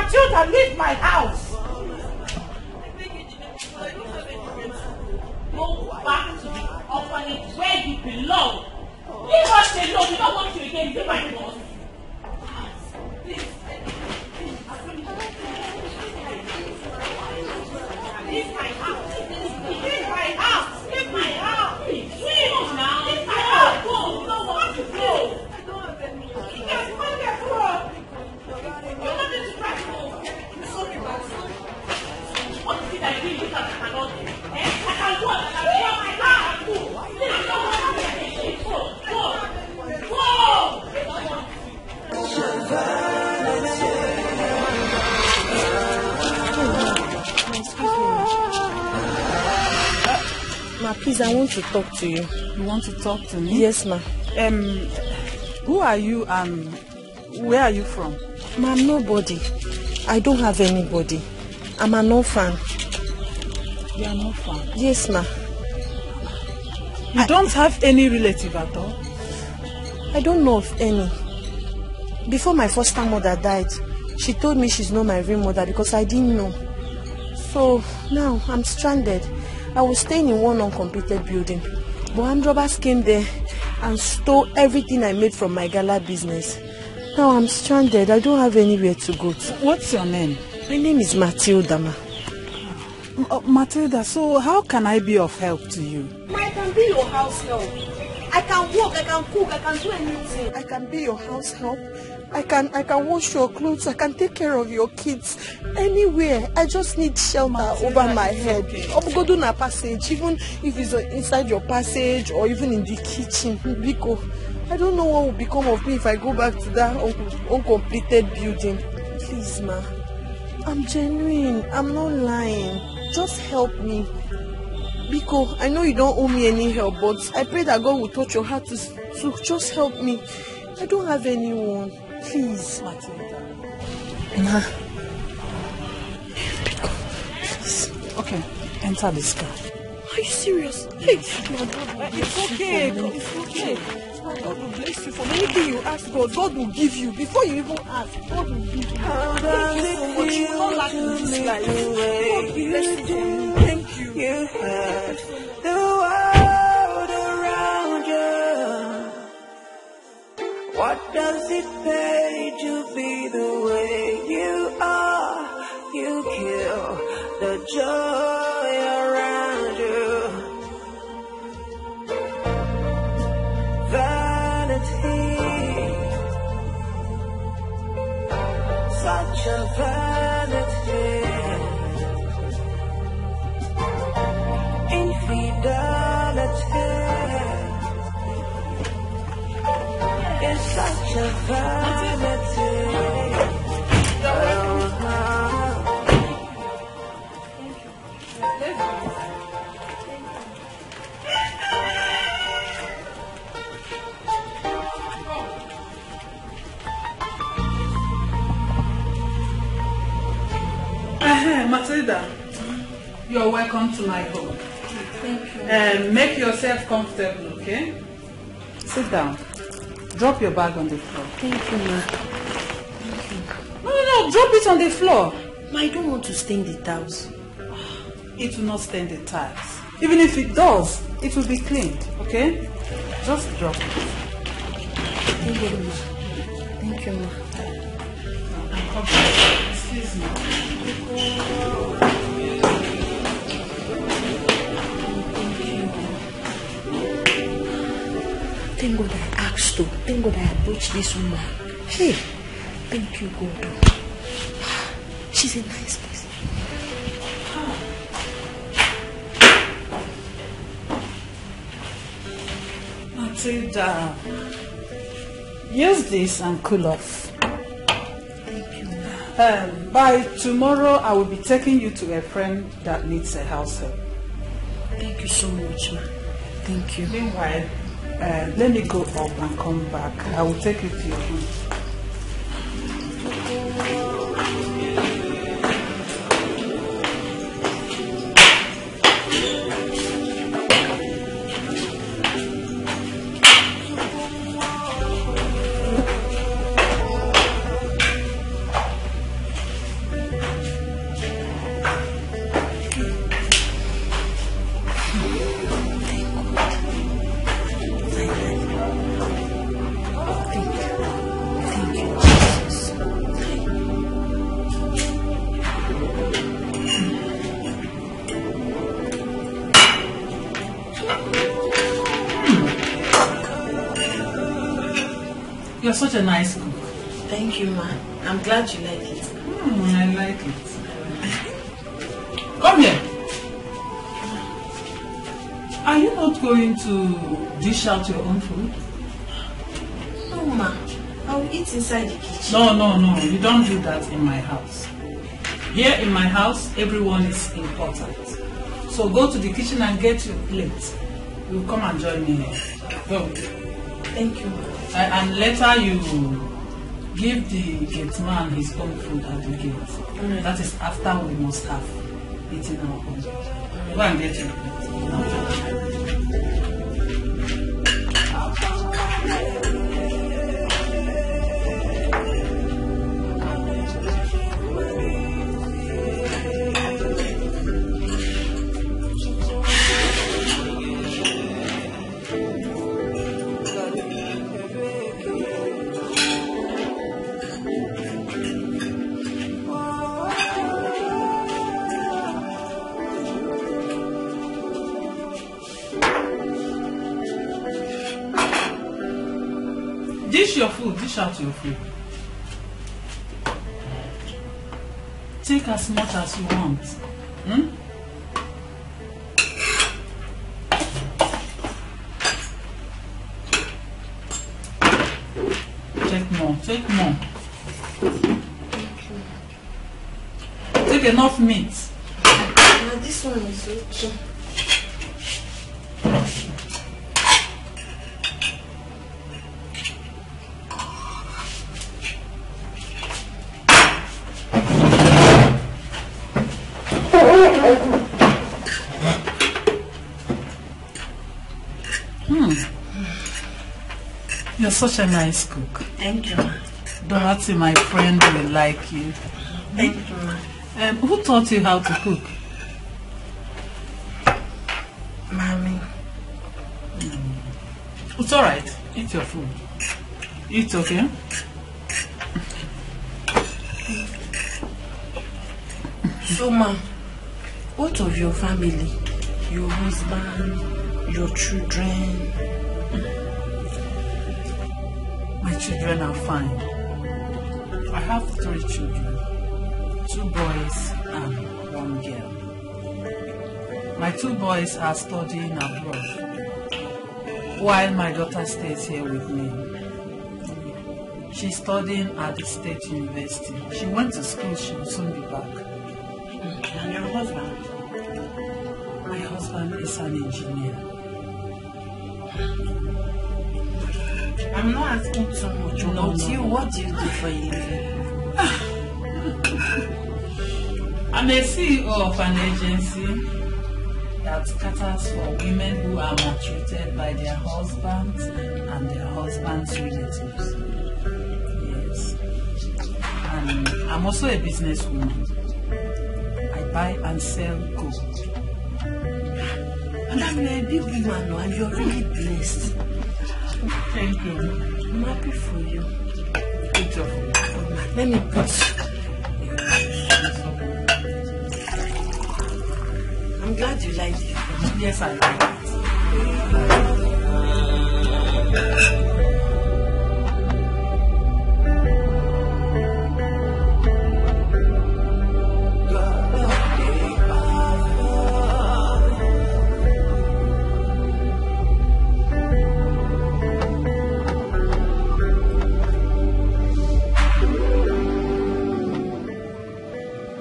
Matilda, leave my house. Go back to the orphanage where you belong. Leave us alone. We don't want you again. Leave my house. Please. Leave my house. Leave my house. Leave my house. Leave now. Leave my house. Go. You don't want to go. I don't have any. Yes, go. You're not going to try to go. Sorry, but what is it I do? You cannot do. I can do it. I can do it. Ma, please, I want to talk to you. You want to talk to me? Yes, ma. Who are you and where are you from? Ma, I'm nobody. I don't have anybody. I'm an orphan. You are an orphan? Yes, ma. You don't have any relative at all? I don't know of any. Before my foster mother died, she told me she's not my real mother because I didn't know. So now I'm stranded. I was staying in one uncompleted building, but armed robbers came there and stole everything I made from my gala business. Now I'm stranded. I don't have anywhere to go to. What's your name? My name is Matilda, ma. Matilda, so how can I be of help to you? I can be your house help. I can walk, I can cook, I can do anything. I can be your house help. I can wash your clothes. I can take care of your kids. Anywhere. I just need shelter over my head. Go to a passage, even if it's inside your passage or even in the kitchen. Biko, I don't know what will become of me if I go back to that uncompleted building. Please, ma. I'm genuine. I'm not lying. Just help me. Biko, I know you don't owe me any help, but I pray that God will touch your heart to just help me. I don't have anyone. Please, Matilda. Ma. Biko, please. Okay, enter this car. Are you serious? Hey, it's okay. It's okay. God will bless you for anything you ask God. God will give you. Before you even ask, God will give you. Thank you so much. You will not lack in this life. God bless you. Thank you. You have the world around you. What does it pay to be the way you are? You kill the joy around you. Vanity, such a vanity. Infidelity is such a vanity. Matilda, you're welcome to my home. Thank you. Make yourself comfortable, okay? Sit down. Drop your bag on the floor. Thank you, ma. No, drop it on the floor. Ma, I don't want to stain the tiles. It will not stain the tiles. Even if it does, it will be cleaned, okay? Just drop it. Thank you, ma. Thank you, ma. I'm comfortable. Excuse me. Thank God I asked her. Thank God I approached this woman. Hey, thank you, God. She's a nice person. Matilda, use this and cool off. Thank you, ma. By tomorrow, I will be taking you to a friend that needs a house help. Thank you so much, ma. Thank you. Meanwhile, let me go up and come back. I will take you to your room. such a nice cook. Thank you, ma. I'm glad you like it. I like it. Come here. Are you not going to dish out your own food? No, ma. I'll eat inside the kitchen. No. You don't do that in my house. Here in my house, everyone is important. So go to the kitchen and get your plate. You come and join me here. Go. Thank you, ma. And later you give the gate man his own food at the gate. That is after we must have eaten our own. Go and get your plate. Dish your food, dish out your food. Take as much as you want. Take more, take more. Take enough meat. Now this one is okay. You're such a nice cook. Thank you, ma. Dorothy, my friend, will like you. Thank you, ma. Who taught you how to cook? Mommy. It's alright. Eat your food. Eat, okay? So, ma, what of your family? Your husband, your children? My children are fine. I have 3 children. 2 boys and 1 girl. My 2 boys are studying abroad, while my daughter stays here with me. She's studying at the State University. She went to school, she will soon be back. And your husband? My husband is an engineer. I'm not asking too much about you. What do you do for a living? I'm a CEO of an agency that caters for women who are maltreated by their husbands and their husbands' relatives. Yes. And I'm also a businesswoman. I buy and sell gold. And I'm a big woman now, and you're really blessed. Thank you. I'm happy for you. Eat your food. Let me put. I'm glad you like it. Yes, I like it.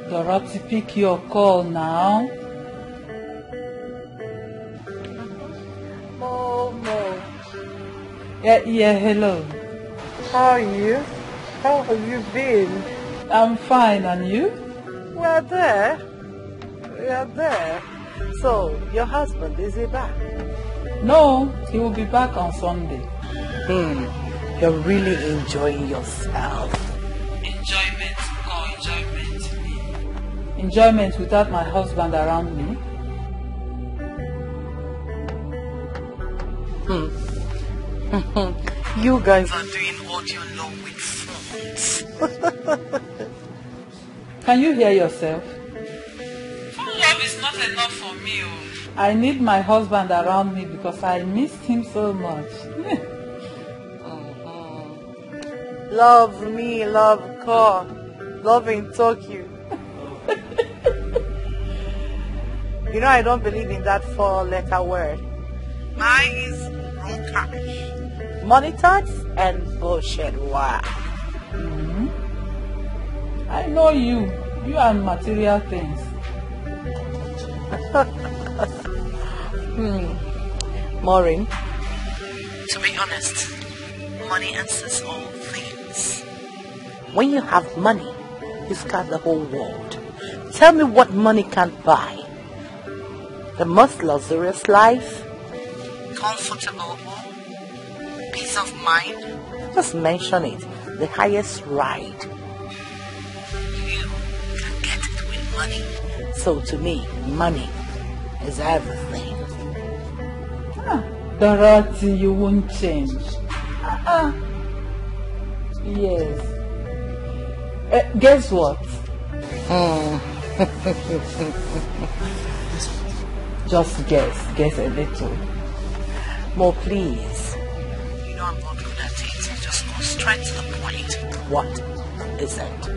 Dorothy, pick your call now. Momo. Yeah, hello. How are you? How have you been? I'm fine, and you? We're there. So, your husband, is he back? No, he will be back on Sunday. You're really enjoying yourself. Enjoyment or enjoyment? Enjoyment without my husband around me? You guys are doing audio long with phones. Can you hear yourself? Phone love is not enough for me. I need my husband around me because I missed him so much. Love me, love car, love in Tokyo. You know I don't believe in that 4-letter word. Mine is wrong cash. Money talks and bullshit. Wow. I know you. You and material things. Maureen, to be honest, money answers all things. When you have money, you've got the whole world. Tell me what money can't buy. The most luxurious life, comfortable home, peace of mind. Just mention it. The highest ride. You can get it with money. So to me, money is everything. Dorothy, you won't change. Yes. Guess what? Just guess. Guess a little. More, please. You know I'm not good at it. Just go straight to the point. What is it?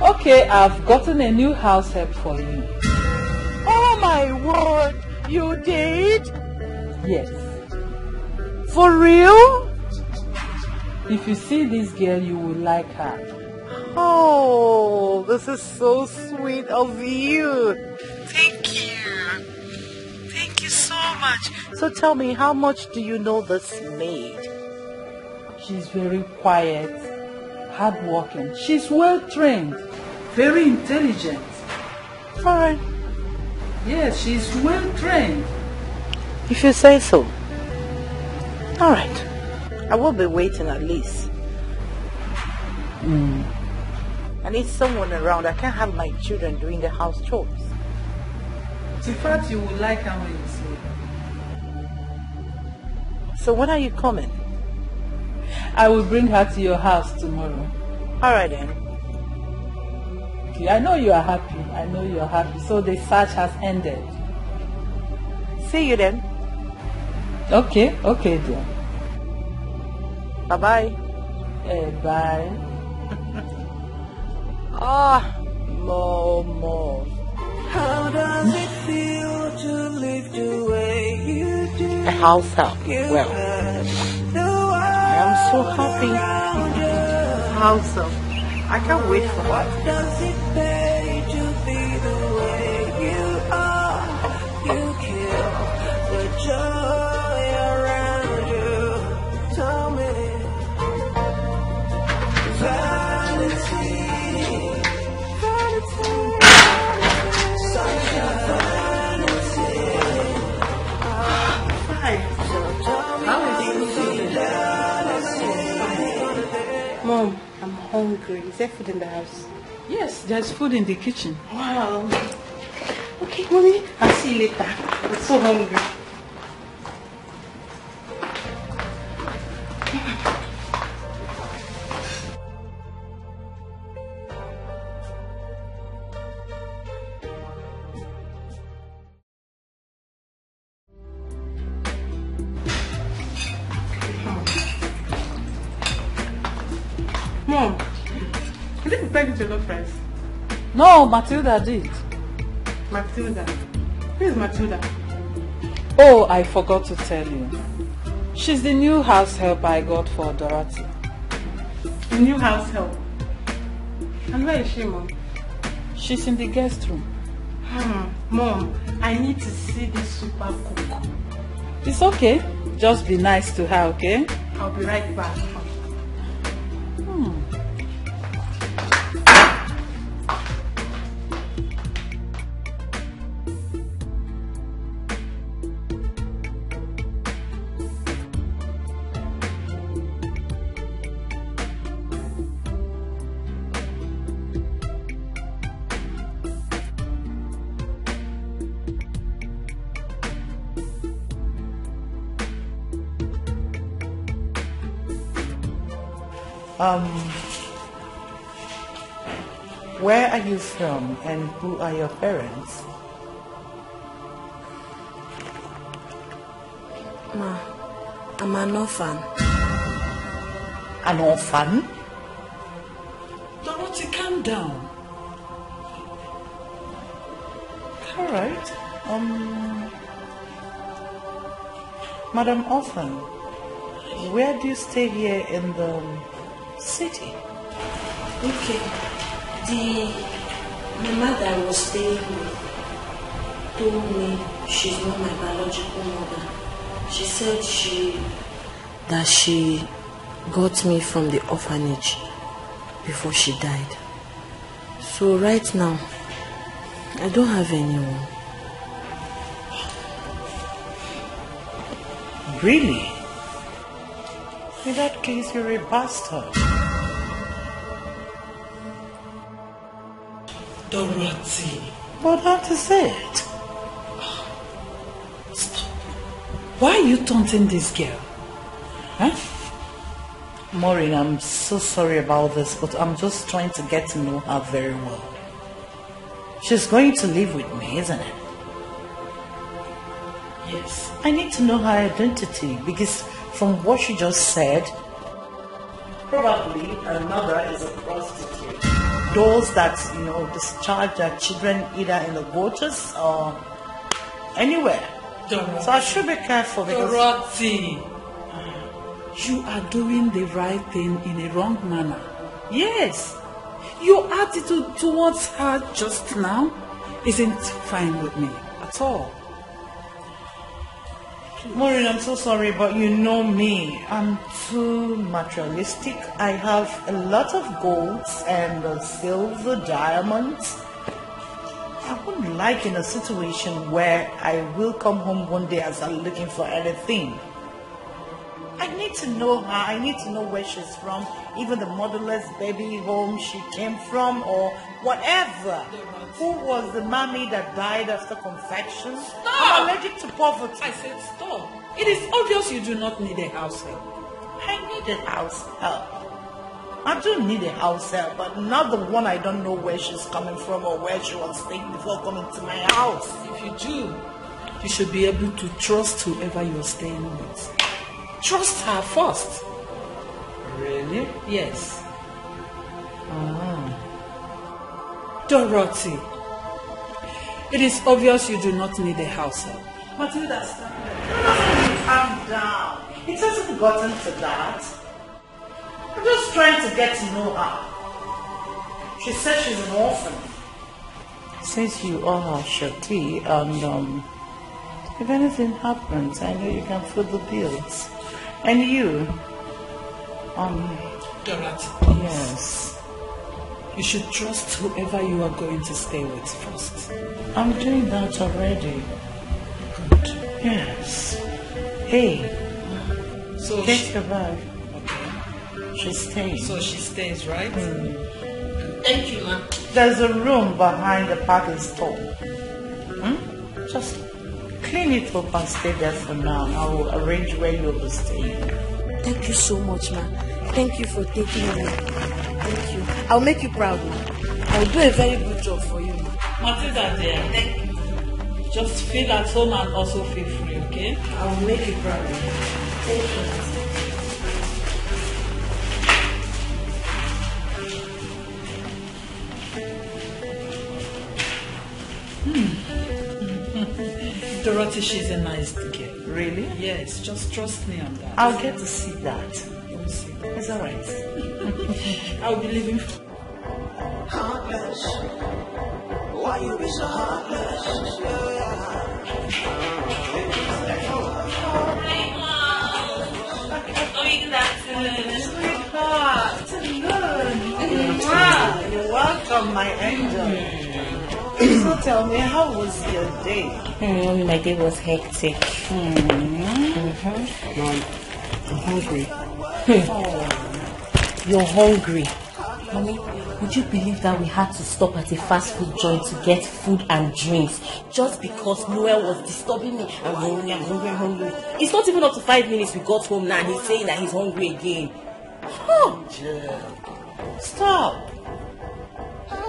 Okay, I've gotten a new house help for you. Oh my word! You did? Yes. For real? If you see this girl, you will like her. Oh, this is so sweet of you. Thank you. Thank you so much. So tell me, how much do you know this maid? She's very quiet, hardworking. She's well trained, very intelligent. Alright. Yes, she's well trained. If you say so. Alright. I will be waiting at least. I need someone around. I can't have my children doing the house chores. In fact, you will like her when you see her. So when are you coming? I will bring her to your house tomorrow. Alright then. Okay, I know you are happy. I know you are happy. So the search has ended. See you then. Okay, okay dear. Bye-bye. Bye. More. How does it feel to live the way you do? A house help. Well, I am so happy. House help. I can't wait for What does it pay to be the way you are? You kill the joy around you. Tell me, vanity, sunshine, vanity. Mom, I'm hungry. Is there food in the house? Yes, there's food in the kitchen. Wow. Okay, mommy, I'll see you later. I'm so hungry. Mom, did you prepare the jollof rice? No, Matilda did. Matilda. Who is Matilda? Oh, I forgot to tell you. She's the new house help I got for Dorothy. The new house help. And where is she, Mom? She's in the guest room. Mom, I need to see this super cook. It's okay. Just be nice to her, okay? I'll be right back. Where are you from and who are your parents? Ma, I'm an orphan. An orphan? Dorothy, calm down. All right. Madam Orphan, where do you stay here in the city? Okay. The mama that I was staying with told me she's not my biological mother. She said she got me from the orphanage before she died. So right now, I don't have anyone. Really? In that case, you're a bastard. Dorothy. But that is it. Stop. Why are you taunting this girl? Huh? Maureen, I'm so sorry about this, but I'm just trying to get to know her very well. She's going to live with me, isn't it? Yes. I need to know her identity because from what she just said, probably her mother is a prostitute. Those that, discharge their children either in the waters or anywhere. Dorothy. So I should be careful because... Dorothy, you are doing the right thing in a wrong manner. Yes. Your attitude towards her just now isn't fine with me at all. Maureen, I'm so sorry, but you know me. I'm too materialistic. I have a lot of golds and silver, diamonds. I wouldn't like in a situation where I will come home one day as I'm looking for anything. I need to know her. I need to know where she's from, even the motherless baby home she came from or whatever. Who was the mommy that died after confection? Stop! I'm allergic to poverty. I said stop. It is obvious you do not need a house help. I need a house help. I do need a house help, but not the one I don't know where she's coming from or where she was staying before coming to my house. If you do, you should be able to trust whoever you're staying with. Trust her first. Really? Yes. Dorothy, it is obvious you do not need a house help. Matilda, stand up. Calm down. It hasn't gotten to that. I'm just trying to get to know her. She says she's an orphan. Since you owe her Shakti, and if anything happens, I know you can foot the bills. And you, Dorothy, yes. you should trust whoever you are going to stay with first. I'm doing that already. Good. Yes. Hey, So take your bag. okay. She's staying. So she stays, right? Thank you, ma'am. There's a room behind the parking store. Just clean it up and stay there for now. I will arrange where you'll be staying. Thank you so much, ma'am. Thank you for taking me. Thank you. I'll make you proud, ma'am. I'll do a very good job for you, ma'am. Matilda, dear, Thank you. just feel at home and also feel free, okay? I will make you proud. Thank you. Dorothy, she's a nice girl. Really? Yes, just trust me on that. I'll get to see that. You'll see. It's alright. I'll be leaving. Heartless. Why you be so heartless? You're welcome, my angel. So tell me, how was your day? My day was hectic. Mom, I'm hungry. You're hungry. Mommy, would you believe that we had to stop at a fast food joint to get food and drinks just because Noel was disturbing me? I'm hungry, I'm hungry, I'm hungry. It's not even up to 5 minutes we got home now and he's saying that he's hungry again. Oh. Stop.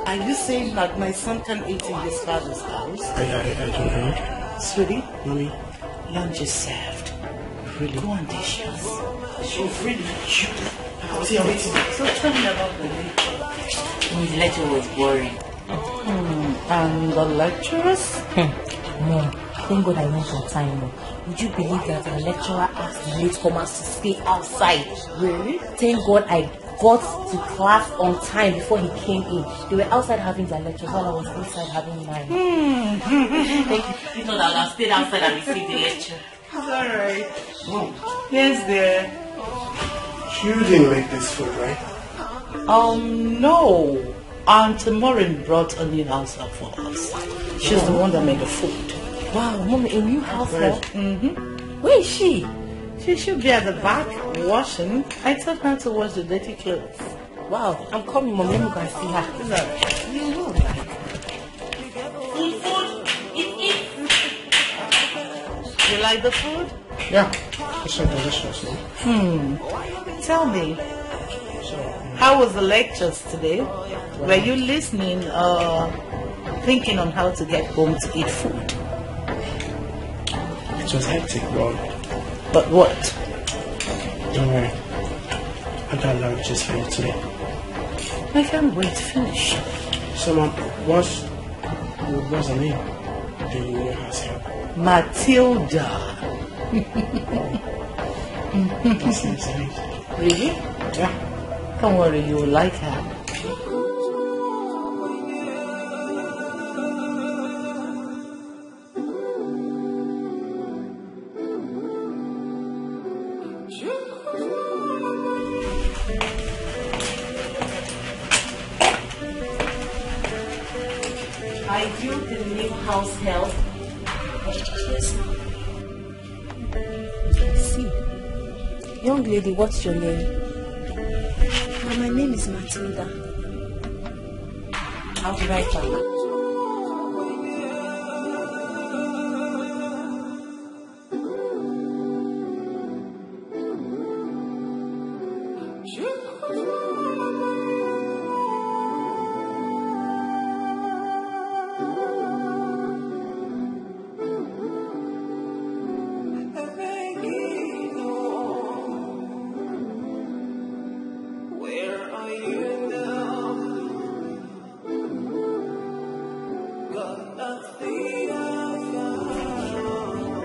Are you saying that my son can eat in his father's house? I don't know. Sweetie, Mommy, lunch is served. really? Go and dishes. You've really see, I'm waiting. So tell me about the lecture. The lecture was boring. And the lecturers? Mom, thank God I went on time. Mom. Would you believe that our lecturer asked the latecomers to stay outside? Really? Thank God I got to class on time before he came in. They were outside having their lectures while I was inside having mine. Thank you. You know that I would have stayed outside and received the lecture. It's alright. Mom, Yes, dear. you didn't make this food, right? No. Aunt Maureen brought a new house help for us. She's the one that made the food. Wow, Mom, a new house help? Where is she? She should be at the back washing. I told her to wash the dirty clothes. Wow, I'm coming, Mom. Let me go and see her. Is that right? You will. You like the food? Yeah, it's so delicious, no? Tell me, how was the lectures today? Were you listening thinking on how to get home to eat food? It was hectic, Mom. But what? Don't worry. I got lunches for you today. I can't wait to finish. So, Mom, what's the name? The new house help. Matilda. That's nice. Really? Yeah. Don't worry, you will like her. I do the new house help. See, young lady, what's your name? My name is Matilda. I'll be right back.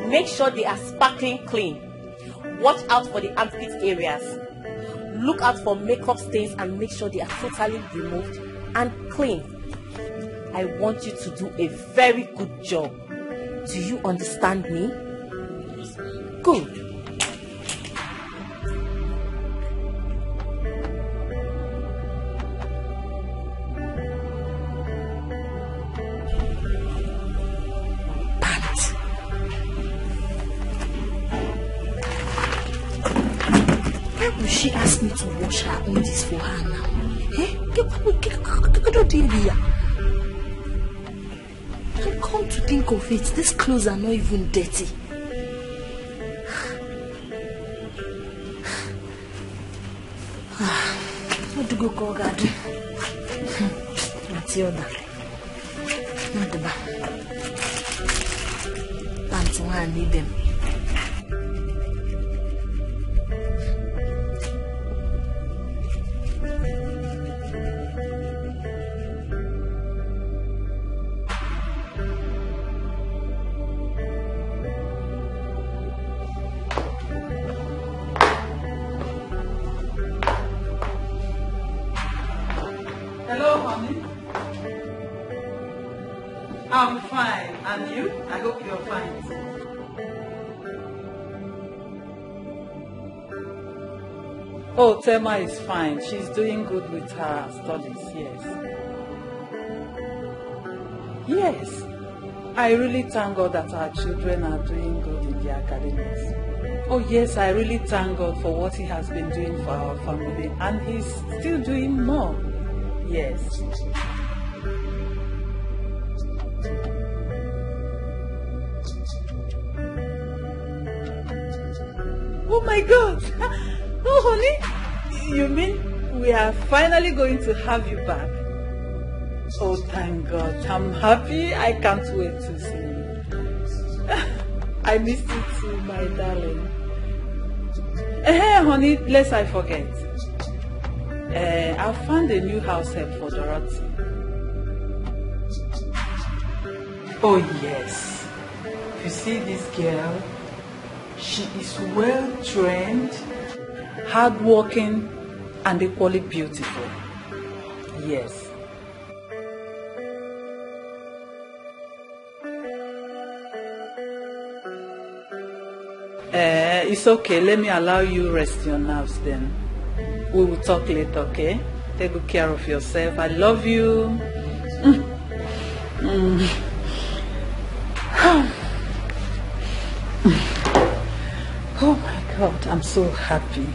Make sure they are sparkling clean. Watch out for the armpit areas. Look out for makeup stains and make sure they are totally removed and clean. I want you to do a very good job. Do you understand me? Good. She asked me to wash her undies for her now. And come to think of it, these clothes are not even dirty. What do you go God? Matilda. Not the back. Pants on her, need them. Hello, honey. I'm fine. And you? I hope you're fine. Oh, Tema is fine. She's doing good with her studies, yes. Yes. I really thank God that our children are doing good in their academics. Oh yes, I really thank God for what He has been doing for our family, and He's still doing more. Yes. Oh my God! Oh honey, you mean we are finally going to have you back? Oh thank God, I'm happy. I can't wait to see you. I missed you too, my darling. Hey honey, lest I forget. I found a new house help for Dorothy. Oh yes. You see this girl? She is well trained, hardworking, and equally beautiful. Yes. It's okay. Let me allow you rest your nerves then. We will talk later, okay? Take good care of yourself. I love you. Oh my God, I'm so happy.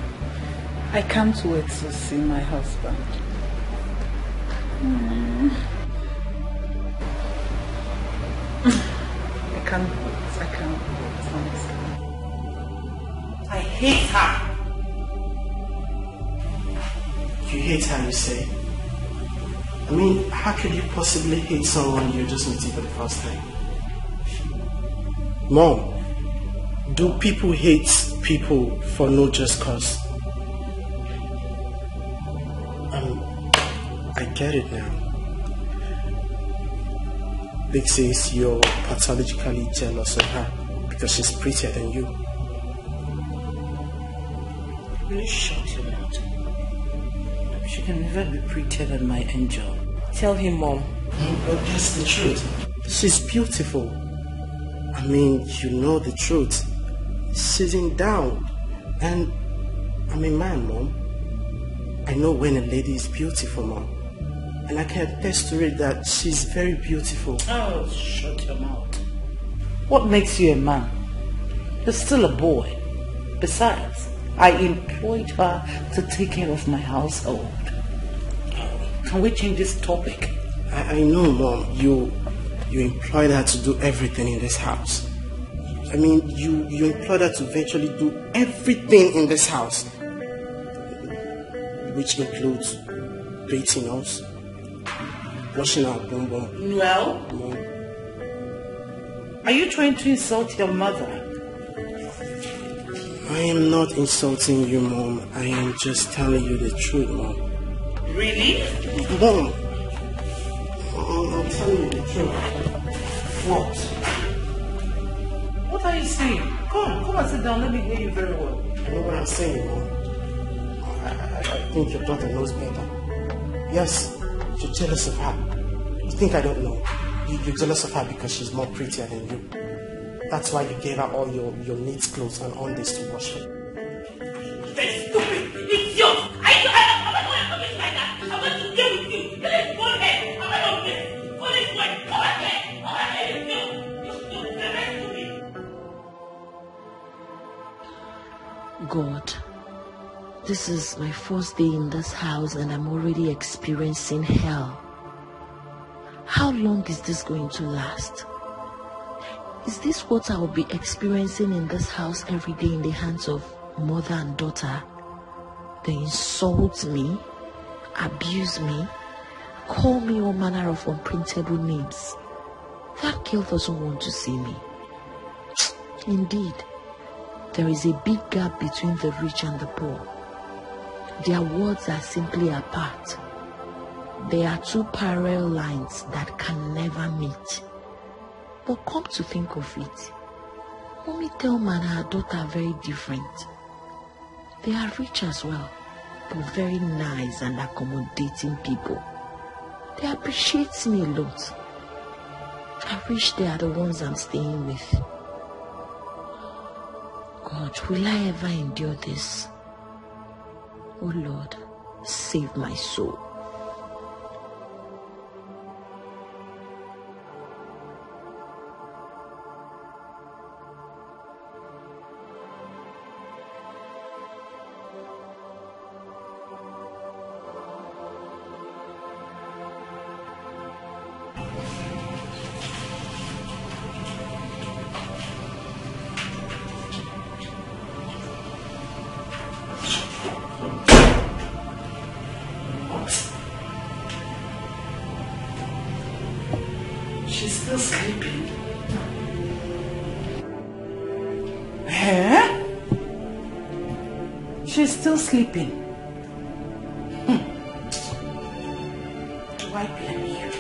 I can't wait to see my husband. I can't wait, honestly. I hate her. You hate her, you say? I mean, how could you possibly hate someone you're just meeting for the first time? Mom, do people hate people for no just cause? I get it now. Big says you're pathologically jealous of her because she's prettier than you. Will you shut your mouth? She can never be prettier than my angel. Tell him, Mom. But that's the truth. She's beautiful. I mean, you know the truth. She's down. And I'm a man, Mom. I know when a lady is beautiful, Mom. And I can attest to it that she's very beautiful. Oh, shut your mouth. What makes you a man? You're still a boy. Besides, I employed her to take care of my household. Can we change this topic? I know, Mom. You employed her to do everything in this house. I mean, you employed her to virtually do everything in this house. Which includes bathing us, washing our bum bum. Well? Mom. Are you trying to insult your mother? I am not insulting you, Mom. I am just telling you the truth, Mom. Really? Mom, I'm telling you the truth. What? What are you saying? Come and sit down. Let me hear you very well. I know what I'm saying, Mom. I think your daughter knows better. Yes, you're jealous of her. You think I don't know? You're jealous of her because she's more prettier than you. That's why you gave her all your neat clothes and on this to wash her. That's stupid! Idiot! I'm not coming like that! I want to deal with you! Let's go ahead! I'm not on this! Go this way! Go ahead! Go ahead! You stupid! God, this is my first day in this house and I'm already experiencing hell. How long is this going to last? Is this what I will be experiencing in this house every day in the hands of mother and daughter? They insult me, abuse me, call me all manner of unprintable names. That girl doesn't want to see me. Indeed, there is a big gap between the rich and the poor. Their worlds are simply apart. They are two parallel lines that can never meet. But come to think of it, Mommy Thelma and her daughter are very different. They are rich as well, but very nice and accommodating people. They appreciate me a lot. I wish they are the ones I'm staying with. God, will I ever endure this? Oh Lord, save my soul. She's still sleeping. Huh? She's still sleeping. do I blame you?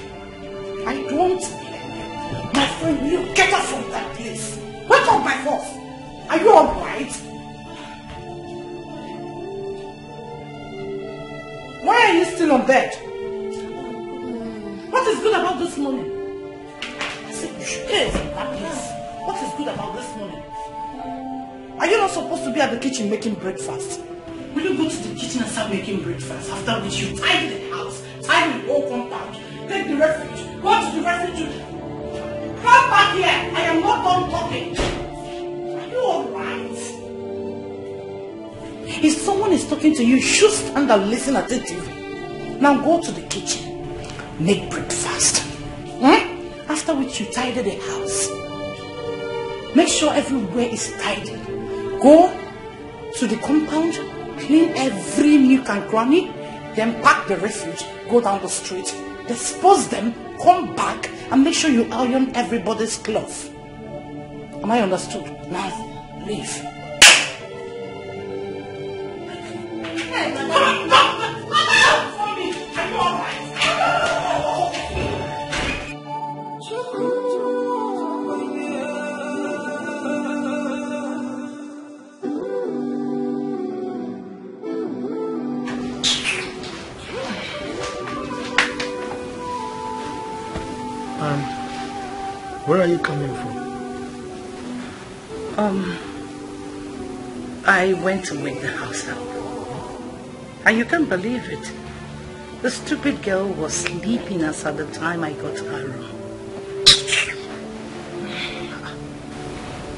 I don't blame you. My friend, will you get up from that place? Wake up, my boss. Are you alright? Why are you still on bed? What is good about this morning? I said you should get from that place. What is good about this morning? Are you not supposed to be at the kitchen making breakfast? Will you go to the kitchen and start making breakfast? After which you tidy the house, tidy the whole compound, take the refuge, go to the refuge. Come back here. I am not done talking. Are you alright? If someone is talking to you, you should stand and listen attentively. Now go to the kitchen, make breakfast. After which you tidy the house. Make sure everywhere is tidy. Go to the compound, clean every nook and cranny, then pack the refuge, go down the street, dispose them, come back, and make sure you iron everybody's clothes. Am I understood? Now, leave. Where are you coming from? I went to wake the house up. And you can't believe it. The stupid girl was sleeping as at the time I got to her room.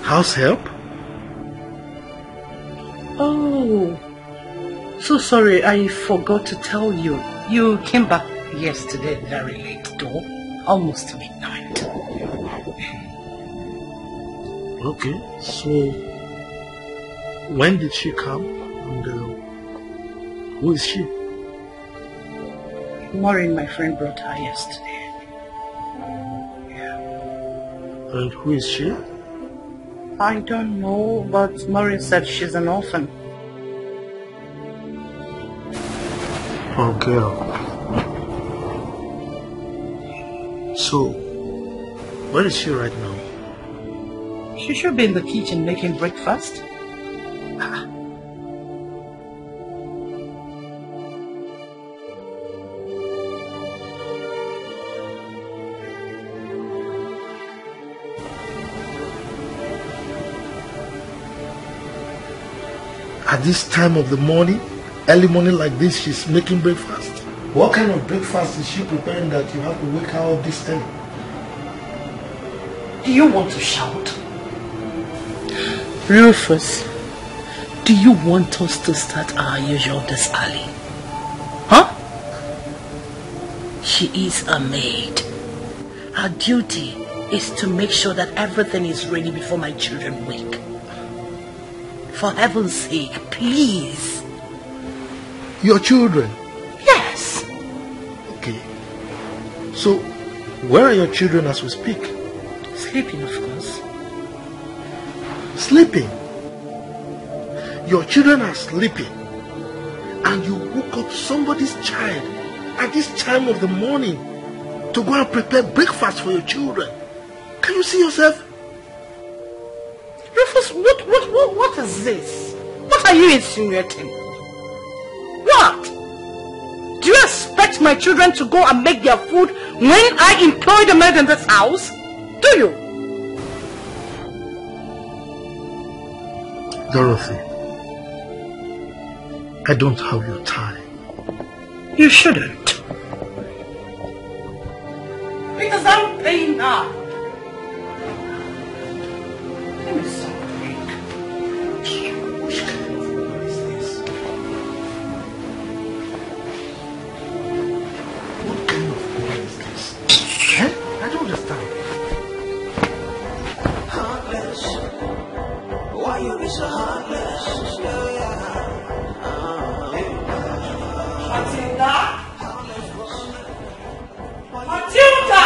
House help? Oh, so sorry, I forgot to tell you. You came back yesterday very late, though. Almost midnight. Okay, so when did she come and who is she? Maureen, my friend, brought her yesterday. Yeah. And who is she? I don't know, but Maureen said she's an orphan. Oh, girl. So, where is she right now? She should be in the kitchen making breakfast. At this time of the morning, early morning like this, she's making breakfast. What kind of breakfast is she preparing that you have to wake her up this early? Do you want to shout? Rufus, do you want us to start our usual this early? Huh? She is a maid. Her duty is to make sure that everything is ready before my children wake. For heaven's sake, please. Your children? Yes. Okay. So, where are your children as we speak? Sleeping, of course. Sleeping? Your children are sleeping and you woke up somebody's child at this time of the morning to go and prepare breakfast for your children. Can you see yourself? Rufus, what is this? What are you insinuating? What? Do you expect my children to go and make their food when I employ the maid in this house? Do you? Dorothy, I don't have your time. You shouldn't. Because I'm paying now. Let me see. Which kind of woman is this? What kind of woman is this? Eh? I don't understand. Heartless. Why you be so heartless? Matilda! Matilda!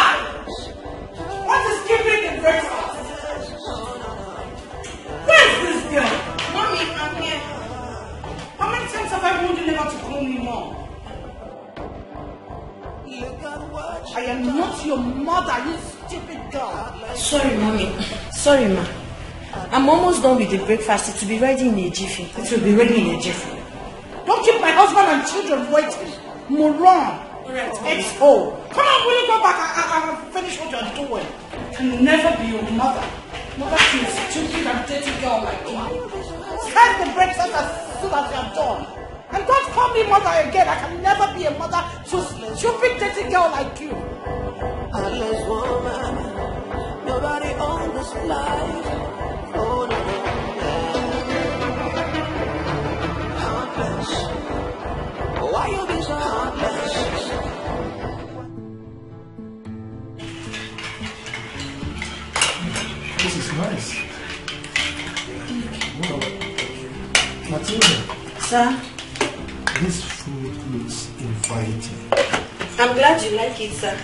What I am not your mother, you stupid girl. Sorry, mommy. Sorry, ma. I'm almost done with the breakfast. It will be ready in a jiffy. It will be ready in a jiffy. Don't keep my husband and children waiting. Moron. X.O. Come on, will you go back and finish what you're doing? I can never be your mother. Mother to a stupid and dirty girl like you. Start the breakfast as soon as you're done. And don't call me mother again. I can never be a mother to a stupid dirty girl like you. Heartless woman, nobody on this life. Oh no, heartless. Why you be so heartless? This is nice. Wow. Matilda. Sir? This food looks inviting. I'm glad you like it, sir.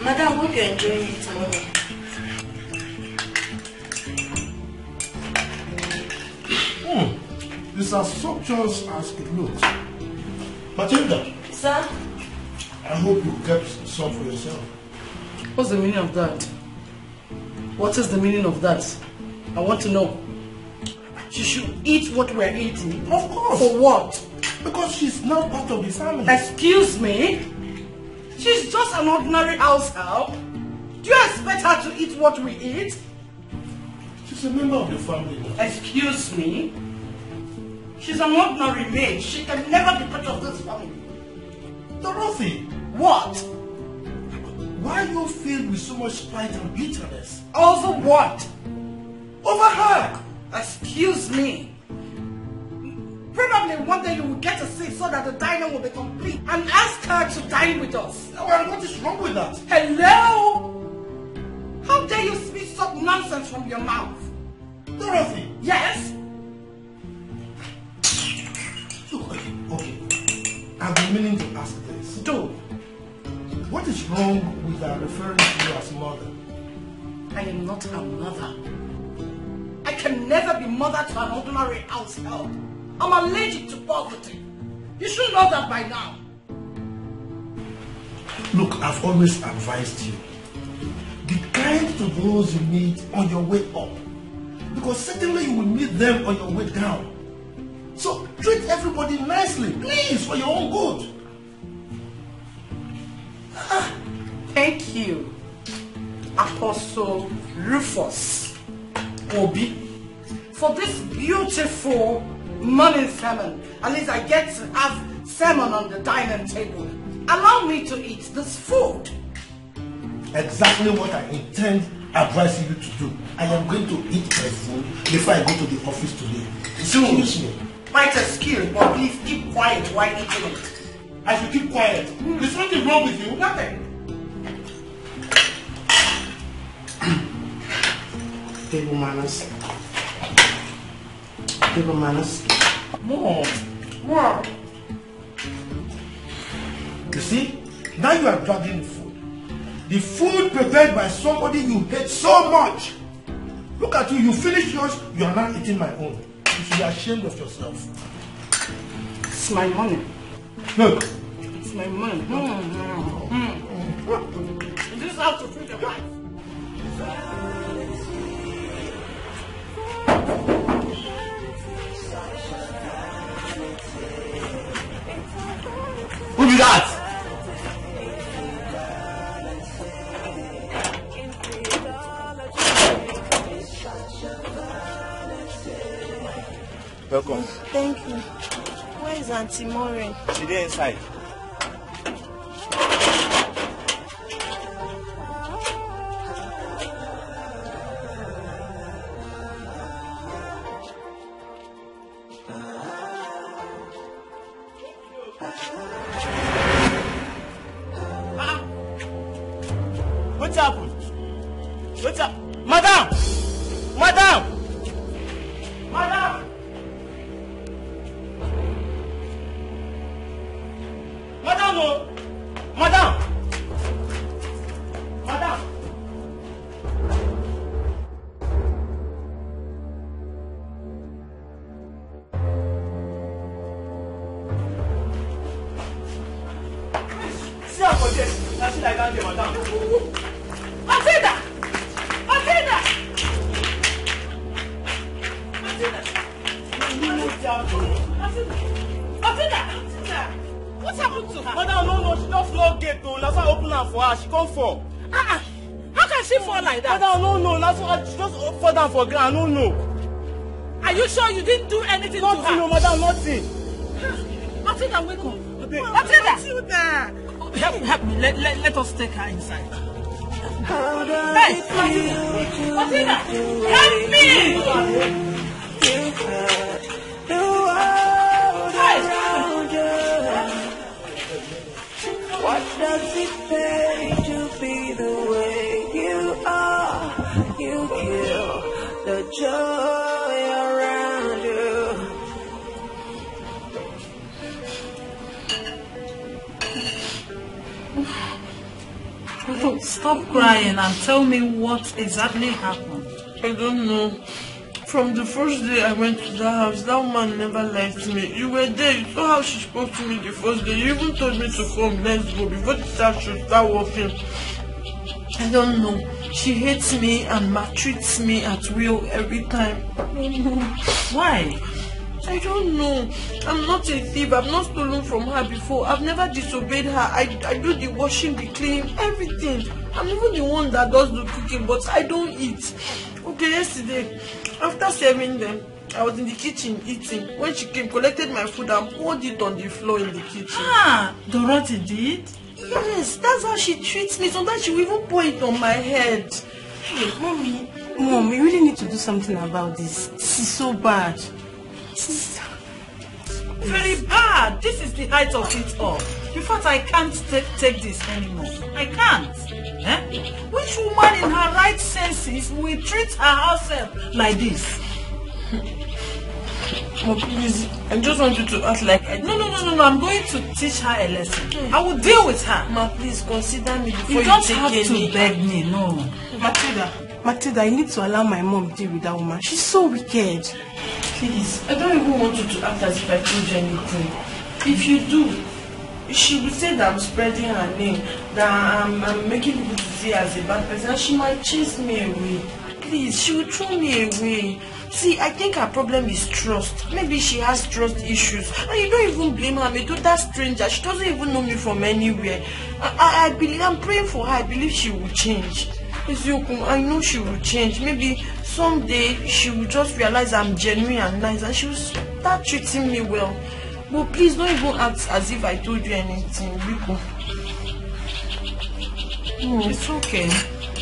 Madam, hope you're enjoying it tomorrow. It's as sumptuous as it looks. Matilda. Sir? I hope you kept some for yourself. What's the meaning of that? What is the meaning of that? I want to know. She should eat what we're eating. Of course. For what? Because she's now part of the family. Excuse me? She's just an ordinary house help. Do you expect her to eat what we eat? She's a member of the family now. Excuse me? She's an ordinary maid. She can never be part of this family. Dorothy! What? Why are you filled with so much spite and bitterness? Over what? Over her! Excuse me. Probably one day you will get a seat so that the diner will be complete and ask her to dine with us. Well, what is wrong with that? Hello? How dare you speak such nonsense from your mouth? Dorothy! Yes? Look, okay. I've been meaning to ask this. Do. What is wrong with her referring to you as mother? I am not her mother. I can never be mother to an ordinary house help. I'm allergic to poverty. You should know that by now. Look, I've always advised you. Be kind to those you meet on your way up. Because certainly you will meet them on your way down. So treat everybody nicely, please, for your own good. Thank you, Apostle Rufus Obi, for this beautiful morning sermon. At least I get to have sermon on the dining table. Allow me to eat this food. Exactly what I intend advising you to do. I am going to eat my food before I go to the office today. Excuse me. Quite a skill, but please keep quiet while eating it. I should keep quiet. There's nothing wrong with you. Nothing. Table manners. Table manners. More. More. You see, now you are dragging the food. The food prepared by somebody you hate so much. Look at you, you finished yours, you are now eating my own. You should be ashamed of yourself. It's my money. Look. It's my money. This is how to treat a wife. Who be that? Welcome. Thank you. Where is Auntie Maureen? She there inside. What's happened? What's up? Madam! Madam! Madam! Madam! Oh. Madam! Madam! see her for this. Now she like that, madam. Matilda! Matilda! Matilda! Matilda! What happened to her? Madam, no, she just locked gate though. That's why I open her for her. She come fall. How can she fall like that? Madam, no, that's why she just fall down for ground. No. Are you sure you didn't do anything to her? No, madam, nothing. Matilda, wake up. Matilda! Help me. Let us take her inside. Hey, Matilda! Help me! What does it pay to be the way you are? You kill the joy around you. Stop crying and tell me what exactly happened. I don't know. From the first day I went to that house, that woman never liked me. You were there, you saw how she spoke to me the first day. You even told me to come, let's go, before the staff should start working. I don't know. She hates me and maltreats me at will every time. I don't know. Why? I don't know. I'm not a thief. I've not stolen from her before. I've never disobeyed her. I do the washing, the cleaning, everything. I'm even the one that does the cooking, but I don't eat. Okay, yesterday, after serving them, I was in the kitchen eating. When she came, collected my food and poured it on the floor in the kitchen. Dorothy did? Yes, that's how she treats me. Sometimes she will even pour it on my head. Hey, Mom, we really need to do something about this. This is so bad. Very bad. This is the height of it all. In fact, I can't take this anymore. I can't. Which woman in her right senses will treat her herself like this? Mom, please, I just want you to act like I did. No. I'm going to teach her a lesson. I will deal with her. Ma, please consider me before you don't take have any. to beg me, no. Matilda, you need to allow my mom to deal with that woman. She's so wicked. Please, I don't even want you to act as if I told you anything. If you do, she will say that I'm spreading her name, that I'm making people to see her as a bad person, and she might chase me away. Please, she will throw me away. See, I think her problem is trust. Maybe she has trust issues. And you don't even blame her. Me, that stranger, she doesn't even know me from anywhere. I believe, I'm praying for her. I believe she will change. I know she will change. Maybe someday she will just realize I'm genuine and nice and she will start treating me well. But please don't even act as if I told you anything, Rico. It's okay.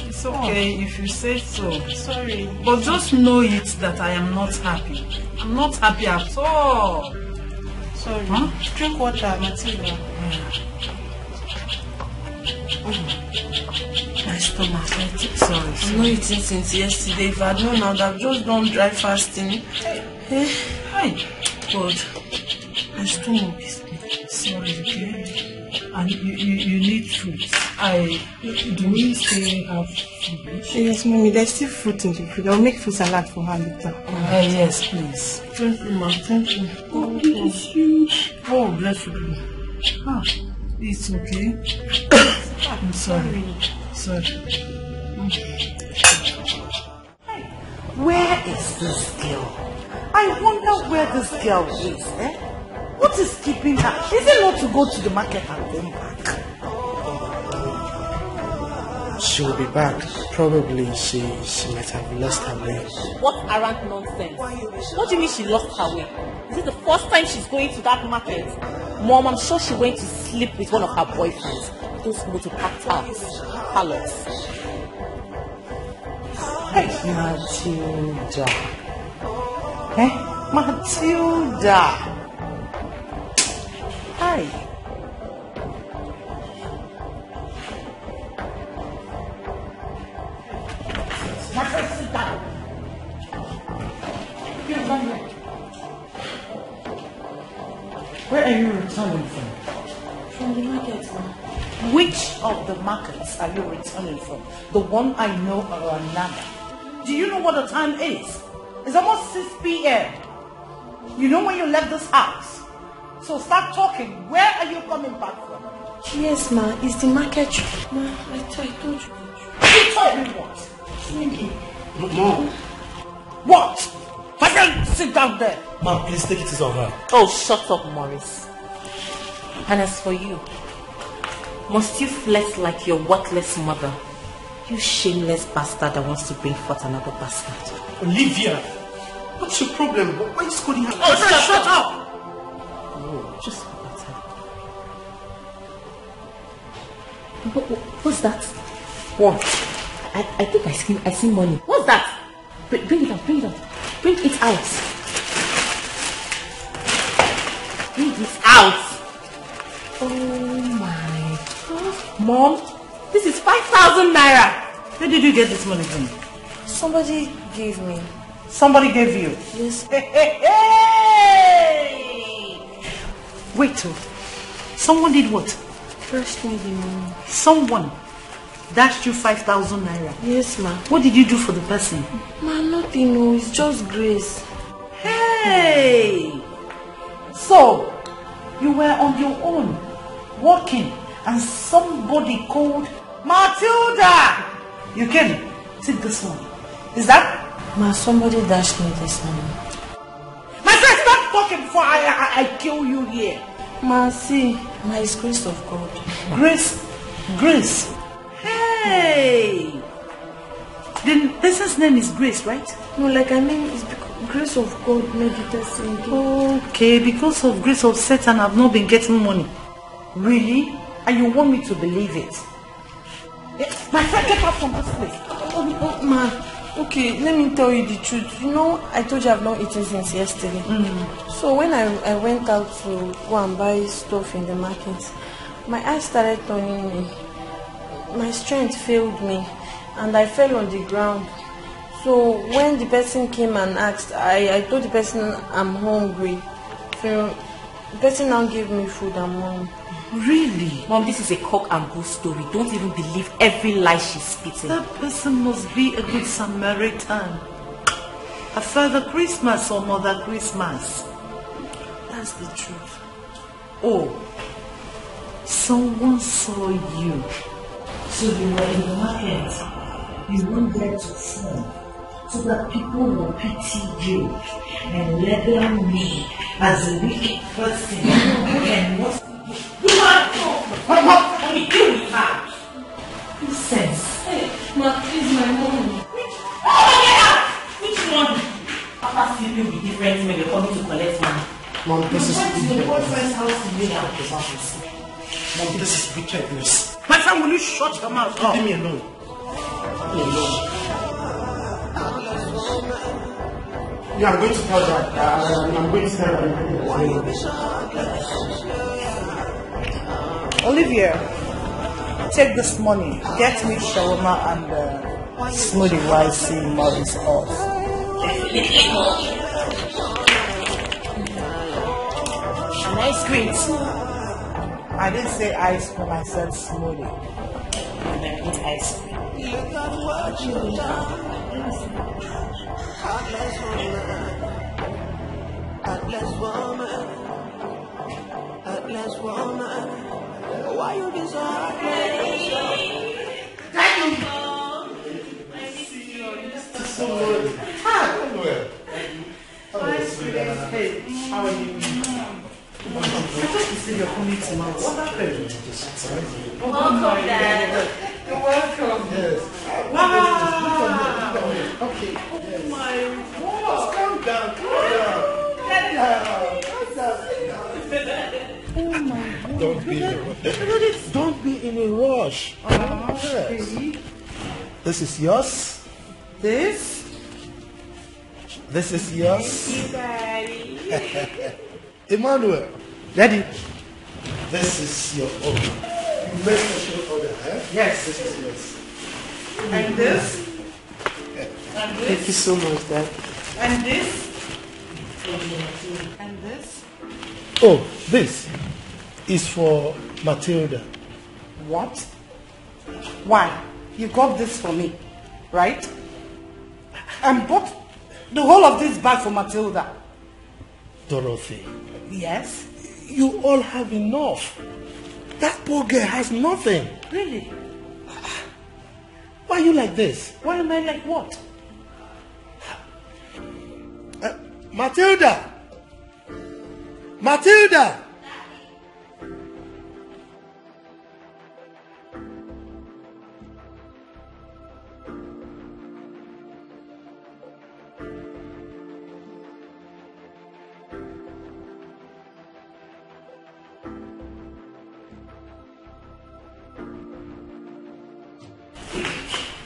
It's okay if you say so. Sorry. But just know it that I am not happy. I'm not happy at all. Sorry. Drink water, Matilda. My stomach hurts. Sorry. I'm not eating since yesterday. If I had known, I would have just done dry fasting. Hi. God. My stomach is sorry, okay? And you need fruit. Do we still have fruit? Yes, Mommy, there's still fruit in the fridge. I'll make fruit salad for her later. Yes, please. Thank you, ma. Thank you. Oh, bless you. Oh, bless you. It's okay. I'm sorry. Where is this girl? I wonder where this girl is, What is keeping her? Is it not to go to the market and come back? She will be back. Probably she might have lost her way. What arrant nonsense? What do you mean she lost her way? Is it the first time she's going to that market? Mom, I'm sure she went to sleep with one of her boyfriends. Those motor-packed palace. Matilda. Matilda. Hi. Sit down. Where are you returning from? From the market, Mom. Which of the markets are you returning from? The one I know or another? Do you know what the time is? It's almost 6 p.m. You know when you left this house. So start talking. Where are you coming back from? Yes, ma. It's the market. Ma, I told you. You told me what? Mom. What? My friend, sit down there. Mom, please take it easy on her. Oh, shut up, Maurice. And as for you, must you flex like your worthless mother? You shameless bastard that wants to bring forth another bastard. Olivia, what's your problem? Why are you scolding her? Oh, shut up! Oh. Just look at her. What's that? What? I think I see money. What's that? Bring it out, bring it out. Bring it out. Bring it out. Oh my God. Mom, this is 5,000 naira. Where did you get this money from? Somebody gave me. Somebody gave you? Yes. Hey! Wait till. Someone did what? First me the money. Someone dashed you 5,000 naira. Yes, ma. What did you do for the person? Ma, nothing. No, it's just grace. Hey! So, you were on your own, walking, and somebody called Matilda! You came. Take this one. Is that? Ma, somebody dashed me this morning. My friend, stop talking before I kill you here. Ma, see. Ma, it's grace of God. Grace. Hey! The person's name is Grace, right? No, like I mean, it's because grace of God made the person do. Okay, because of grace of Satan, I've not been getting money. Really? And you want me to believe it? My friend, get out from this place. Oh, ma. Okay, let me tell you the truth. You know, I told you I've not eaten since yesterday. So when I went out to go and buy stuff in the market, my eyes started turning me. My strength failed me and I fell on the ground. So when the person came and asked, I told the person I'm hungry. So the person now gave me food and money. Really? Mom, this is a cock and bull story. Don't even believe every lie she's spitting. That person must be a good Samaritan. A Father Christmas or Mother Christmas. That's the truth. Oh, someone saw you. So you were in the market. You went there to phone so that people will pity you and label me as a wicked person who cannot. You are what can we do with that? Nonsense. Hey, ma, please, my money. Oh, get out! Which one? Papa sleeping with different men, you're coming to collect money. Mom, this is to your boyfriend's house to lay out. Mom, this is wickedness. My friend, will you shut your mouth up? Leave me alone. Leave me alone. Yeah, I'm going to tell that. I'm going to tell her. Olivia, take this money. Get me shawarma and smoothie while I see Maurice off. And ice cream. I didn't say ice cream, I said smoothie. And I eat ice cream. Heartless woman. Why you be so Hey, how are you? I thought you said you're coming tomorrow. What happened? Welcome, Dad. You're welcome. Yes. Wow. Okay. Oh my God. Calm down. Calm down. Don't be in a rush. Yes. This is yours. This is yours. Daddy. Emmanuel. Daddy. This is your own. You made special order, eh? Yes. This is yours. And this. And Thank you this. so much, Dad. And this. And this. Oh, this is for Matilda. What? Why? You got this for me, right? And bought the whole of this bag for Matilda. Dorothy, Yes. you all have enough. That poor girl has nothing. Really? Why are you like this? Why am I like what? Matilda! Matilda!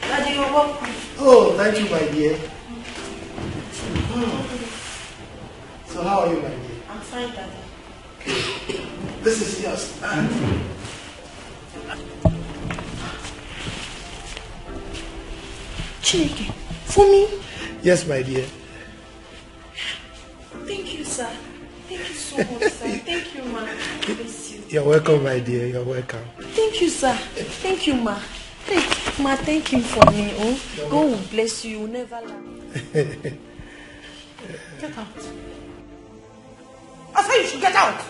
Daddy, you're welcome. Oh, thank you, my dear. So how are you, my dear? I'm fine, Daddy. This is yours. Chineke, for me? Yes, my dear. Thank you, sir. Thank you so much, sir. Thank you, ma. Bless you. You're welcome, my dear. You're welcome. Thank you, sir. Thank you, ma. Thank you for me. Oh, God will bless you. You will never laugh. Get out. I said you should get out.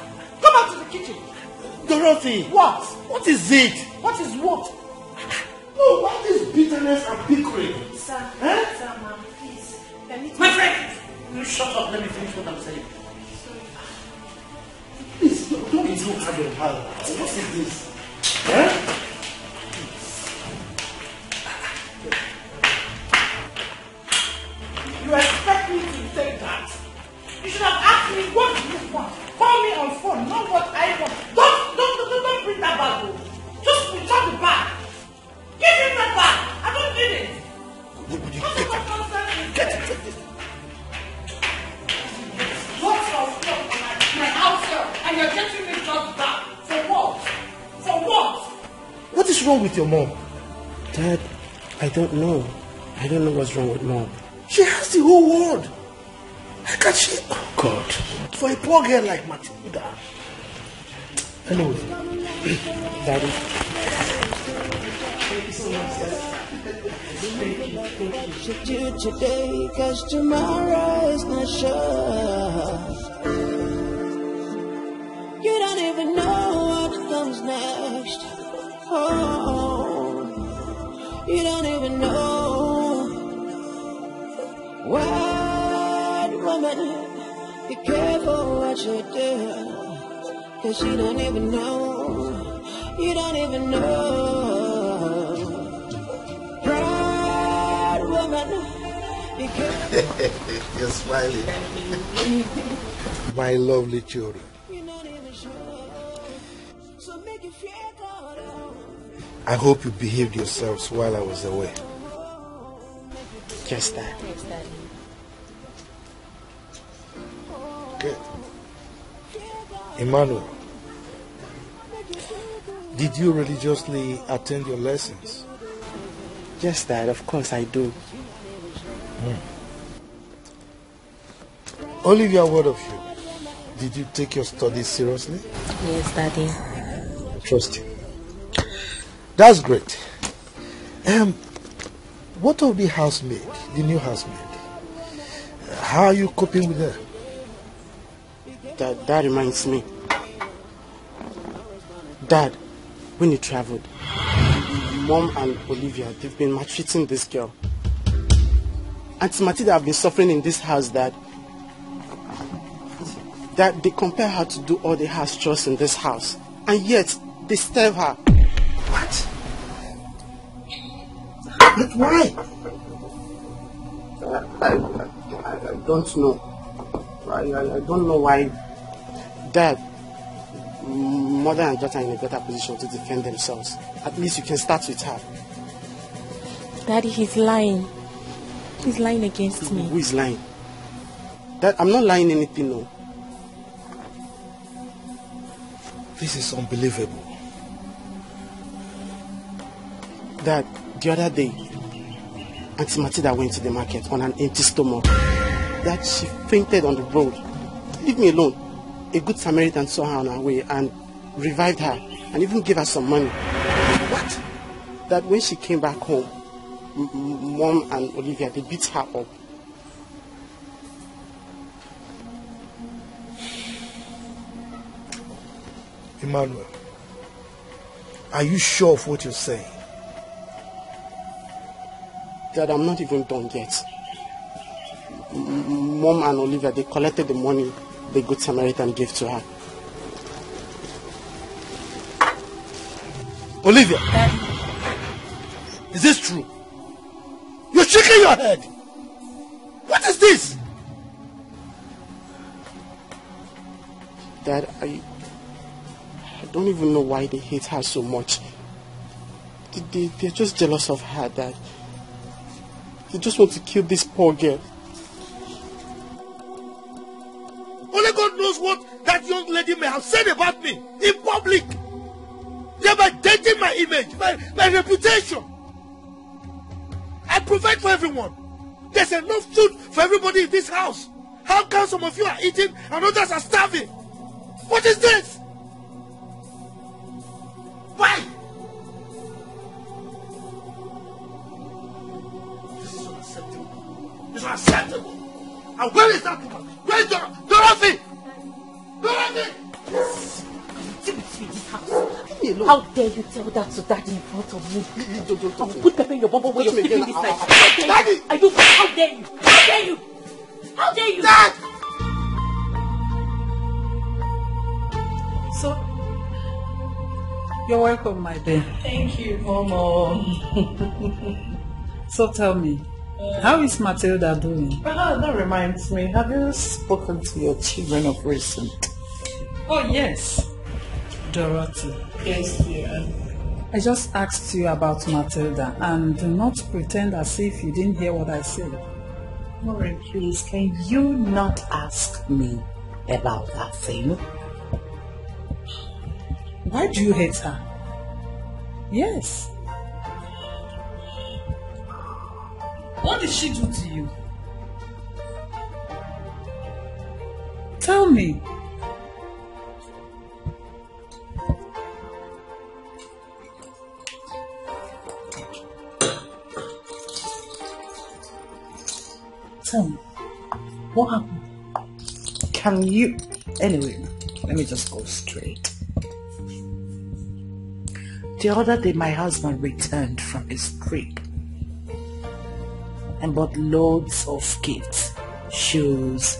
Come out to the kitchen. Dorothy! What? What is it? What is what? Oh, what is bitterness and bickering? Sir, Huh? sir, ma, please. Permit My me. friend! You shut up. Let me finish what I'm saying. Please, don't be so hard on her. What is this? Huh? You expect me to say that? You should have asked me what you want. Call me on phone, not what I want. Don't bring that bag. Oh. Just return the bag. Give him that bag. I don't need it. Get it. Lots of stuff on my house here, and you're getting me just back. For what? For what? What is wrong with your mom? Dad, I don't know. I don't know what's wrong with Mom. She has the whole world. How can she? Oh, God. For a poor girl like Matilda. Anyway. Daddy. Thank you so much, sir. Should do today, cause tomorrow is not sure. You don't even know what comes next. Oh, you don't even know. What woman, be careful what you do, cause you don't even know. You don't even know. Proud woman, be careful. You're smiling. My lovely children. You're not even sure. So make you feel God. I hope you behaved yourselves while I was away. Yes, Dad. Yes, Daddy. Good. Emmanuel, did you religiously attend your lessons? Yes, Dad. Of course I do. Olivia, what of you? Did you take your studies seriously? Yes, Daddy. Trust you. That's great. What of the housemaid, the new housemaid? How are you coping with her? That reminds me. Dad, when you traveled, Mom and Olivia, they've been maltreating this girl. Auntie Matilda have been suffering in this house, Dad. That they compare her to do all the house chores in this house, and yet they starve her. What? But why? I don't know. I don't know why. Dad, mother and daughter are in a better position to defend themselves. At least you can start with her. Daddy, he's lying. He's lying against me. Who is lying? Dad, I'm not lying anything, no. This is unbelievable. Dad, the other day, Auntie Matilda went to the market on an empty stomach. Dad, she fainted on the road. Leave me alone. A good Samaritan saw her on her way and revived her and even gave her some money. What? That when she came back home, Mom and Olivia, they beat her up. Emmanuel, Are you sure of what you're saying? Dad, I'm not even done yet. Mom and Olivia, they collected the money the Good Samaritan gave to her. Olivia! Is this true? You're shaking your head! What is this? Dad, I don't even know why they hate her so much. They're just jealous of her, Dad. They just want to kill this poor girl. Only God knows what that young lady may have said about me in public. Thereby denting my image, my reputation. I provide for everyone. There's enough food for everybody in this house. How come some of you are eating and others are starving? What is this? Why? This is unacceptable. This is unacceptable. And where is that woman? Where is Dorothy? Dorothy! How dare you tell that to Daddy in front of me? I will put pepper in your bubble when you're sleeping this night. Daddy! I don't. How dare you? How dare you? How dare you? Dad! So, you're welcome, my dear. Thank you. Momo. So tell me, how is Matilda doing? That reminds me, have you spoken to your children of recent? Oh yes, Dorothy. Yes, dear. I just asked you about Matilda, and do not pretend as if you didn't hear what I said. Maureen, please, can you not ask me about that thing? Why do you hate her? Yes. What did she do to you? Tell me. Tell me, what happened? Can you... Anyway, let me just go straight. The other day my husband returned from his trip and bought loads of gifts, shoes,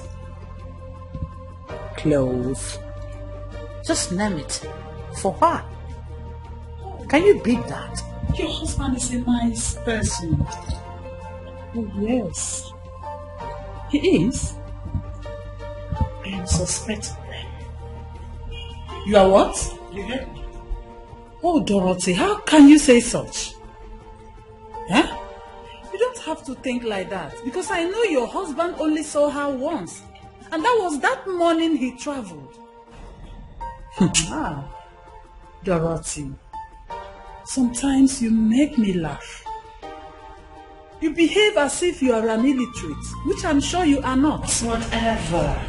clothes, just name it, for her. Can you beat that? Your husband is a nice person. Oh yes. He is? I am suspecting them. You are what? You heard me? Oh, Dorothy, how can you say such? Huh? You don't have to think like that, because I know your husband only saw her once, and that was that morning he traveled. Ah, Dorothy, sometimes you make me laugh. You behave as if you are an illiterate, which I'm sure you are not. Whatever.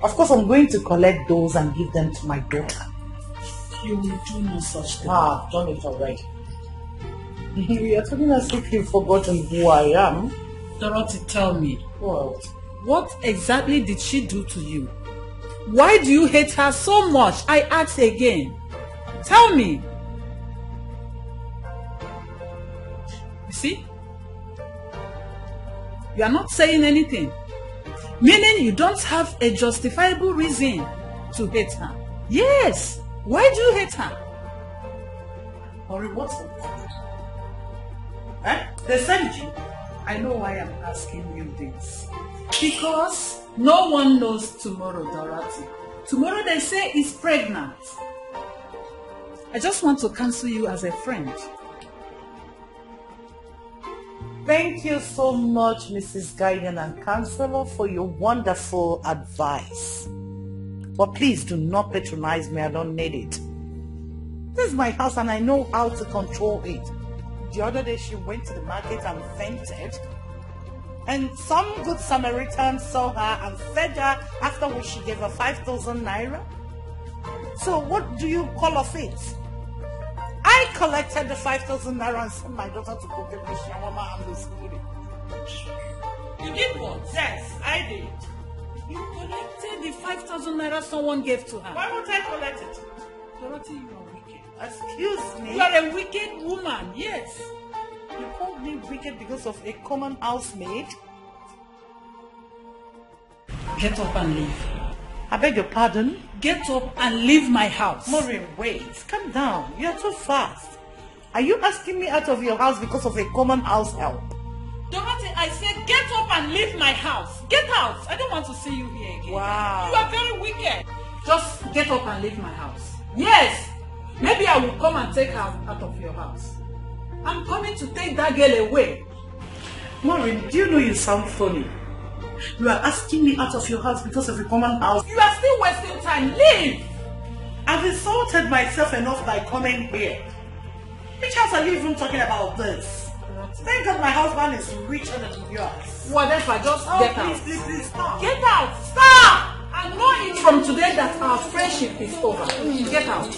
Of course, I'm going to collect those and give them to my daughter. You will do no such thing. I've done it already. You are talking as if you've forgotten who I am. Dorothy, tell me. What exactly did she do to you? Why do you hate her so much? I ask again. Tell me. You see? You are not saying anything. Meaning you don't have a justifiable reason to hate her. Yes. Why do you hate her? Or what's the problem? Eh? They sent you. I know why I'm asking you this. Because no one knows tomorrow, Dorothy. Tomorrow they say is pregnant. I just want to cancel you as a friend. Thank you so much, Mrs. Guardian and Counselor, for your wonderful advice. But please do not patronize me, I don't need it. This is my house and I know how to control it. The other day she went to the market and fainted. And some good Samaritan saw her and fed her, after which she gave her 5,000 naira. So what do you call of it? I collected the 5,000 naira and sent my daughter to go get me shawarma and the school. You did what? Yes, I did. You collected the 5,000 naira someone gave to her. Why would I collect it? Dorothy, you are wicked. Excuse me? You are a wicked woman, yes. You called me wicked because of a common housemaid? Get up and leave. I beg your pardon? Get up and leave my house. Maureen, wait. Calm down. You are too fast. Are you asking me out of your house because of a common house help? Dorothy, I said get up and leave my house. Get out. I don't want to see you here again. Wow. You are very wicked. Just get up and leave my house. Yes. Maybe I will come and take her out of your house. I'm coming to take that girl away. Maureen, do you know you sound funny? You are asking me out of your house because of a common house. You are still wasting time. Leave. I've insulted myself enough by coming here. Which house are you even talking about this? Thank God my husband is richer than yours. Whatever, just get out. Please, stop. Get out. Stop. I know it from today that our friendship is over. Get out.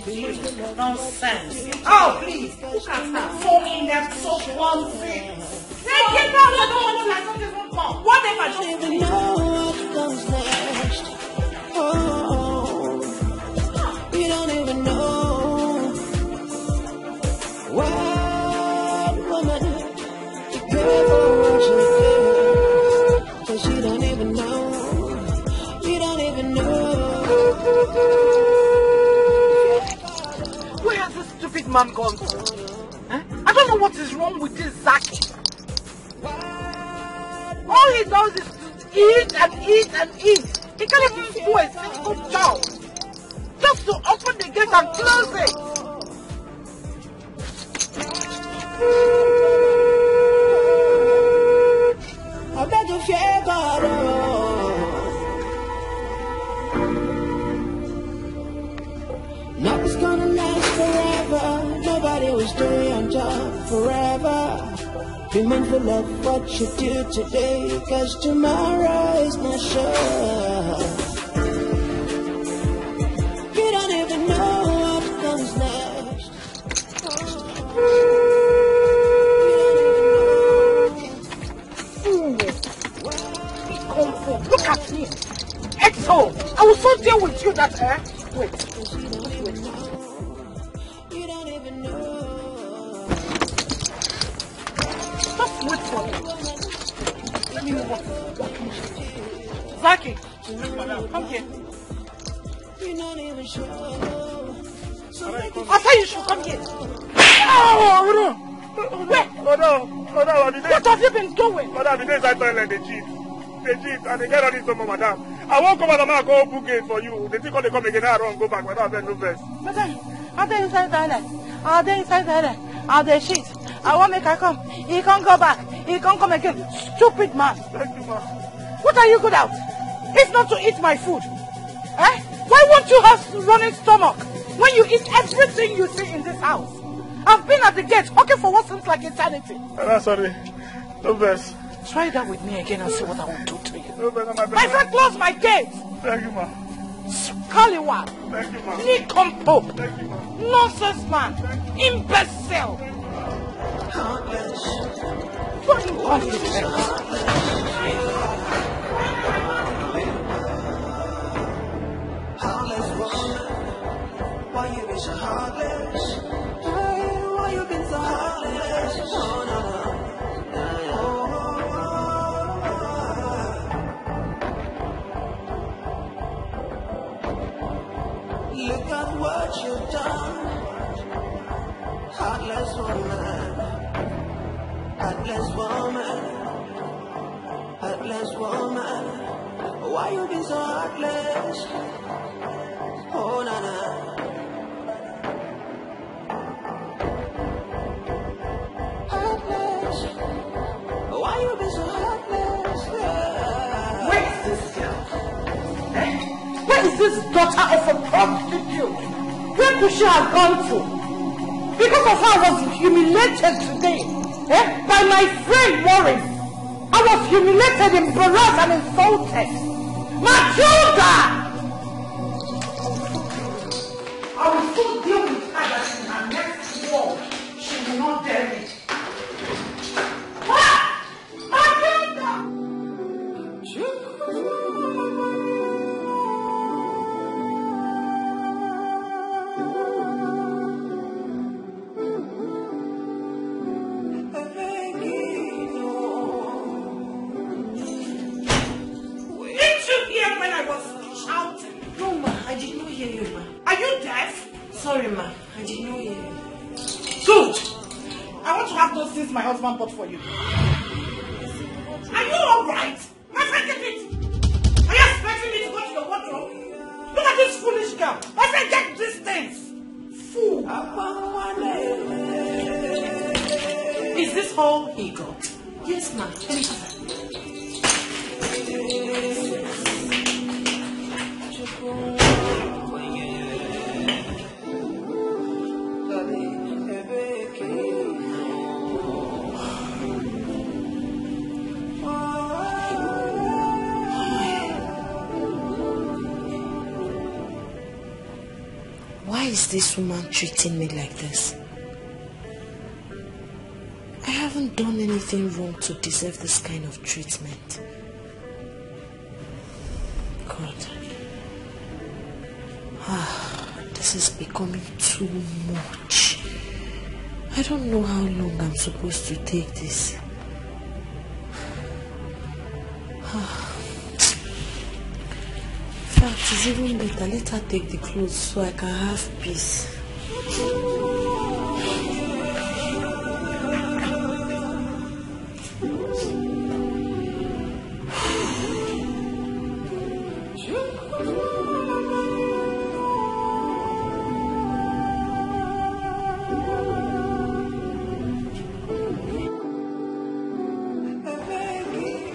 Please. Nonsense. Oh, please. Look at her. So in that so one thing. Hey, get out. I don't want to come. Whatever, just Even know what comes next. Oh, you don't even know. What woman, be careful what you do, 'cause you don't even know. You don't even know. Where has this stupid man gone to? Huh? I don't know what is wrong with this Zaki. All he does is to eat and eat and eat. He can't even do a simple job. Just to open the gate and close it. I beg you, fear God. Nothing's gonna last forever. Nobody was doing your job forever. Be mindful of what you do today, 'cause tomorrow is not sure. You don't even know what comes next. Look at me. Exo, I will so deal with you that wait. You don't even know. Just wait for me. Let me know what Zaki, come here. You're not even sure. So I said you should come here. Oh, where? What have you been doing? Madam, the days I toilet, they cheat, and they get on this summer, madam. I won't come out, I go open gate for you. They think when they come again, I run, go back, madam, then no best. Madam, are they inside toilet? Are they inside toilet? Are they shit? I want make her come. He can't go back. He can't come again. Stupid man. Thank you, ma'am. What are you good at? If not to eat my food. Eh? Why won't you have running stomach when you eat everything you see in this house? I've been at the gate, okay, for what seems like eternity. Sorry. No best. Try that with me again and see what I will do to you. No best, My friend, close my gate. Thank you, ma'am. Scallywag. Thank you, ma'am. Nincompoop. Thank you, ma'am. Nonsense man. Imbecile. What do you want to say? why you been so heartless? Why you been so heartless? Oh, no, no. Look at what you've done. Heartless woman. Heartless woman. Heartless woman. Why you been so heartless? Oh, na na. Heartless. Why you been so heartless? Where is this girl? Eh? Where is this daughter of a prostitute? Where could she have gone to? Because of her, I was humiliated today. By my friend Morris. I was humiliated, embarrassed, and insulted. Matilda! I will so deal with her that in her next war, she will not dare me. What? Matilda! I did not hear. Good! I want to have those things my husband bought for you. Are you alright? My friend, get it! Are you expecting me to go to your wardrobe? Look at this foolish girl! My friend, get these things! Fool! Is this all he got? Yes, ma'am. Why is this woman treating me like this? I haven't done anything wrong to deserve this kind of treatment. God. This is becoming too much. I don't know how long I'm supposed to take this. In fact, it's even better. Let her take the clothes so I can have peace.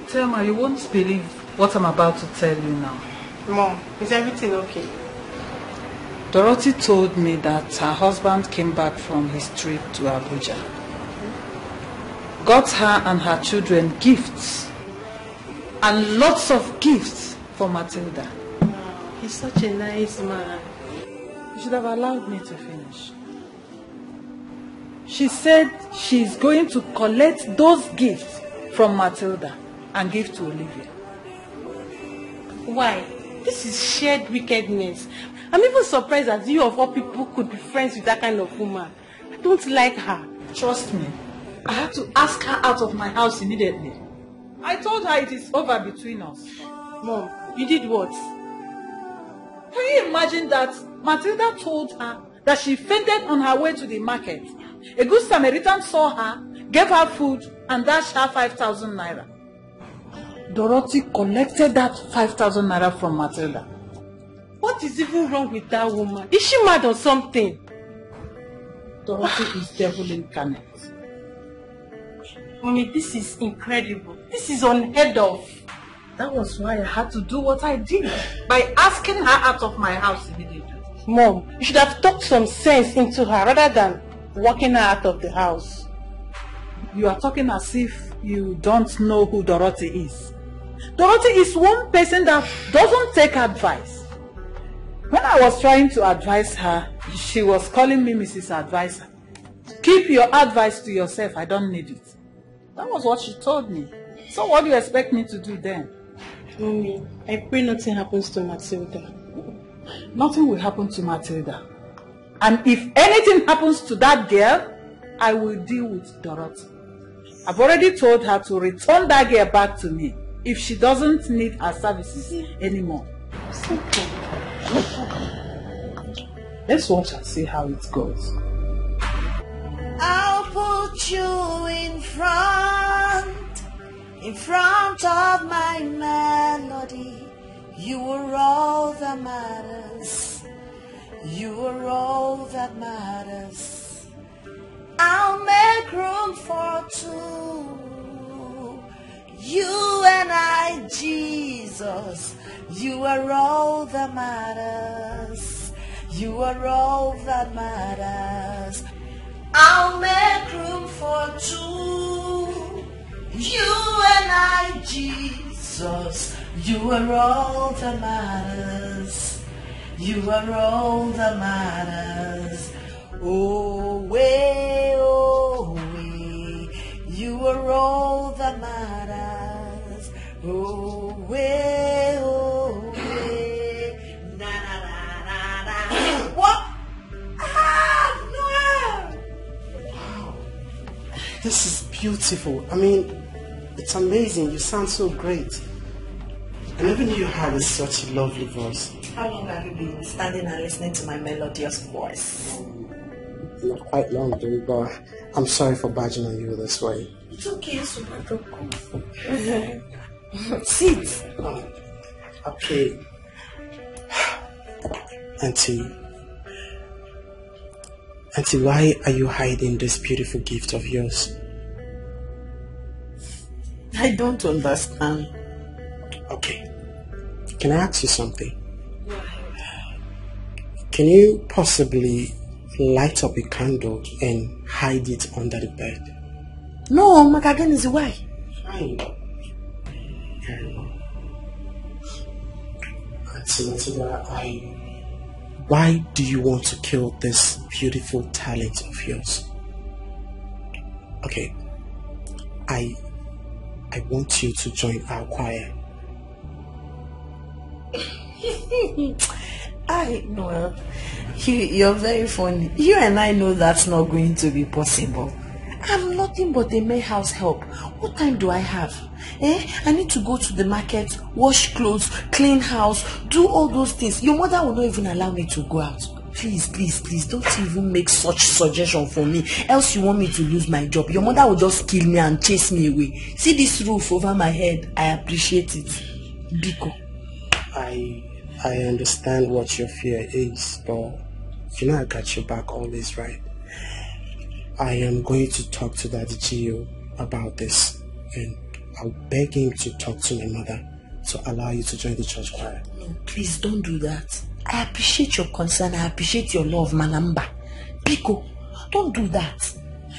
Thelma, you won't believe what I'm about to tell you now. Mom, is everything okay? Dorothy told me that her husband came back from his trip to Abuja. Got her and her children gifts. And lots of gifts for Matilda. He's such a nice man. You should have allowed me to finish. She said she's going to collect those gifts from Matilda and give to Olivia. Why? This is shared wickedness. I'm even surprised that you of all people could be friends with that kind of woman. I don't like her. Trust me, I had to ask her out of my house immediately. I told her it is over between us. Mom, you did what? Can you imagine that Matilda told her that she fainted on her way to the market? A good Samaritan saw her, gave her food, and dashed her 5,000 naira. Dorothy collected that 5,000 naira from Matilda. What is even wrong with that woman? Is she mad or something? Dorothy is devil incarnate. Mommy, this is incredible. This is unheard of. That was why I had to do what I did, by asking her out of my house immediately. Mom, you should have talked some sense into her rather than walking her out of the house. You are talking as if you don't know who Dorothy is. Dorothy is one person that doesn't take advice. When I was trying to advise her, she was calling me Mrs. Advisor. Keep your advice to yourself, I don't need it. That was what she told me. So what do you expect me to do then? Mommy, I pray nothing happens to Matilda. Nothing will happen to Matilda. And if anything happens to that girl, I will deal with Dorothy. I've already told her to return that girl back to me if she doesn't need her services anymore. Let's watch and see how it goes. I'll put you in front of my melody. You are all that matters. You are all that matters. I'll make room for two. You and I, Jesus. You are all that matters. You are all that matters. I'll make room for two. You and I, Jesus. You are all that matters. You are all that matters. Oh, way, you are all that matters. Oh, way, na na na na na. What? No! Wow, this is beautiful. I mean, it's amazing. You sound so great. I never knew you had such a lovely voice. How long have you been standing and listening to my melodious voice? not quite long though, but I'm sorry for barging on you this way. It's okay, Super Doko. Sit. Okay. Auntie, why are you hiding this beautiful gift of yours? I don't understand. Okay. Can I ask you something? Can you possibly light up a candle and hide it under the bed? No, Magagan is why. Fine. Why do you want to kill this beautiful talent of yours? Okay, I want you to join our choir. Noel, you're very funny. You and I know that's not going to be possible. I'm nothing but a mere house help. What time do I have? I need to go to the market, wash clothes, clean house, do all those things. Your mother will not even allow me to go out. Please, please, please, don't even make such suggestion for me. Else you want me to lose my job. Your mother will just kill me and chase me away. See this roof over my head? I appreciate it. Biko. I understand what your fear is, but you know I got your back always, right? I am going to talk to Daddy Gio about this, and I'll beg him to talk to my mother to allow you to join the church choir. No, please don't do that. I appreciate your concern. I appreciate your love, Manamba. Biko, don't do that.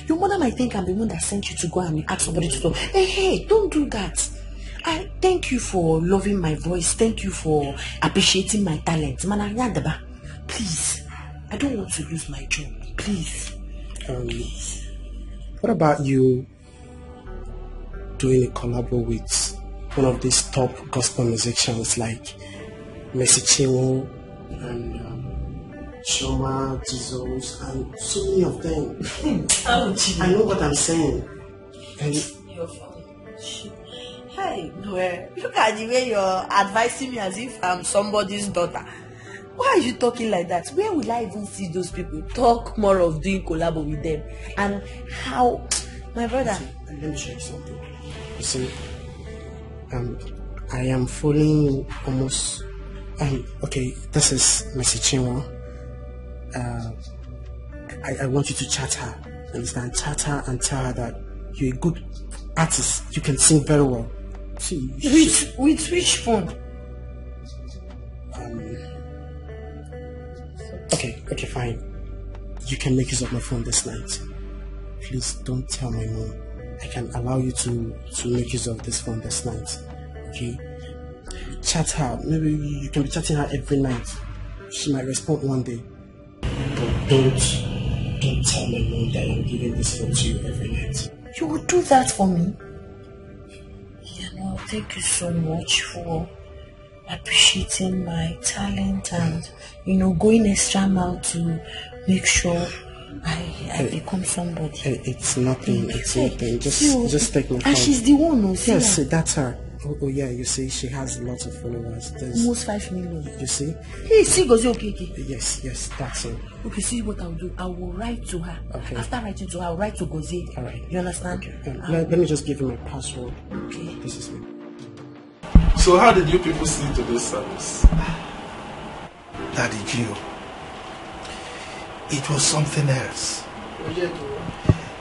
Your mother might think I'm the one that sent you to go and ask somebody to talk. Hey, don't do that. I thank you for loving my voice. Thank you for appreciating my talent. Mananyadaba, please. I don't want to lose my job. Please. What about you doing a collab with one of these top gospel musicians like Mercy Chinwo and Shoma, Jesus, and so many of them? I know what I'm saying. And you're funny. Hey, Noel, look at the way you're advising me as if I'm somebody's daughter. Why are you talking like that? Where will I even see those people? Talk more of doing collab with them. And how, my brother. Let me show you something. You see, I am following almost. Okay, this is Mercy Chinwo. I want you to chat her. Understand? Chat her and tell her that you're a good artist. You can sing very well. With which phone? Okay, fine. You can make use of my phone this night. Please don't tell my mom. I can allow you to make use of this phone this night. Okay? Chat her. Maybe you can be chatting her every night. She might respond one day. But don't tell my mom that I'm giving this phone to you every night. You would do that for me? Yeah, no, thank you so much for appreciating my talent and going extra mile to make sure I become somebody. It's nothing. It's nothing. Just take my phone. And she's the one who yes, that's her. Oh yeah, you see, she has lots of followers. There's almost 5 million. You see? Hey, see, goes okay. Yes, that's it. Okay, see what I'll do. I will write to her. Okay. After writing to her, I'll write to Goze. All right. You understand? Okay. Let me just give you my password. Okay. This is me. So how did you people see today's service? Daddy Gio, it was something else.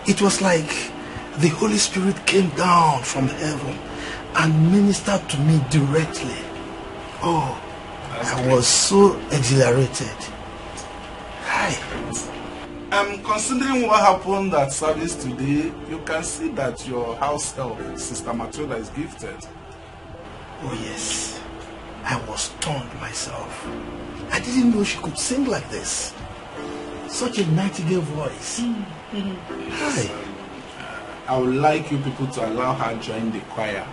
It was like the Holy Spirit came down from heaven and ministered to me directly. Oh, I was so exhilarated. Hi. Considering what happened at service today, you can see that your house help, Sister Matilda, is gifted. Oh yes, I was stunned myself. I didn't know she could sing like this. Such a nightingale voice. Hi. I would like you people to allow her join the choir.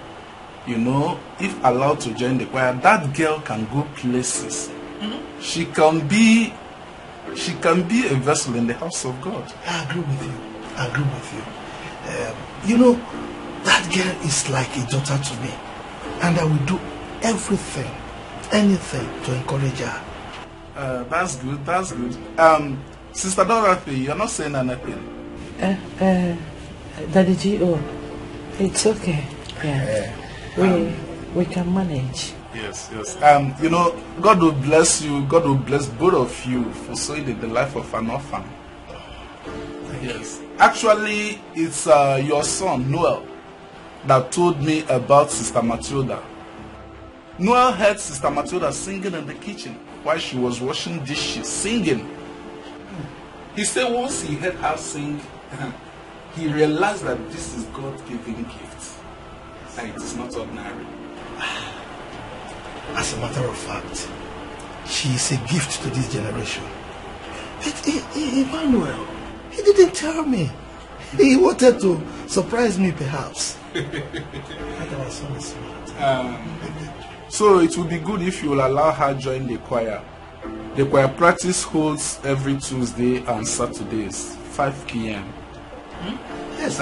If allowed to join the choir, that girl can go places. She can be a vessel in the house of God. I agree with you. That girl is like a daughter to me. And I will do anything to encourage her. That's good. Sister Dorothy, you're not saying anything. Daddy G.O., it's okay. Yeah. We can manage. Yes. You know, God will bless you. God will bless both of you for sowing in the life of an orphan. Yes. Actually, it's your son, Noel, that told me about Sister Matilda. Noel heard Sister Matilda singing in the kitchen while she was washing dishes, singing. He said once he heard her sing, he realized that this is God-given gift. And it is not ordinary. As a matter of fact, she is a gift to this generation. Emmanuel, he didn't tell me. He wanted to surprise me, perhaps. So it would be good if you will allow her join the choir. The choir practice holds every Tuesday and Saturdays, 5 p.m. Yes.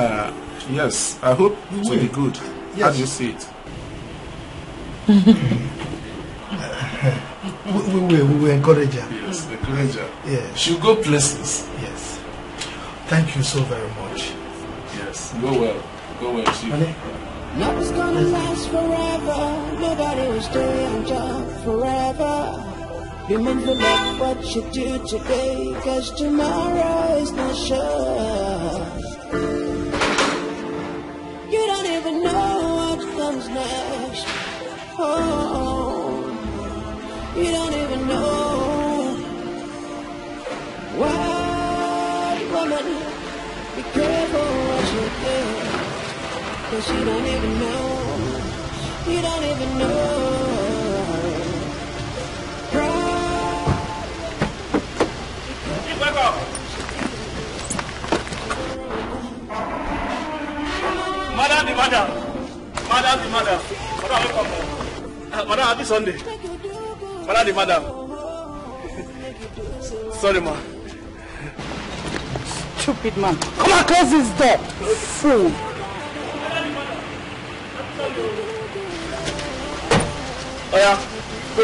Yes, I hope it will be good. Yes. How do you see it? we will encourage her. Yes, encourage her. Yes. She'll go places. Yes. Thank you so very much. Yes, go well. Go well, Chief. Nothing's gonna last forever. Nobody will stay on job forever. Be mindful of what you do today, cause tomorrow is not sure. You don't even know what comes next. Oh, you don't even know. Wild woman, be careful what you do, cause you don't even know. You don't even know. Madam, welcome. Madam, happy Sunday. Madam. Sorry, ma. Stupid man. Come on, close this door. Fool. Oh yeah. Go.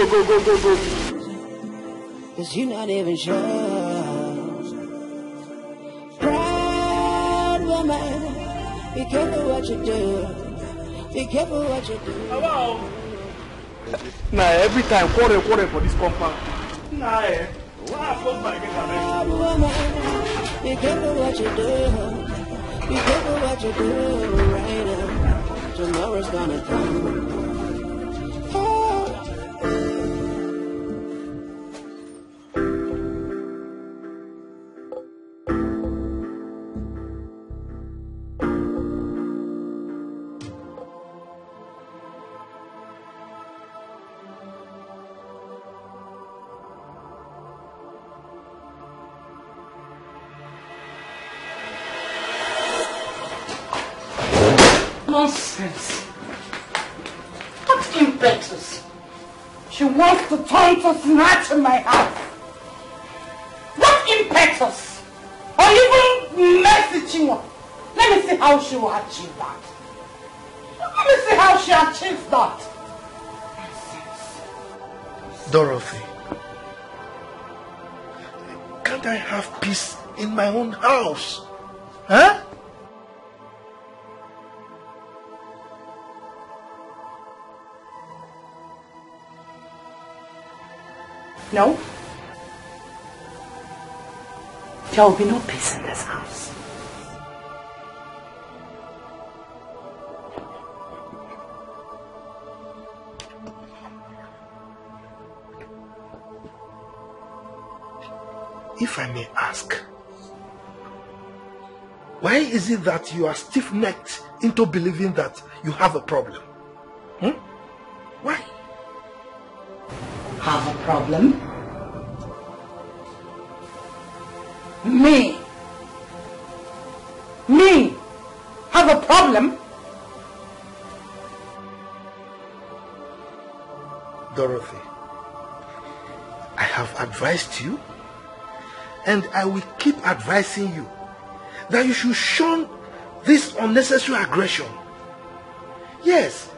Cause you're not even sure. Proud woman, be careful what you do. Be careful what you do. Hello. Nah, every time quarter for this compound. Nah, Proud woman, be careful what you do. Be careful what you do right now. Tomorrow's gonna come. Nonsense. What impetus? She wants to turn to snatch in my house. What impetus? Or even Mercy Chinwa. Let me see how she will achieve that. Let me see how she achieves that. Dorothy, can't I have peace in my own house? Huh? No. There will be no peace in this house. If I may ask, why is it that you are stiff-necked into believing that you have a problem? Why? Have a problem? Me? Have a problem? Dorothy, I have advised you, and I will keep advising you that you should shun this unnecessary aggression. Yes,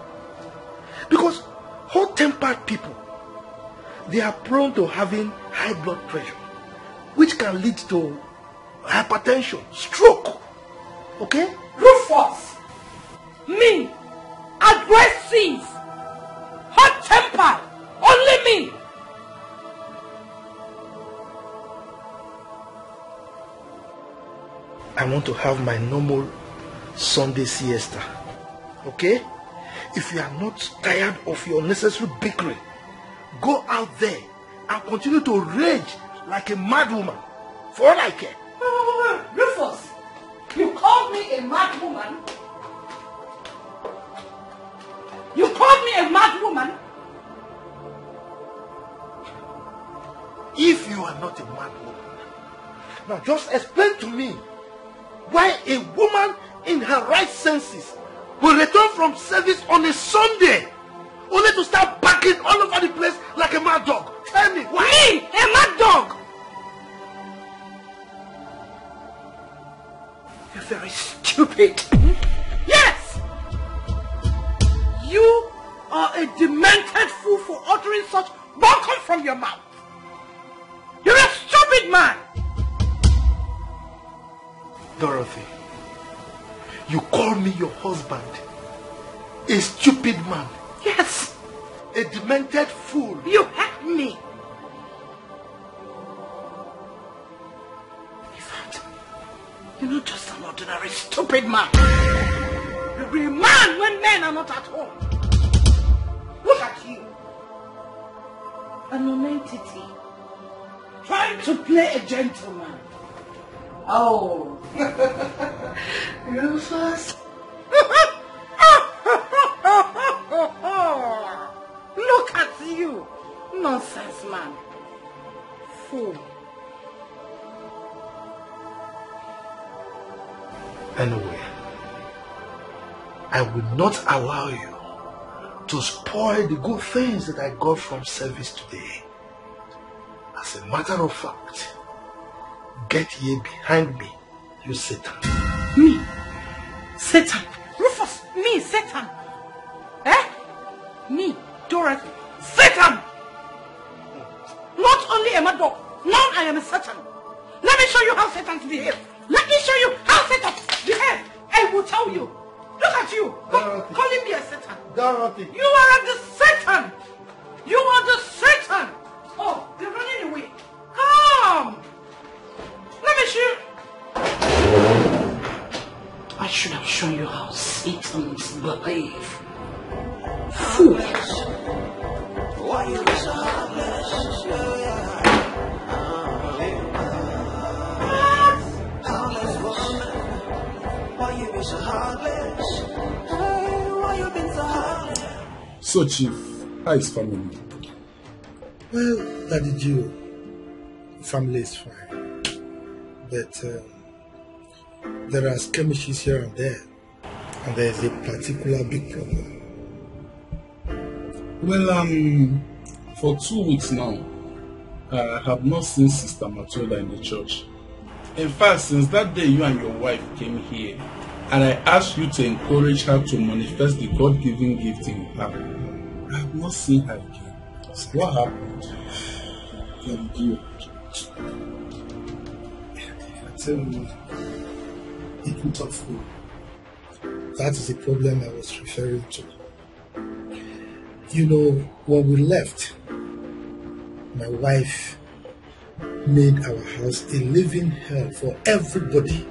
because hot-tempered people, they are prone to having high blood pressure which can lead to hypertension, stroke. Okay? Rufus! Me! Aggressive! Hot-tempered! Only me! I want to have my normal Sunday siesta. Okay? If you are not tired of your unnecessary bickering, go out there and continue to rage like a mad woman. For all I care. Rufus, you called me a mad woman? You called me a mad woman? If you are not a mad woman, now just explain to me why a woman in her right senses will return from service on a Sunday only to start barking all over the place like a mad dog. Tell me why? Me, a mad dog? You're very stupid. Yes! You are a demented fool for uttering such welcome from your mouth. You're a stupid man. Dorothy, you call me your husband a stupid man. Yes. A demented fool. You hurt me. In fact, you're not just an ordinary stupid man. You're a man when men are not at home. Look at you. A non-entity. Trying to play a gentleman. Oh. Rufus. Look at you. Nonsense man. Fool. Anyway, I will not allow you to spoil the good things that I got from service today. As a matter of fact, get ye behind me, you Satan. Me? Satan? Rufus, me, Satan. Eh? Me, Dorothy, Satan! Not only am I dog, now I am a Satan. Let me show you how Satans behave. Let me show you how Satans behave. I will tell you. Look at you. Calling me a Satan. Dorothy. You are the Satan. You are the Satan. Oh, they're running away. Come. Let me show you. I should have shown you how Satans behave. Fools. Why you be so heartless? Heartless woman. Why you be so heartless? Hey, why you been so heartless? So, Chief, how is family? Well, Daddy Joe, family is fine. But there are skirmishes here and there. And there is a particular big problem. Well, for 2 weeks now, I have not seen Sister Matilda in the church. In fact, since that day you and your wife came here, and I asked you to encourage her to manifest the God-given gift in her, I have not seen her again. What happened? Thank you. I tell you, eating tough food. That is the problem I was referring to. You know, when we left, my wife made our house a living hell for everybody,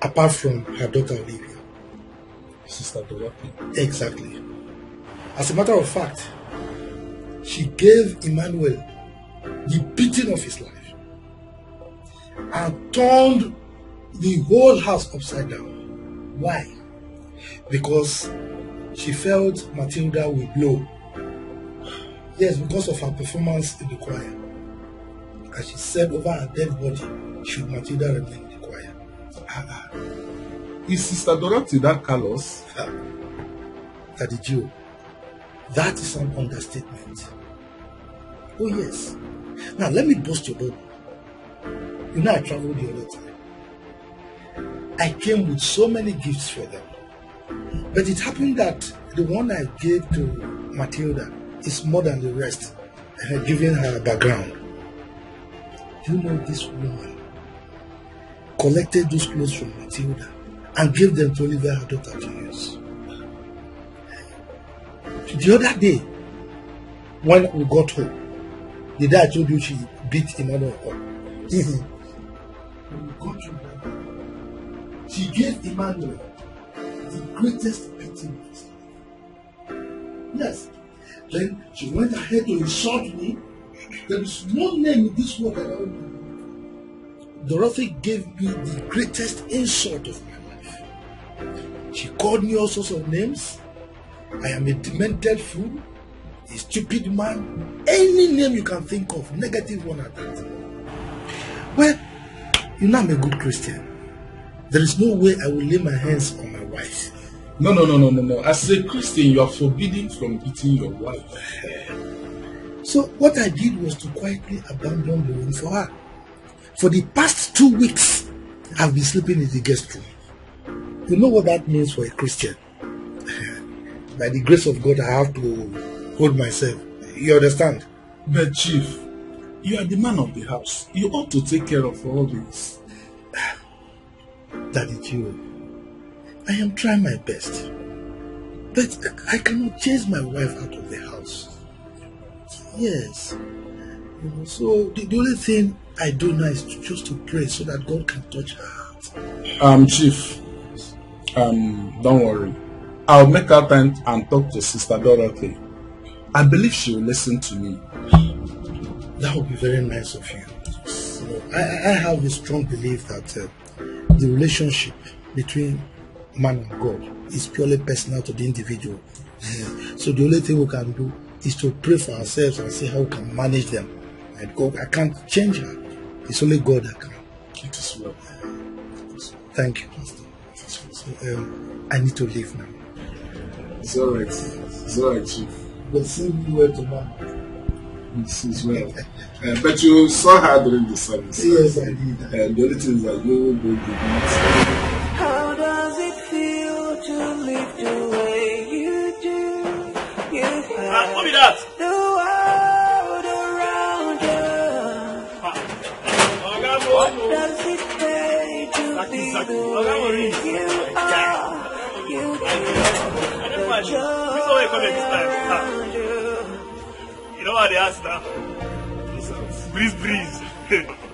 apart from her daughter Olivia. Sister Dorothy. Exactly. As a matter of fact, she gave Emmanuel the beating of his life and turned the whole house upside down. Why? Because she felt Matilda will blow. Yes, because of her performance in the choir. As she said over her dead body, should Matilda remain in the choir. Is Sister Dorothy that callous? Daddy Joe, that is an understatement. Oh yes. Now let me boast your bubble. You know I traveled the other time. I came with so many gifts for them. But it happened that the one I gave to Matilda is more than the rest, given her background. Do you know this woman collected those clothes from Matilda and gave them to Olivia, her daughter, to use? The other day, when we got home, the day I told you she beat Emmanuel up. When we got home, she gave Emmanuel the greatest beating of his life. Yes. Then she went ahead to insult me. There is no name in this world that I don't know. Dorothy gave me the greatest insult of my life. She called me all sorts of names. I am a demented fool, a stupid man, any name you can think of, negative one at that. Well, you know I'm a good Christian. There is no way I will lay my hands on my wife. No. As a Christian, you are forbidden from beating your wife. So what I did was to quietly abandon the room for her. For the past 2 weeks, I've been sleeping in the guest room. You know what that means for a Christian? By the grace of God, I have to hold myself. You understand? But Chief, you are the man of the house. You ought to take care of all this. Daddy Gio, I am trying my best. But I cannot chase my wife out of the house. Yes. So the only thing I do now is just to pray so that God can touch her heart. Chief, don't worry. I'll make out time and talk to Sister Dorothy. I believe she will listen to me. That would be very nice of you. I have a strong belief that the relationship between man and God is purely personal to the individual. So the only thing we can do is to pray for ourselves and see how we can manage them. And God, I can't change her. It's only God that can. It is well. Thank you, Pastor. So, I need to leave now. It's alright. It's alright, Chief. But see you well tomorrow. It's well. But you saw her during the service. Yes, I did. The only thing is that you will go to the How does it feel to live the way you do? You have What be that? the world around you. What does it pay to be the way you are? You You know what they asked her? Breeze.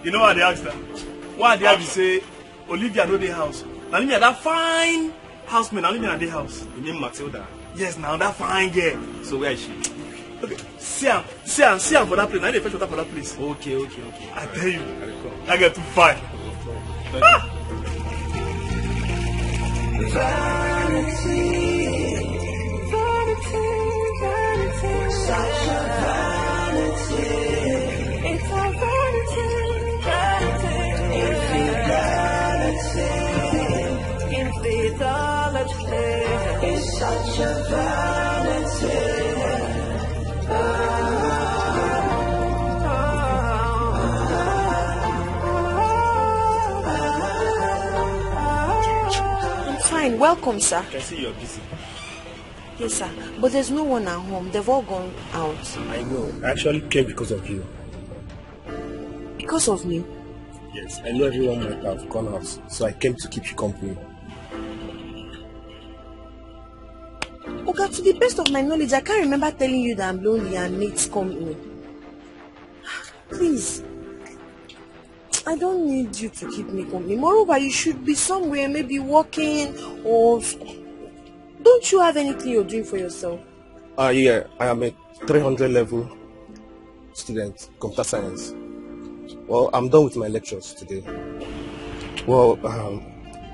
You know what they asked her? Why they have to say Olivia no dey house? Now Olivia that fine housemate, Olivia na dey house. You mean Matilda? Yes, now that fine girl. So where is she? Okay, see am for that place. Now they fetch water for that place. Okay. I tell you, I get too fine. Such a vanity. It's a vanity. It's such a vanity. I'm fine. Welcome, sir. I can see you're busy. Yes, sir. But there's no one at home. They've all gone out. I know. I actually came because of you. Because of me? Yes. I know everyone might have gone out, so I came to keep you company. Okay, to the best of my knowledge, I can't remember telling you that I'm lonely and Nate's coming. Please. I don't need you to keep me company. Moreover, you should be somewhere, maybe working or... Don't you have anything you're doing for yourself? Yeah. I am a 300 level student, computer science. Well, I'm done with my lectures today. Well,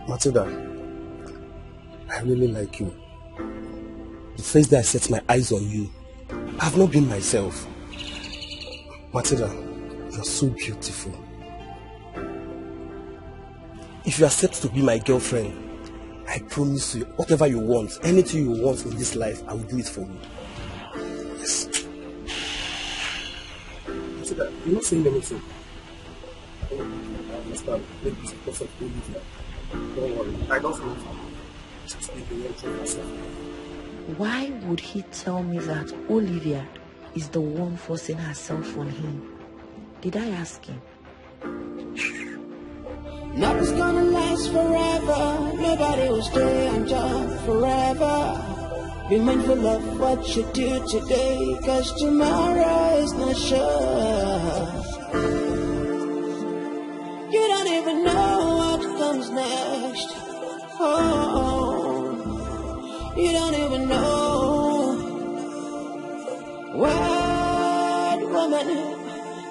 Matilda, I really like you. The first day I set my eyes on you, I have not been myself. Matilda, you're so beautiful. If you accept to be my girlfriend, I promise you, whatever you want, anything you want in this life, I will do it for you. Yes. Matilda, you're not saying anything. I understand. Maybe it's perfect. Don't worry. I don't feel fine. Just make the enjoy yourself. Why would he tell me that Olivia is the one forcing herself on him? Did I ask him? Nothing's gonna last forever. Nobody will stay on top forever. Be mindful of what you do today, cause tomorrow is not sure. You don't even know what comes next. Oh, you don't even know. What woman,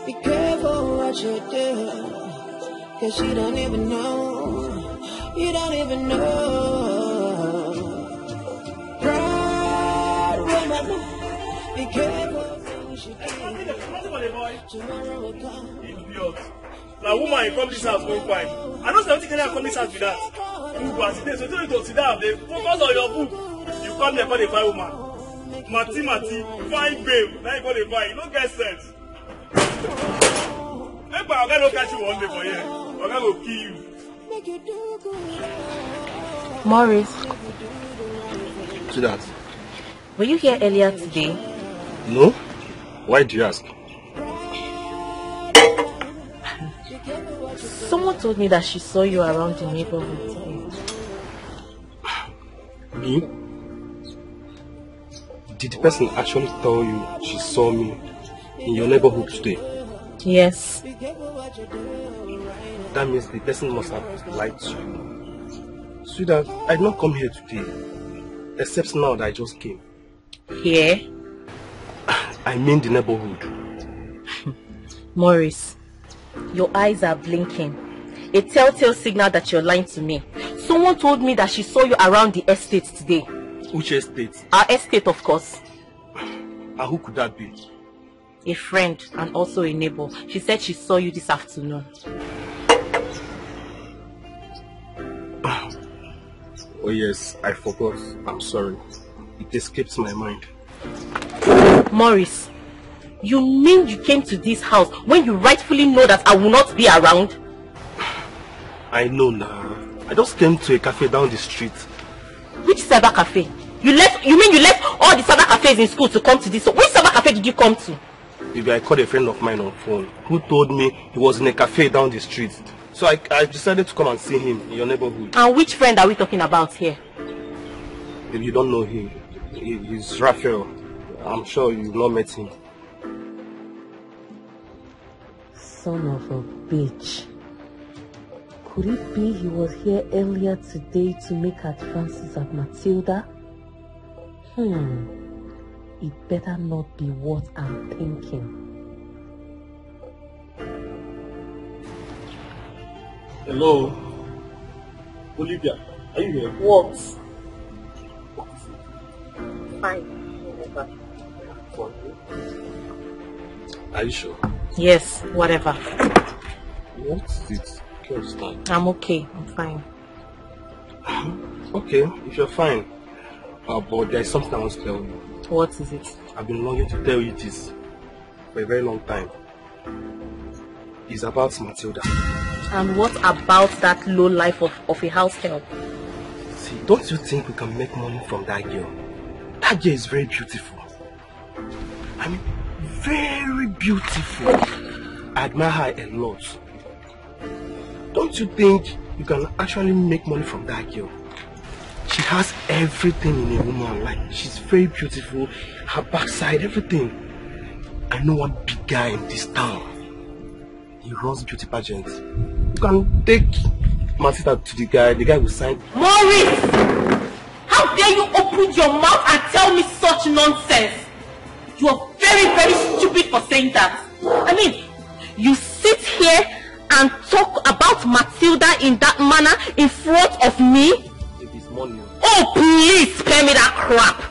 be careful what you do, cause you don't even know. You don't even know. Proud woman, be careful things you do. Tomorrow will come. Idiot. Now woman, you come this house, go find. I know something can come this house with that. You go sit there, so you don't sit down. They focus on your book. You come there for the fine woman. Mati, fine babe. Now you go the fine. You don't get sense. Maybe I'm gonna catch you one day for here. I'm gonna go kill you. Morris. See that? Were you here earlier today? No. Why do you ask? Someone told me that she saw you around the neighborhood today. Me? Did the person actually tell you she saw me in your neighborhood today? Yes. That means the person must have lied to you. Sweetheart, I did not come here today, except now that I just came. Here? I mean the neighborhood. Morris, your eyes are blinking. A telltale signal that you're lying to me. Someone told me that she saw you around the estate today. Which estate? Our estate, of course. And who could that be? A friend and also a neighbor. She said she saw you this afternoon. Oh yes, I forgot. I'm sorry. It escapes my mind. Morris, you mean you came to this house when you rightfully know that I will not be around? I know now. I just came to a cafe down the street. Which cyber cafe? You mean you left all the cyber cafes in school to come to this? Which cyber cafe did you come to? Maybe I called a friend of mine on phone who told me he was in a cafe down the street. So I decided to come and see him in your neighborhood. And which friend are we talking about here? If you don't know him, he's Raphael. I'm sure you've not met him. Son of a bitch. Could it be he was here earlier today to make advances at Matilda? It better not be what I'm thinking. Hello? Olivia, are you here? What? Fine. Are you sure? Yes, whatever. What is it? Can't understand. I'm okay. I'm fine. Okay, if you're fine. But there's something I want to tell you. What is it? I've been longing to tell you this for a very long time. It's about Matilda. And what about that low life of a house help? See, don't you think we can make money from that girl? That girl is very beautiful. I mean, very beautiful. I admire her a lot. Don't you think you can actually make money from that girl? She has everything in a woman. Like, she's very beautiful, her backside, everything. I know one big guy in this town. He runs beauty pageants. You can take Matilda to the guy will sign. Maurice! How dare you open your mouth and tell me such nonsense? You are very, very stupid for saying that. I mean, you sit here and talk about Matilda in that manner in front of me? Oh, please spare me that crap.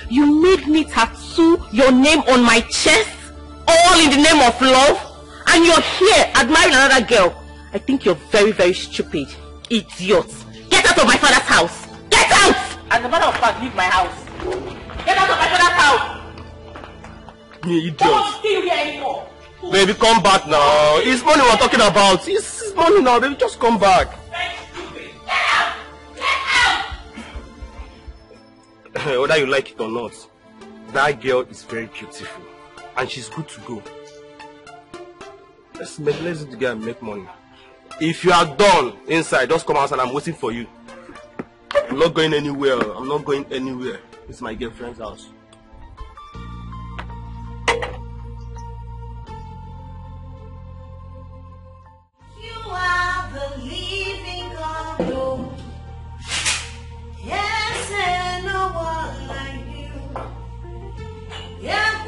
You made me tattoo your name on my chest, all in the name of love, and you're here admiring another girl. I think you're very, very stupid. Idiot. Get out of my father's house. Get out! As a matter of fact, leave my house. Get out of my father's house. You idiot. Don't stay here anymore. Baby, come back now. It's money we're talking about. It's money now, baby. Just come back. Very stupid. Get out! Whether you like it or not, that girl is very beautiful. And she's good to go. Let's do the guy and make money. If you are done inside, just come outside. I'm waiting for you. I'm not going anywhere. I'm not going anywhere. It's my girlfriend's house. You are the living God. Oh. Yes, and no one like you. Yeah,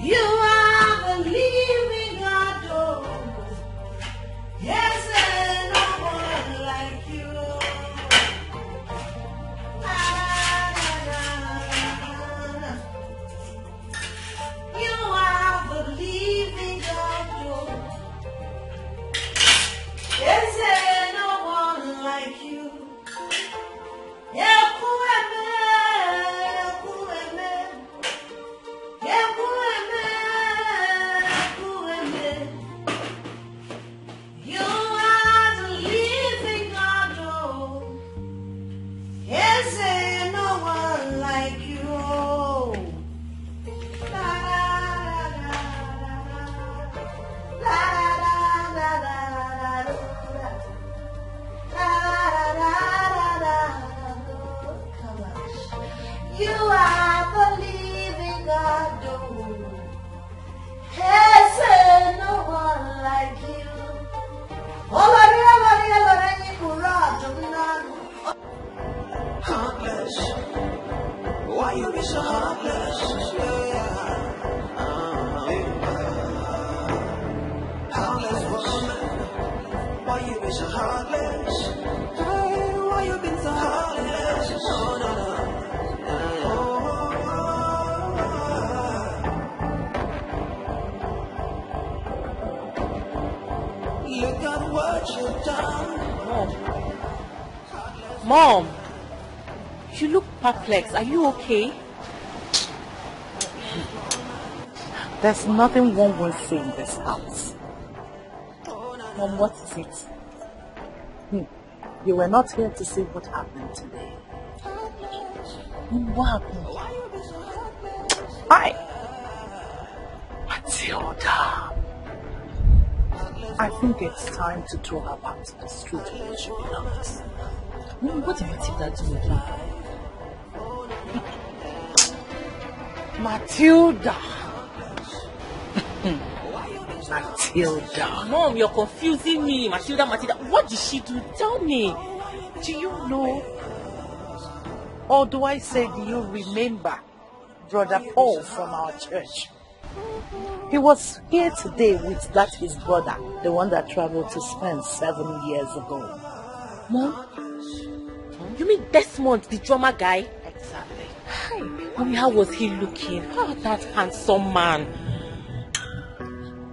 you are the living God, oh. Yes, and no one like you. You are the living God, oh. Yes, and no one like you. Yeah, you are the living God, oh. Yes, and no one like you. Heartless, why you be so heartless? Heartless woman, why you be so heartless? Why you been so heartless? Oh, no, no. Look at what you've done. Mom, you look perplexed. Are you okay? There's nothing one will say in this house. Mom, what is it? You were not here to see what happened today. What happened? Hi, Matilda. I think it's time to throw her back to the street where she belongs. What did Matilda do again? Matilda. Matilda. Mom, you're confusing me. Matilda. What did she do? Tell me. Do you know? Or do I say, do you remember Brother Paul from our church? He was here today with that his brother, the one that traveled to Spain 7 years ago. Mom? You mean Desmond, the drummer guy? Exactly. Hi. Mommy, how was he looking? Oh, that handsome man.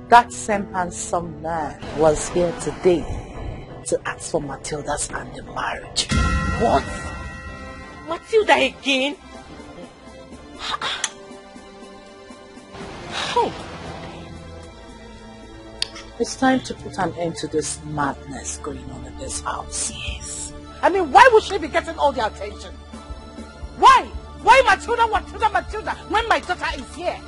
That same handsome man was here today to ask for Matilda's hand in marriage. What? Matilda again? Oh. It's time to put an end to this madness going on in this house. Yes. I mean, why would she be getting all the attention? Why? Why Matilda, when my daughter is here?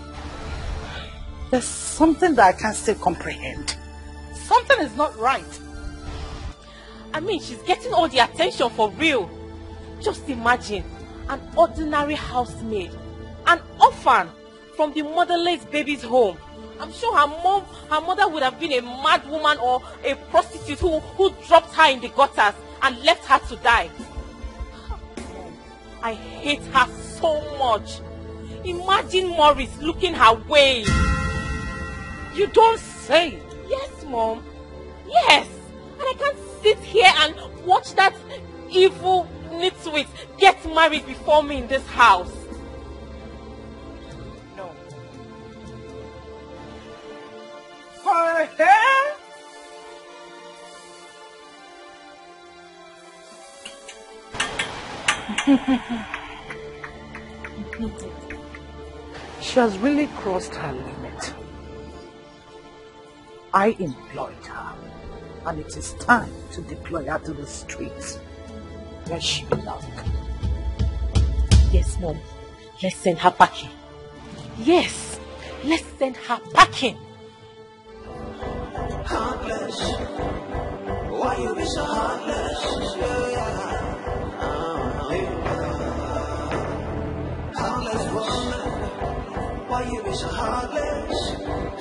There's something that I can't still comprehend. Something is not right. I mean, she's getting all the attention for real. Just imagine, an ordinary housemaid, an orphan from the motherless baby's home. I'm sure her mother would have been a mad woman or a prostitute who dropped her in the gutters and left her to die. I hate her so much. Imagine Morris looking her way. You don't say. Yes, Mom. Yes. And I can't sit here and watch that evil nitwit get married before me in this house. No. For her? She has really crossed her limit. I employed her, and it is time to deploy her to the streets where she belongs. Yes, Mom. Let's send her packing. Yes, let's send her packing. Heartless. Why you be so heartless? Yeah. Heartless woman. Why you be so heartless?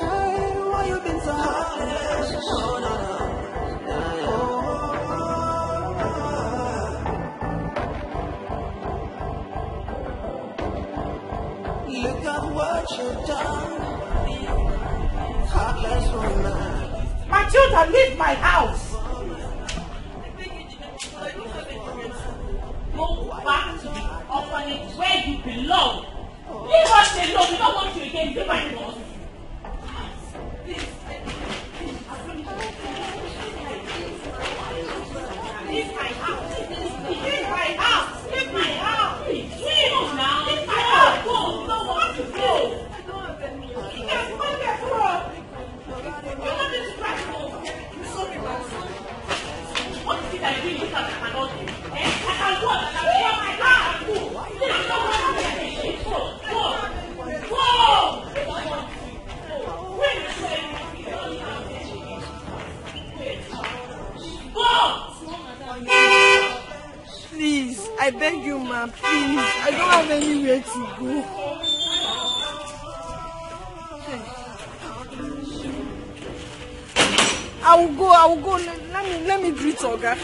Hey, why you been so heartless? Oh, no. Look at what you've done. Heartless woman. My children, leave my house. Go back to the orphanage where you belong. Leave us alone. We don't want you again. Leave my house. Leave my house. Leave my house. Leave my house. Leave now. Leave my house. Go. You don't want to go. I don't have any. Yes, go get through. You want me to try to go? I'm sorry, man. What is it I do? You cannot do. I can go. I can go. My house. Please, I beg you, ma, please. I don't have anywhere to go. I will go. Let me greet Oga.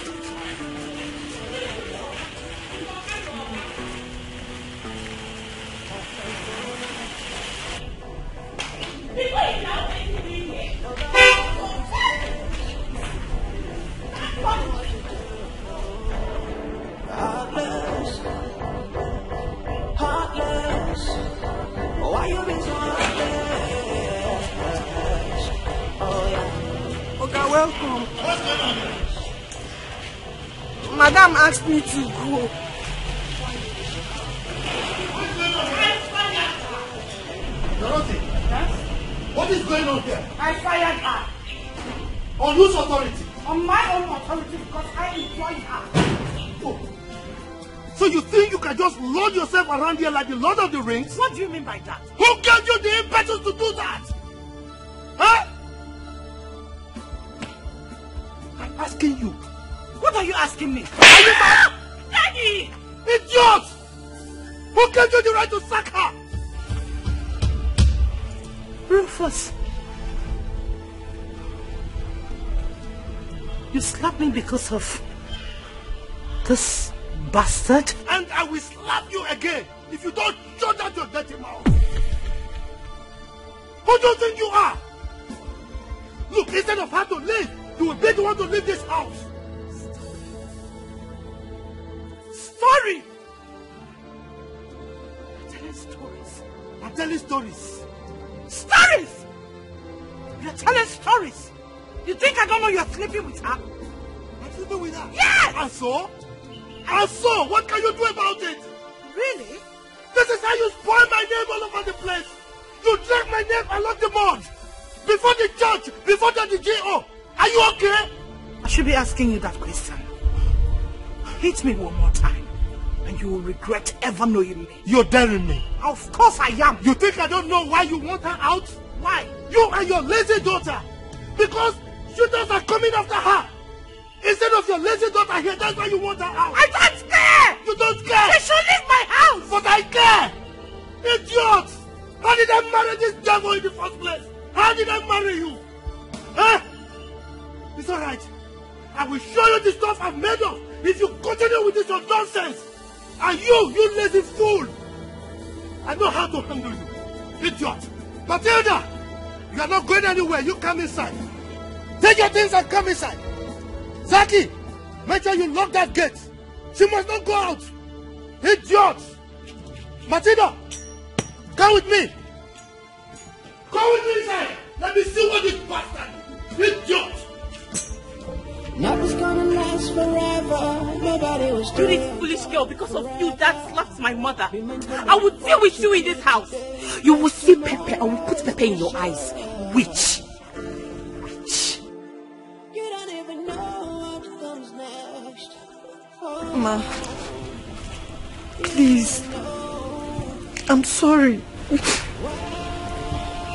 Heartless. Why you been so heartless? Oh yeah. Oga, welcome. What's going on here? Madam asked me to go. Dorothy, what is going on here? I fired her. On whose authority? On my own authority because I employed her. Oh. So you think you can just load yourself around here like the Lord of the Rings? What do you mean by that? Who gave you the impetus to do that? Huh? I'm asking you. What are you asking me? Are you mad? Daddy! Idiot! Who gave you the right to sack her? Rufus, you slapped me because of this bastard? And I will slap you again if you don't shut out your dirty mouth. Who do you think you are? Look, instead of her to leave, you will be the one to leave this house. Story! Telling stories. I'm telling stories. Stories! You're telling stories. You think I don't know you're sleeping with her? I'm sleeping with her? Yes! And so? And so, what can you do about it? Really? This is how you spoil my name all over the place. You drag my name along the mud. Before the judge, before the GO. Are you okay? I should be asking you that question. Hit me one more time, and you will regret ever knowing me. You're daring me. Of course I am. You think I don't know why you want her out? Why? You and your lazy daughter. Because shooters are coming after her. Instead of your lazy daughter here, that's why you want her out. I don't care! You don't care! She should leave my house! But I care! Idiot! How did I marry this devil in the first place? How did I marry you? Huh? It's alright. I will show you the stuff I'm made of if you continue with this your nonsense. And you lazy fool! I know how to handle you. Idiot! Matilda! You are not going anywhere. You come inside. Take your things and come inside. Zaki! Make sure you lock that gate. She must not go out. Idiot! Matilda! Come with me. Come with me inside. Let me see what this bastard. Idiot! Nothing's gonna last forever. Nobody was You this foolish girl, because of you that slapped my mother. I will deal with you in this house. You will see pepper. I will put pepper in your eyes. Witch. Witch. You don't even know what comes next. Ma, please. I'm sorry.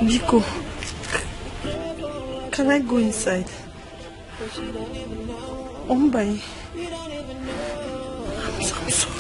Biko, can I go inside? Ombai. I'm sorry.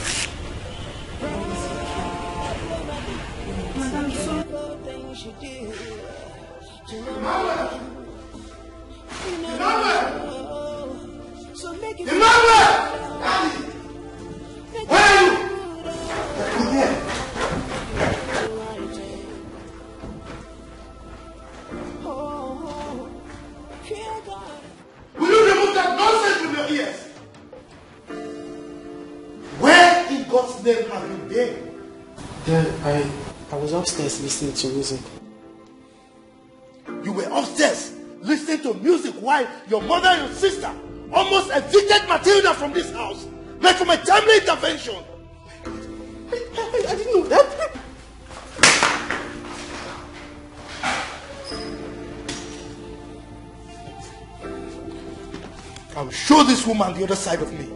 Will you remove that nonsense from your ears? Where in God's name have you been? Dad, I was upstairs listening to music. You were upstairs listening to music while your mother and your sister almost evicted Matilda from this house, but from a timely intervention. I didn't know that. I'll show this woman the other side of me.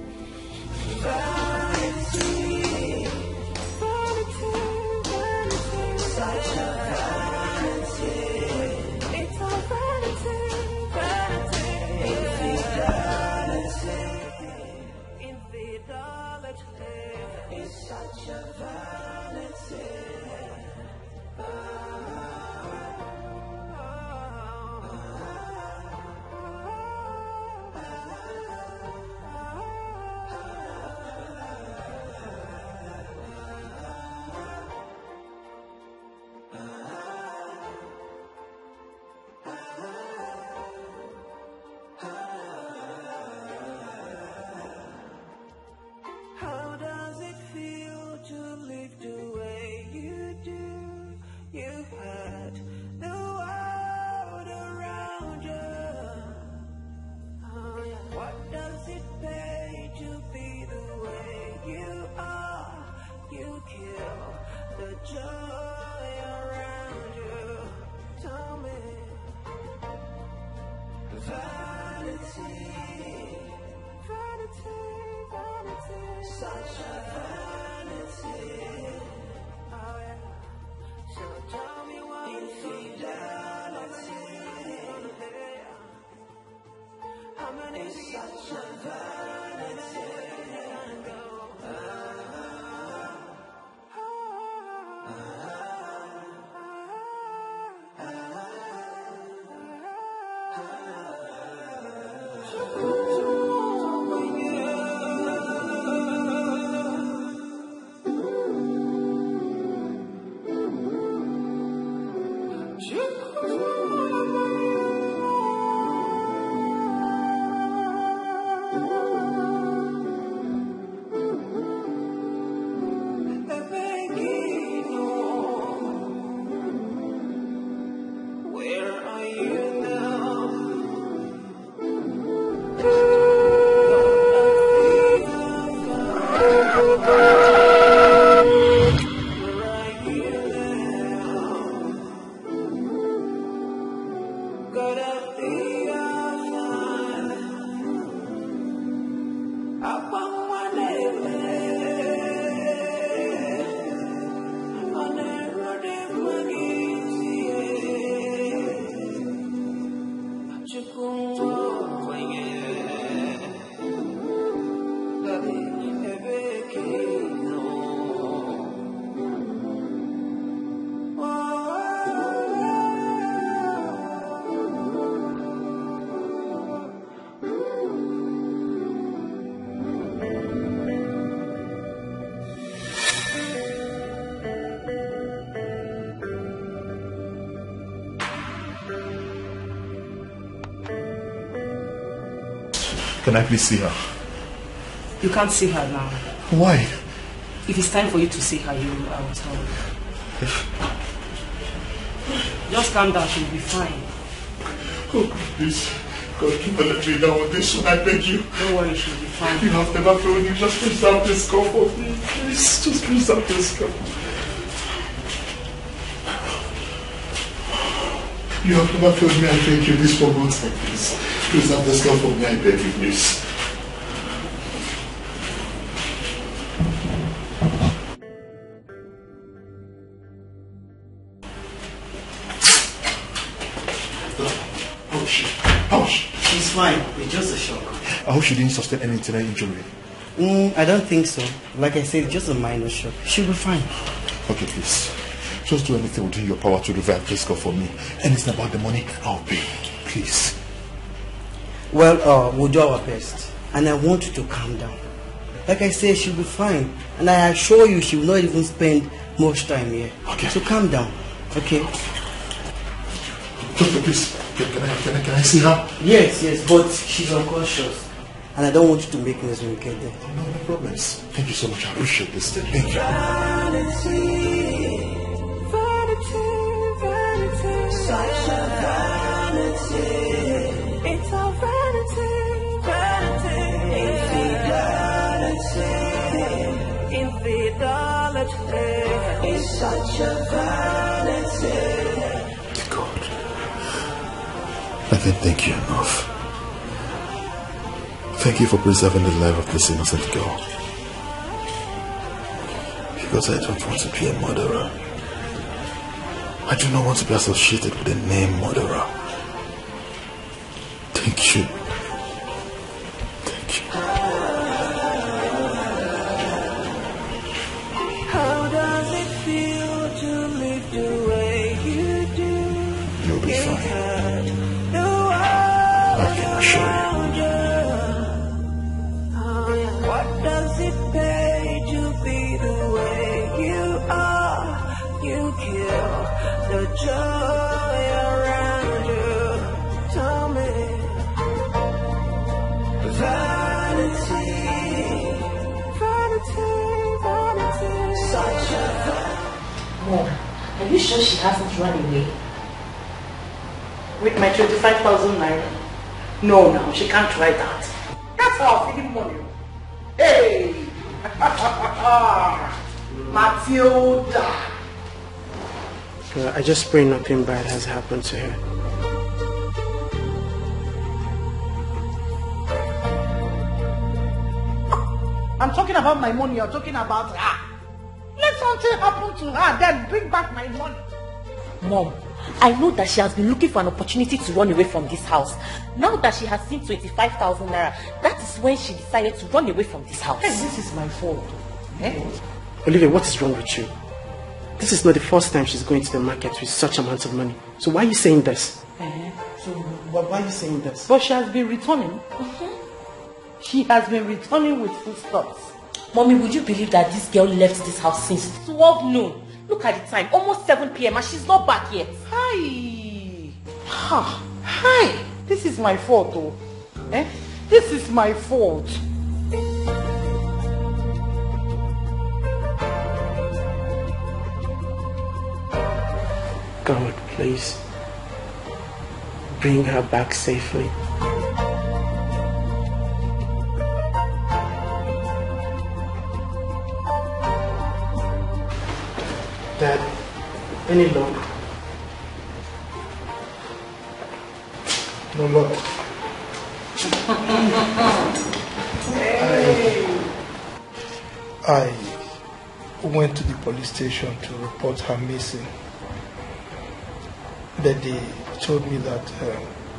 Can I please see her? You can't see her now. Why? If it's time for you to see her, I will tell you. Just calm down, she'll be fine. Oh, please. God, keep on let me down with this one, I beg you. Don't worry, she'll be fine. You have never failed me. Just preserve this cup for me. Please, just preserve this cup. You have never failed me, I beg you. This for God's sake, please. Preserve this cup for me, I beg you, please. How is she? How is she? She's fine. It's just a shock. I hope she didn't sustain any internal injury. I don't think so. Like I said, just a minor shock. She'll be fine. Okay, please. Just do anything within your power to revive this girl for me. Anything about the money, I'll pay. Please. Well, we'll do our best. And I want you to calm down. Like I said, she'll be fine. And I assure you, she will not even spend much time here. Okay. So calm down. Okay? Doctor, please. Can I see her? Yes, but she's unconscious. And I don't want you to make noise when you get there. No problems. Thank you so much. I appreciate this. Thank you. Such a vanity. It's a vanity. Infidelity. It's such a vanity. God, I can't thank you enough. Thank you for preserving the life of this innocent girl. Because I don't want to be a murderer. I do not want to be associated with the name murderer. Thank you. Thank you. How does it feel to live the way you do? You'll be fine. The I can assure you. What does it pay to be the way you are? You kill the joy around you. Tell me, vanity, such a Mom, are you sure she hasn't run away? With my 25,000 naira? No, she can't try that. That's how I'm feeding money. Hey! Matilda! I just pray nothing bad has happened to her. I'm talking about my money, you're talking about her. Let something happen to her, then bring back my money. Mom, I know that she has been looking for an opportunity to run away from this house. Now that she has seen 25,000 naira, that is when she decided to run away from this house. Hey, this is my fault. Olivia, what is wrong with you? This is not the first time she's going to the market with such amounts of money. So why are you saying this? So why are you saying this? But she has been returning. She has been returning with foodstuffs. Mommy, would you believe that this girl left this house since 12 noon? Look at the time, almost 7 p.m. and she's not back yet. Hi. This is my fault, though. This is my fault. God, please bring her back safely. Dad, any luck? No luck. I went to the police station to report her missing. But they told me that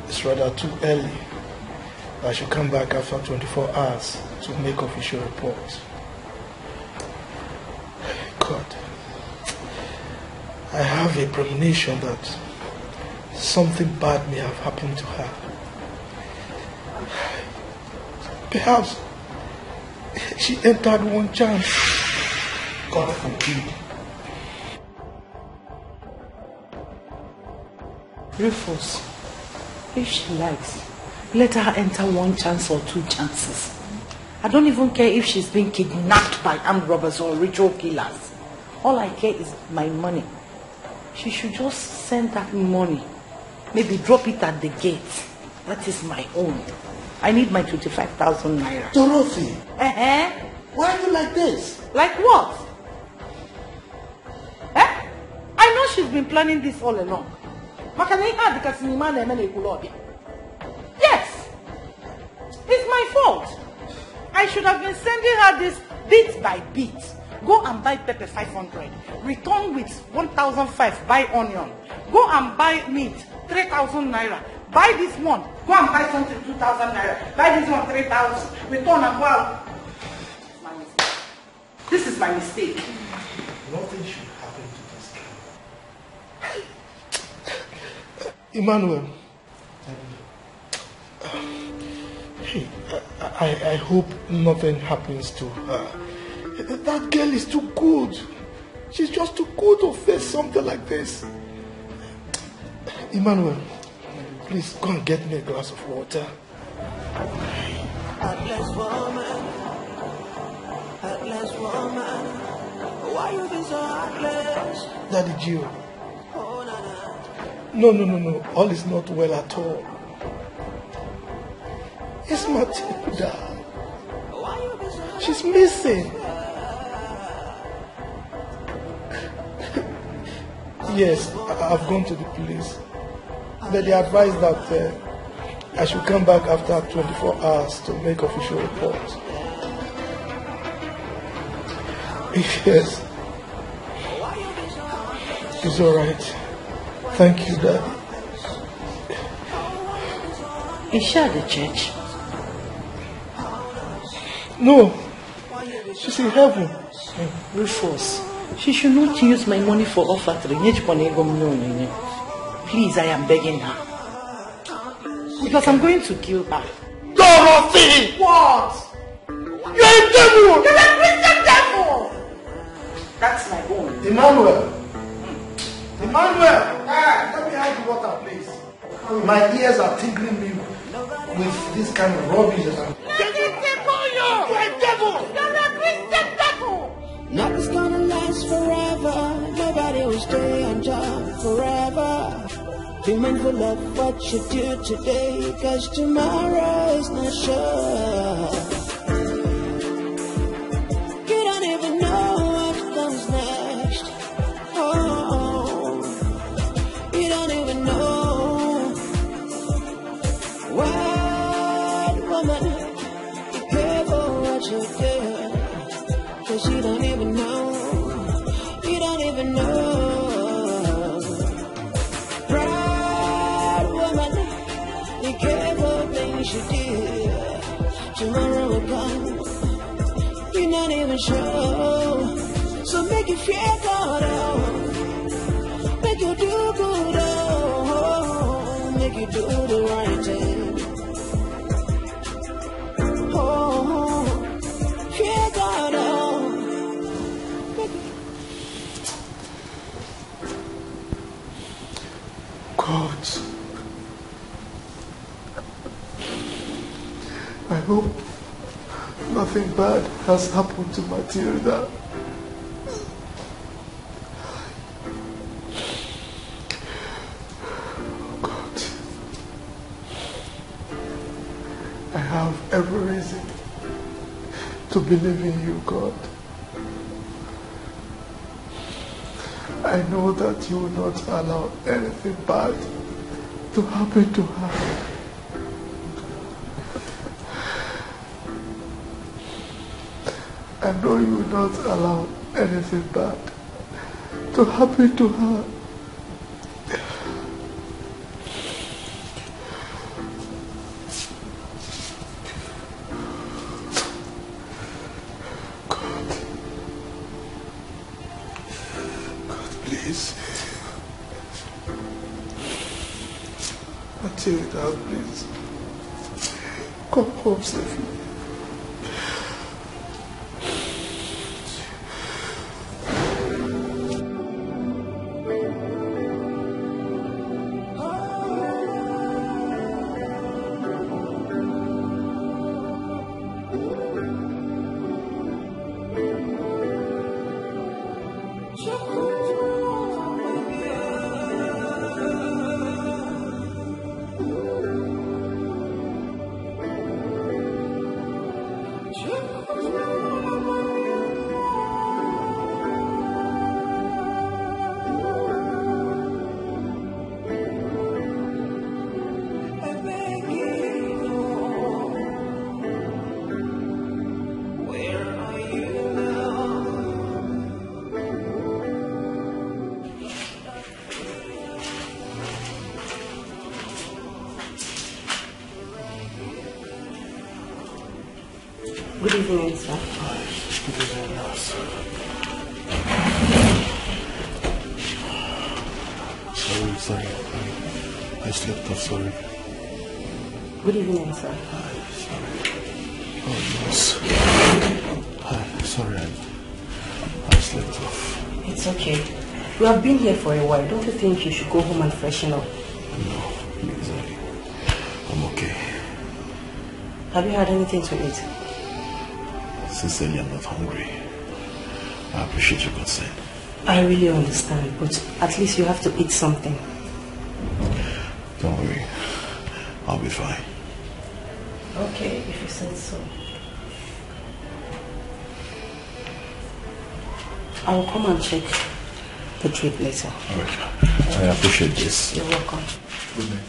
it's rather too early. I should come back after 24 hours to make official reports. God, I have a premonition that something bad may have happened to her. Perhaps she entered one chance. God forbid. Rufus, if she likes, let her enter one chance or two chances. I don't even care if she's been kidnapped by armed robbers or ritual killers. All I care is my money. She should just send that money. Maybe drop it at the gate. That is my own. I need my 25,000 naira. Dorothy! Why are you like this? Like what? I know she's been planning this all along. Yes! It's my fault. I should have been sending her this bit by bit. Go and buy pepper 500. Return with 1,005. Buy onion. Go and buy meat 3,000 naira. Buy this one. Go and buy something 2,000 naira. Buy this one 3,000. Return and go out. My mistake. This is my mistake. Nothing should happen to this girl. Emmanuel. Hey, I hope nothing happens to her. That girl is too good. She's just too good to face something like this. Emmanuel, please go and get me a glass of water. Heartless woman, why you be so heartless? Daddy Gio. No. All is not well at all. It's Matilda. She's missing. Yes, I've gone to the police. But they advised that I should come back after 24 hours to make official report. Yes. It's alright. Thank you, Daddy. Is she at the church? No. She's in heaven. Rufus, she should not use my money for offering. Please, I am begging her. Because I'm going to kill her. Dorothy! What? You're a devil! You're a Christian devil! That's my own. Emmanuel! Let me have the water, please. My ears are tingling me with this kind of rubbish. You're a devil! You're a Christian devil! Nothing's gonna last forever. Nobody will stay on job forever. Be mindful of what you do today, cause tomorrow is not sure. You don't even know what comes next. Oh, you don't even know. What woman, be careful what you do, cause you don't even know. You don't even know. Be careful things you do. Tomorrow will come. You're not even sure. So make you feel good, oh. Make you do good, oh. Make you do the right thing. Oh, feel good, oh. God. I hope nothing bad has happened to Matilda. God, I have every reason to believe in you, God. I know that you will not allow anything bad to happen to her. I know you will not allow anything bad to happen to her. God, please. Matilda, please. Come home safely. Good evening, sir. Good evening, nurse. Sorry. I slept off, sorry. Good evening, sir. Sorry. Oh, yes. Sorry, I slept off. It's okay. You have been here for a while. Don't you think you should go home and freshen up? No, please, I'm okay. Have you had anything to eat? Sincerely, I'm not hungry. I appreciate your concern. I really understand, but at least you have to eat something. Don't worry. I'll be fine. Okay, if you said so. I will come and check the drip later. Alright. I appreciate this. You're welcome. Good night.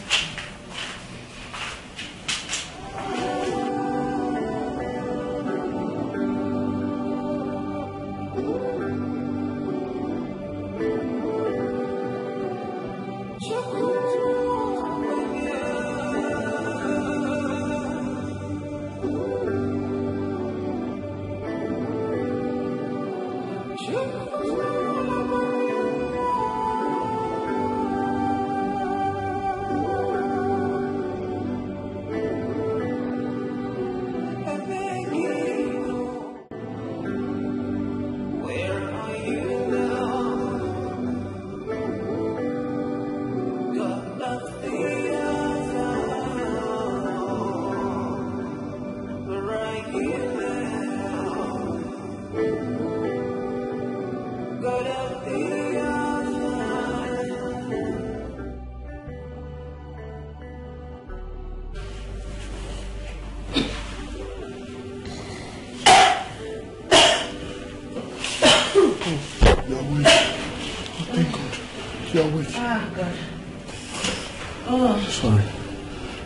Sorry.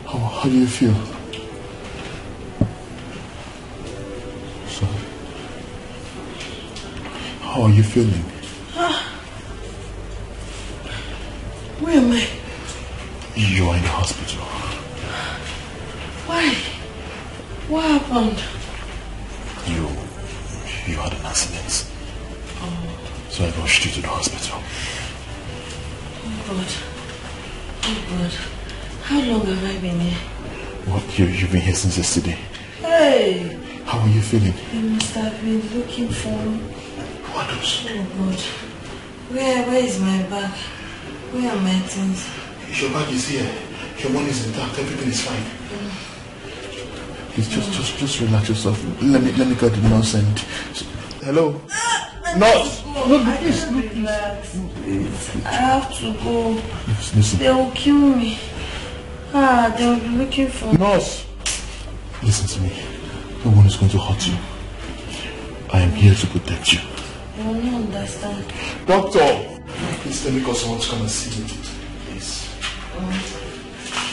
How do you feel? Sorry. How are you feeling? Where am I? You are in the hospital. Why? What happened? You had an accident. So I rushed you to the hospital. Oh God. How long have I been here? What? You've been here since yesterday. Hey! How are you feeling? You must have been looking for me. What else? Oh God. Where is my bag? Where are my things? Your bag is here. Your money is intact. Everything is fine. Please just relax yourself. Let me get the nurse and... Hello? Nurse! I have to go. Yes, listen. They will kill me. They will be looking for me. Nurse! Listen to me. No one is going to hurt you. I am here to protect you. I will not understand. Doctor! Please tell me because someone to come and see me. Please.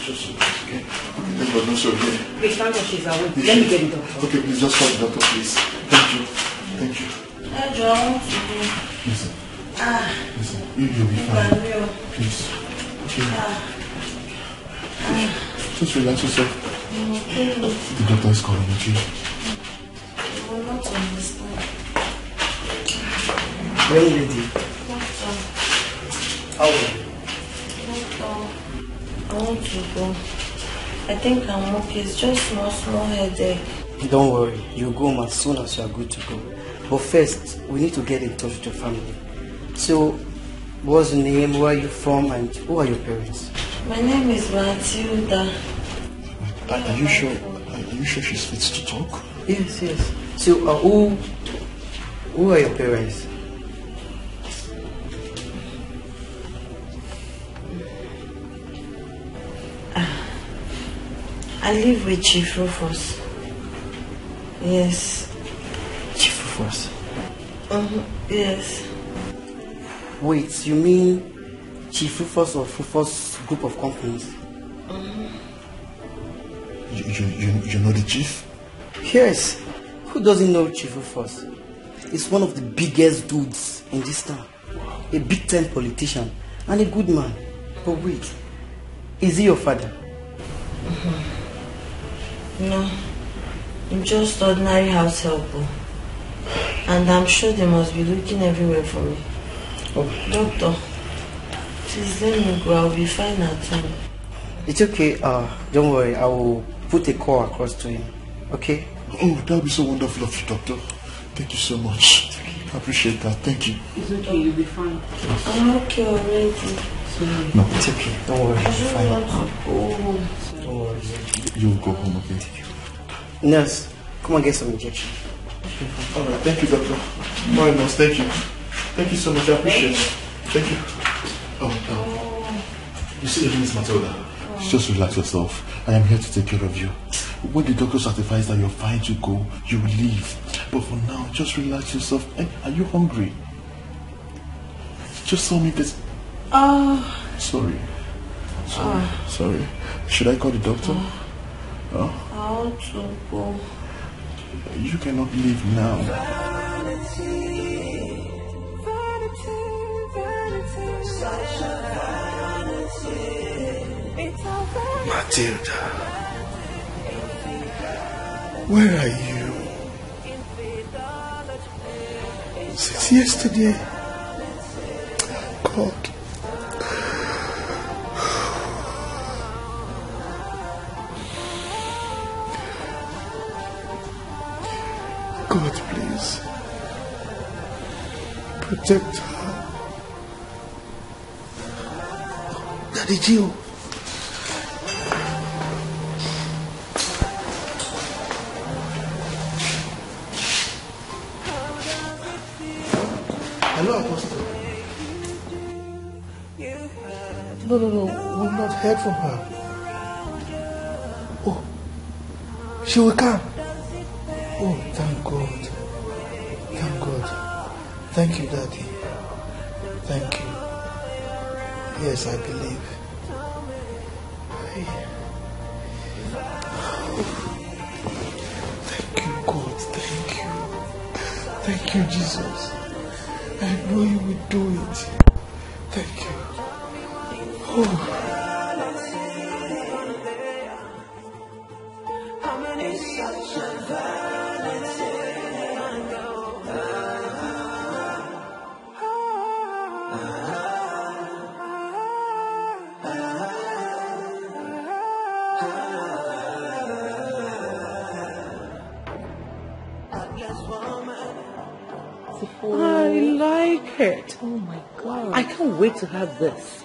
Just okay. Thank God, no, sorry. Please, thank God she's awake. Let me get the doctor. Okay, please just call the doctor, please. Thank you. Thank you. I want to go. Listen. Listen. You'll be fine. Please. Okay. Just relax yourself. The doctor is calling, okay? I will not understand. Young lady. Doctor. How are you? Doctor. I want to go. I think I'm okay. It's just small headache. Don't worry. You'll go home as soon as you are good to go. But first, we need to get in touch with your family. So, what's your name, where are you from, and who are your parents? My name is Matilda. Are you sure? Are you sure she's fit to talk? Yes. So, who are your parents? I live with Chief Rufus. Yes. Chief Rufus? Yes. Wait, you mean Chief Rufus of Rufus Group of Companies? You know the chief? Yes. Who doesn't know Chief Rufus? He's one of the biggest dudes in this town. A big-time politician and a good man. But wait, is he your father? No. I'm just ordinary house helper. And I'm sure they must be looking everywhere for me. Oh. Doctor, please let me go. I'll be fine at home. It's okay. Don't worry. I will put a call across to him. Okay? Oh, that would be so wonderful of you, doctor. Thank you so much. I appreciate that. Thank you. It's okay. You'll be fine. I'm okay already. No, it's okay. Don't worry. I don't Fine. want to go home. Don't worry. You'll go home, okay? Nurse, come and get some injection. Alright, thank you, doctor. Alright, nurse, thank you. Thank you so much. I appreciate it. Thank you. Oh. You see, Miss Matilda, just relax yourself. I am here to take care of you. When the doctor certifies that you're fine to go, you will leave. But for now, just relax yourself. Are you hungry? Just tell me this. Sorry. Sorry. Should I call the doctor? I want to go. You cannot leave now. Matilda, where are you? Since yesterday. God. God, please. Protect her. Daddy Gio. Hello, Apostle. No, we've not heard from her. Oh, she will come. Oh, thank God. Thank God. Thank you, Daddy. Thank you. Yes, I believe. Thank you, God. Thank you. Thank you, Jesus. I know you will do it. Thank you. Oh. I like it. Oh my God. I can't wait to have this.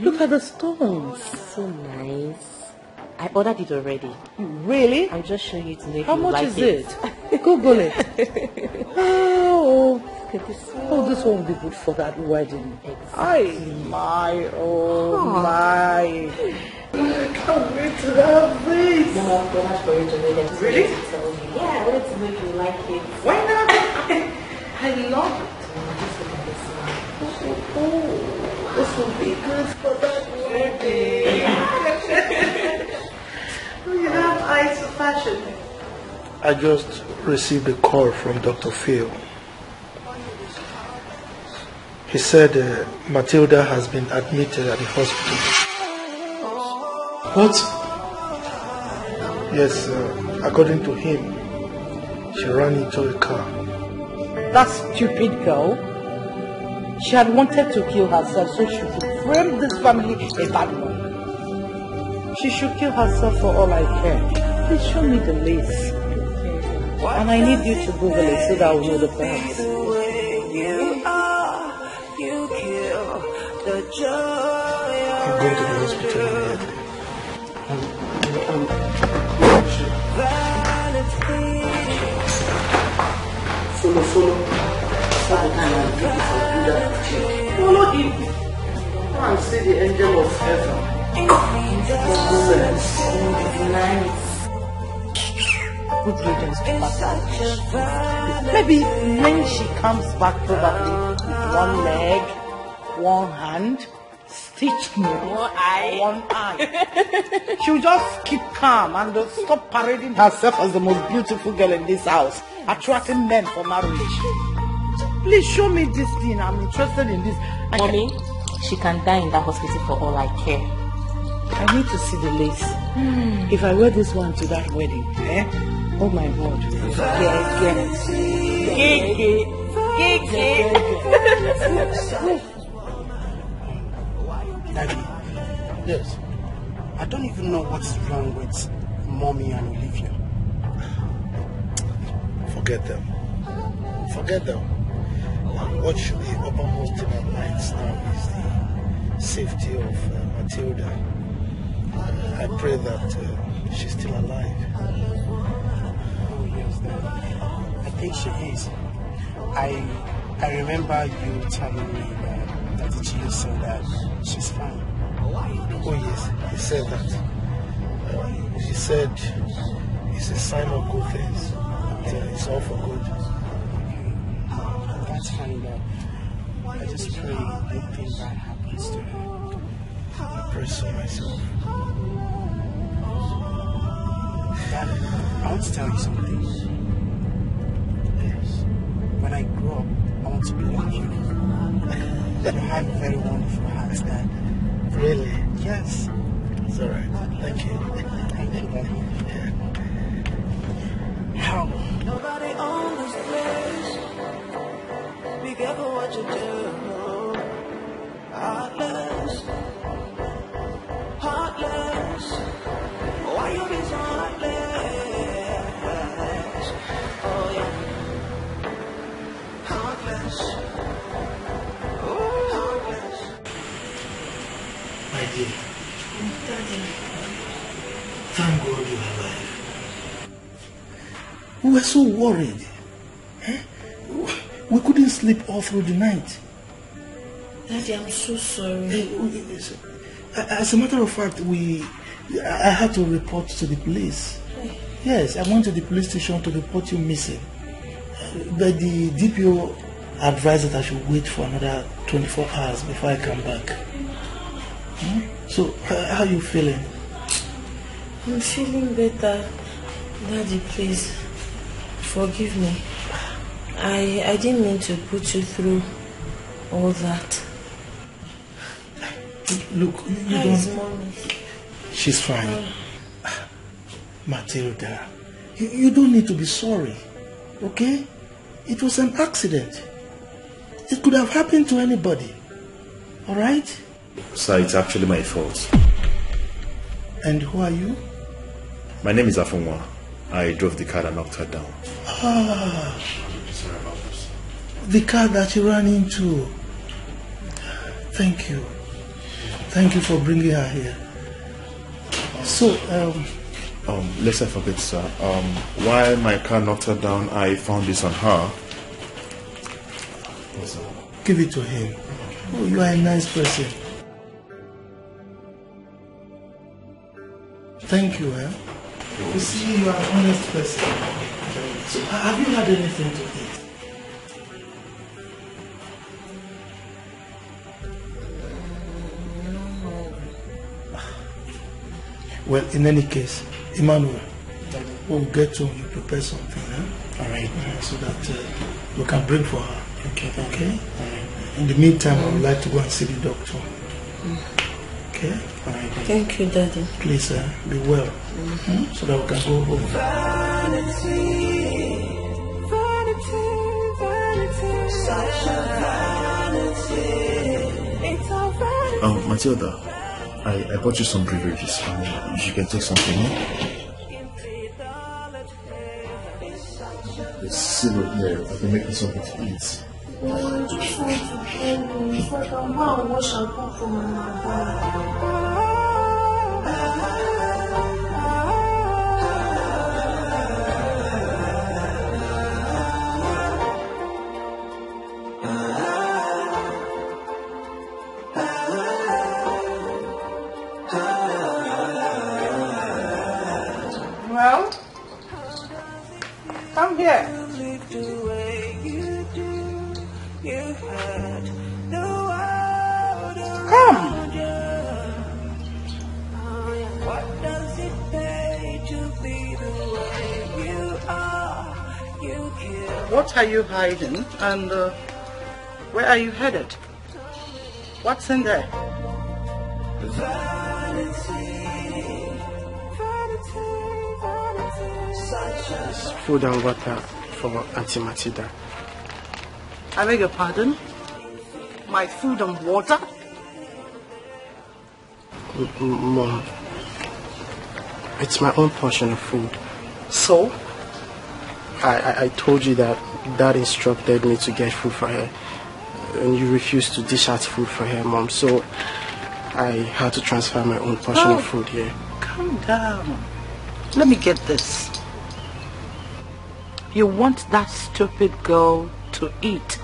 Look at the stones. So nice. I ordered it already. Really? I'll just show you to make How you much like is it? Google it. Oh, this one will be good for that wedding. Exactly. My. I can't wait to have this. No, I've ordered for you to make it. Really? Yeah, I wanted to make you like it. Why not? I love it. This will be good for that wedding. You have eyes for fashion. I just received a call from Dr. Phil. He said Matilda has been admitted at the hospital. What? Yes, according to him, she ran into a car. That stupid girl. She had wanted to kill herself so she could frame this family a bad one. She should kill herself for all I care. Please show me the lace. And I need you to Google it so that I will know the price. I'm going to the hospital immediately. Follow. Follow him. Go and see the angel of heaven. Nice. Good riddance to massage. Maybe when she comes back, probably with one leg, one hand, stitched me, one eye. She'll just keep calm and stop parading herself as the most beautiful girl in this house, attracting men for marriage. Please show me this thing. I'm interested in this. Mommy, she can die in that hospital for all I care. I need to see the lace. If I wear this one to that wedding, Oh my God. Daddy. Yes. I don't even know what's wrong with Mommy and Olivia. Forget them. Forget them. What should be uppermost in our minds now is the safety of Matilda. I pray that she's still alive. Oh yes, Daddy. I think she is. I remember you telling me that you said that she's fine. Oh yes, he said that. He said it's a sign of good things. It's all for good. That's fine, but I just pray nothing bad happens to her. I pray so myself. Dad, I want to tell you something. Yes. When I grow up, I want to be like you. You have a very wonderful heart, Dad. Really? Yes. It's alright. Thank you. Thank you, Daddy. Yeah. How? Nobody owns this place. Be careful what you do. Heartless. Heartless. Why you be so heartless? Oh yeah. Heartless. Oh, heartless. My dear. Daddy. Thank God you're alive. We were so worried. Eh? We couldn't sleep all through the night. Daddy, I'm so sorry. As a matter of fact, I had to report to the police. Yes, I went to the police station to report you missing. But the DPO advised that I should wait for another 24 hours before I come back. So, how are you feeling? I'm feeling better. Daddy, please, forgive me. I didn't mean to put you through all that. Look, you How don't... is Mommy? She's fine. Matilda, you don't need to be sorry, okay? It was an accident. It could have happened to anybody, alright? Sir, it's actually my fault. And who are you? My name is Afonwa. I drove the car and knocked her down. Ah, Sorry about this. the car that you ran into. Thank you. Thank you for bringing her here. So, let's not forget, sir. While my car knocked her down, I found this on her. Yes, sir. give it to him. Oh, you are a nice person. Thank you, eh? You see, you are an honest person. So, have you had anything to eat? Well, in any case, Emmanuel, we'll get to you prepare something, eh? All right, so that we can bring for her. Okay. Okay. All right. In the meantime, I would like to go and see the doctor. Okay. All right. Thank you, Daddy. Please, be well, so that we can go home. Matilda, I bought you some beverages. You can take something. Sit right there. I can make you something to eat. I just want to tell you, it's like I'm going to wash and cook for my mother. Well, come here. Come. What does it pay to be the way you are? You kill. What are you hiding? And where are you headed? What's in there? just food and water for Auntie Matilda. I beg your pardon? My food and water? Mom, it's my own portion of food. So? I told you that Dad instructed me to get food for her, and you refused to dish out food for her, Mom, so I had to transfer my own portion of food here. Calm down. Let me get this. You want that stupid girl to eat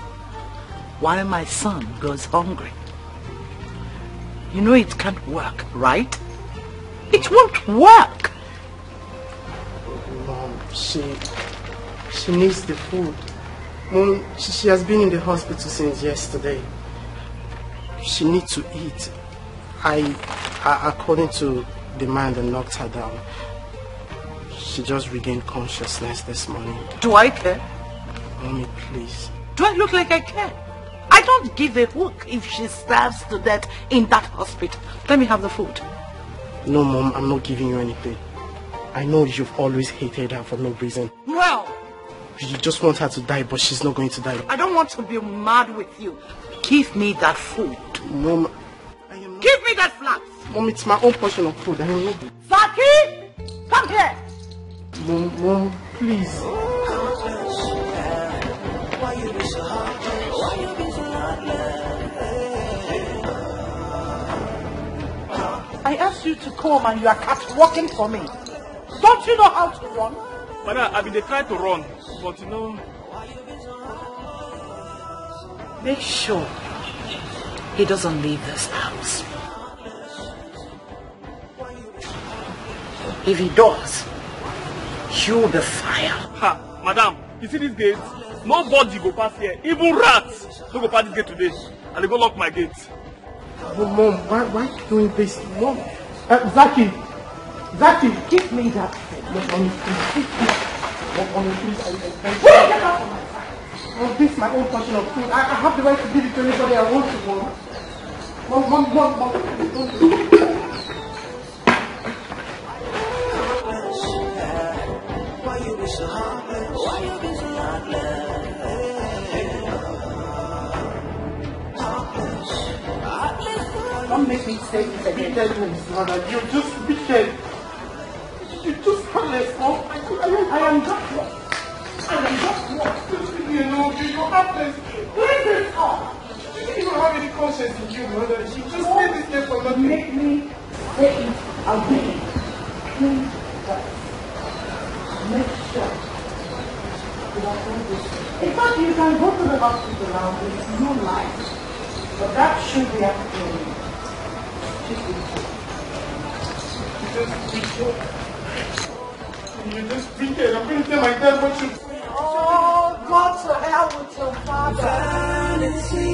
while my son goes hungry. You know it can't work, right? It won't work. Mom, she needs the food. Mom, she has been in the hospital since yesterday. She needs to eat. According to the man that knocked her down, she just regained consciousness this morning. Do I care? Mommy, please. Do I look like I care? I don't give a hook if she starves to death in that hospital. Let me have the food. No, Mom, I'm not giving you anything. I know you've always hated her for no reason. Well, you just want her to die, but she's not going to die. I don't want to be mad with you. Give me that food. Mom, give me that flask. Mom, it's my own portion of food. I am not... Zaki, come here. Mom, please. I asked you to come and you are kept walking for me. Don't you know how to run? Madam, I've been trying to run, but you know... Make sure he doesn't leave this house. If he does, you'll be fired. Ha, madam, you see this gate? Nobody go pass here. Even rats don't go pass this gate today. And they go lock my gate. Mom, why are you doing this? Mom, Zaki, give me that food. Mommy, please. Mommy, please. Mom, this is my own portion of food. I have the right to give it to anybody I want to, Mom. Mom, please don't do it. Why you be so heartless? Why you be so heartless? Don't make me say this again. Mother, you're just wicked. You're just heartless, Mom. I am just lost. You know, you're heartless. Where is this off? You don't have any conscience in you, Mother. You just made this game for nothing. Make me say it again. Please, make sure you don't do this. In fact, you can go to the hospital now with no life. But that should be happening. You're just wicked. I'm going to tell my dad what you... Oh, go to hell with your father. Vanity,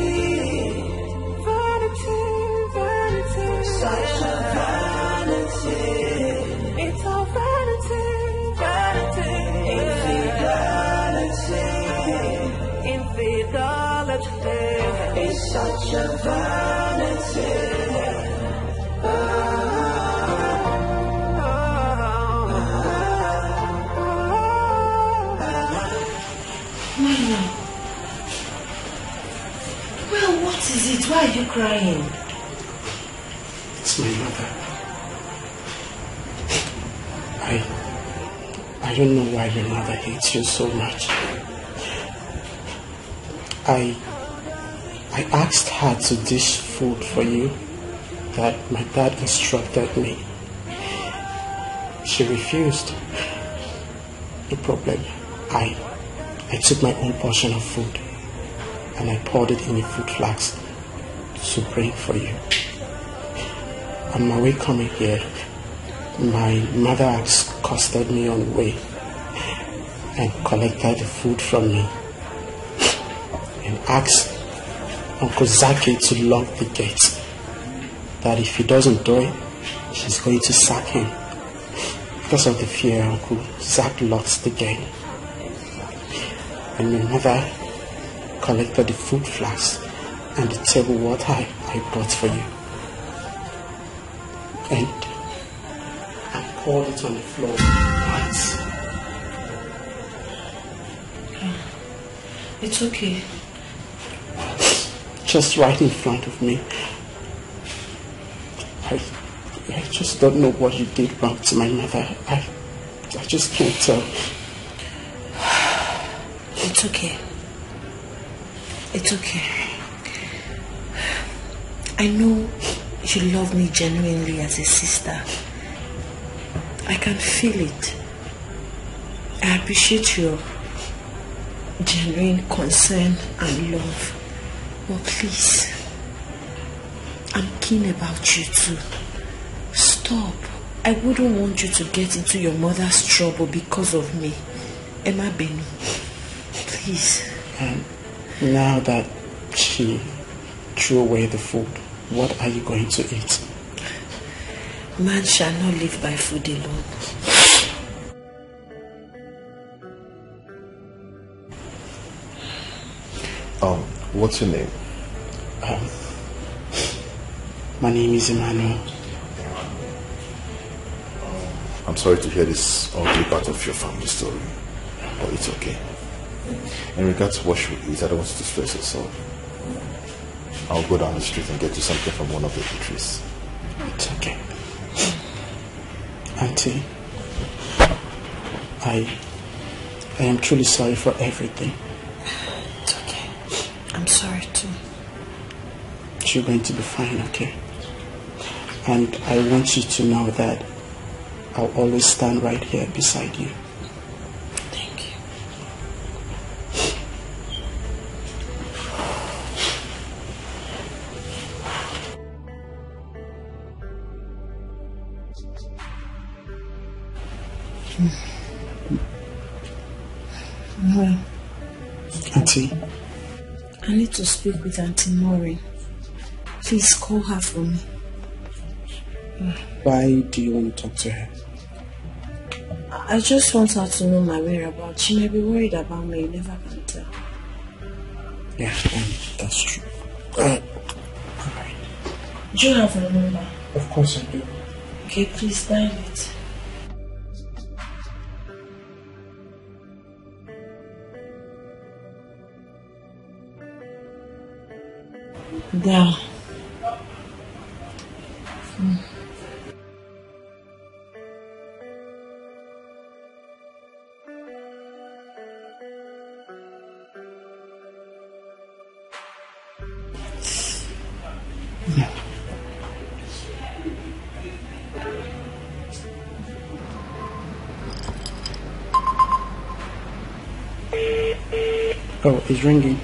such a vanity. It's all vanity, infidelity is such a vanity. Well, what is it? Why are you crying? It's my mother. I don't know why your mother hates you so much. I asked her to dish food for you that my dad instructed me. She refused. No problem. I took my own portion of food and I poured it in a food flask to bring for you. On my way coming here, my mother had accosted me on the way and collected the food from me and asked Uncle Zaki to lock the gate, that if he doesn't do it, she's going to sack him. Because of the fear, Uncle Zak locked the gate. And my mother collected the food flask and the table water I brought for you. And I poured it on the floor once. It's okay. Just right in front of me. I just don't know what you did wrong to my mother. I just can't tell. It's okay. It's okay. I know you love me genuinely as a sister. I can feel it. I appreciate your genuine concern and love. But please, I'm keen about you too. Stop. I wouldn't want you to get into your mother's trouble because of me. Emma Benu. Please. Now that she threw away the food, what are you going to eat? Man shall not live by food alone. What's your name? My name is Emmanuel. I'm sorry to hear this ugly part of your family story, but it's okay. In regards to what you eat, I don't want you to stress yourself. I'll go down the street and get you something from one of the eateries. It's okay. Auntie, I am truly sorry for everything. It's okay. I'm sorry too. You're going to be fine, okay? And I want you to know that I'll always stand right here beside you. Thank you. Auntie, I need to speak with Auntie Maureen. Please call her for me. Why do you want to talk to her? I just want her to know my whereabouts. She may be worried about me. You never can tell. Yeah, that's true. Do you have a number? Of course I do. Okay, please dial it. Down. Oh, it's ringing.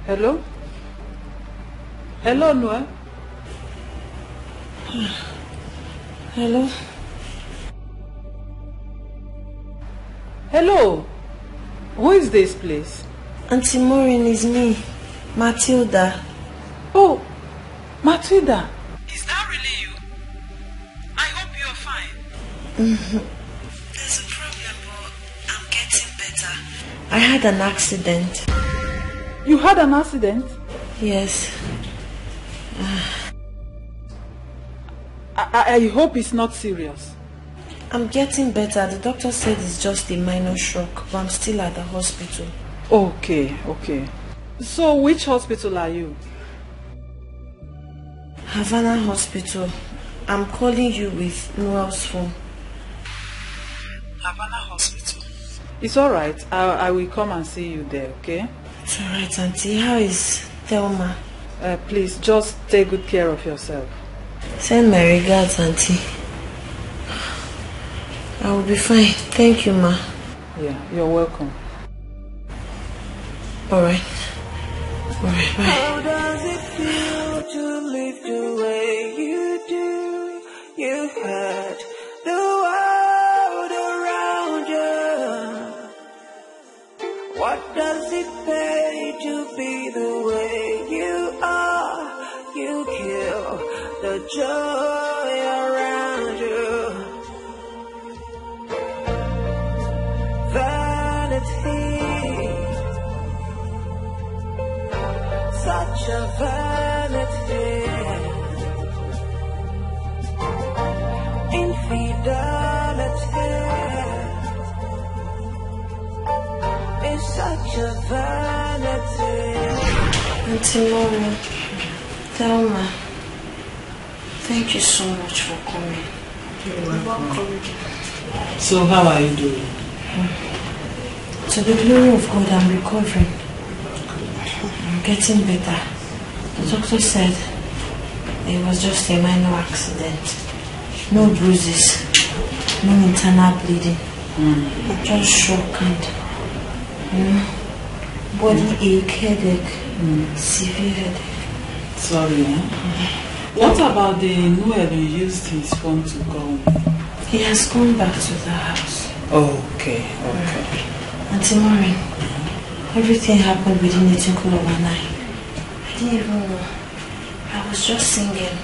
Hello? Hello, Noah? Hello? Hello? Who is this, please? Auntie Maureen, is me, Matilda. Oh, Matilda. Is that really you? I hope you're fine. There's a problem, but I'm getting better. I had an accident. You had an accident? Yes. I hope it's not serious. I'm getting better. The doctor said it's just a minor shock, but I'm still at the hospital. Okay. So which hospital are you? Havana Hospital. I'm calling you with Noel's phone. Havana Hospital. It's alright. I will come and see you there, okay? It's alright, Auntie. How is Thelma? Please, just take good care of yourself. Send my regards, Auntie. I will be fine. Thank you, Ma. Yeah, you're welcome. Alright. Alright, bye. How does it feel to live the way you do? You had the world around you. What does it pay to be the way you are? You kill the joy around you. such a vanity. Infidelity is such a vanity. Auntie Mary, Thelma, thank you so much for coming. You're welcome. So how are you doing? To the glory of God, I'm recovering. I'm getting better. The doctor said it was just a minor accident. No bruises, no internal bleeding. Just shock and body ache, headache, severe headache. Sorry, What about the Noel you used his phone to call me? He has gone back to the house. Okay. Auntie Maureen, everything happened within a twinkle of an eye. I didn't even know. I was just singing.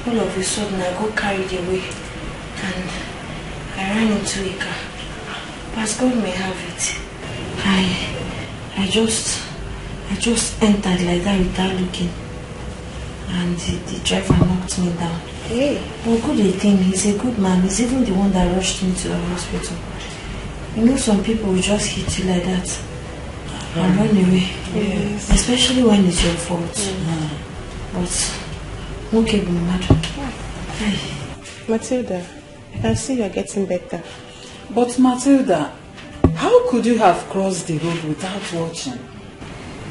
All of a sudden I got carried away and I ran into a car. But as God may have it, I just entered like that without looking. And the driver knocked me down. Hey. But good thing, he's a good man. He's even the one that rushed me to the hospital. You know, some people will just hit you like that and run away. Yes. Especially when it's your fault. But okay, madam. Matilda, I can see you're getting better. But Matilda, how could you have crossed the road without watching?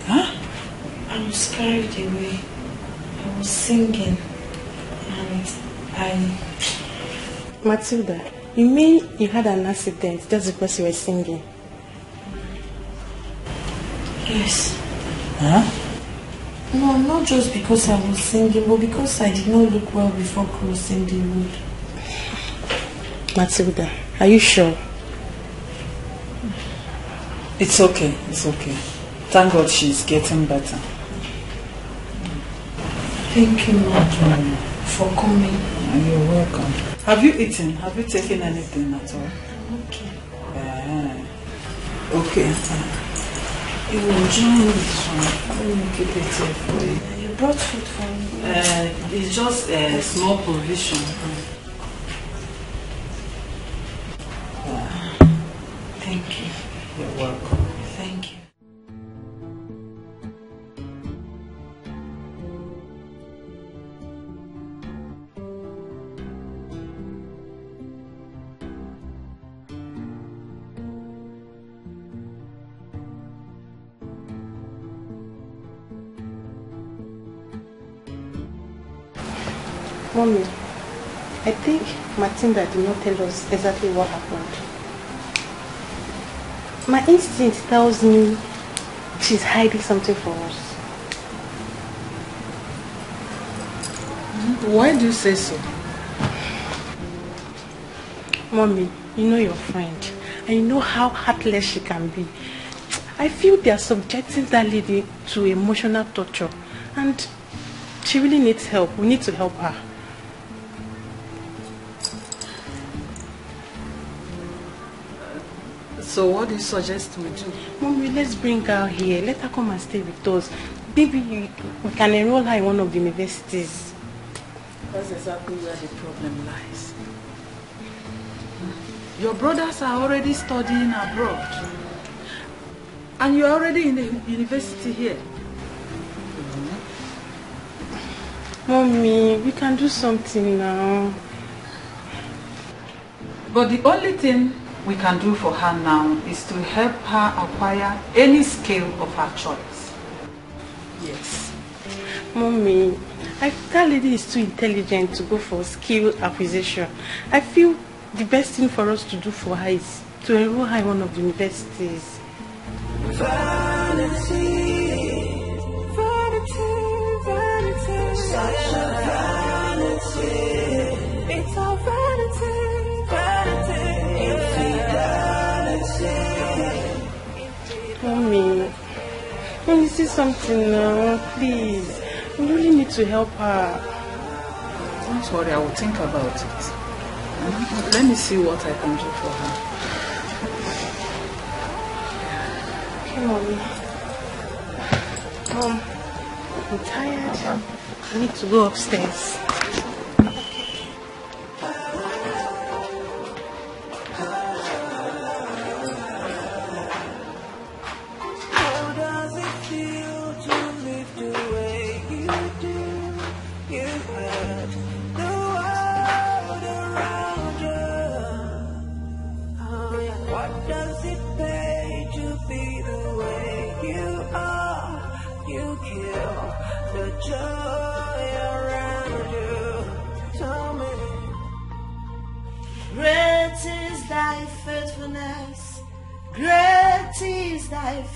I was carried away. I was singing and Matilda, you mean you had an accident just because you were singing? Yes. No, not just because I was singing, but because I did not look well before crossing the road. Matilda, are you sure? It's okay. Thank God she's getting better. Thank you, madam, for coming. You're welcome. Have you eaten? Have you taken anything at all? Okay. Okay. You will enjoy this one. Let me keep it here for you. You brought food for me? It's just a small provision. Thank you. You're welcome. Thank you. Mommy, I think Matilda did not tell us exactly what happened. My instinct tells me she's hiding something from us. Why do you say so? Mommy, you know your friend, and you know how heartless she can be. I feel they are subjecting that lady to emotional torture, and she really needs help. We need to help her. So what do you suggest we do? Mommy, let's bring her here. Let her come and stay with us. Maybe we can enroll her in one of the universities. That's exactly where the problem lies. Your brothers are already studying abroad. And you're already in the university here. Mommy, we can do something now. But the only thing we can do for her now is to help her acquire any skill of her choice. Yes. Mommy, that lady is too intelligent to go for skill acquisition. I feel the best thing for us to do for her is to enroll her in one of the universities. Vanity, vanity, vanity, such a vanity. It's a vanity, vanity, infidelity. Mommy, see something now, please. We really need to help her. Don't worry, I will think about it. Let me see what I can do for her. Okay, Mommy. I'm tired. I need to go upstairs.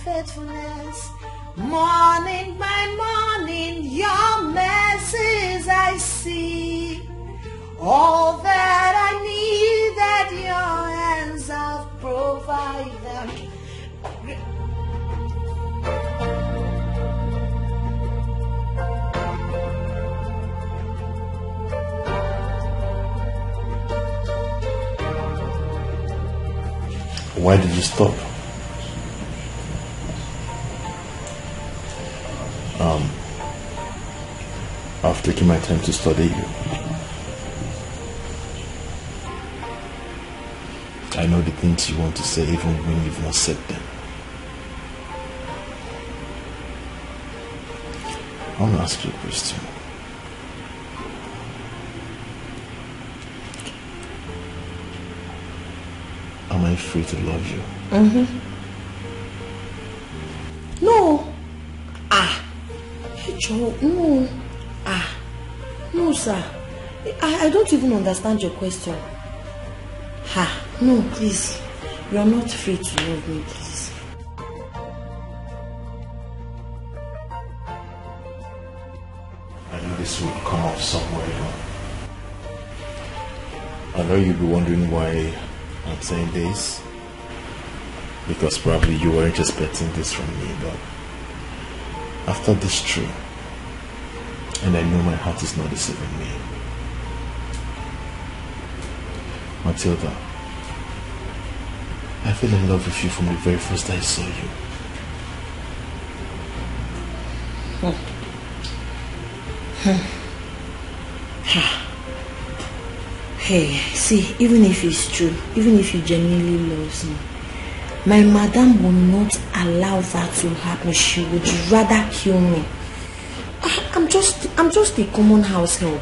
Faithfulness, morning by morning, your mercies I see. All that I need, that your hands have provided. Why did you stop? I've taken my time to study you. I know the things you want to say even when you've not said them. I want to ask you a question. Am I free to love you? No. Hey Joe, no. No, sir. I don't even understand your question. No, please. You are not free to love me, please. I knew this would come up somewhere. I know you'll be wondering why I'm saying this. Because probably you weren't expecting this from me, but after this trip, and I know my heart is not deceiving me. Matilda, I fell in love with you from the very first I saw you. Hey, see, even if it's true, even if you genuinely love me, my madam will not allow that to happen. She would rather kill me. I'm just a common house help.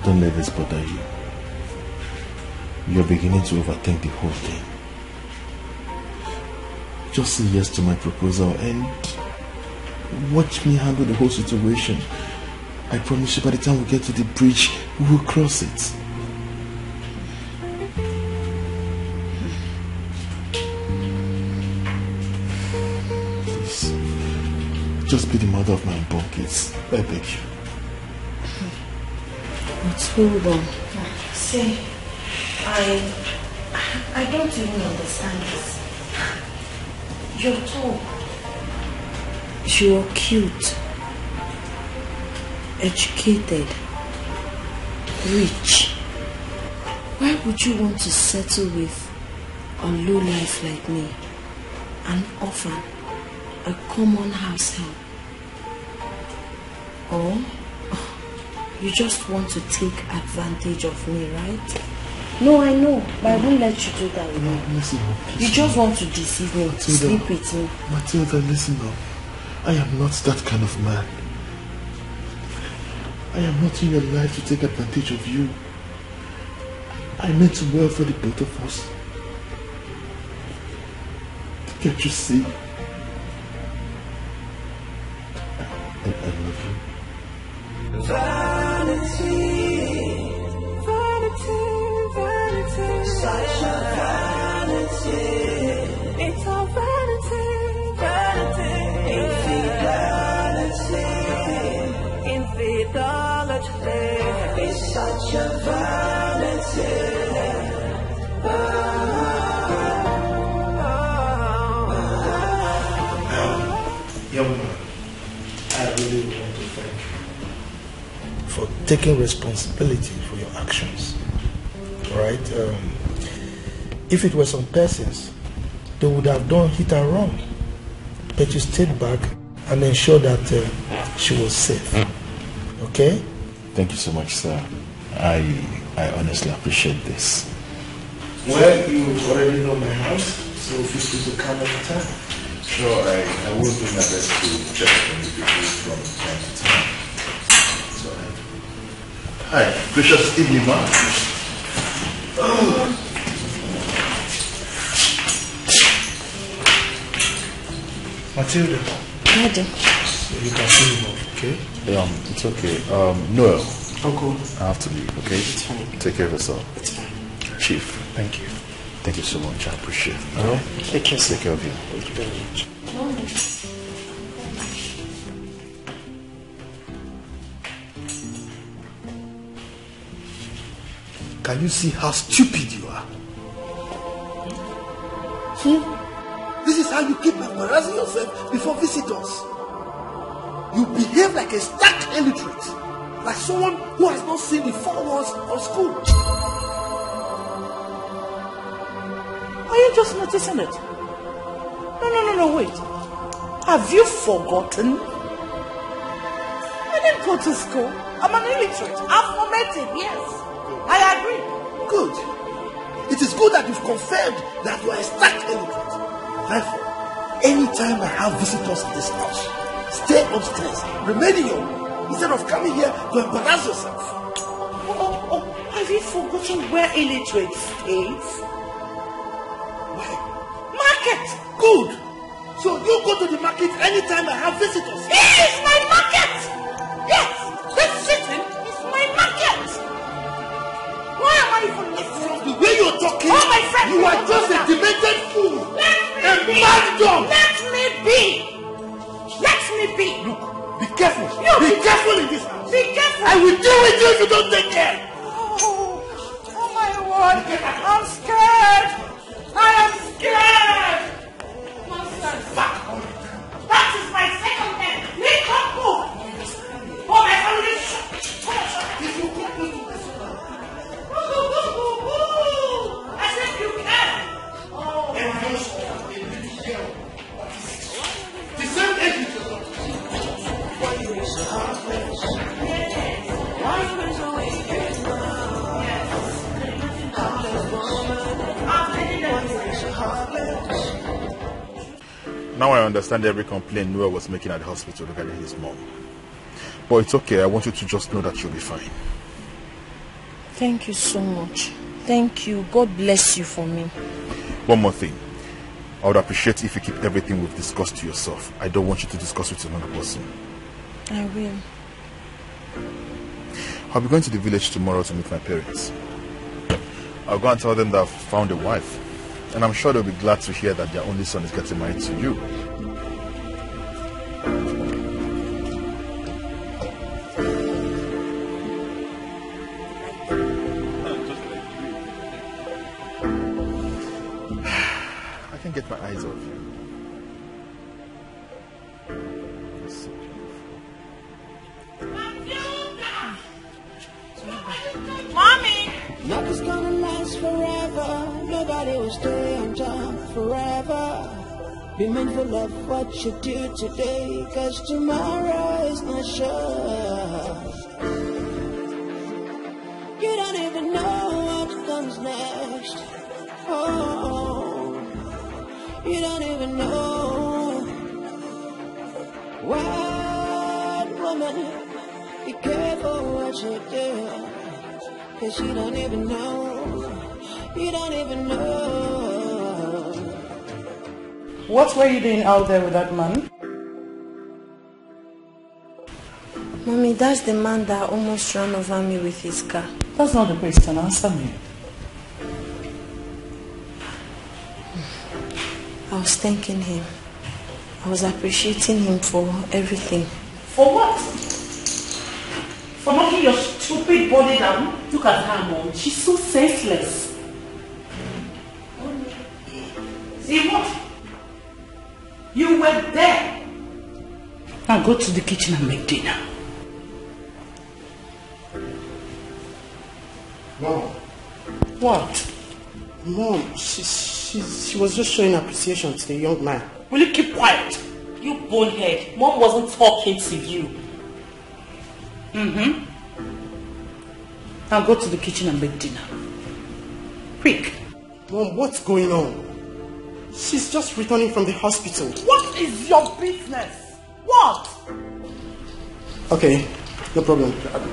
Don't let this bother you. You're beginning to overthink the whole thing. Just say yes to my proposal and watch me handle the whole situation. I promise you by the time we get to the bridge, we will cross it. Please, just be the mother of my unborn kids. I beg you. But hold on. See, I don't even understand this. You're tall. You're cute. Educated. Rich. Why would you want to settle with a low life like me? An orphan. A common house help. Or you just want to take advantage of me, right? No, I know, but I won't let you do that with me. Listen up, please. You just want to deceive me, Matilda, sleep with me. Matilda, listen up. I am not that kind of man. I am not in your life to take advantage of you. I meant to well for the both of us. Can't you see? I love you. Vanity, vanity, vanity, such a vanity. It's all vanity, vanity, infidelity, infidelity. It's such a vanity. Young man, I really want to thank you for taking responsibility for your actions. Right? If it were some persons, they would have done hit and run. But you stayed back and ensured that she was safe. Okay? Thank you so much, sir. I honestly appreciate this. Well, you already know my house, so feel free to come anytime. Sure, I will do my best to check on the people from time to time. So, hi, gracious evening, ma'am. Matilda. Daddy. So you can see him off, okay? It's okay. Noel. Uncle. I have to leave, okay? It's fine. Take care of yourself. It's fine. Chief. Thank you. Thank you so much. I appreciate it. All right? Take care. Take care of you. Thank you very much. Can you see how stupid you are? This is how you keep embarrassing yourself before visitors. You behave like a stark illiterate, like someone who has not seen the 4 walls of school. Are you just noticing it? No, wait. Have you forgotten? I didn't go to school. I'm an illiterate. I'm formative, yes. I agree. Good. It is good that you've confirmed that you are a stark illiterate. Therefore, anytime I have visitors in this house, stay upstairs, remain in your room, instead of coming here to embarrass yourself. Oh, have you forgotten where illiterate stays? Where? Market! Good! So you go to the market anytime I have visitors. Here is my market! Yes! This sitting is my market! Why am I even listening? The way you're talking, oh, my friend, you are just a demented fool! A mad dog! Let me be! Let me be! Look, be careful! Be careful in this house! Be careful! I will deal with you if you don't take care! Oh my word! I'm scared! I am scared! Nonsense! That is my second name! Make up move! Oh my family! If you come to this as if you can! Oh the same age with your Why you raise your heart first? Why you raise your way first? Now I understand every complaint Noah was making at the hospital regarding his mom. But it's okay. I want you to just know that you'll be fine. Thank you so much. Thank you. God bless you for me. One more thing. I would appreciate if you keep everything we've discussed to yourself. I don't want you to discuss with another person. I will. I'll be going to the village tomorrow to meet my parents. I'll go and tell them that I've found a wife. And I'm sure they'll be glad to hear that their only son is getting married to you. I can't get my eyes off you. You're so beautiful. Mommy! Nothing's gonna last forever. Nobody will stay on top forever. Be mindful of what you do today, 'cause tomorrow is not sure. You don't even know what comes next. Oh, you don't even know. Wild woman, be careful what you do. 'Cause you don't even know, you don't even know. What were you doing out there with that man? Mommy, that's the man that almost ran over me with his car. That's not the question. Answer me. I was thanking him. I was appreciating him for everything. For what? For knocking your stupid body down? Look at her, Mom. She's so senseless. See what? You were there. Now go to the kitchen and make dinner. Mom. What? Mom, she was just showing appreciation to the young man. Will you keep quiet? You bonehead. Mom wasn't talking to you. I'll go to the kitchen and make dinner. Quick. Mom, what's going on? She's just returning from the hospital. What is your business? What? Okay, no problem.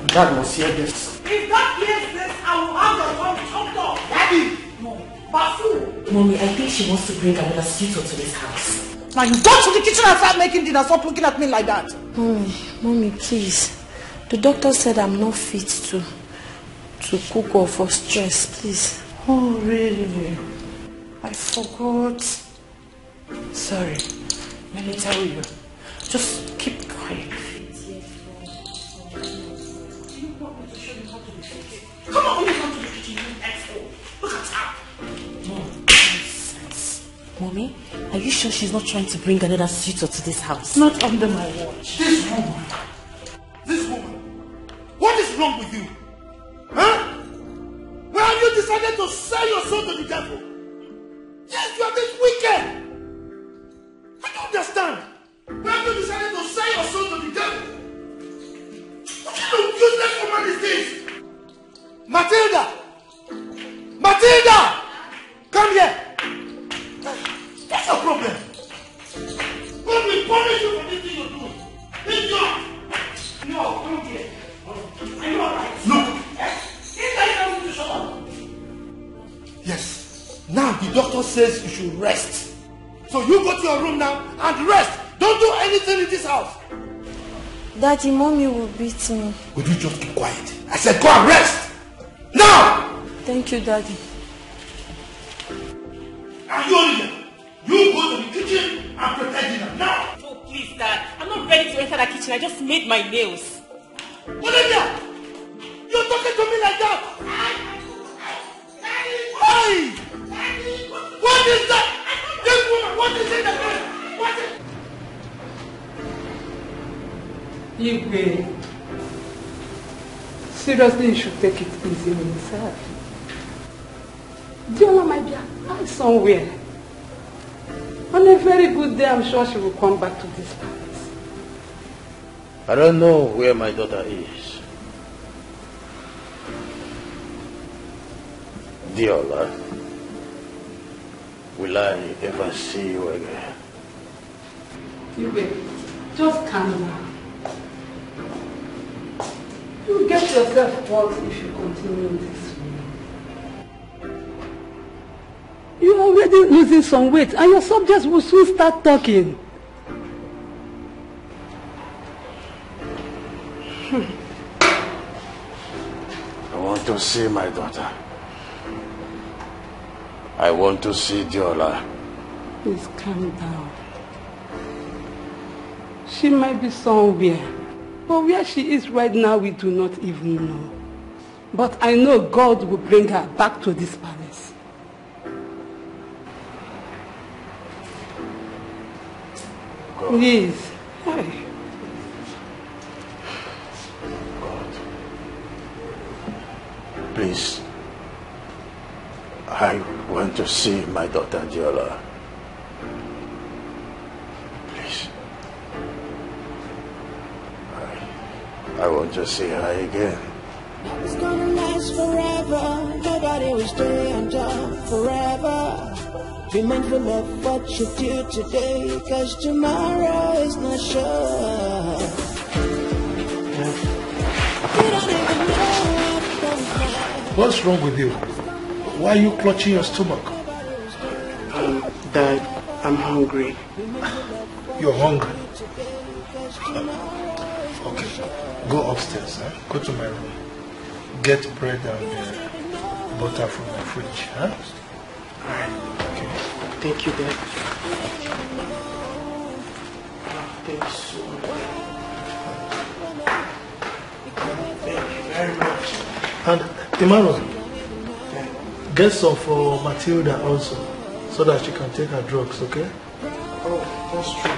Dad must hear this. If Dad hears this, I will have your mom chopped off. Daddy! No. Bafu! Mommy, I think she wants to bring another suitor to this house. Now you go to the kitchen and start making dinner. Stop looking at me like that. Mommy, please. The doctor said I'm not fit to cook or for stress, please. Oh, really? I forgot. Sorry. Let me tell you. Just keep quiet. Come on, when you come to the kitchen, you asshole. Look at her. Nonsense. Mommy, are you sure she's not trying to bring another suitor to this house? Not under my watch. This woman. What is wrong with you? Huh? Why have you decided to sell your soul to the devil? Yes, you are this wicked. I don't understand. Why have you decided to sell your soul to the devil? What kind of useless woman is this? Matilda! Matilda! Come here! What's your problem? God will punish you for this thing you're doing. This job! No, come here. Are you alright? Look! Yes. Now the doctor says you should rest. So you go to your room now and rest. Don't do anything in this house. Daddy, Mommy will beat me. Would you just keep quiet? I said go and rest! Now! Thank you, Daddy. And you, Olivia, you go to the kitchen and prepare dinner now! Oh, please, Dad. I'm not ready to enter that kitchen. I just made my nails. Olivia! You're talking to me like that! Hey! What is that? This woman, what is it again? What is... Igwe, seriously, you should take it easy on yourself. Diola might be out somewhere. On a very good day, I'm sure she will come back to this palace. I don't know where my daughter is. Diola, will I ever see you again? Igwe, just calm down. You get yourself hurt if you continue this way. You're already losing some weight and your subjects will soon start talking. I want to see my daughter. I want to see Diola. Please calm down. She might be somewhere. But where she is right now, we do not even know. But I know God will bring her back to this palace. God. Please. Hey. God. Please. I want to see my daughter Diola. Please. I want to see her again. It's gonna last forever. Nobody will stay on top forever. Be mindful of what you do today, cause tomorrow is not sure. You don't even know what comes next. What's wrong with you? Why are you clutching your stomach? Dad, I'm hungry. You're hungry? Okay, go upstairs, huh? Go to my room. Get bread and butter from my fridge, huh? Alright, okay. Thank you, Dad. Thank you so much. Thank you very much. And tomorrow, get some for Matilda also, so that she can take her drugs, okay? Oh, that's true.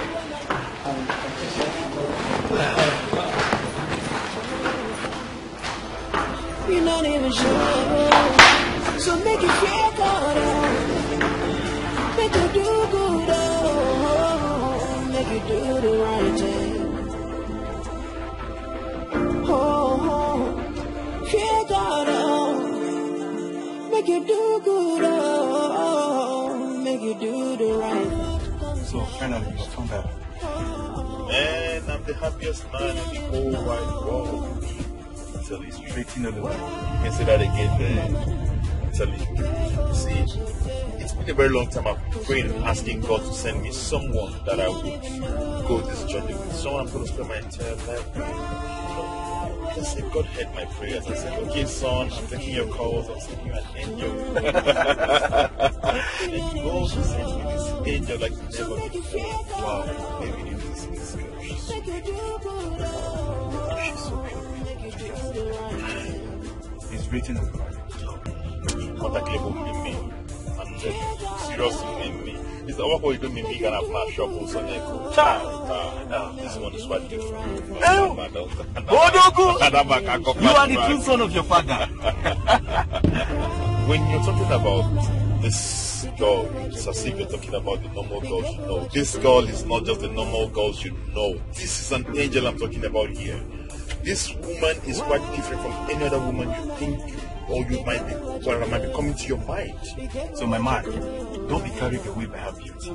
you're not even sure. So make it feel good, make it do good, make it do the right thing. Feel good, make it do good, make it do the right thing. So finally, you found out. Man, I'm the happiest man in the whole wide world. So it's straight in the way. You can say that again, man. Tell you. See, it's been a very long time I've been praying and asking God to send me someone that I would go this journey with. Someone I'm going to spend my entire life with. I said, God heard my prayers. I said, okay, son, I'm taking your calls. I'm sending you an angel. And God sent me this angel like never before. Wow, baby, you need to see this girl. She's so beautiful. She's so beautiful. It's written on the Bible. Contact level with me. And serious with me. It's the work we do me can have my shop also. This one is quite different. You are the true son of your father. When you're talking about this girl, it's as if you're talking about the normal girls you know. This girl is not just the normal girls you know. This is an angel I'm talking about here. This woman is quite different from any other woman you think or you might be, or might be coming to your mind. So my man, don't be carried away by her beauty.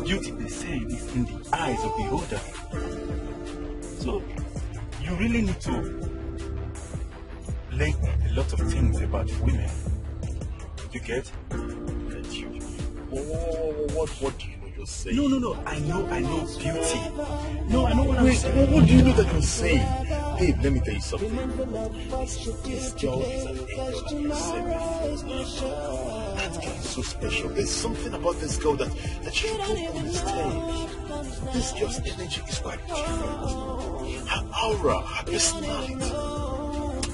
Beauty, they say, is in the eyes of the beholder. So you really need to learn a lot of things about women. You get? What do you know you're saying? No. I know beauty. No, I know what I'm saying. What do you know that you're saying? Babe, let me tell you something. This girl is an angel. That girl is so special. There's something about this girl that you should put on the stage. This girl's energy is quite different. Her aura, her personality.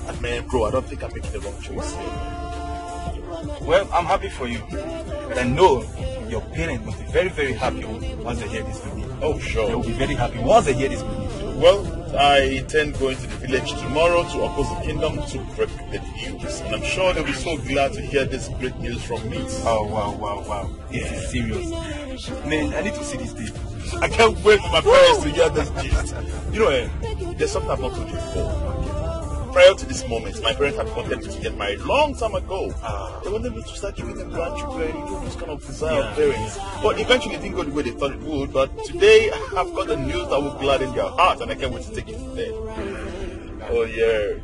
And man, bro, I don't think I'm making the wrong choice here. Well, I'm happy for you. And I know your parents will be very, very happy once they hear this good news. Oh, sure. They will be very happy once they hear this good news. Well, I intend going to the village tomorrow to oppose the kingdom to break the news. And I'm sure they'll be so glad to hear this great news from me. Oh, wow. This is serious. Man, I need to see this day. I can't wait for my parents to hear this news. You know, there's something I've not told you before. Prior to this moment, my parents had wanted me to get married long time ago. They wanted me to start giving them grandchildren, those kind of desire parents. But eventually it didn't go the way they thought it would. But today, I've got the news that will gladden their heart, and I can't wait to take it from there. Oh, yeah.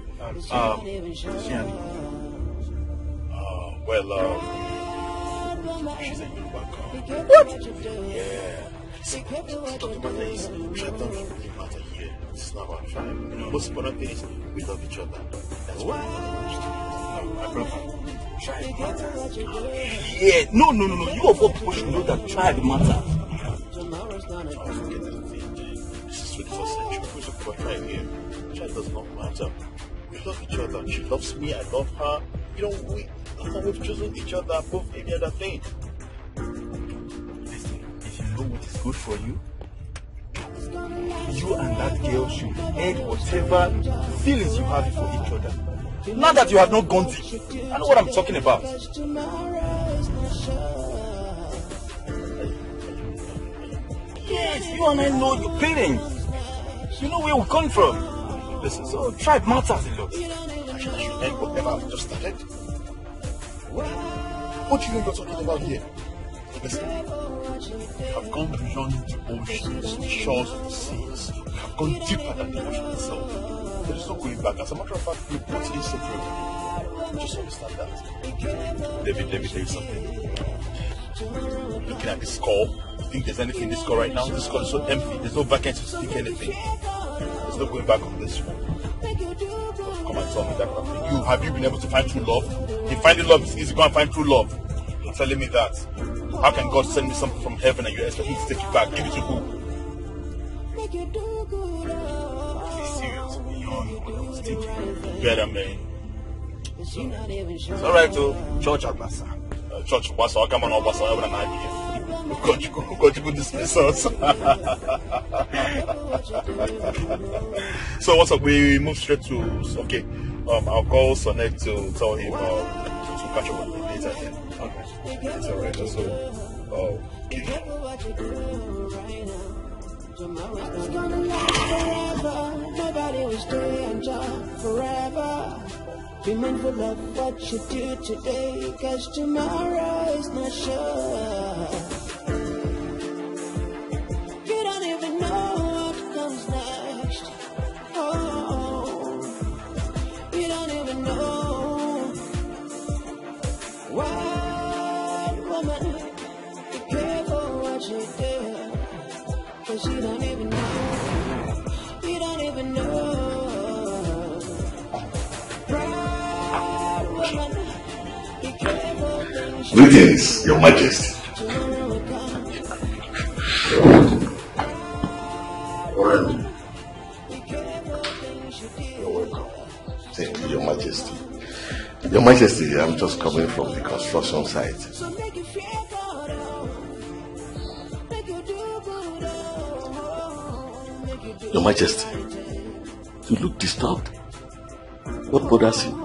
She's a Yoruba girl. What? Yeah. See, the matter is, try to really matter here. It's not about trying. Most important thing is, we love each other. That's what we want to do. Tribe matters. Yeah, no. You of all people should know that tribe matters. Forget it. This is 21st century. Who's a tribe here? Tribe does not matter. We love each other. She loves me. I love her. You know, we've chosen each other above any other thing. Listen, if you know what is good for you, you and that girl should end whatever feelings you have for each other. Now that you have not gone deep, I know what I'm talking about. Yes, you and I know your parents. You know where we come from. Listen, so tribe matters a lot. I should end whatever I've just started. What do you know you're talking about here? Listen, I've gone beyond the oceans, the shores of the seas. I've gone deeper than the ocean itself. There is no going back. As a matter of fact, we're both inseparable. Just understand that. David, let me tell you something. Looking at this call, you think there's anything in this call right now? This call is so empty. There's no vacancy to speak anything. There's no going back on this one. Come and tell me that. Have you been able to find true love? If finding love is easy, go and find true love. You're telling me that. How can God send me something from heaven and you expect me to take it back? Give it to who? Be serious beyond what I was thinking. Better, man. It's alright, though. Church Agbasa. Church Agbasa. I'll come on Agbasa. I have an idea. God, you could dismiss us. So what's up? We move straight to, okay, I'll call Sonet to tell him to catch up with me later then. Okay. It's alright. So, okay. Tomorrow's gonna last forever. Nobody will stay on job forever. Be mindful of what you do today, cause tomorrow is not sure. You don't even know what comes next. Oh, you don't even know. What woman, be careful what you do, cause you don't even know. You don't even know. Greetings, Your Majesty. You're welcome. Thank you, Your Majesty. Your Majesty, I'm just coming from the construction site. Your Majesty, you look disturbed. What bothers you?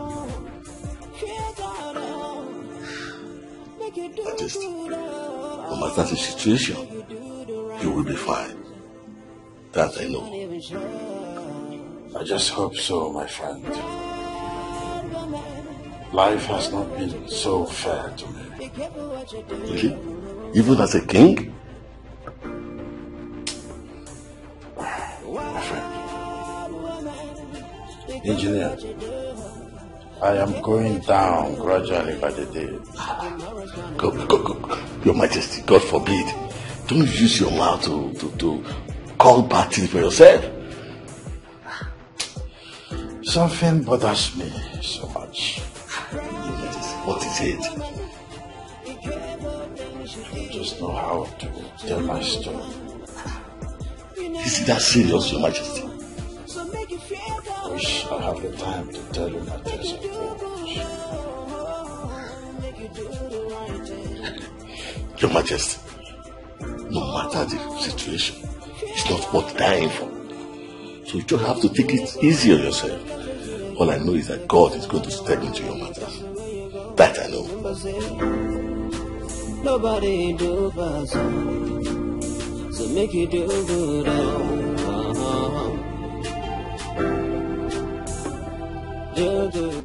Majesty, no matter the situation, you will be fine. That I know. I just hope so, my friend. Life has not been so fair to me. Really? Even as a king? My friend. Engineer, I am going down gradually by the day. Go. Your Majesty, God forbid. Don't use your mouth to call bad things for yourself. Something bothers me so much. Your Majesty, what is it? I don't just know how to tell my story. Is it that serious, Your Majesty? I wish I had the time to tell you my tales of courage. Your Majesty, no matter the situation, it's not worth dying for. So you just have to take it easy on yourself. All I know is that God is going to step into your matters. That I know. Nobody do pass on, so make you do good. Do good.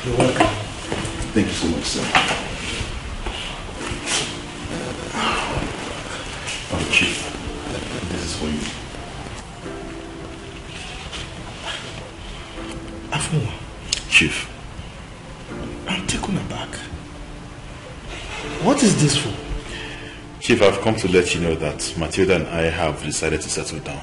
You're welcome. Thank you so much, sir. Oh, Chief, this is for you. Afua. Chief. I'm taken aback. What is this for? Chief, I've come to let you know that Matilda and I have decided to settle down.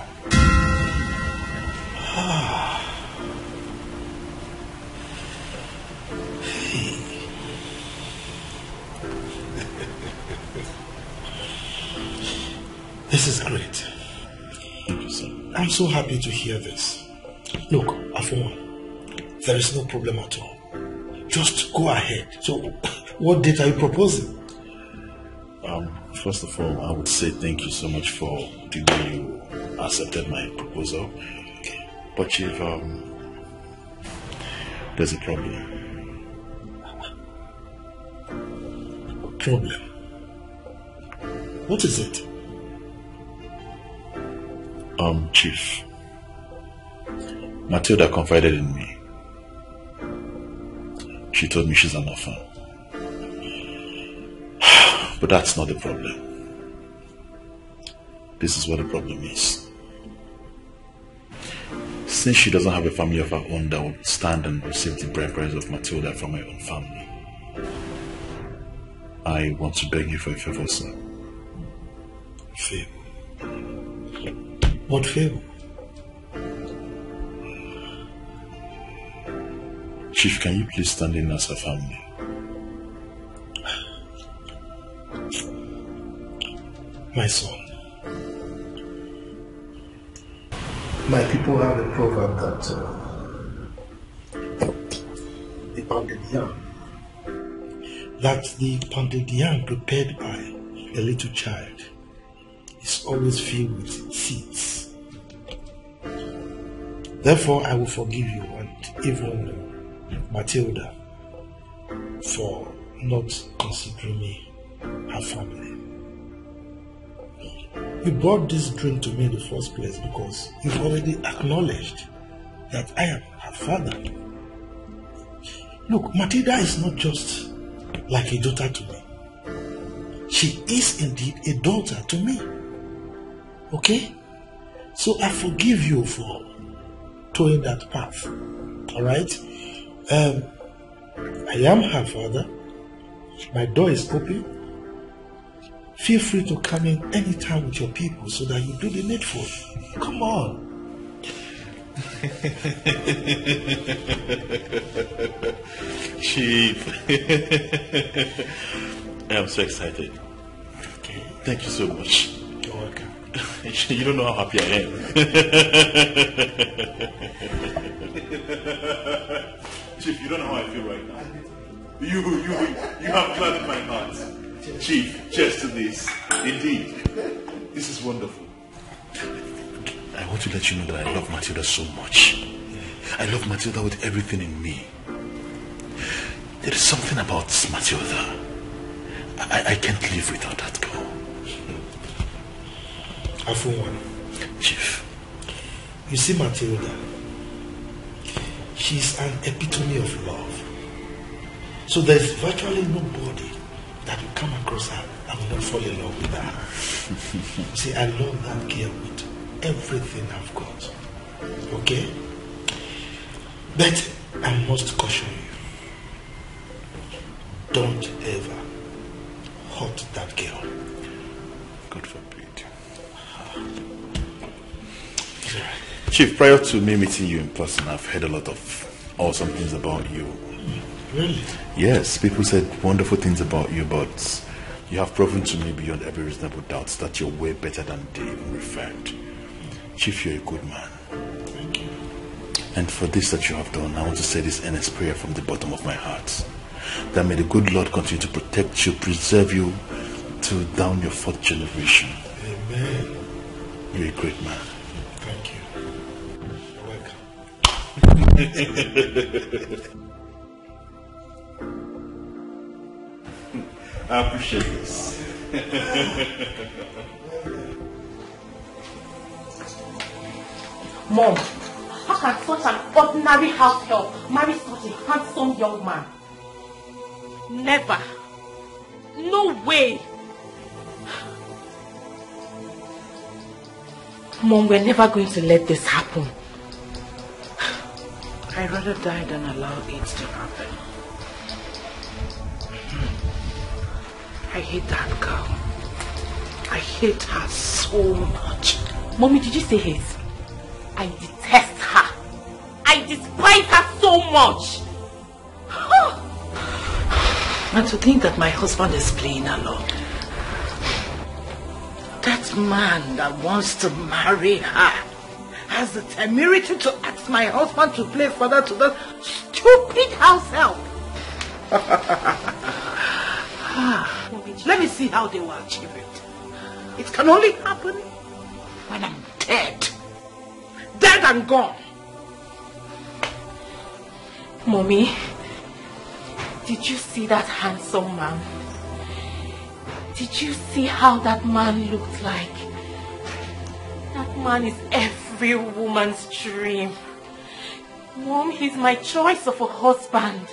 This is great. Thank you, sir. I'm so happy to hear this. Look, Afua, there is no problem at all. Just go ahead. So, what date are you proposing? First of all, I would say thank you so much for the way you accepted my proposal. Okay. But Chief, there's a problem. Problem? What is it? Chief, Matilda confided in me. She told me she's an orphan. But that's not the problem. This is what the problem is. Since she doesn't have a family of her own that would stand and receive the preference of Matilda from her own family, I want to beg you for a favor, sir. Favor? What favor? Chief, can you please stand in as her family? My son, my people have a proverb that the pounded yam prepared by a little child is always filled with seeds. Therefore, I will forgive you and even Matilda for not considering me her family. You brought this dream to me in the first place because you've already acknowledged that I am her father. Look, Matilda is not just like a daughter to me. She is indeed a daughter to me. Okay? So I forgive you for towing that path. Alright? I am her father. My door is open. Feel free to come in anytime with your people so that you do the needful. Come on. Chief. I am so excited. Okay. Thank you so much. You're welcome. You don't know how happy I am. Chief, you don't know how I feel right now. You have gladdened my heart. Chief, cheers to this. Indeed. This is wonderful. I want to let you know that I love Matilda so much. I love Matilda with everything in me. There is something about Matilda. I can't live without that girl. For one. Chief. You see Matilda, she's an epitome of love. So there's virtually nobody that will come across her and will not fall in love with her. See, I love that girl with everything I've got. Okay? But I must caution you. Don't ever hurt that girl. God forbid. Chief, prior to me meeting you in person, I've heard a lot of awesome things about you. Really? Yes, people said wonderful things about you, but you have proven to me beyond every reasonable doubt that you're way better than they even referred. Chief, you're a good man. Thank you. And for this that you have done, I want to say this earnest prayer from the bottom of my heart. That may the good Lord continue to protect you, preserve you to down your 4th generation. Amen. You're a great man. Thank you. You're welcome. I appreciate this. Mom, how can such an ordinary house help marry such a handsome young man? Never. No way. Mom, we're never going to let this happen. I'd rather die than allow it to happen. I hate that girl. I hate her so much. Mommy, did you say hate? I detest her. I despise her so much. And to think that my husband is playing along. That man that wants to marry her has the temerity to ask my husband to play father to that stupid house help. Let me see how they will achieve it. It can only happen when I'm dead. Dead and gone. Mommy, did you see that handsome man? Did you see how that man looked like? That man is every woman's dream. Mom, he's my choice of a husband.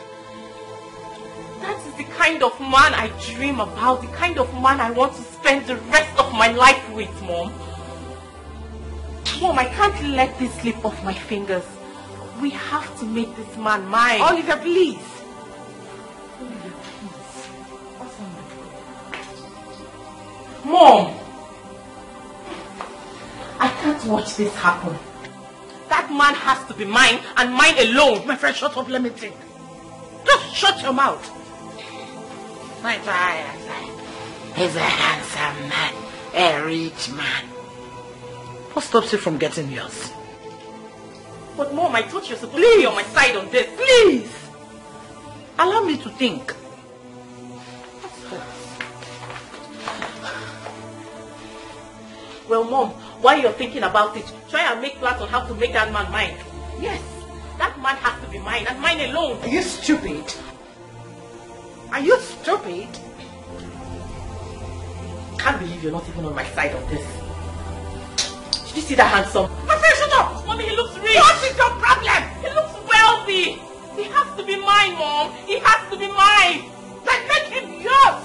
That is the kind of man I dream about, the kind of man I want to spend the rest of my life with, Mom. Mom, I can't let this slip off my fingers. We have to make this man mine. Oliver, please. Oliver, please. Mom! I can't watch this happen. That man has to be mine and mine alone. My friend, shut up, let me think. Just shut your mouth. My father is a handsome man, a rich man. What stops you from getting yours? But Mom, I thought you were supposed to be on my side on this. Please! Allow me to think. Well, Mom, while you're thinking about it, try and make plans on how to make that man mine. Yes, that man has to be mine and mine alone. Are you stupid? Are you stupid? Can't believe you're not even on my side on this. Did you see that handsome? My friend, shut up! Mommy, he looks rich. What is your problem? He looks wealthy. He has to be mine, Mom. He has to be mine. Then make him yours.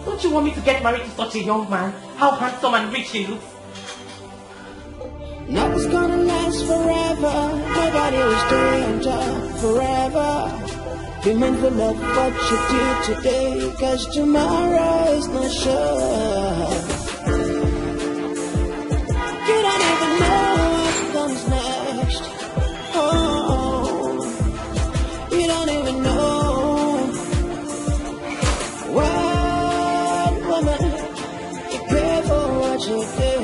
Don't you want me to get married to such a young man? How handsome and rich he looks. Nothing's gonna last forever. Nobody will stay on top forever. Be mindful of what you do today, cause tomorrow is not sure. You don't even know what comes next. Oh, you don't even know. What woman, be careful what you do,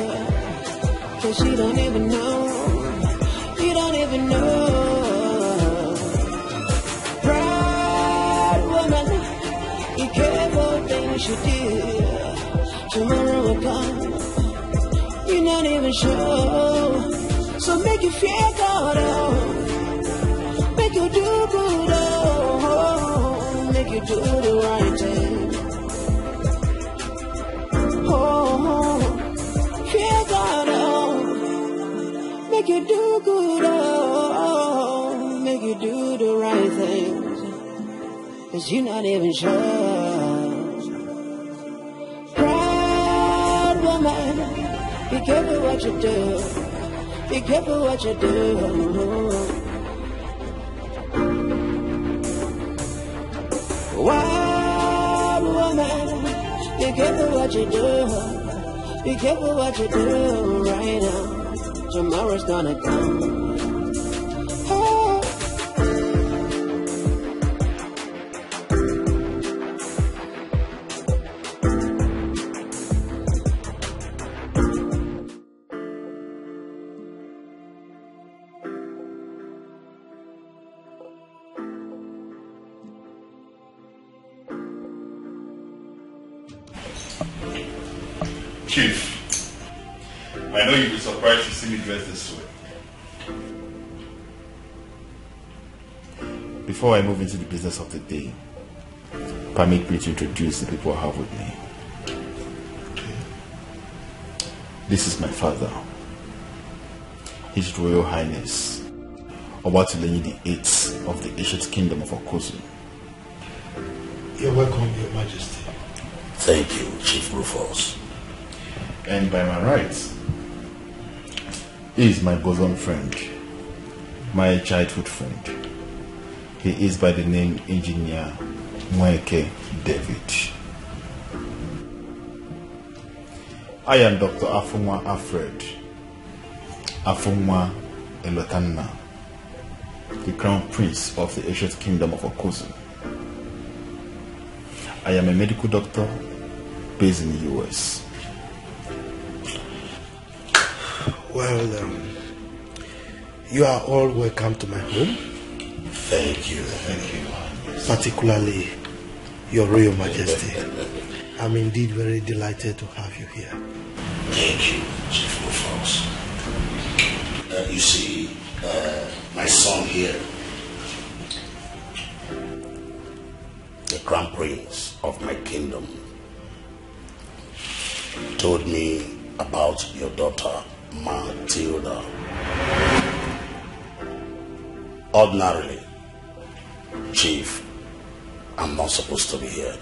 cause you don't even know. You don't even know. Be careful things you do. Tomorrow will come. You're not even sure. So make you feel God, oh. Make you do good, oh. Make you do the right thing. Oh, fear God, oh. Make you do good, oh. Make you do the right thing. Cause you're not even sure. Proud woman, be careful what you do. Be careful what you do. Wild woman, be careful what you do. Be careful what you do right now. Tomorrow's gonna come. Chief, I know you'll be surprised to see me dressed this way. Before I move into the business of the day, permit me to introduce the people I have with me. This is my father, His Royal Highness Obatuleni the 8th of the ancient kingdom of Okosu. You're welcome, Your Majesty. Thank you, Chief Rufus. And by my right, he is my bosom friend, my childhood friend. He is by the name Engineer Mweke David. I am Dr. Afunwa Alfred Afunwa Elotanna, the Crown Prince of the ancient kingdom of Okosu. I am a medical doctor based in the US. Well, you are all welcome to my home. Thank you. Thank you. Particularly Your Royal Majesty. I'm indeed very delighted to have you here. Thank you, Chief Rufus. You see, my son here, the Crown Prince of my kingdom, told me about your daughter, Matilda. Ordinarily, Chief, I'm not supposed to be here.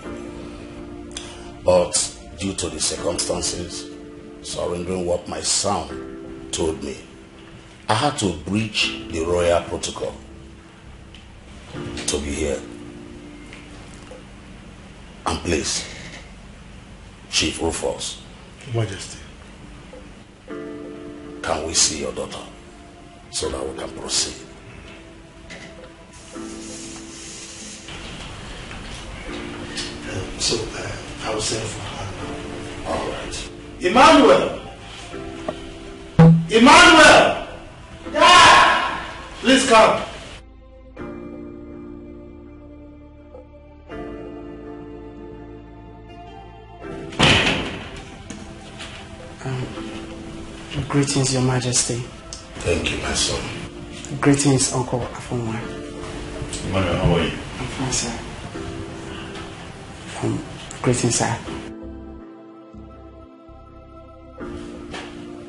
But due to the circumstances, surrendering what my son told me, I had to breach the royal protocol to be here. And please, Chief Rufus, Your Majesty, can we see your daughter so that we can proceed? So I will send for her. All right. Emmanuel! Emmanuel! Dad! Please come. Greetings, Your Majesty. Thank you, my son. Greetings, Uncle Afonwa. Emmanuel, how are you? I'm fine, sir. Greetings, sir.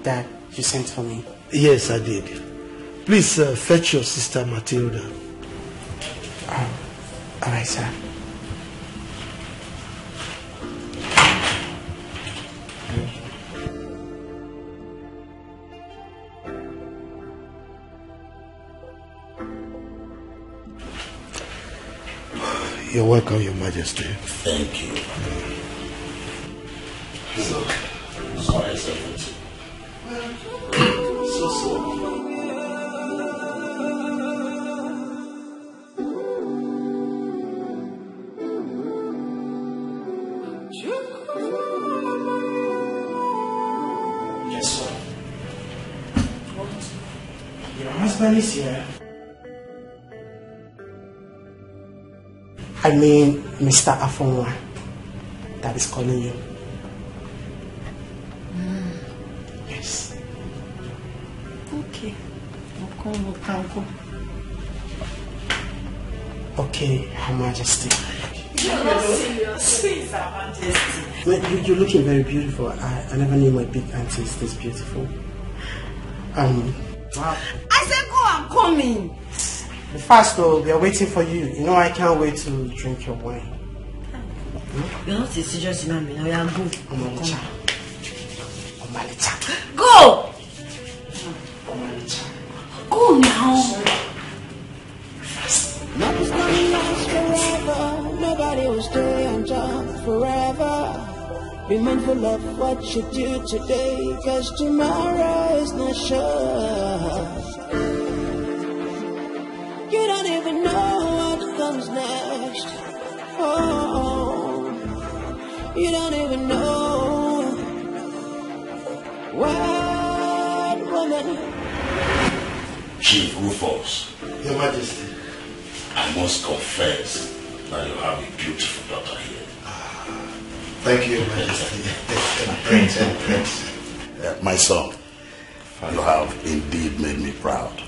Dad, you sent for me? Yes, I did. Please fetch your sister Matilda. All right, sir. You're welcome, Your Majesty. Thank you. So, sorry, sir. Guess what? Your husband is here. I mean, Mr. Afonwa, that is calling you. Yes. Okay. We'll come. Okay, Her Majesty. You're not serious. Please, Her Majesty. You're looking very beautiful. I never knew my big auntie is this beautiful. Wow. I said go, I'm coming. The fast though, we are waiting for you. You know I can't wait to drink your wine. You're not a serious human being. Now go. Omalicha. Go! Omalicha. Go now. Nothing's gonna last forever. Nobody will stay on top forever. Be mindful of what you do today, cause tomorrow is not sure. You don't even know what comes next. Oh, you don't even know what woman. Chief Rufus. Your Majesty. I must confess that you have a beautiful daughter here. Thank you, Your Majesty. Prince. My son, you have indeed made me proud.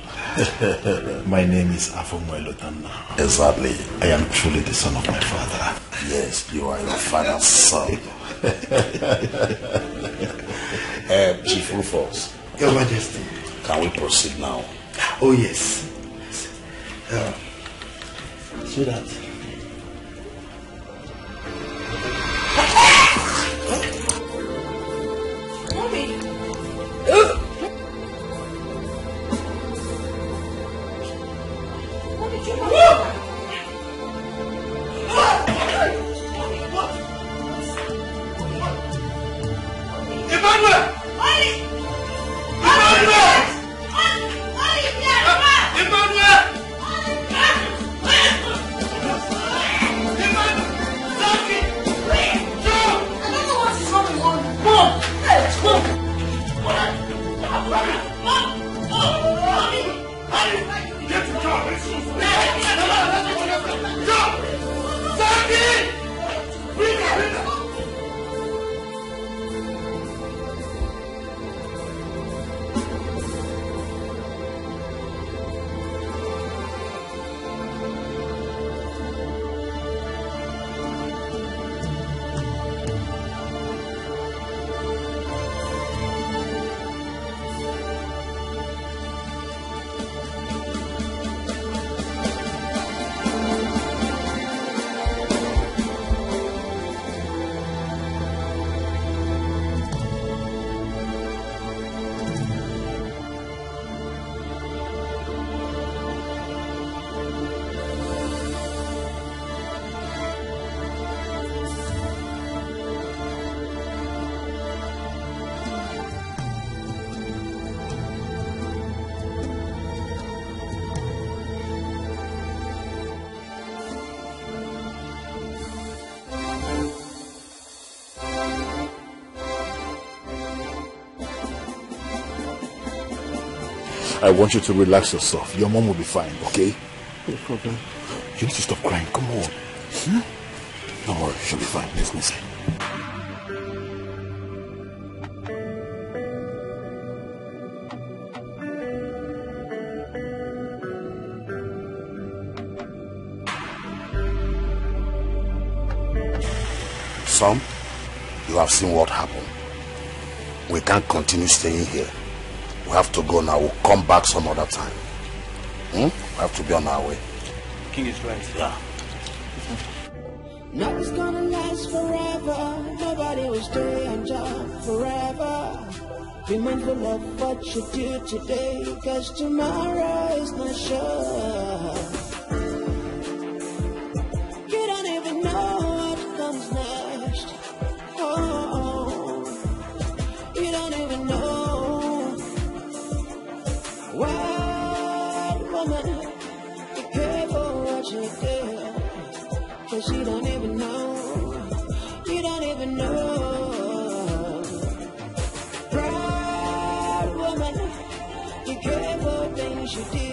My name is Afonwa Lotanna. Exactly. I am truly the son of my father. Yes, you are your father's son. Chief Rufus. Your Majesty. Can we proceed now? Oh, yes. So that. I want you to relax yourself. Your mom will be fine, okay? No problem. You need to stop crying. Come on. Don't worry, she'll be fine. Let's listen. Some, you have seen what happened. We can't continue staying here. We have to go now. We'll come back some other time. We have to be on our way. King is right. Yeah. Nothing's gonna last forever. Nobody will stay on job forever. Be mindful of what you do today, cause tomorrow is not sure. You don't even know what comes next. Oh, you don't even know. Wild woman, be careful what you do, cause you don't even know. You don't even know. Proud woman, be careful things you do.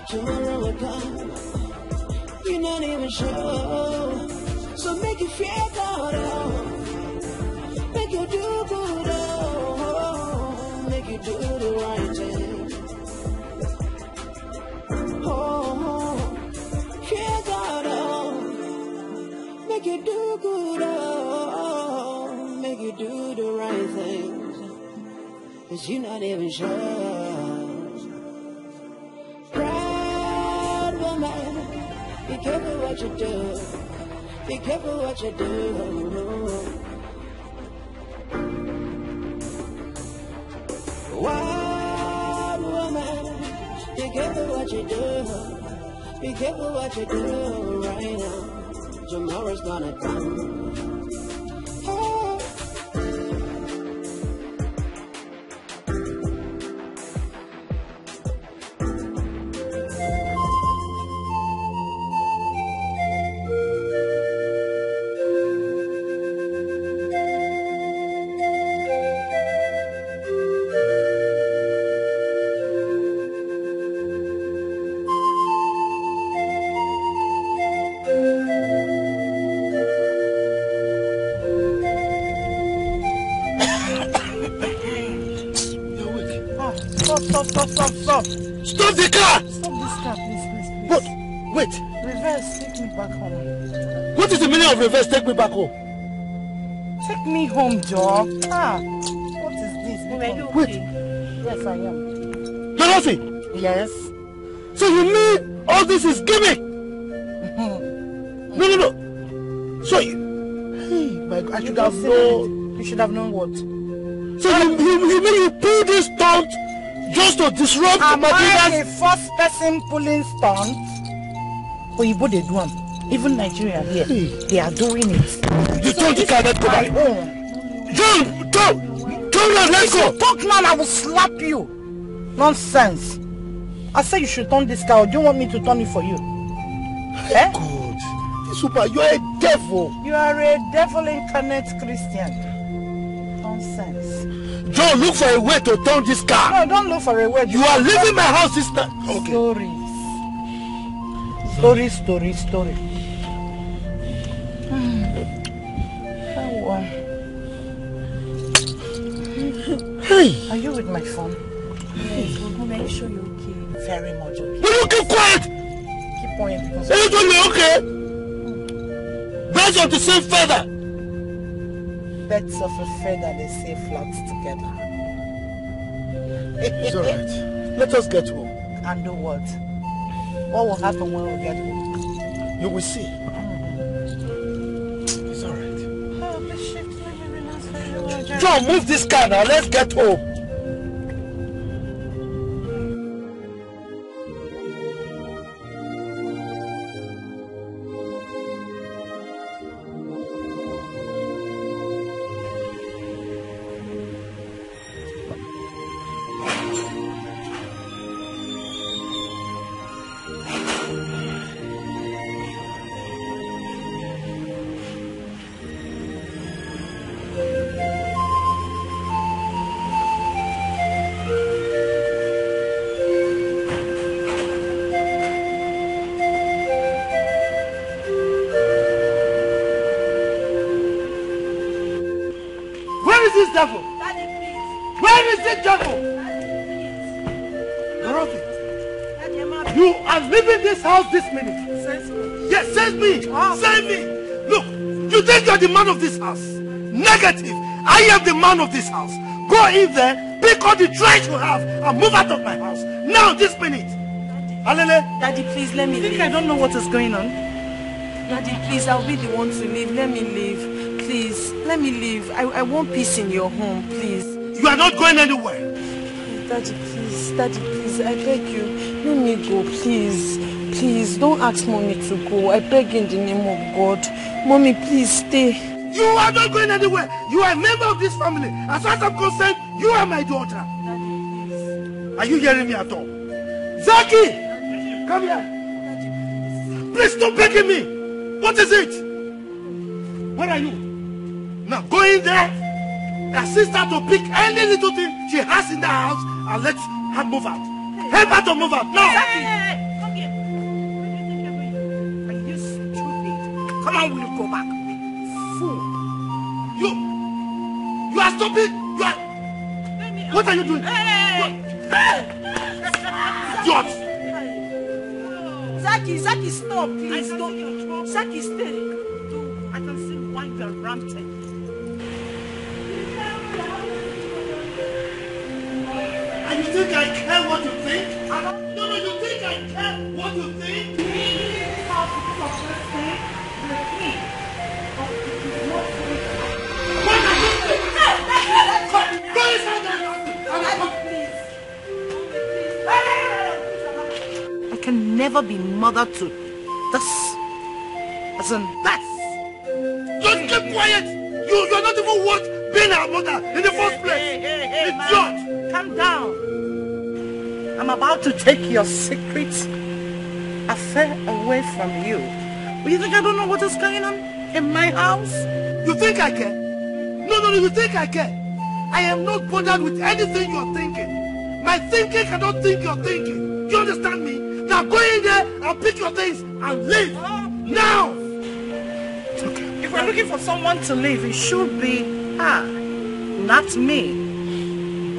Tomorrow will come, you're not even sure. So make you feel God, oh. Make you do good, oh. Make you do the right thing. Oh, fear God, oh. Make you do good, oh. Make you do the right things. Cause you're not even sure. Proud woman, be careful what you do. Be careful what you do. Wild woman, be careful what you do. Be careful what you do right now. Tomorrow's gonna come. Oh. Stop! Stop the car! Stop this car, please. What? Wait. Reverse, take me back home. What is the meaning of reverse? Take me back home. Take me home, Joe. What is this? Wait. Yes, I am. Dorothy! Yes. So you mean all this is gimmick? No. So hey, my God, I should have known. You should have known what? So you mean you pull this stunt just to disrupt Am I Madina's... the first person pulling stunt? Oyibo they do them. Even Nigeria here, they are doing it. You told the car not to buy. John, let's go. Talk man, I will slap you. Nonsense. I said you should turn this car. Or do you want me to turn it for you? Eh? God, Super, you are a devil. You are a devil incarnate Christian. Nonsense. John, look for a way to turn this car. No, don't look for a way. You are leaving my house this time. Okay. Story. Hey. Are you with my phone? Yes, we'll make sure you're okay. Very much okay. Will you keep quiet? Keep quiet because... Are you told me okay? Birds of the same feather. Birds of a feather, they say flocks together. It's alright. Let us get home. And do what? What will happen when we get home? You will see. It's alright. Oh, the shift, let me relax very well. John, move this car now. Let's get home. Devil? Daddy, please. Where is the devil? Dorothy, you are leaving this house this minute. Save me. Yes, save me. Save me. Look, You think you're the man of this house? Negative. I am the man of this house. Go in there, pick all the trash you have, and move out of my house. Now, this minute. Alele. Daddy, please let me leave. I don't know what is going on. Daddy, please, I'll be the one to leave. Let me leave. Please, let me leave. I want peace in your home, please. You are not going anywhere. Daddy, please, I beg you. Let me go, please. Please, don't ask mommy to go. I beg in the name of God. Mommy, please stay. You are not going anywhere. You are a member of this family. As far as I'm concerned, you are my daughter. Daddy, please. Are you hearing me at all? Zaki! Come here. Please stop begging me. What is it? Where are you? Now go in there. Assist her to pick any little thing she has in the house and let her move out. Help her to move out. Now. Hey, come here. Are you stupid? Come on, will you go back? Fool. You are stupid. You are. What are you doing? Idiot. Zaki, stop, please. Don't. Zaki, stay. I can see why you are ranting. And you think I care what you think? No, you think I care what you think? I can never be mother to this. As in that. Just keep quiet! You're not even worth being our mother in the first place! Hey, man, calm down. I'm about to take your secret affair away from you. You think I don't know what is going on in my house? You think I care? No, you think I care? I am not bothered with anything you're thinking. My thinking cannot think you're thinking. Do you understand me? Now go in there and pick your things and leave. Now! Okay. If we're looking for someone to leave, it should be her, not me.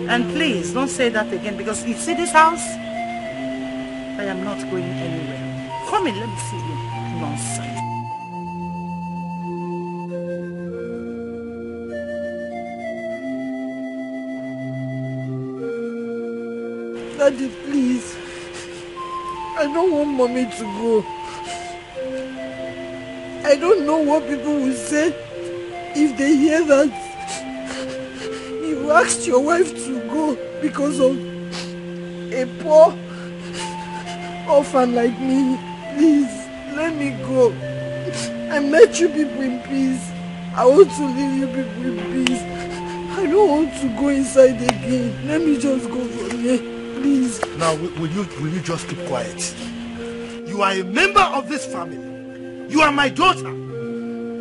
And please, don't say that again, because you see this house? I am not going anywhere. Come in, let me see you. Nonsense. Daddy, please. I don't want mommy to go. I don't know what people will say if they hear that you asked your wife to go because of a poor orphan like me. Please, let me go. I met you people in peace. I want to leave you people in peace. I don't want to go inside again. Let me just go from here, please. Now, will you just keep quiet? You are a member of this family. You are my daughter.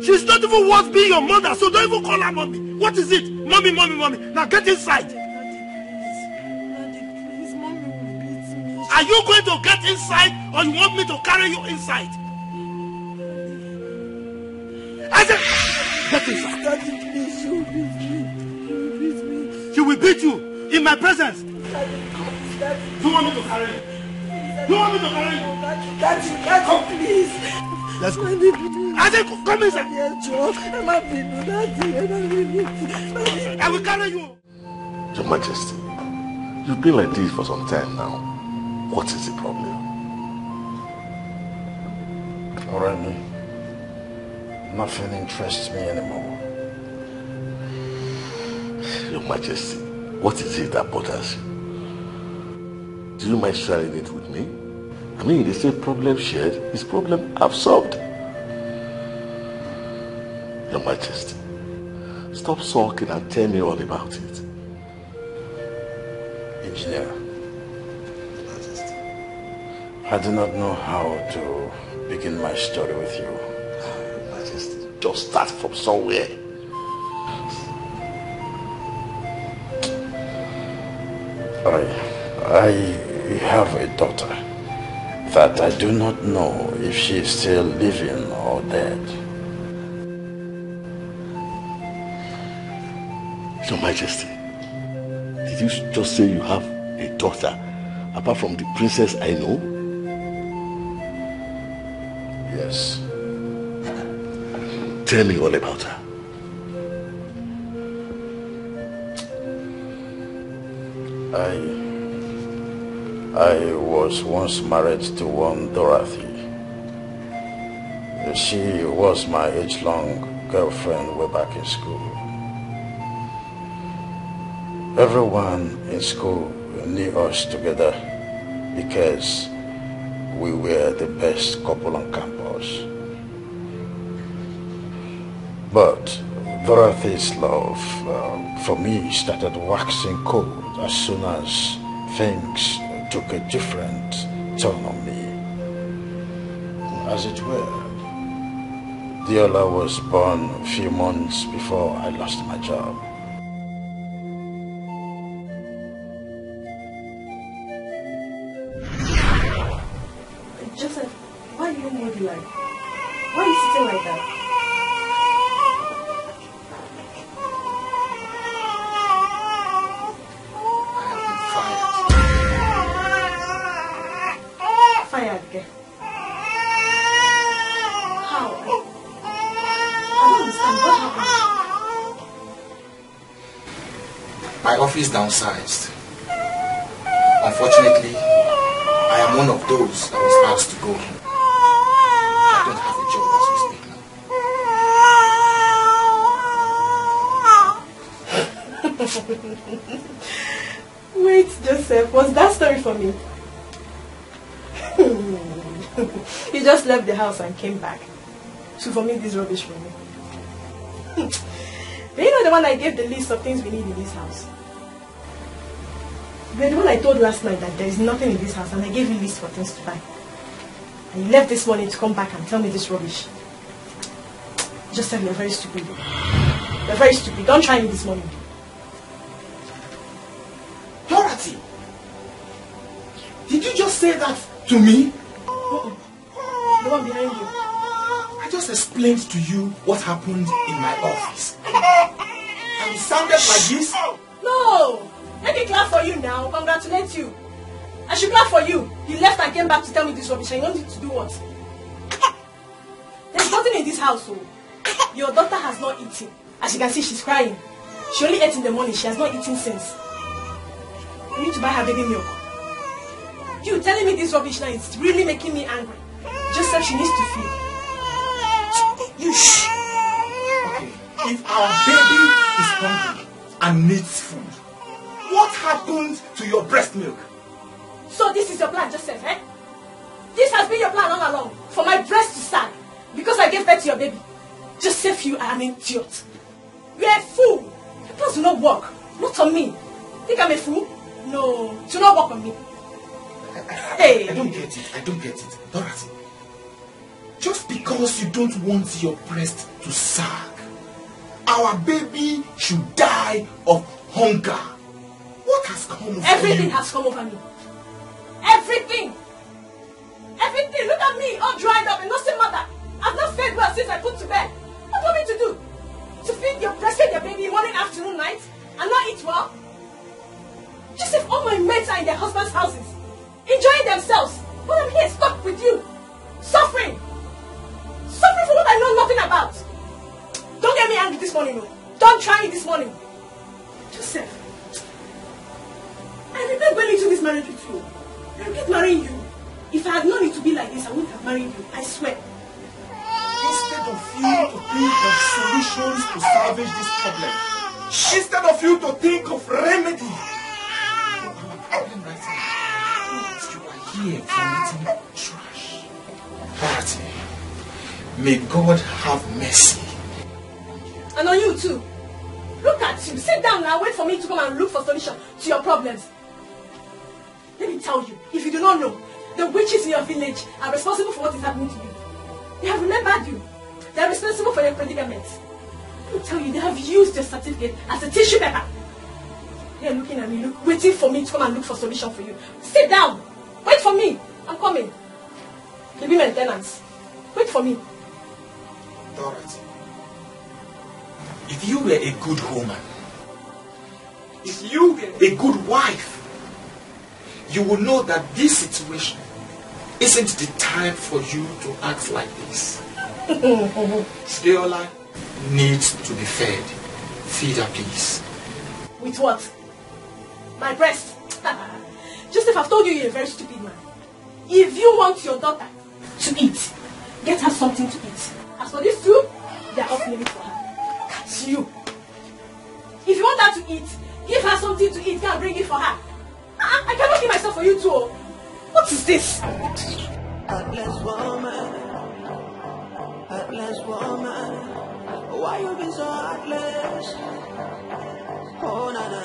She's not even worth being your mother, so don't even call her mommy. What is it? Mommy. Now get inside. Daddy, please, mommy will beat me. Are you going to get inside or you want me to carry you inside? I said, get inside. Daddy, please, she will beat me. She will beat you in my presence. Daddy. Do you want me to carry you? Do you want me to carry you? Daddy, please. Let's go. I said, come inside. I will carry you. Your Majesty, you've been like this for some time now. What is the problem? Alright, nothing interests me anymore. Your Majesty, what is it that bothers you? Do you mind sharing it with me? I mean, they say problem shared is problem absorbed. Your Majesty, stop sulking and tell me all about it. Engineer, Majesty, I do not know how to begin my story with you. Your Majesty, just start from somewhere. I have a daughter that I do not know if she is still living or dead. Your Majesty, did you just say you have a daughter apart from the princess I know? Yes. Tell me all about her. I was once married to one Dorothy. She was my age-long girlfriend way back in school. Everyone in school knew us together because we were the best couple on campus. But Dorothy's love for me started waxing cold as soon as things took a different turn on me. As it were, Diola was born a few months before I lost my job. Joseph, why are you moving like? Why are you sitting like that? Fired again. How? I don't understand. What happened? My office downsized. Unfortunately, I am one of those that was asked to go. I don't have a job as we speak now. Wait, Joseph, what's that story for me? You just left the house and came back to vomit this rubbish for me. But you know the one I gave the list of things we need in this house? You're the one I told last night that there is nothing in this house and I gave you a list for things to buy. And you left this morning to come back and tell me this rubbish. Joseph, you're very stupid. You're very stupid. Don't try me this morning. Dorothy! Did you just say that to me? The one behind you. I just explained to you what happened in my office. And it sounded like this? No! Let me clap for you now. Congratulate you. I should clap for you. You left and came back to tell me this rubbish. And you wanted to do what? There's nothing in this house. So. Your daughter has not eaten. As you can see, she's crying. She only ate in the morning. She has not eaten since. You need to buy her baby milk. You telling me this rubbish now is really making me angry. Just said she needs to feed. You shh. Okay, if our baby is hungry and needs food, what happened to your breast milk? So this is your plan, Joseph, eh? This has been your plan all along. For my breast to sag. Because I gave birth to your baby. Joseph, you are an idiot. You are a fool. Your plans do not work. Not on me. Think I'm a fool? No, do not work on me. Hey. I don't get it. I don't get it. Dorothy, just because you don't want your breast to sag, our baby should die of hunger. What has come over you? Everything has come over me. Everything. Everything. Look at me, all dried up and nothing matter. I've not fed well since I put to bed. What do you want me to do? To feed your breastfeed your baby morning, afternoon, night, and not eat well? Joseph, all my mates are in their husbands' houses, enjoying themselves. But I'm here stuck with you, suffering. Suffering for what I know nothing about. Don't get me angry this morning, no. Don't try me this morning. Joseph, I regret going into this marriage with you. I regret marrying you. If I had known it to be like this, I wouldn't have married you. I swear. Instead of you to think of solutions to salvage this problem, instead of you to think of remedy for our problem right now, you are here vomiting trash. Dorothy, may God have mercy. And on you too. Look at you. Sit down now. Wait for me to come and look for solution to your problems. Let me tell you, if you do not know, the witches in your village are responsible for what is happening to you. They have remembered you. They are responsible for your predicaments. Let me tell you, they have used your certificate as a tissue paper. They are looking at me, waiting for me to come and look for solution for you. Sit down. Wait for me. I'm coming. You'll be maintenance. Wait for me. Dorothy, if you were a good woman, if you were a good wife, you will know that this situation isn't the time for you to act like this. Diola, needs to be fed. Feed her, please. With what? My breast? Joseph, I've told you you're a very stupid man. If you want your daughter to eat, get her something to eat. As for these two, they're off limits for her. Catch you. If you want her to eat, give her something to eat. Go and bring it for her. I cannot kill myself for you too. What is this? Heartless woman, heartless woman, why you be so heartless? Oh na na.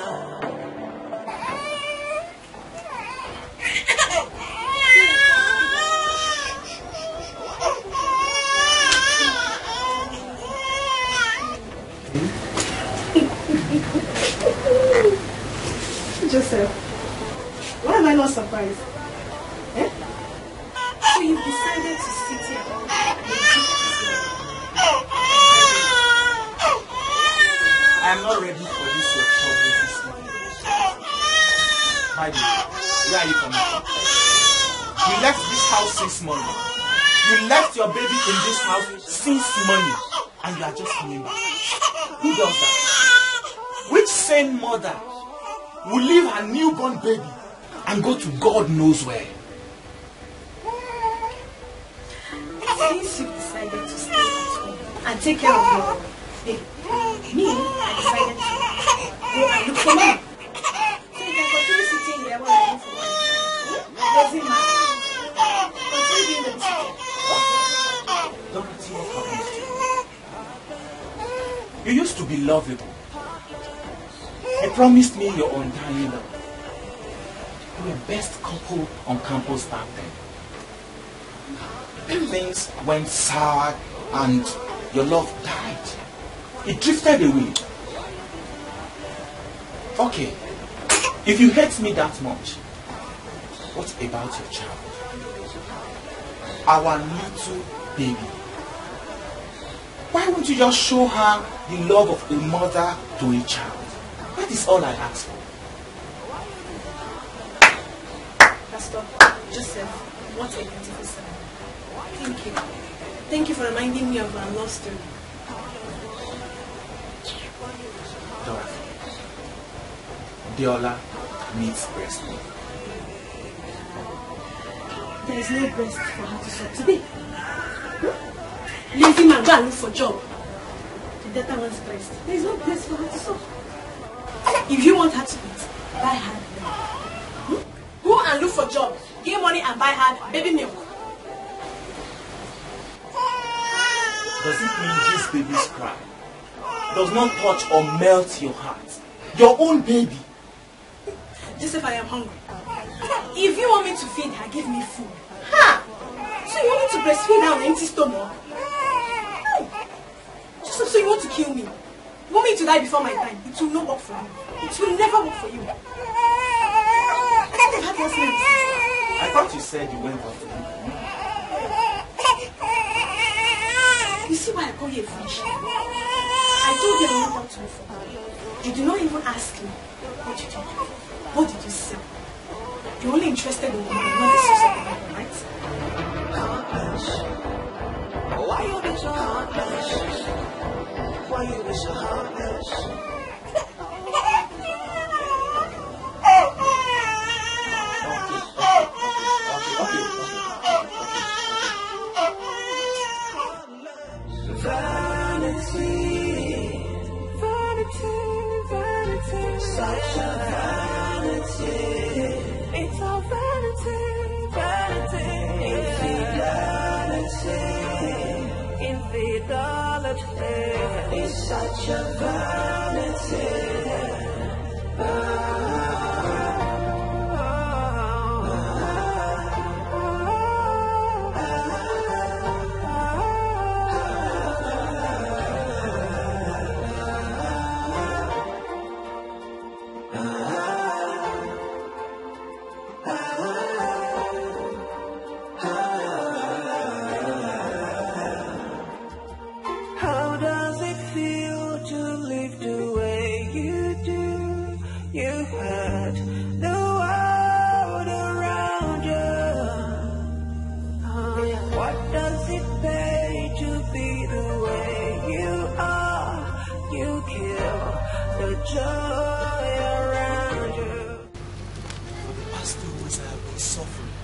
Joseph, why am I not surprised? Eh? So you've decided to sit here all day and I am not ready for this your trouble this evening. My dear, where are you coming from? You left this house since morning. You left your baby in this house since morning. And you are just coming back. Who does that? Which sane mother will leave her newborn baby and go to God knows where? Since you decided to stay at home and take care of your baby, I decided to go and look for mom. So you can continue sitting here while I look for mom. Doesn't matter. Continue doing the decision. Dorothy, what happened to you? You used to be lovable. You promised me your undying love. You were best couple on campus back then. Things went sour and your love died. It drifted away. Okay, if you hate me that much, what about your child? Our little baby. Why won't you just show her the love of a mother to a child? That is all I ask for. Pastor, Joseph, what a beautiful son. Thank you. Thank you for reminding me of our love story. Dorothy, Deola needs breast milk. There is no breast for her to suck today. Lazy man, go and look for job. The daughter wants breast. There is no breast for her to suck. If you want her to eat, buy her milk. Go and look for job. Give money and buy her baby milk. Does it mean this baby's cry does not touch or melt your heart? Your own baby. Joseph, I am hungry. If you want me to feed her, give me food. Ha! So you want me to breastfeed her on an empty stomach? Joseph, so you want to kill me? You want me to die before my time? It will not work for you. It will never work for you. I thought you said you went out to look for me. You see why I call you a fish? I told you I went out to look for you. You did not even ask me. What did you do? What did you sell? You're only interested in the money, not the source of the money, right? Why you be so heartless? Why you be so heartless? Vanity, vanity, vanity, such a vanity. It's a vanity, vanity, infidelity, infidelity. It's such a vanity. How does it feel to live the way you been suffering.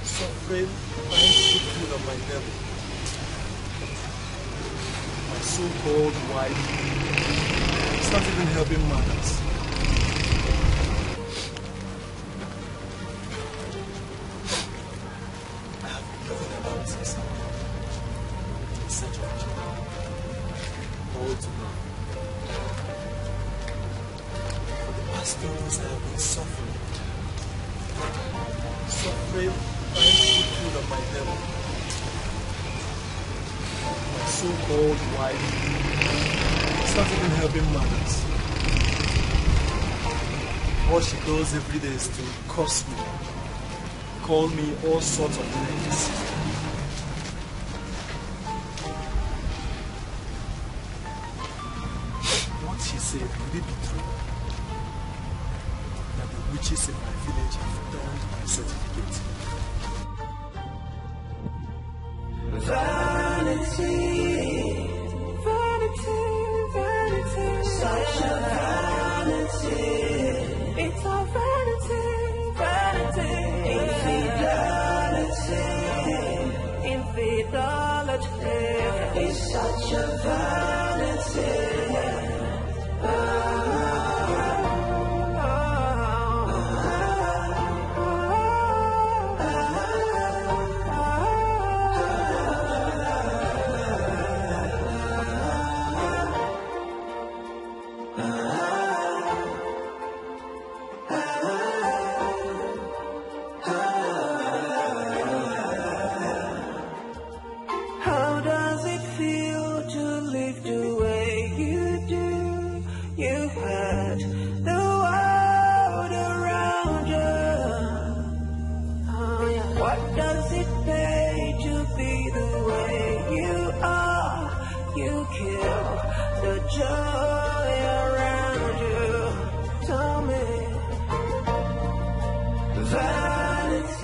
Suffering, trying to put food on my table. My so-called wife is not even helping matters. I have been looking about since in search of a job. All to know. For the past 2 days I have been suffering. Suffering, trying to put food on my table. My so-called wife is not even helping matters. What she does every day is to curse me, call me all sorts of names. What she said, could it be true? That the witches in my village have burned my certificate. Vanity, vanity, vanity, such a vanity. It's a vanity, vanity, infidelity, infidelity. It's such a vanity. How does it feel to live the way you do? You had the world around you. Oh, yeah. What does it pay to be the way you are? You kill the joy around you. Tell me, vanity.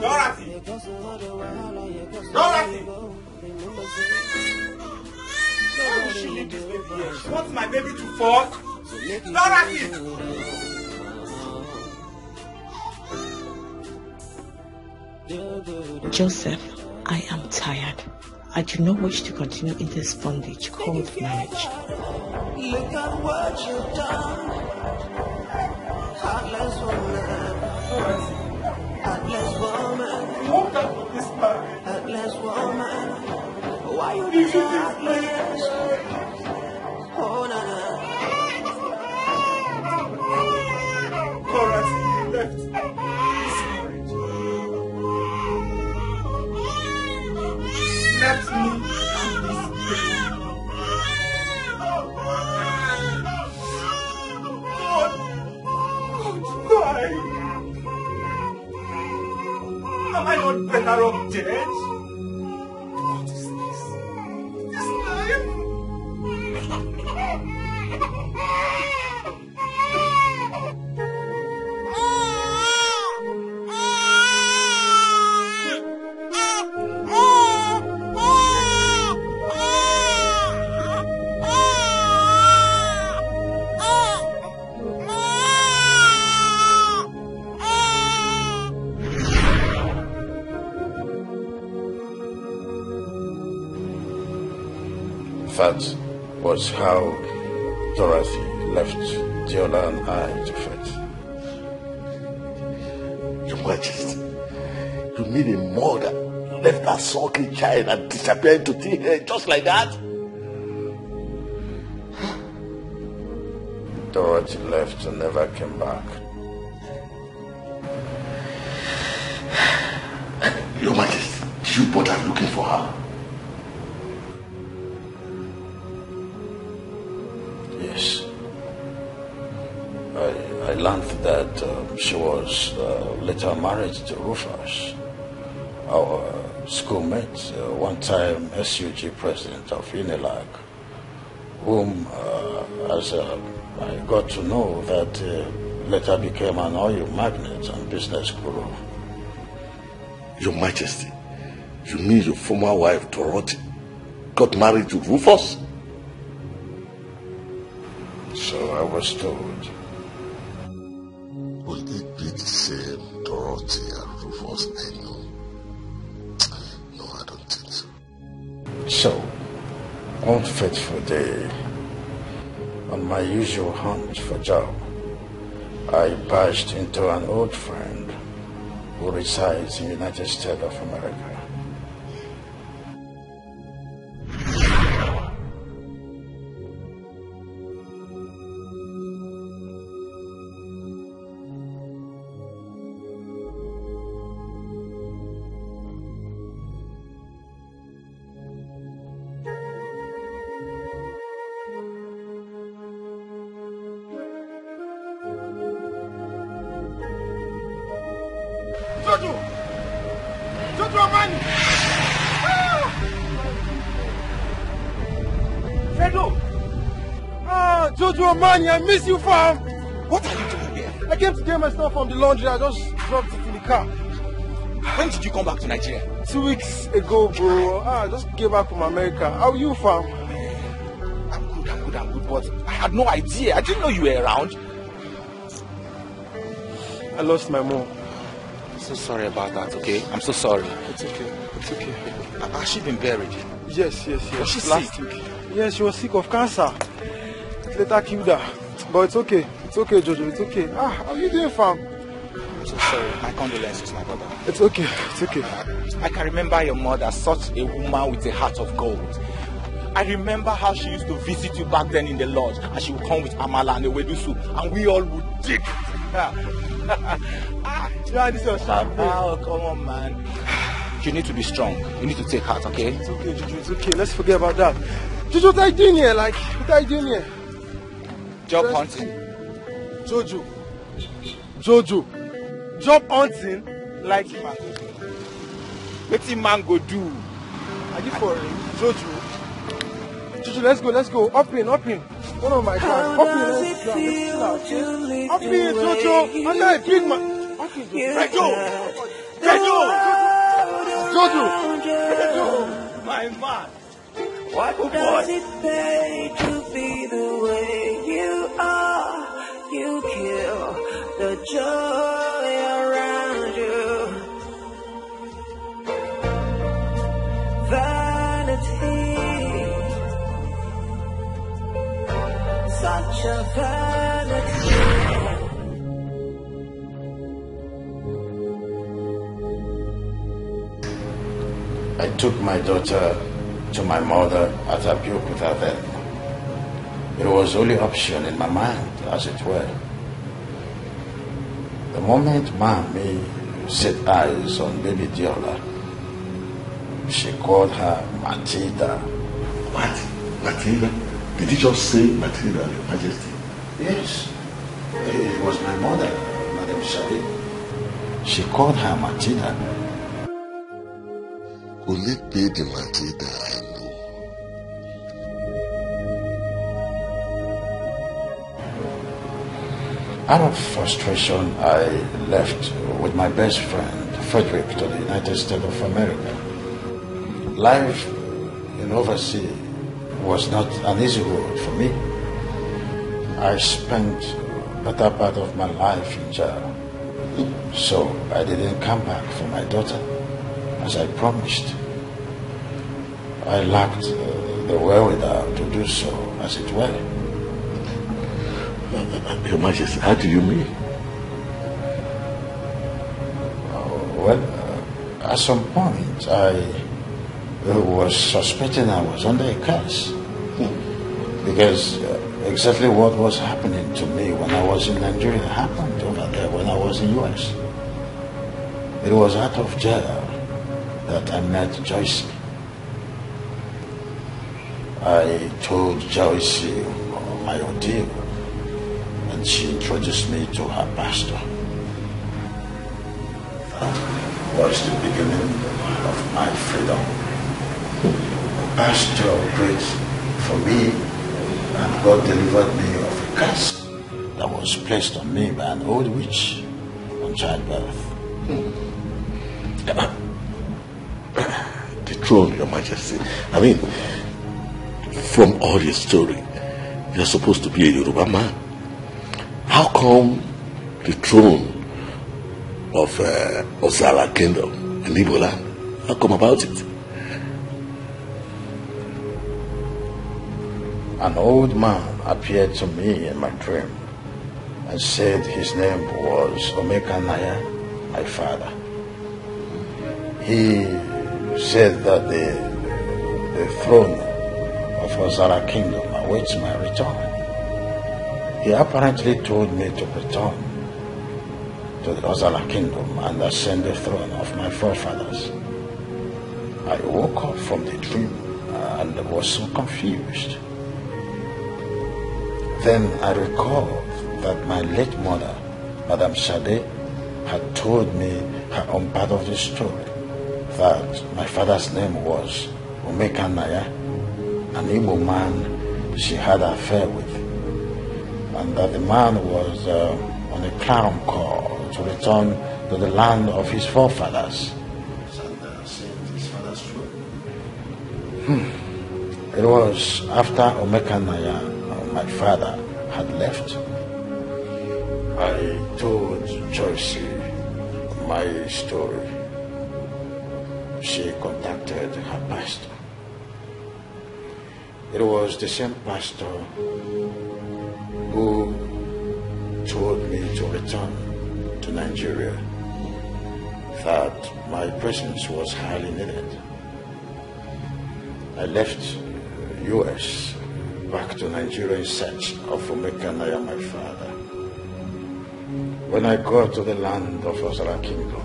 Dorothy! Dorothy! Why would she leave this baby here? She wants my baby to fall? Dorothy! Joseph, I am tired. I do not wish to continue in this bondage called marriage. Look at what you've done. Heartless woman. Heartless woman. Heartless woman. Why you do heartless? Oh, na na. Dorothy, you left. Let me have this baby. God, why? Am I not better off dead? What is this? This life? That was how Dorothy left Diola and I to fate. Your Majesty, you mean a mother left her sulky child and disappeared into thin air just like that? Dorothy left and never came back. Your Majesty, did you bother looking for her? Yes. I learned that she was later married to Rufus, our schoolmate, one-time SUG president of UNILAG, whom, as I got to know, that later became an oil magnate and business guru. Your Majesty, you mean your former wife, Dorothy, got married to Rufus? So I was told. Will it be the same Dorothy and Rufus I know? No, I don't think so. So, one fateful day, on my usual hunt for job, I barged into an old friend who resides in the United States of America. Manny, I miss you, fam. What are you doing here? I came to get my stuff from the laundry. I just dropped it in the car. When did you come back to Nigeria? 2 weeks ago, bro. I just came back from America. How are you, fam? I'm good, but I had no idea. I didn't know you were around. I lost my mom. I'm so sorry about that, okay? I'm so sorry. It's okay. It's okay. Has she been buried? Yes. Was she last sick? week. Yes, she was sick of cancer. Later killed her. But it's okay. It's okay, Jojo. It's okay. How are you doing, fam? I'm so sorry. My condolences, my brother. It's okay. It's okay. I can remember your mother, such a woman with a heart of gold. I remember how she used to visit you back then in the lodge, and she would come with amala and a wedu soup, and we all would dig. Yeah, this is your champagne. Oh, come on, man. You need to be strong. You need to take heart, okay? It's okay, Jojo. It's okay. Let's forget about that. Jojo, what are you doing here? What are you doing here? Job hunting. Jojo. Job hunting? What man go do? Are you for real? Jojo, let's go. Up in. One of my guys. Up in, let's go. Up in, Jojo. I'm not a big man. Up in, Jojo. My man. What does it pay to be the way you are? You kill the joy around you. Vanity, such a vanity. I took my daughter to my mother at Abuja then. It was the only option in my mind, as it were. The moment Mommy set eyes on baby Diola, she called her Matilda. What? Matilda? Did you just say Matilda, Your Majesty? Yes. It was my mother, Madam Shadi. She called her Matilda. Will it be the Matilda I know? Out of frustration, I left with my best friend, Frederick, to the United States of America. Life in overseas was not an easy road for me. I spent the better part of my life in jail. So I didn't come back for my daughter, as I promised. I lacked the wherewithal to do so, as it were. Your Majesty, how do you mean? Well, at some point, I was suspecting I was under a curse. Because exactly what was happening to me when I was in Nigeria happened over there when I was in US. It was out of jail that I met Joyce. I told Joyce my ordeal, and she introduced me to her pastor. That was the beginning of my freedom. The pastor prayed for me, and God delivered me of a curse. that was placed on me by an old witch on childbirth. The throne, Your Majesty. I mean, from all your story, you're supposed to be a Yoruba man. How come the throne of Ozara Kingdom in Igbo land? How come about it? An old man appeared to me in my dream and said his name was Omeka Naya, my father. He said that the throne of Ozara Kingdom awaits my return. He apparently told me to return to the Ozara Kingdom and ascend the throne of my forefathers. I woke up from the dream and was so confused. Then I recalled that my late mother, Madame Sade, had told me her own part of the story, that my father's name was Omeka Naya, an Igbo man she had an affair with, and that the man was on a crown call to return to the land of his forefathers. It was after Omeka Naya, my father, had left. I told Joyce my story. She contacted her pastor. It was the same pastor who told me to return to Nigeria, that my presence was highly needed. I left US back to Nigeria in search of Omeka Naya, my father. When I got to the land of Ozara Kingdom,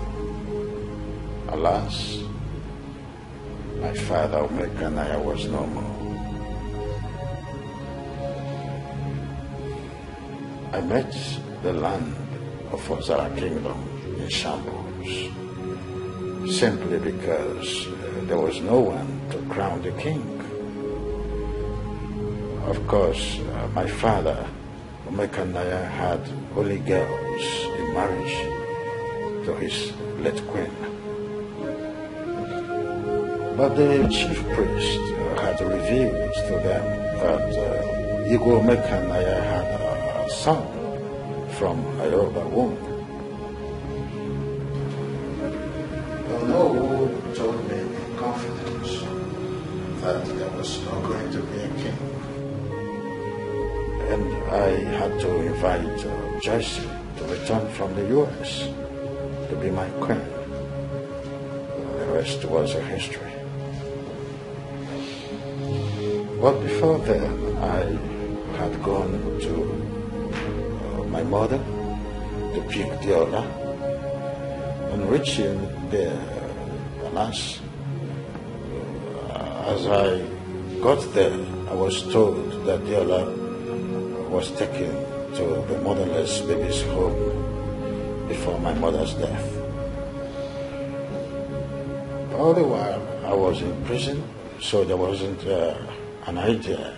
alas, my father Omeka Naya was no more. I met the land of Ozara Kingdom in shambles, simply because there was no one to crown the king. Of course, my father, Omeka Naya, had only girls in marriage to his late queen. But the chief priest had revealed to them that Igwe Omeka Naya had a son from a Yoruba womb. Nollywood told me in confidence that there was not going to be a king. And I had to invite Joyce to return from the US to be my queen. The rest was a history. But before then, I had gone to my mother to pick Diola. On reaching there, alas, as I got there, I was told that Diola was taken to the motherless baby's home before my mother's death. All the while I was in prison, so there wasn't an idea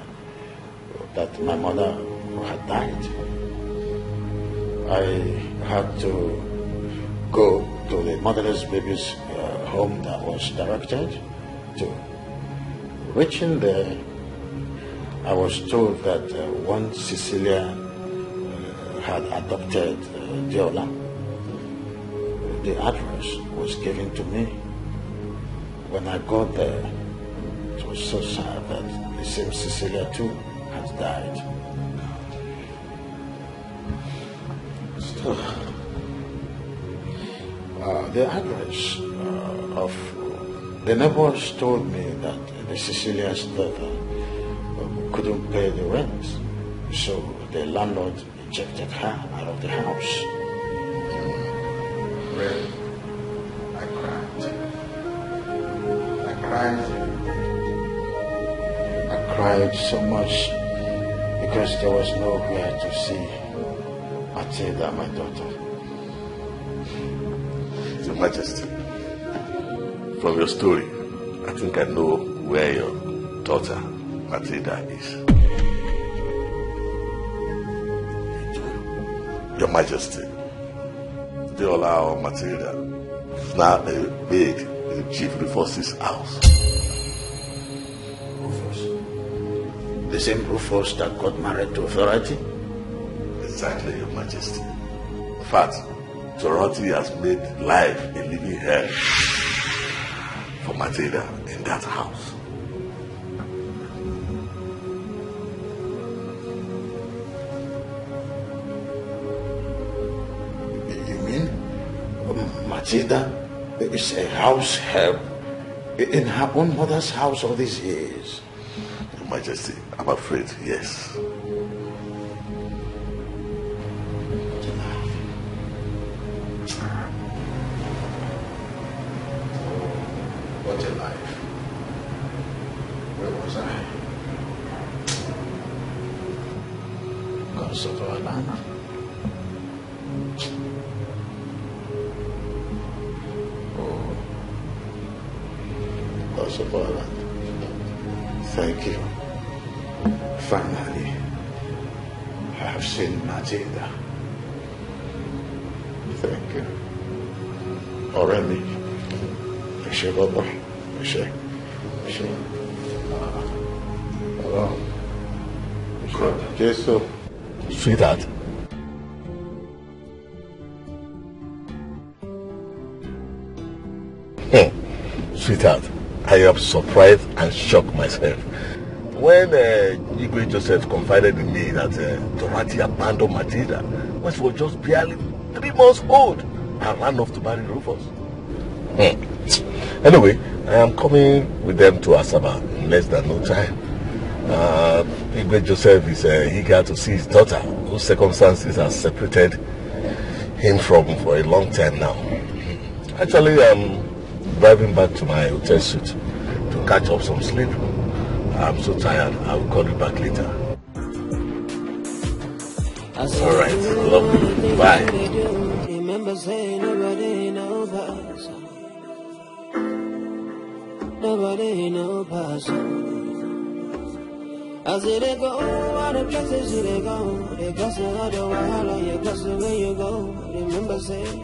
that my mother had died. I had to go to the motherless baby's home that was directed to. Reaching there, I was told that one Cecilia had adopted Diola. The address was given to me. When I got there, it was so sad that the same Cecilia too had died. The address of the neighbors told me that the Cecilia's daughter couldn't pay the rent, so the landlord ejected her out of the house. Really, I cried so much because there was nowhere to see Matilda, my daughter. Your Majesty, from your story, I think I know where your daughter Matilda is. Your Majesty, Deola or Matilda is now a big in Chief Rufus's house. Rufus? The same Rufus that got married to Authority? Exactly, Your Majesty. In fact, Authority has made life a living hell for Matilda in that house. Matilda is a house help in her own mother's house all these years. Your Majesty, I'm afraid, yes. What a life. Where was I? Gods of our land. Of our land. Thank you. Finally, I have seen Matilda. Thank you. Oremi. Eshe Baba. Eshe. Hello. Jesus. Sweetheart. Sweetheart. I am surprised and shocked myself. When Igwe Joseph confided in me that Dorothy abandoned Matilda when she was just barely 3 months old and ran off to marry Rufus. Anyway, I am coming with them to Asaba in less than no time. Igwe Joseph is eager to see his daughter, whose circumstances have separated him from for a long time now. Actually, I'm driving back to my hotel suite to catch up some sleep. I'm so tired. I will call you back later. Alright, love you. Bye. Remember saying nobody knows us. Nobody knows us. As they go, all the places they go, they got another while, you got where you go. Remember saying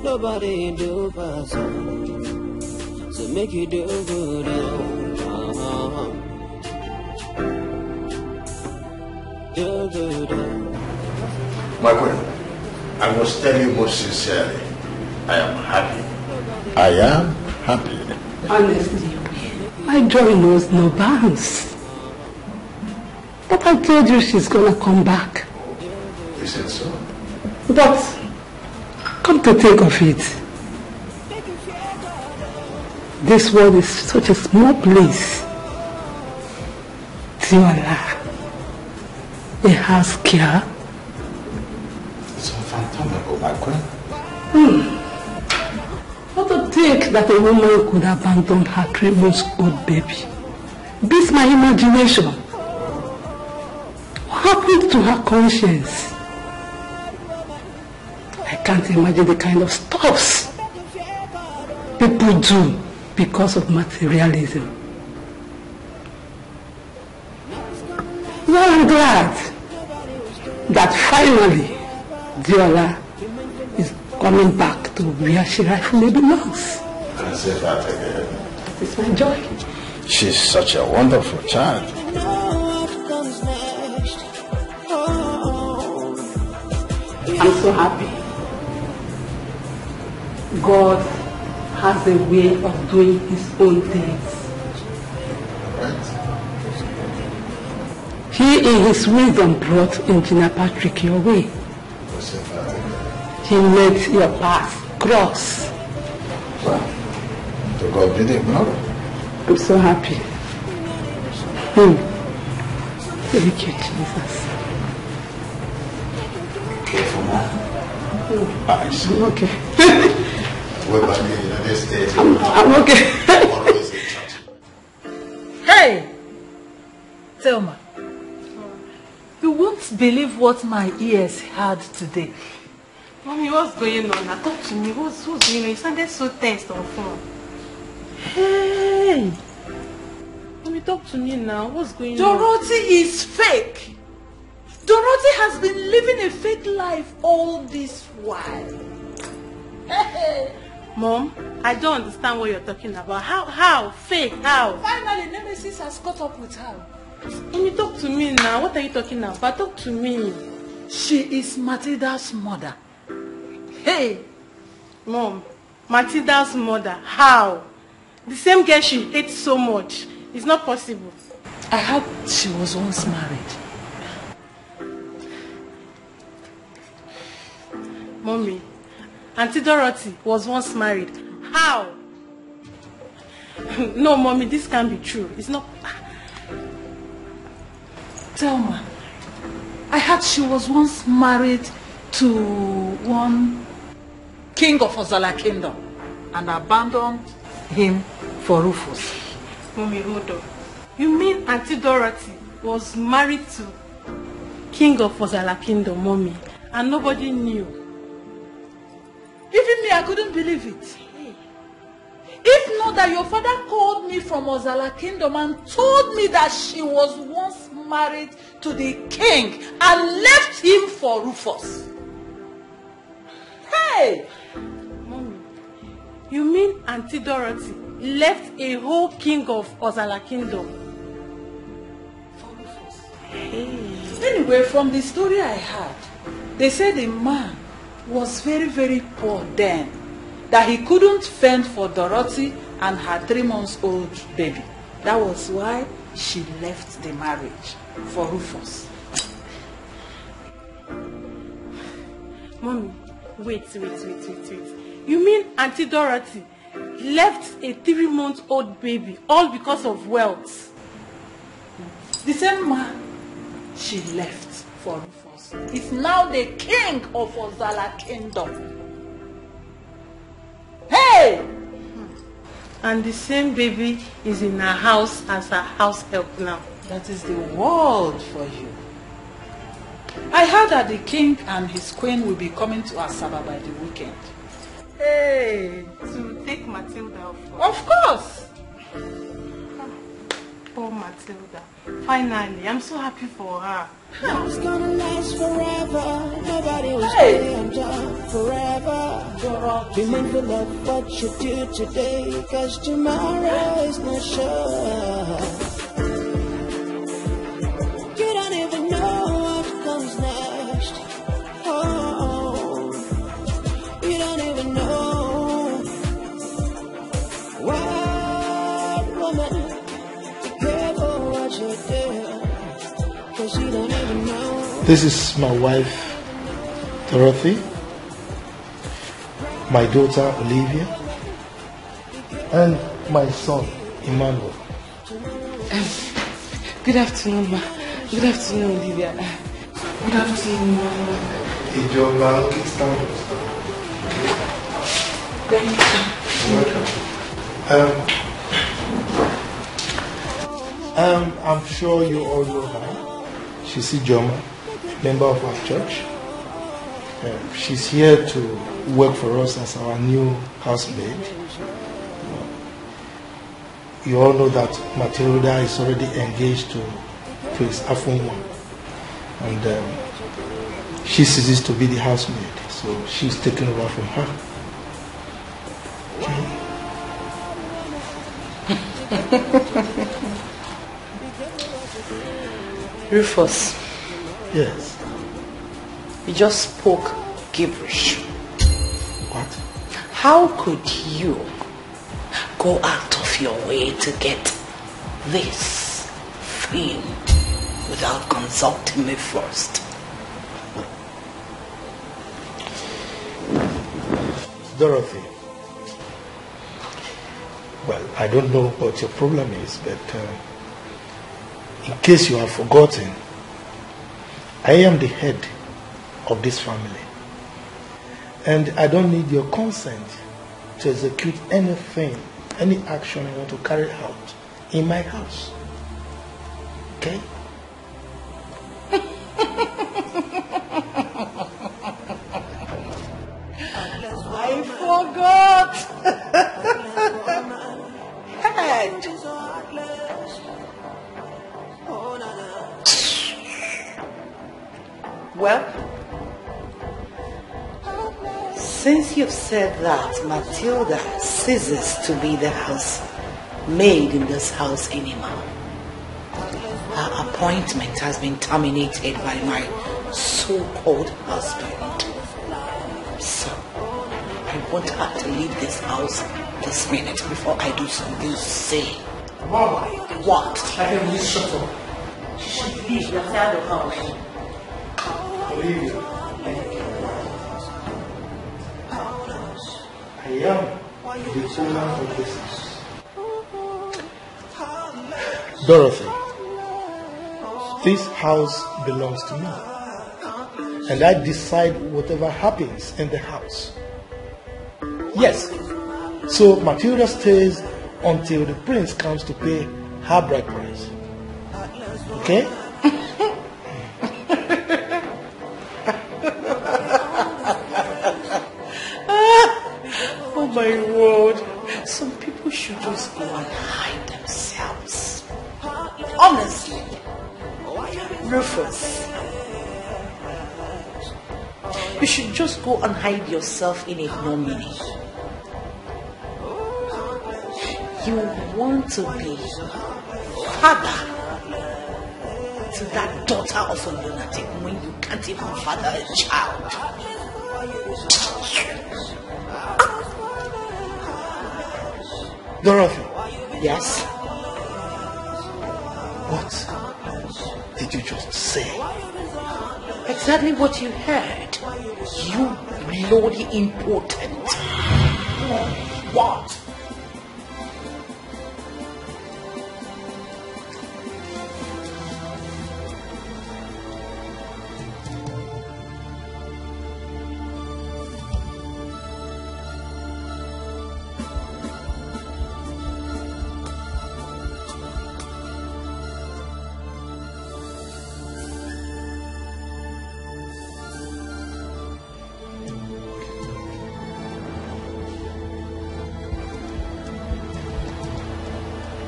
nobody do pass so make you do good. Do good. My friend, I must tell you most sincerely, I am happy. I am happy. Honestly, my joy knows no bounds. But I told you she's gonna come back. Is it so? But come to think of it, this world is such a small place. Tiola, a house care. It's unfathomable, my queen. What to think that a woman could abandon her 3 months old baby? Beats my imagination. What happened to her conscience? I can't imagine the kind of stuffs people do because of materialism. Well, I'm glad that finally Diola is coming back to where she rightfully belongs. I say that again. It's my joy. She's such a wonderful child. I'm so happy. God has a way of doing his own things. He in his wisdom brought Engineer Patrick your way. He made your path cross. Well, to God be the glory. I'm so happy. Thank you, Jesus. Careful now. I see. I'm okay. We're back in the United States. I'm okay. Hey! Thelma, you won't believe what my ears heard today. Mommy, what's going on? Now talk to me. What's going on? You sounded so tense on phone. Hey! Mommy, talk to me now. What's going on? Dorothy is fake! Dorothy has been living a fake life all this while. Mom, I don't understand what you're talking about. How? Fake? How? Finally, Nemesis has caught up with her. Can you talk to me now? What are you talking about? Talk to me. She is Matilda's mother. Hey! Mom, Matilda's mother. How? The same girl she hates so much. It's not possible. I heard she was once married. Mommy, Auntie Dorothy was once married. How? No, Mommy, this can't be true. It's not... Thelma, I heard she was once married to one king of Ozala Kingdom and abandoned him for Rufus. Mommy, hold on. You mean Auntie Dorothy was married to King of Ozala Kingdom, Mommy, and nobody knew? Even me, I couldn't believe it. If not that your father called me from Ozala Kingdom and told me that she was once married to the king and left him for Rufus. Hey! Mommy, you mean Auntie Dorothy left a whole king of Ozala Kingdom for Rufus? Hey. Anyway, from the story I heard, they said the man was very, very poor then, that he couldn't fend for Dorothy and her 3-month-old baby. That was why she left the marriage for Rufus. Mommy, wait. You mean Auntie Dorothy left a 3-month-old baby all because of wealth? The same man she left for Rufus is now the king of Ozala Kingdom. Hey! And the same baby is in her house as her house help now. That is the world for you. I heard that the king and his queen will be coming to Asaba by the weekend. Hey! To take Matilda, of course! Poor Matilda. Finally, I'm so happy for her. It's gonna last forever. Nobody will stay on top forever. Be mindful of what you do today, cause tomorrow is not sure. You don't even know what comes next. Oh, you don't even know what woman. Be careful what you do. You don't even know. This is my wife, Dorothy, my daughter, Olivia, and my son, Emmanuel. Good afternoon, ma. Good afternoon, Olivia. Good afternoon, ma. Welcome. I'm sure you all know her. She's Ijoma, member of our church. She's here to work for us as our new housemaid. You all know that Matilda is already engaged to Prince Afunwa, and she ceases to be the housemaid, so she's taken over from her. Rufus. Yes. You just spoke gibberish. What? How could you go out of your way to get this thing without consulting me first? Dorothy. Well, I don't know what your problem is, but in case you have forgotten, I am the head of this family. And I don't need your consent to execute anything, any action I want to carry out in my house. Okay? I forgot! Head! Since you've said that, Matilda ceases to be the housemaid in this house anymore. Her appointment has been terminated by my so-called husband. So, I want her to leave this house this minute before I do something silly. Mama! What? I can really shut up. She should leave. You're tired of her. Olivia. I am the owner of this house. Dorothy, this house belongs to me. And I decide whatever happens in the house. Yes. So Matilda stays until the prince comes to pay her bride price. Okay? Oh my word. Some people should just go and hide themselves. Honestly. Rufus. You should just go and hide yourself in ignominy. You want to be father to that daughter of a lunatic when you can't even father a child. Dorothy. Yes? What did you just say? Exactly what you heard. You bloody impotent. What?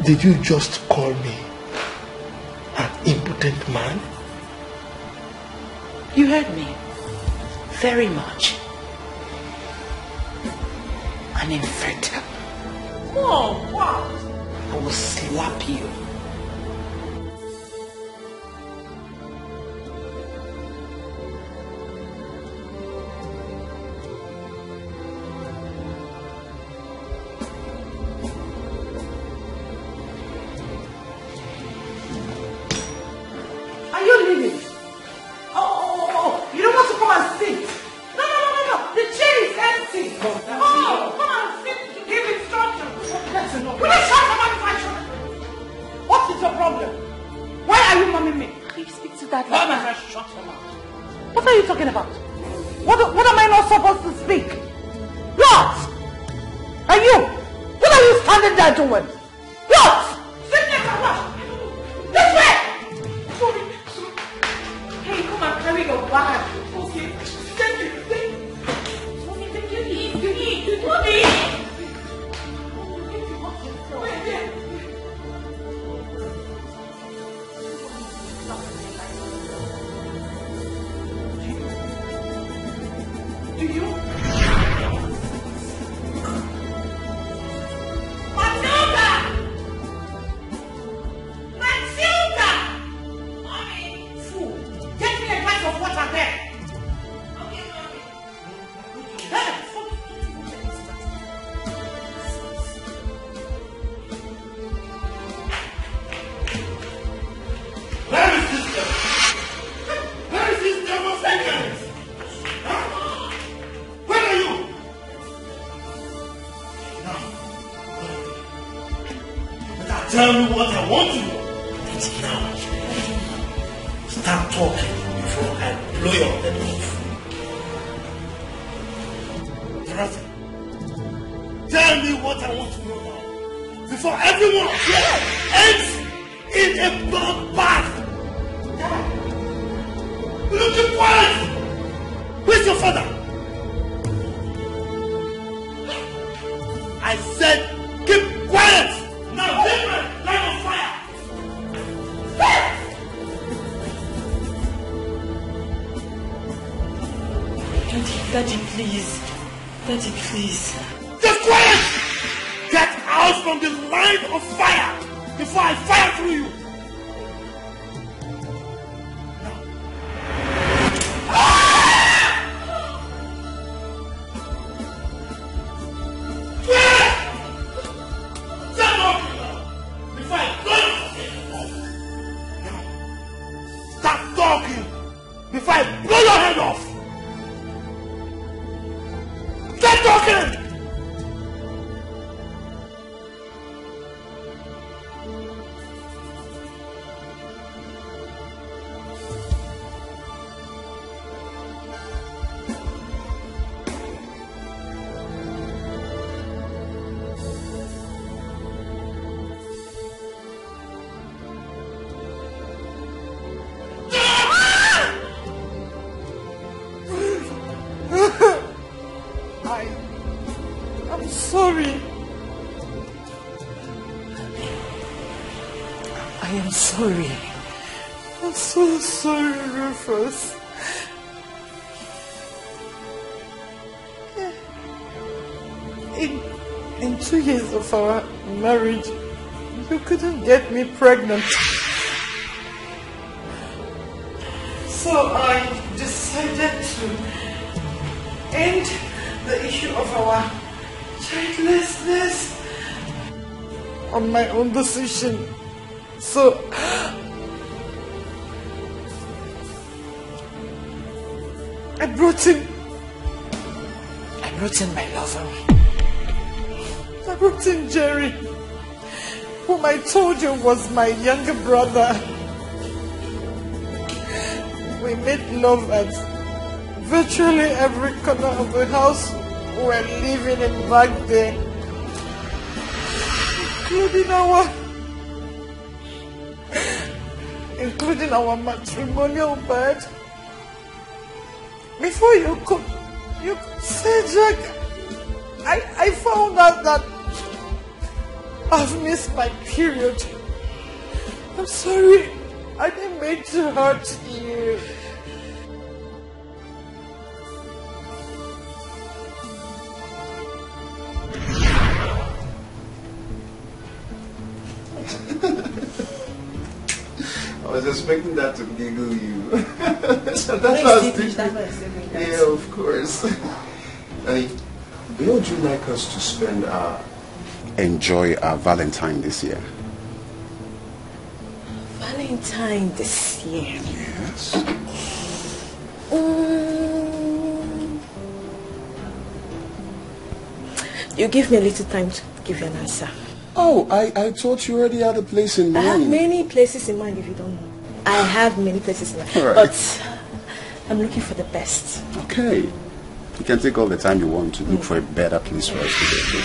Did you just call me an impotent man? You heard me. Very much. An infidel. Oh, what? I will slap you. Tell me what I want to know. It's now. Start talking before I blow your head off. Dorothy, tell me what I want to know now. Before everyone here ends in a bloodbath. Look at quiet. Where's your father? I said keep quiet. Now different line of fire. Daddy, please. Daddy, please. Just quiet! Get out from the line of fire before I fire through you! Before I blow your head off! Stop talking! I'm sorry. I am sorry. I'm so sorry, Rufus. In 2 years of our marriage, you couldn't get me pregnant. So I decided to end the issue of our childlessness on my own decision. So I brought in my lover. I brought in Jerry, whom I told you was my younger brother. We made love at virtually every corner of the house we're living in back then, including our matrimonial bed. Before you could say, Jack, I found out that I've missed my period. I'm sorry, I didn't mean to hurt you. I was expecting that to giggle you. So that's what I was thinking. Yeah, of course. Where would you like us to spend enjoy our Valentine this year? Valentine this year? Yes. You give me a little time to give you an answer. Oh, I thought you already had a place in mind. I have many places in mind if you don't know. I have many places in mind. Right. But I'm looking for the best. Okay. You can take all the time you want to look for a better place for us to go.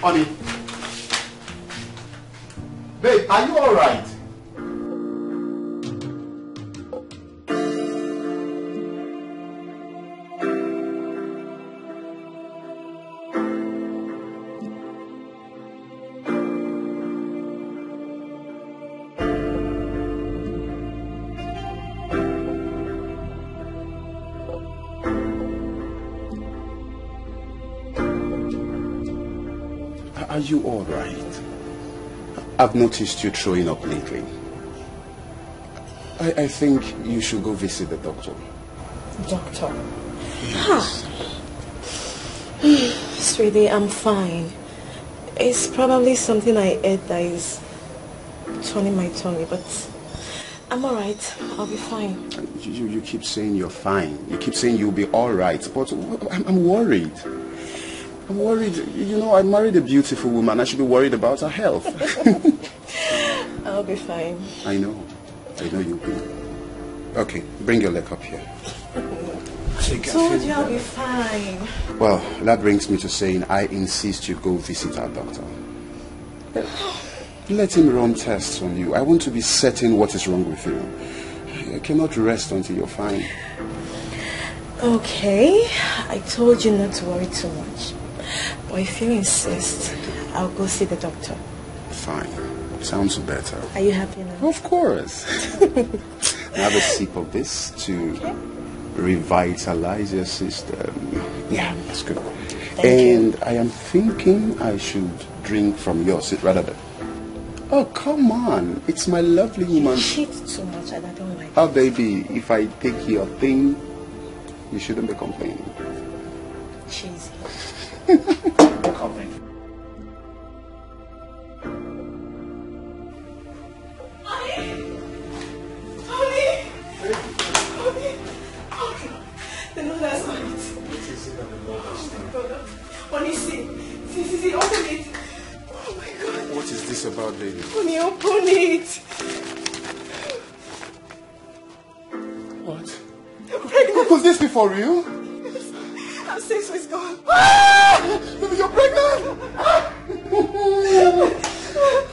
Honey. Babe, are you alright? Are you all right? I've noticed you throwing up lately. I think you should go visit the doctor. Doctor? Yes. Sweetie, I'm fine. It's probably something I ate that is turning my tummy, but I'm alright. I'll be fine. You keep saying you're fine. You keep saying you'll be alright, but I'm worried. I'm worried. You know, I married a beautiful woman. I should be worried about her health. I'll be fine. I know you'll be. Okay, bring your leg up here. I told you I'll be fine. Well, that brings me to saying I insist you go visit our doctor. Let him run tests on you. I want to be certain what is wrong with you. I cannot rest until you're fine. Okay, I told you not to worry too much. But if you insist, I'll go see the doctor. Fine. Sounds better. Are you happy now? Of course. Have a sip of this to revitalize your system. Yeah, that's good. Thank you. I am thinking I should drink from yours rather than... Oh, come on. It's my lovely woman. You cheat too much and I don't like Oh, baby, if I take your thing, you shouldn't be complaining. cheesy. Coming. The Lola's on it. Honey, see, open it. Oh my God. What is this about, baby? Honey, open it. What? Pregnant. Could this be for real? Yes. I'm 6 weeks gone. Baby, you're pregnant!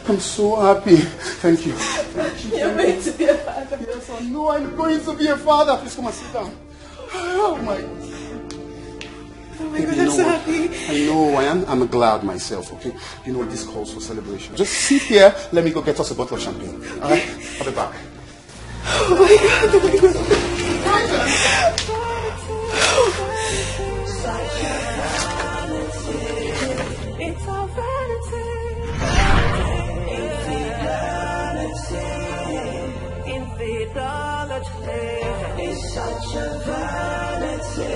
I'm so happy. Thank you. You're going to be a father. Yes, I know I'm going to be a father. Please come and sit down. Oh my God. Oh my God, I'm so happy. I know I am. I'm glad myself, okay? You know this calls for celebration. Just sit here. Let me go get us a bottle of champagne. Alright? I'll be back. Oh my God, oh my God. It's our vanity. Infidelity is such a vanity.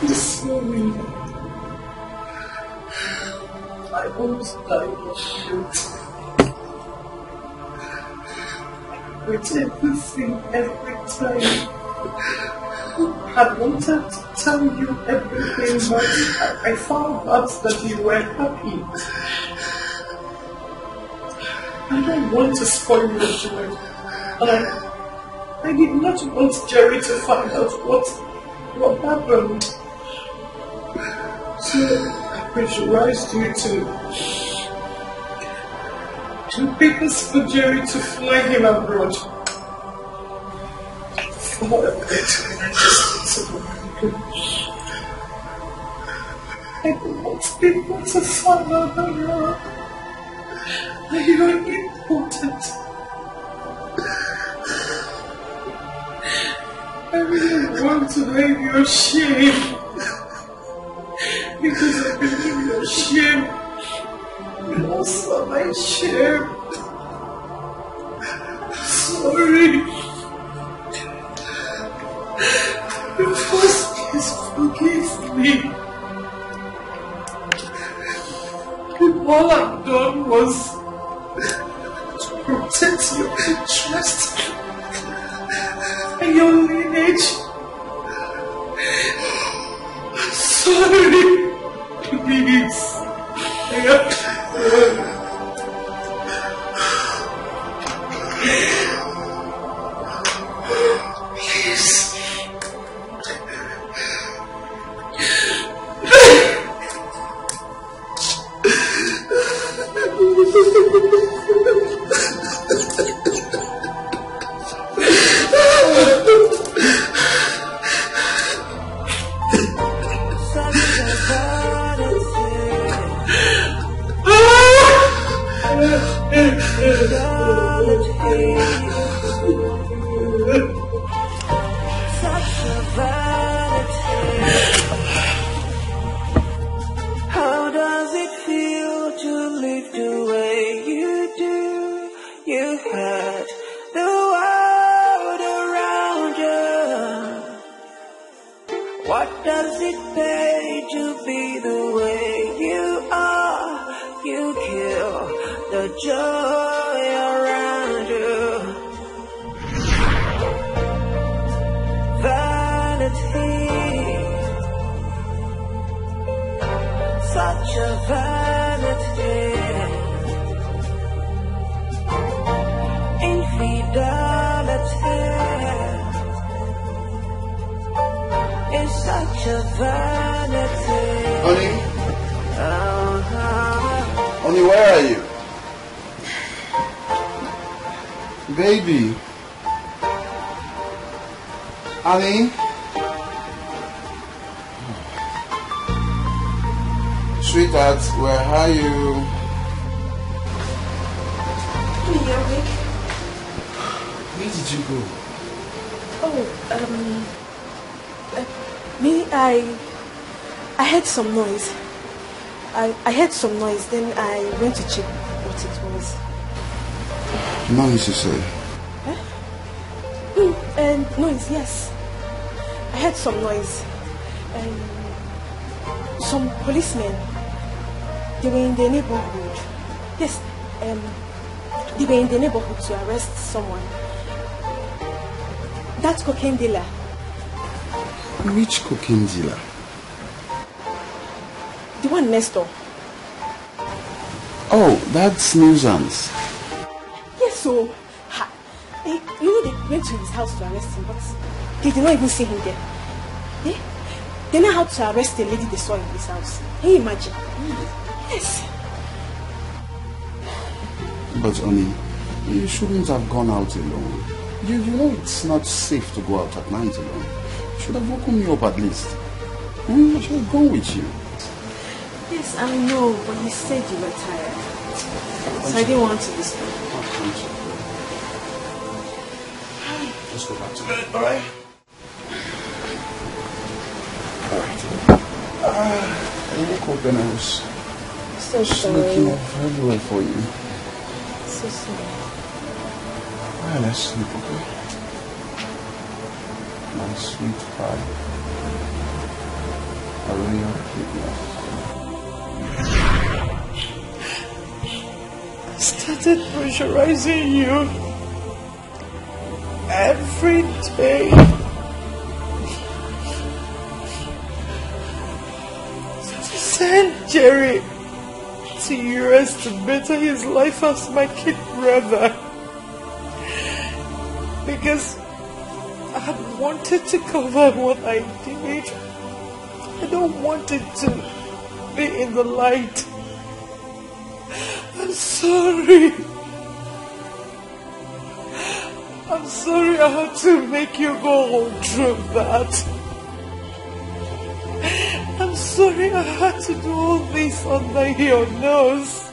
This morning, I almost died of shit. With everything, every time. I wanted to tell you everything, but I found out that you were happy. I don't want to spoil your joy. And I did not want Jerry to find out what happened. So I pressurized you to do papers for Jerry to fly him abroad. For a bit, I just I don't want people to find out that you're important. I really want to make you ashamed. Because I believe you're ashamed. You also my shame. Sorry. Please forgive me. All I've done was to protect your interest and your lineage. Sorry. Please. How does it feel to live the way you do? You had the world around you. What does it pay to be the way you are? You kill the joy around you. Vanity, such a vanity. Infidelity is such a vanity. Honey? Honey, where are you? Baby? Honey? sweetheart, where are you? Where did you go? I heard some noise. I heard some noise, then I went to check what it was. Noise, you say? Noise, yes. I heard some noise. Some policemen, they were in the neighborhood. Yes, they were in the neighborhood to arrest someone. That cocaine dealer. Which cocaine dealer? The one next door. Oh, that's nuisance. Yes, so you know they went to his house to arrest him, but they did not even see him there. They know how to arrest a lady they saw in his house. Can you imagine? Yes. But honey, you shouldn't have gone out alone. You know it's not safe to go out at night alone. You should have woken me up at least. I should have gone with you. Yes, I know, but you said you were tired. So I didn't want to disturb you. Let's go back to bed, alright? Alright. I woke up and I was so just sorry. looking everywhere for you. So sorry. Alright, let's sleep, okay? My sweet pie. I really appreciate you. I started pressurizing you every day. To send Jerry to US to better his life as my kid brother. Because I had wanted to cover what I did. I don't want it to be in the light. I'm sorry. I'm sorry I had to make you go through that. I'm sorry I had to do all this under your nose.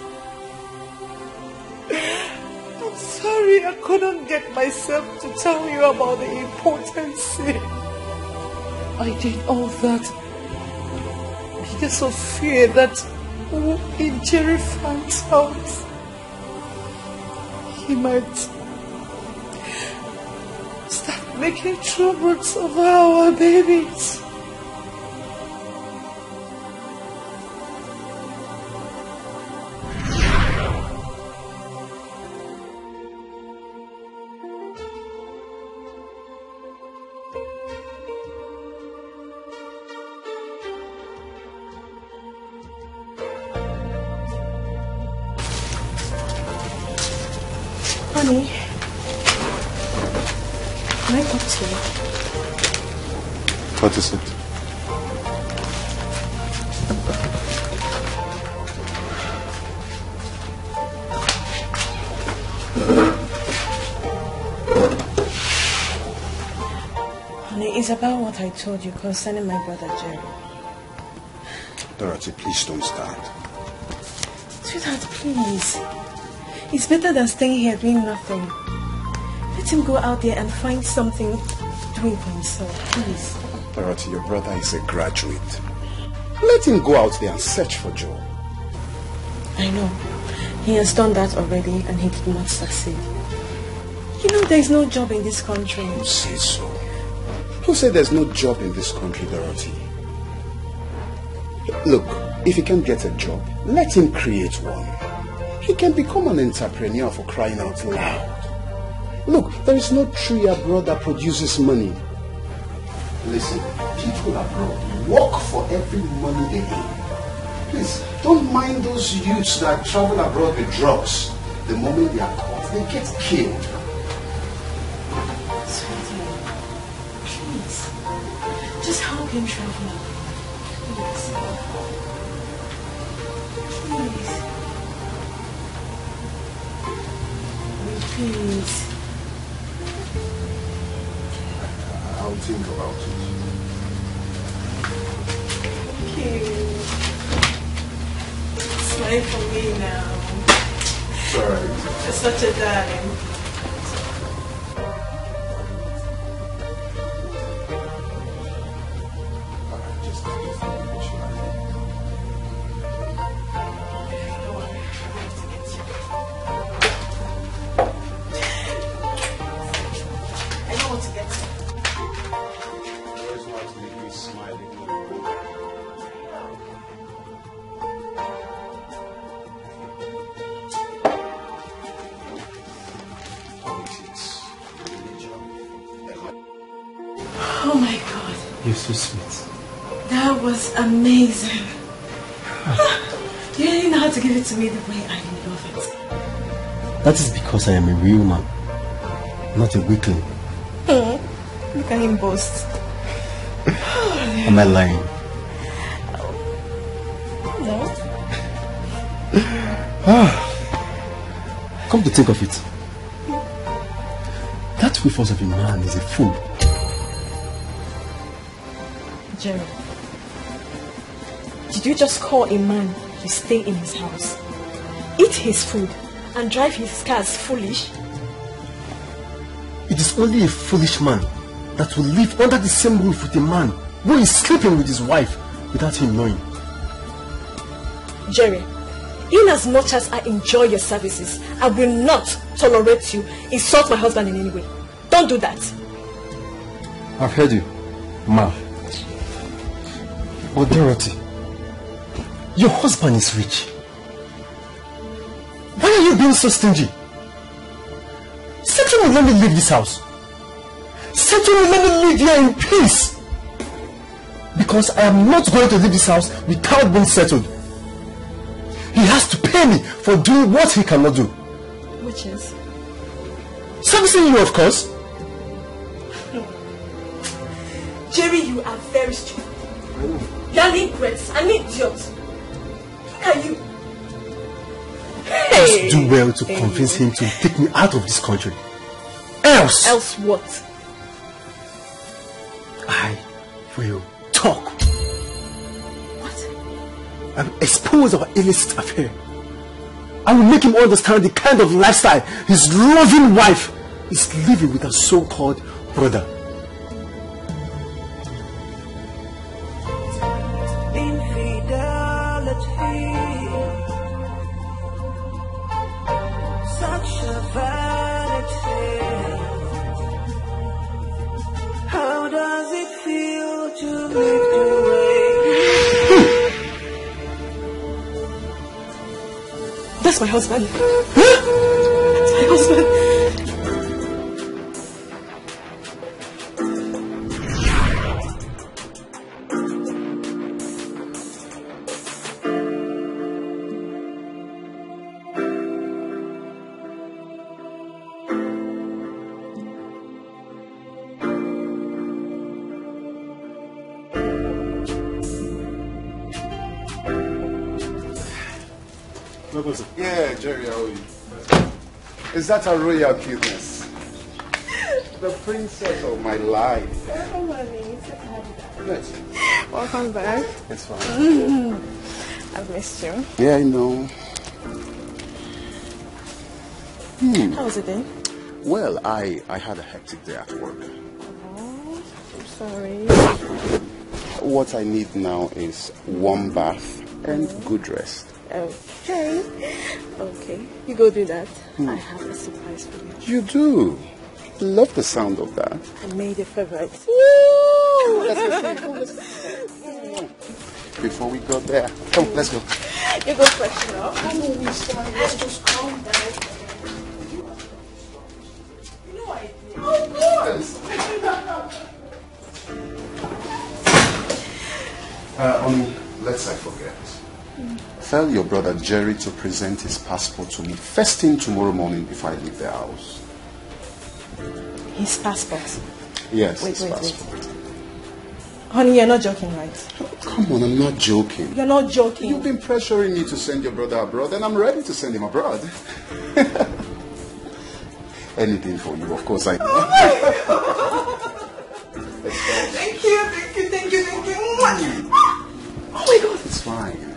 I'm sorry I couldn't get myself to tell you about the importance. I did all that because of fear that if Jerry finds out, he might start making troubles over our babies. Honey, can I talk to you? What is it? Honey, it's about what I told you concerning my brother Jerry. Dorothy, please don't start. Sweetheart, please. It's better than staying here doing nothing. Let him go out there and find something doing for himself, please. Dorothy, your brother is a graduate. Let him go out there and search for job. I know. He has done that already and he did not succeed. You know there is no job in this country. Who says so? Who said there's no job in this country, Dorothy? Look, if he can't get a job, let him create one. He can become an entrepreneur, for crying out loud. Look, there is no tree abroad that produces money. Listen, people abroad work for every money they earn. Please, don't mind those youths that travel abroad with drugs. The moment they are caught, they get killed. Sweetie, please, just help him travel. Please. Please. Please. I'll think about it. Thank you. dying for me now. Sorry. You're such a darling. Oh my God. You're so sweet. That was amazing. You really know how to give it to me the way I love it. That is because I am a real man, not a weakling. Look at him boast. Am I lying? No. Come to think of it, that whiffles of a man is a fool. Jerry, did you just call a man to stay in his house, eat his food, and drive his cars foolish? It is only a foolish man that will live under the same roof with a man who is sleeping with his wife without him knowing. Jerry, in as much as I enjoy your services, I will not tolerate you insult my husband in any way. Don't do that. I've heard you, Ma. But Dorothy, your husband is rich. Why are you being so stingy? Settle and let me leave this house. Settle and let me live here in peace. Because I am not going to leave this house without being settled. He has to pay me for doing what he cannot do. Which is? Servicing you, of course. No. Jerry, you are very stupid. You are an ingrate, an idiot. Look at you. Hey. Just do well to convince him to take me out of this country. Else. Else what? I will talk. What? I will expose our illicit affair. I will make him understand the kind of lifestyle his loving wife is living with her so-called brother. That's my husband. That's my husband. Yeah, Jerry, how are you? Is that a royal cuteness? The princess of my life. Welcome back. It's fine. I've missed you. Yeah, I know. How was it then? Well, I had a hectic day at work. Oh, I'm sorry. What I need now is warm bath and good rest. Okay. Okay. You go do that. I have a surprise for you. You do? Love the sound of that. I made a favorite. Before we go there, come, let's go. You go freshen up. Let's just calm down. You know I did. Of course. Let's I forget. Tell your brother Jerry to present his passport to me first thing tomorrow morning before I leave the house. His passport? Yes, wait. passport. Honey, you're not joking, right? Come on, I'm not joking. You're not joking. You've been pressuring me to send your brother abroad, and I'm ready to send him abroad. Anything for you, of course I know. Thank you. Oh my God. It's fine.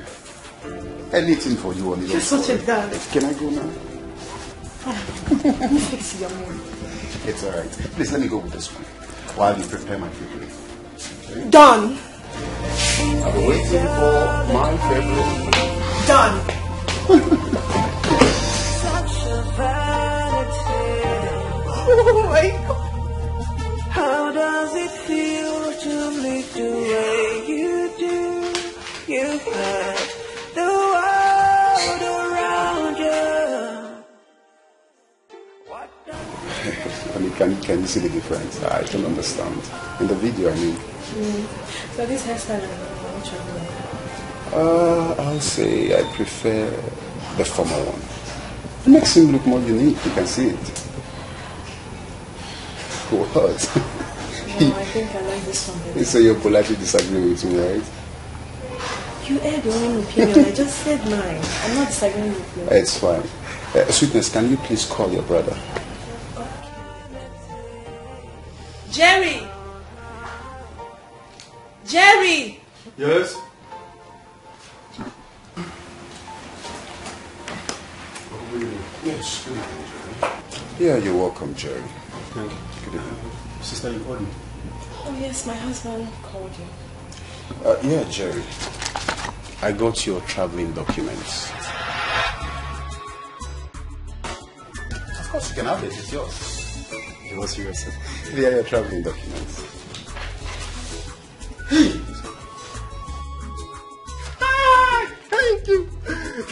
Anything for you, Oni. You're such a darling. Can I go now? Fix your mood. It's alright. Please let me go with this one while you prepare my food. Okay? Done. I'm waiting for my favorite. Done. Oh my God. How does it feel to live the way you do? You had the world around you. I mean, can you see the difference? I don't understand. In the video, I mean. So this hairstyle, which one? I'll say I prefer the former one. It makes him look more unique. You can see it. What? No, I think I like this one better. So you're politely disagreeing with me, right? You had your own opinion. I just said mine. I'm not disagreeing with you. It's fine. Sweetness, can you please call your brother? Jerry! Jerry! Yes? Yes, good evening, Jerry. Yeah, you're welcome, Jerry. Thank you. Good evening. Sister, you called me? Oh yes, my husband called you. Yeah, Jerry. I got your traveling documents. Of course, you can have it. It's yours. You were serious? They are your traveling documents. Thank you.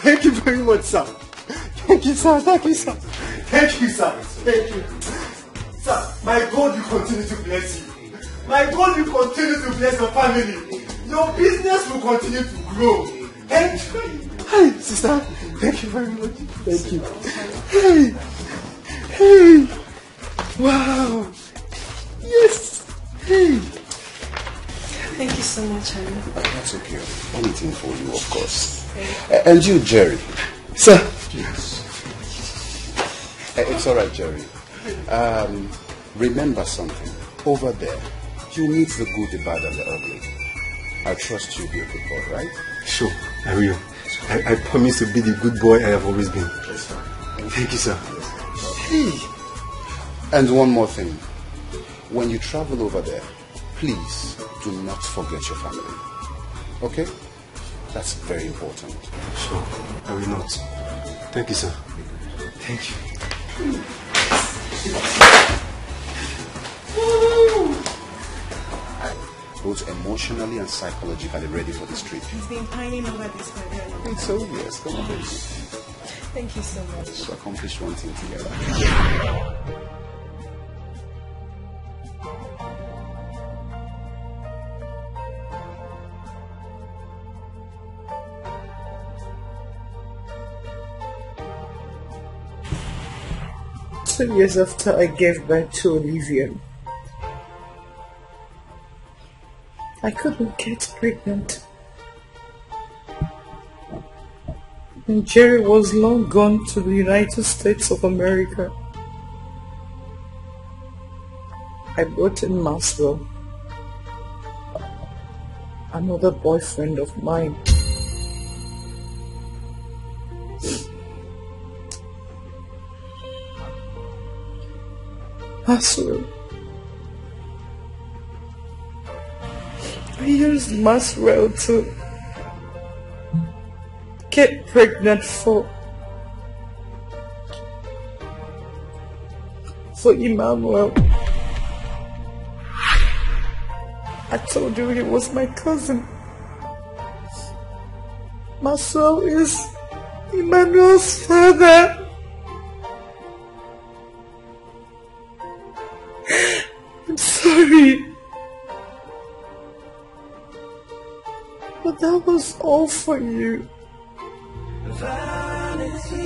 Thank you very much, sir. Thank you, sir. Thank you, sir. Thank you, sir. Thank you. Sir, my God will continue to bless you. My God will continue to bless your family. Your business will continue to grow. And hi, sister. Thank you very much. Thank you. Hey. Hey. Wow. Yes. Hey. Thank you so much, honey. That's okay. Anything for you, of course. And you, Jerry. Sir. Yes. It's all right, Jerry. Remember something. Over there, you meet the good, the bad, and the ugly. I trust you'll be a good boy, right? Sure, I will. I promise to be the good boy I have always been. Yes, sir. Thank you, sir. Hey. And one more thing. When you travel over there, please do not forget your family. Okay? That's very important. Sure, I will not. Thank you, sir. Thank you. Both emotionally and psychologically ready for this trip. He's been pining over this for a very long time. It's obvious. Come on, baby. Thank you so much. To accomplish one thing together. Two years after I gave birth to Olivia, I couldn't get pregnant. And Jerry was long gone to the United States of America. I brought in Maxwell, another boyfriend of mine. Maxwell. I used Maxwell to get pregnant for Emmanuel. I told you he was my cousin. Maxwell is Emmanuel's father. I'm sorry. But that was all for you. Vanity,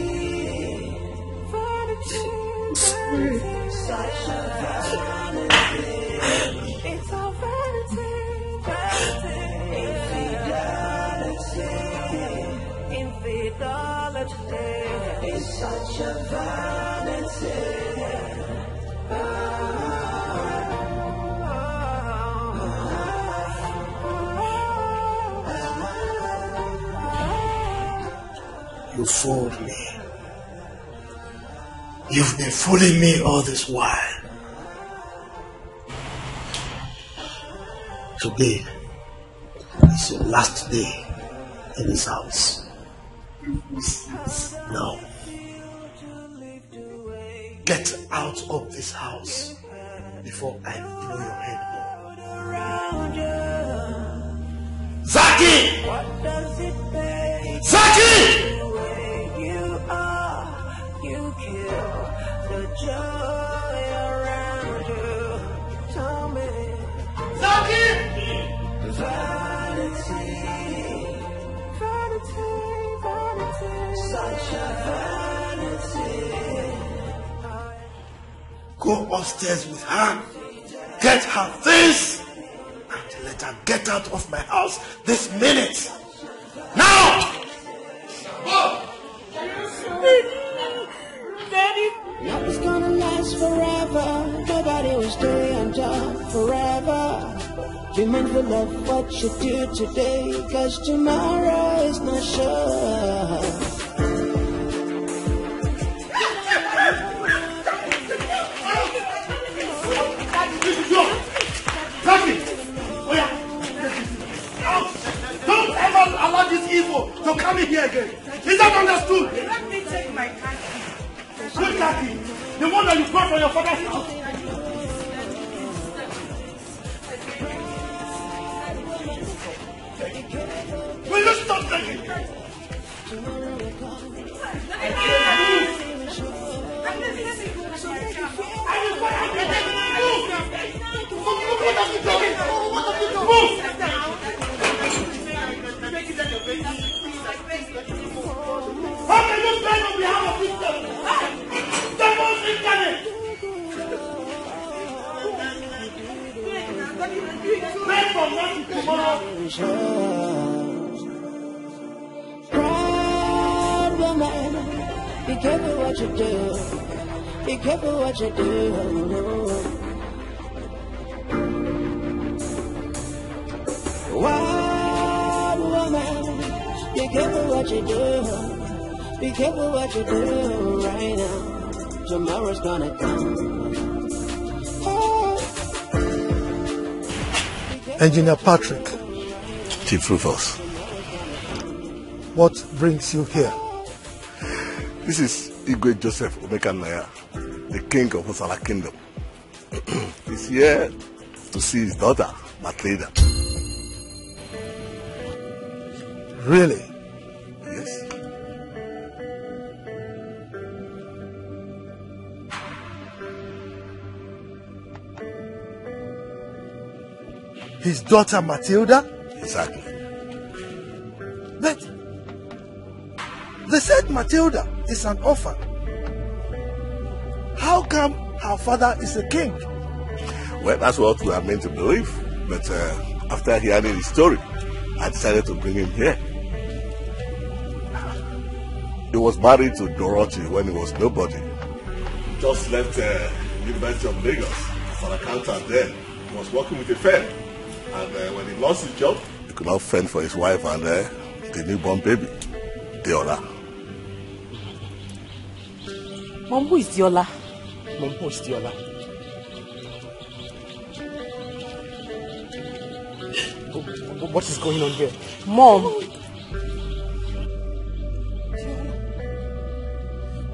vanity, I'm sorry. such a vanity. It's all vanity, vanity. Infidelity, it's such a vanity. You fooled me. You've been fooling me all this while. Today is your last day in this house. Now, get out of this house before I blow your head off. Zaki! Zaki! You kill the joy around you. Tell me, Zaki! Vanity, vanity, vanity, such a vanity. Go upstairs with her, get her things, and let her get out of my house this minute. Now! Love is gonna last forever. Nobody will stay on top forever. Be mindful of what you do today, cause tomorrow is not sure. Don't ever allow this evil to come in here again. Is that understood? Let me take my car. Which khaki? The one that you brought from your father's house? Will you stop taking? How can you stand on behalf of this devil? Devil's incarnate! Pray from now to tomorrow. Proud woman, be careful what you do. Be careful what you do. Wild woman, be careful what you do. Be careful what you do right now. Tomorrow's gonna come. Engineer Patrick. Chief Rufus. What brings you here? This is Igwe Joseph Omekanaya, the king of Osala Kingdom. He's here to see his daughter, Matilda. Really? Yes. His daughter Matilda? Exactly. But they said Matilda is an orphan. How come her father is a king? Well, that's what we are meant to believe. But after hearing his story, I decided to bring him here. He was married to Dorothy when he was nobody. Just left University of Lagos as an accountant then. He was working with a firm. And when he lost his job, he could not fend for his wife and the newborn baby, Deola. Mom, who is Deola? Mom, who is Deola? What is going on here? Mom.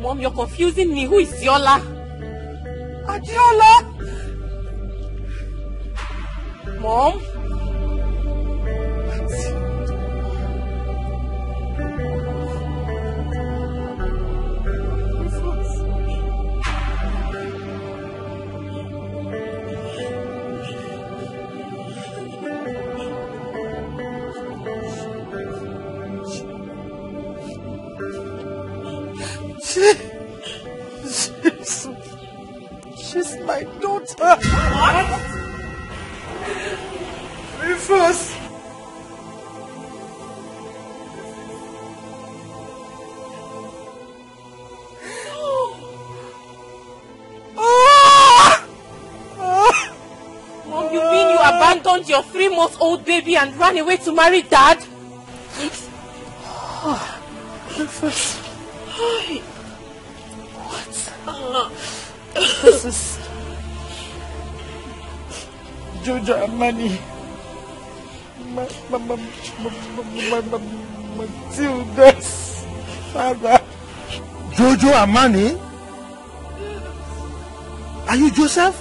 Mom, you're confusing me. Who is Deola? Adiola! Mom? She's my daughter. What? Rufus. Mom, you mean you abandoned your 3-month-old baby and ran away to marry Dad? Rufus. Hi. What? This is Jojo Amani. Matilda's father. Jojo Amani? Are you Joseph?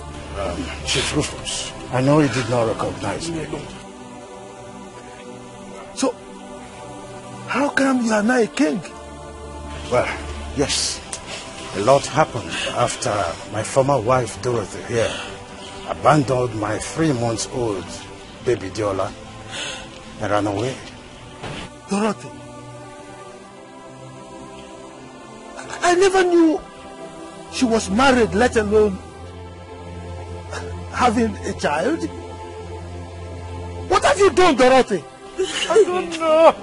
Chief Rufus, I know he did not recognize me. So, how come you are now a king? Well, yes. A lot happened after my former wife, Dorothy, here abandoned my 3-month-old baby Diola and ran away. Dorothy? I never knew she was married, let alone having a child. What have you done, Dorothy? I don't know.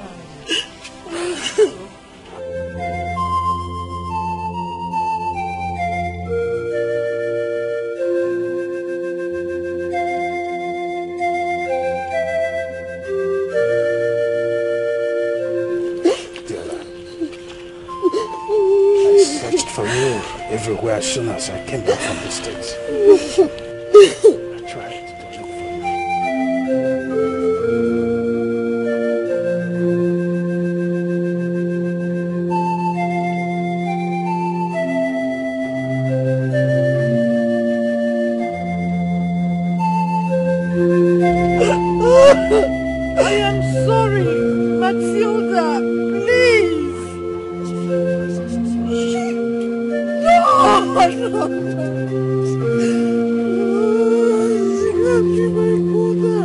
For you everywhere as soon as I came back from the States. I tried to look for I am sorry, Matilda. Please. No. She can't be my mother.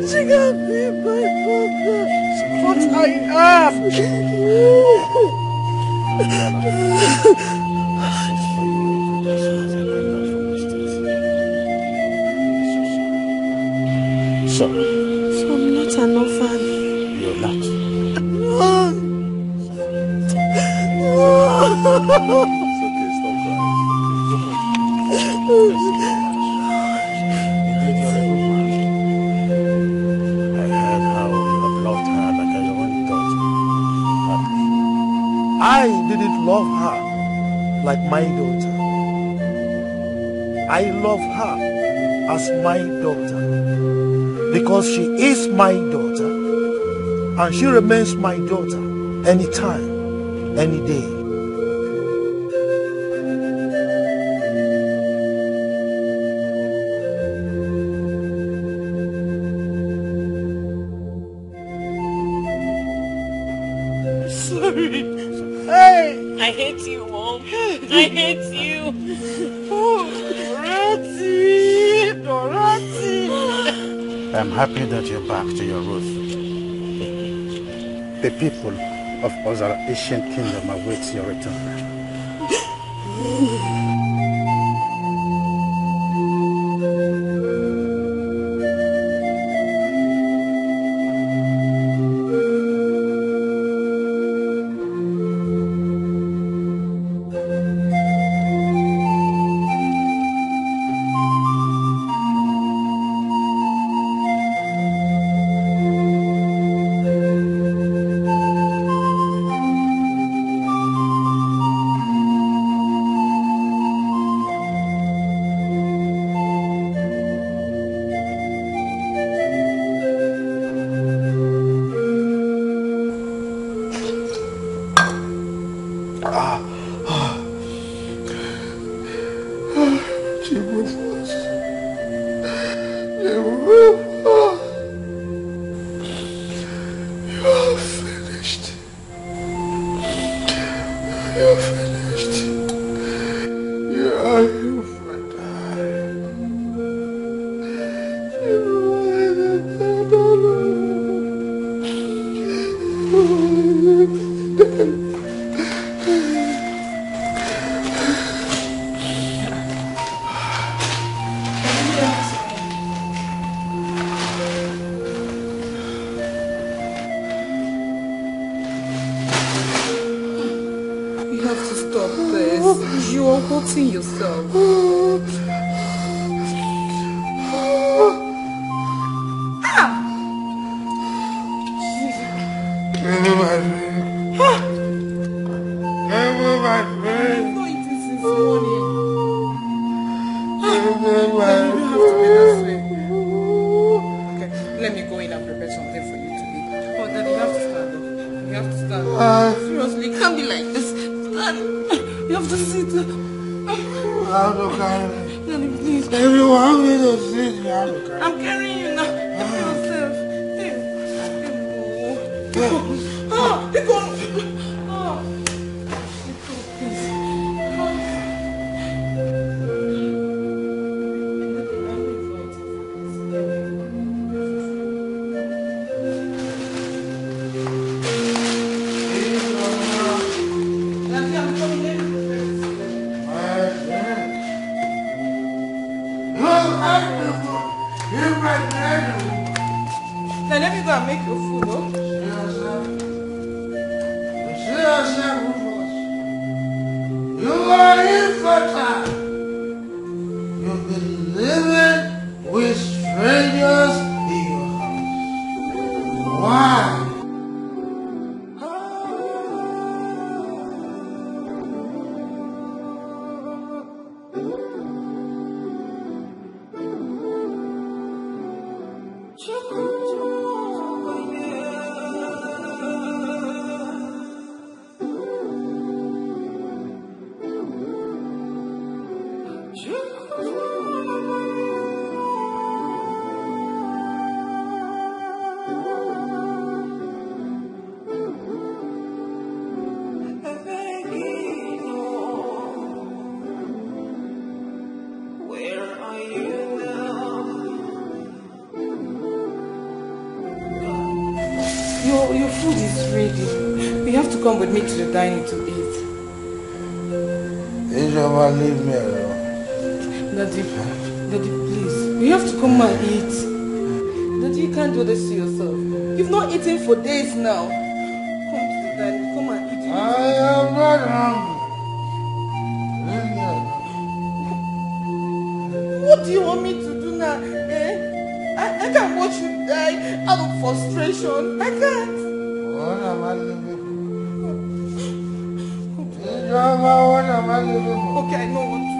She can't be my mother. But I am. So I'm not an orphan. You're not. I didn't love her like my daughter. I love her as my daughter because she is my daughter and she remains my daughter anytime, any day. I hate you, Mom. I hate you. Oh, Dorothy. I'm happy that you're back to your roots. The people of Ozara Ancient Kingdom await your return. Let me go in and prepare something for you to eat. Oh, Daddy, you have to stand up. You have to stand up. Seriously, it can't be like this. Stand. You have to sit. Daddy, please. If you want me to sit, you have to carry. I'm carrying you now. Help yourself. Pick up. Now let me go and make your food, oh? You are infertile. You've been living with strangers in your house. Why? Your food is ready. You have to come with me to the dining to eat. You never leave me alone. Daddy, please. You have to come and eat. Daddy, you can't do this to yourself. You've not eaten for days now. Come to the dining. Come and eat. I am not hungry. What do you want me to do now? I can't watch you die out of frustration. I can't. What am I living for? What am I living for? Okay, I know what to do.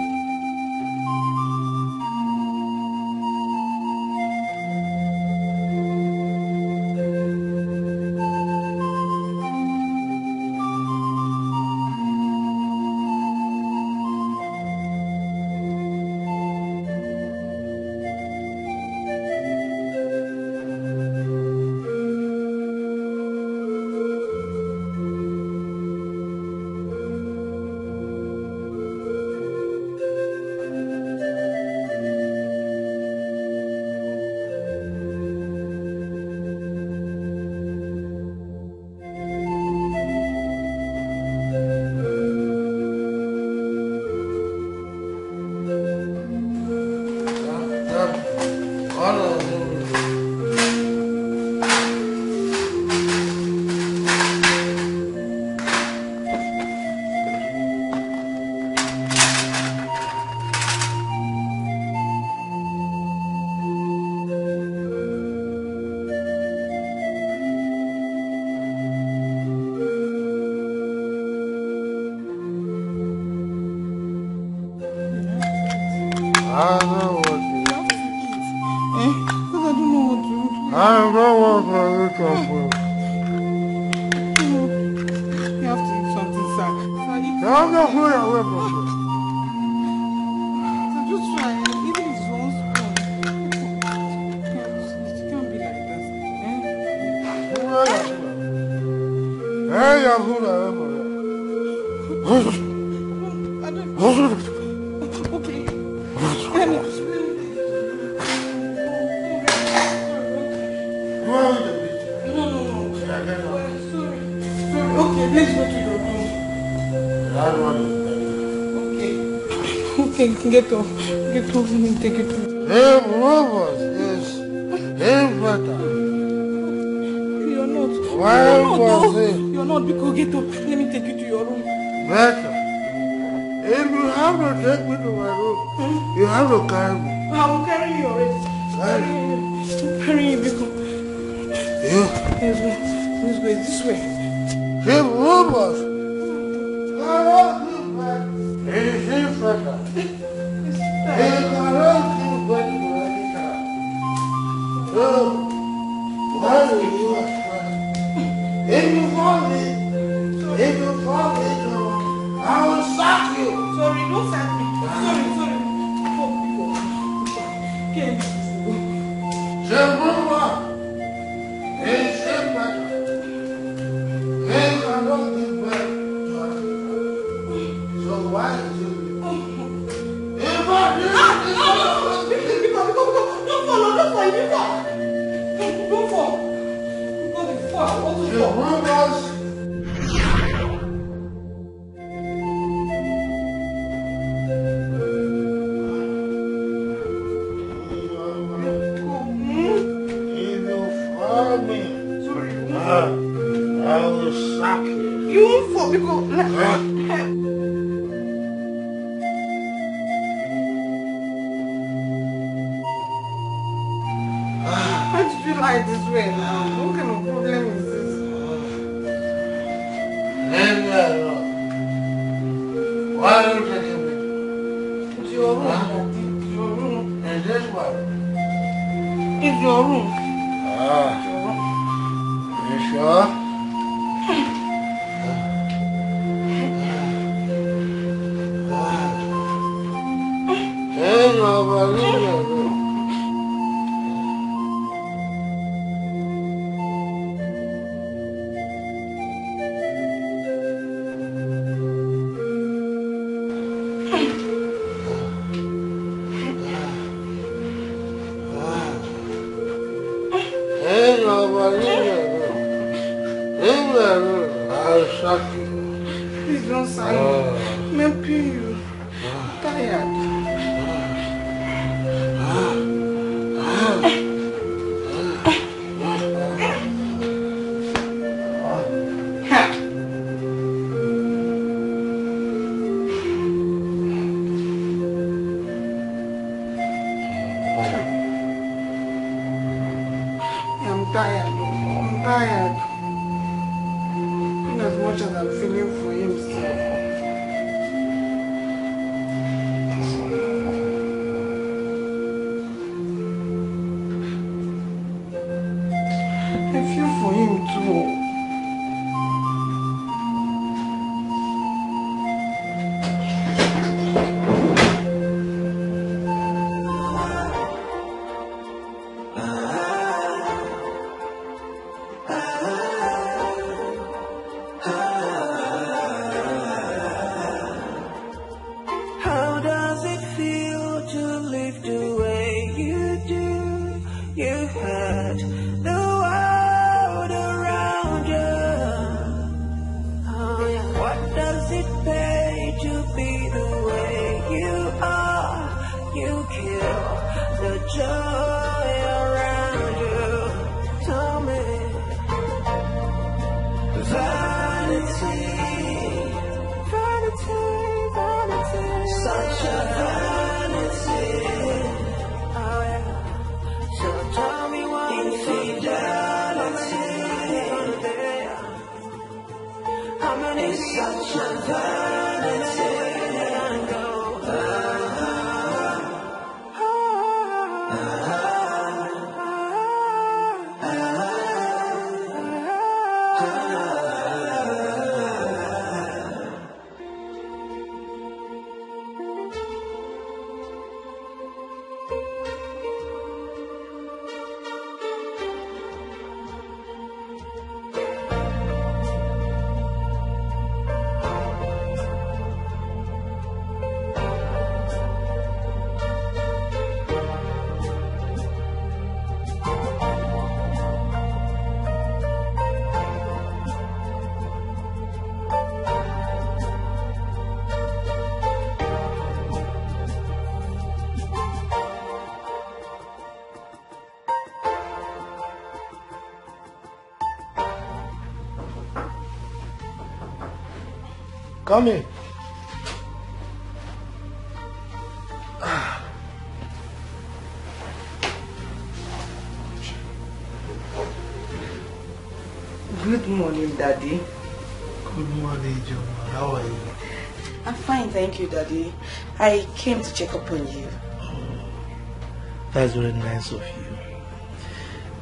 I don't know what to do. Because I don't know what to do. I don't want to eat your food. You have to eat something, sir. Don't go food away from me. So just try, even if it's one spoon. It can't be like that. Hey, your food away from me. Okay. Let me Okay, let's go to your room. Okay, get off. Get off, let me take it to you. Hey, Robert is infertile. You're not. Why was it? You're not, because get up. Let me take you to your room. Better. If you have to take me to my room, you have to carry me. I will carry you already. Carry you, because... Let's go this way. Hey, Robert. It is infertile. He cannot give birth to any child. So, Why do you cry? If you fall me, I will sack you. Sorry, don't sack me. Sorry. So why is it? Don't fall. I will sack you. You won't fall because... How did you lie this way now? What kind of problem is this? Leave me alone. Why don't you take me? It's your room. It's your room. Is this one? It's your room. You sure? Hey, nobody. Please don't sign me. I'm paying you. I'm tired. I'm tired. In as much as I'm feeling for him still. I feel for him too. How does it feel to live the way you do? You had the world around you. Oh, yeah. What does it pay to be the way you are? You kill the joy around you. Tell me, vanity. Such a vanity. Oh yeah. So tell me what infidelity. How many such a vanity? And go. Come in. Good morning, Daddy. Good morning, John. How are you? I'm fine, thank you, Daddy. I came to check up on you. That's very nice of you.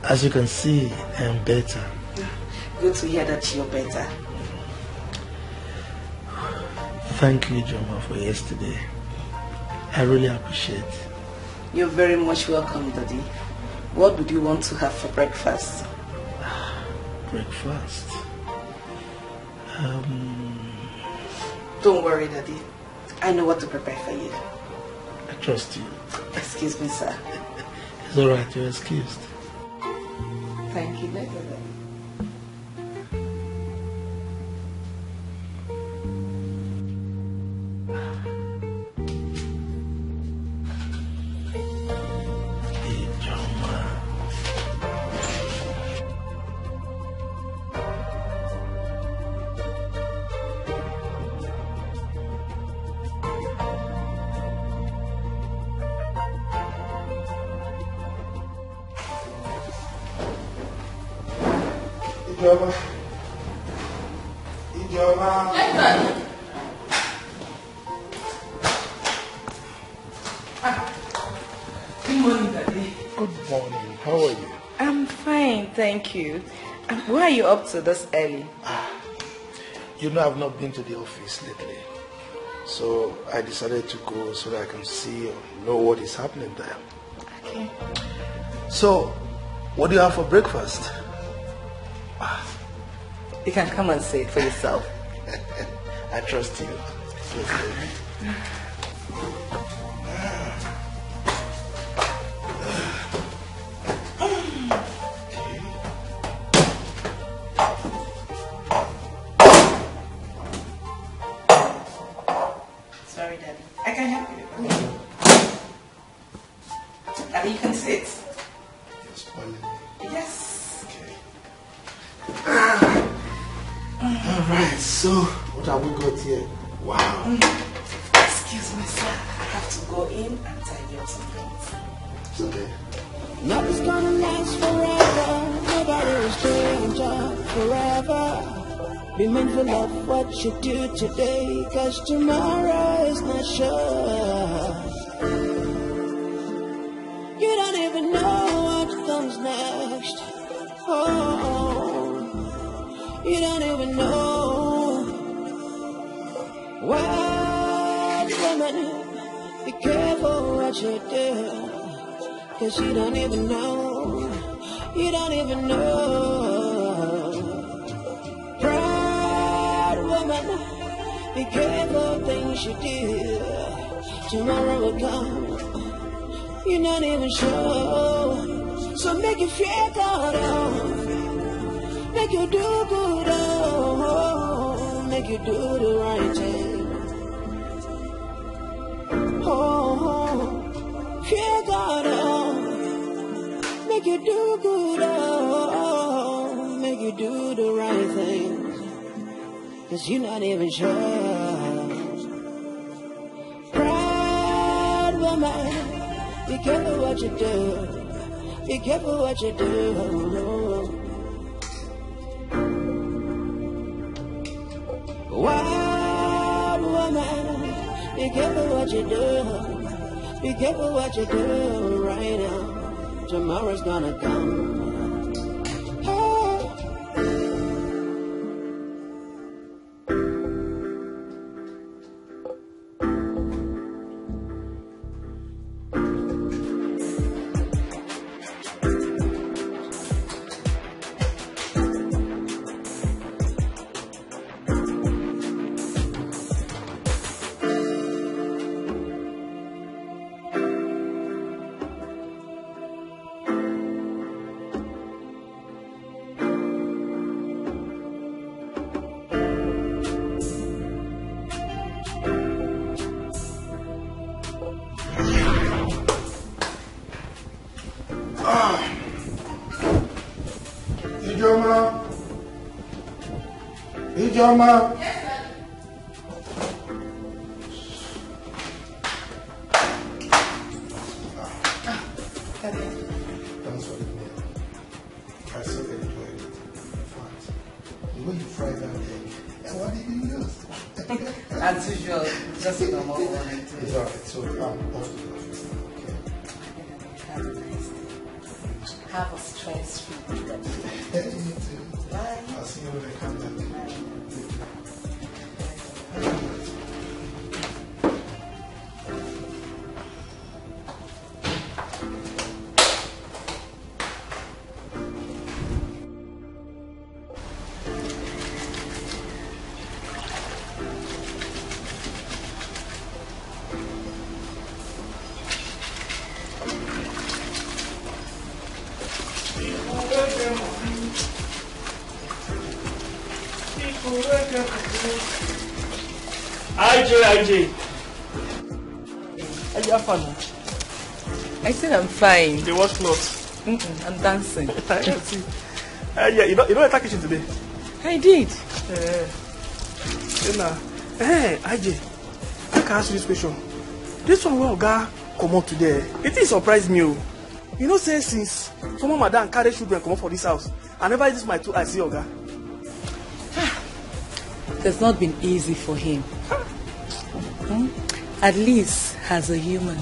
As you can see, I am better. Good to hear that you're better. Thank you, Joma, for yesterday. I really appreciate it. You're very much welcome, Daddy. What would you want to have for breakfast? Breakfast? Don't worry, Daddy. I know what to prepare for you. I trust you. Excuse me, sir. It's alright, you're excused. Thank you, Daddy. Good morning, Daddy. Good morning. How are you? I'm fine, thank you. Why are you up to this early? You know I've not been to the office lately. So I decided to go so that I can see or know what is happening there. Okay. So, what do you have for breakfast? You can come and say it for yourself. I trust you. Sorry, Daddy. I can help you. Daddy, you can sit. Yes. Alright, so what have we got here? Wow. Excuse me, sir. I have to go in and tidy up some things. It's okay. Nothing's gonna last forever. Nobody will stay forever. Be mindful of what you do today, 'cause tomorrow is not sure. You don't even know what comes next. Oh, you don't even know. What woman, be careful what you do, 'cause you don't even know. You don't even know. Proud woman, be careful things you do. Tomorrow will come. You're not even sure. So make you feel good, oh. Make you do good, oh. Make you do the right thing. Oh, feel good, oh. Make you do good, oh. Make you do the right thing. 'Cause you're not even sure. Proud woman, be careful what you do. Be careful what you do. Wild woman, be careful what you do. Be careful what you do right now. Tomorrow's gonna come. Ijoma. Thanks for the meal. I so enjoyed it. In fact, the way you fried that egg, and what did you use? As usual, just a normal one. It's alright, so I'm off to the office now, okay? Have a nice day. Have a nice food. Yeah, you too. Bye. I'll see you when I come back. IJ. Are you have fun? I said I'm fine. They wash clothes. I'm dancing. I see. Yeah, you don't attack kitchen today. I did. Hey, IJ, I can ask you this question. This one will come up today. It is surprised me. You know, say since former madam carry children come up for this house, I never use my 2 eyes see Oga. It's not been easy for him. At least as a human.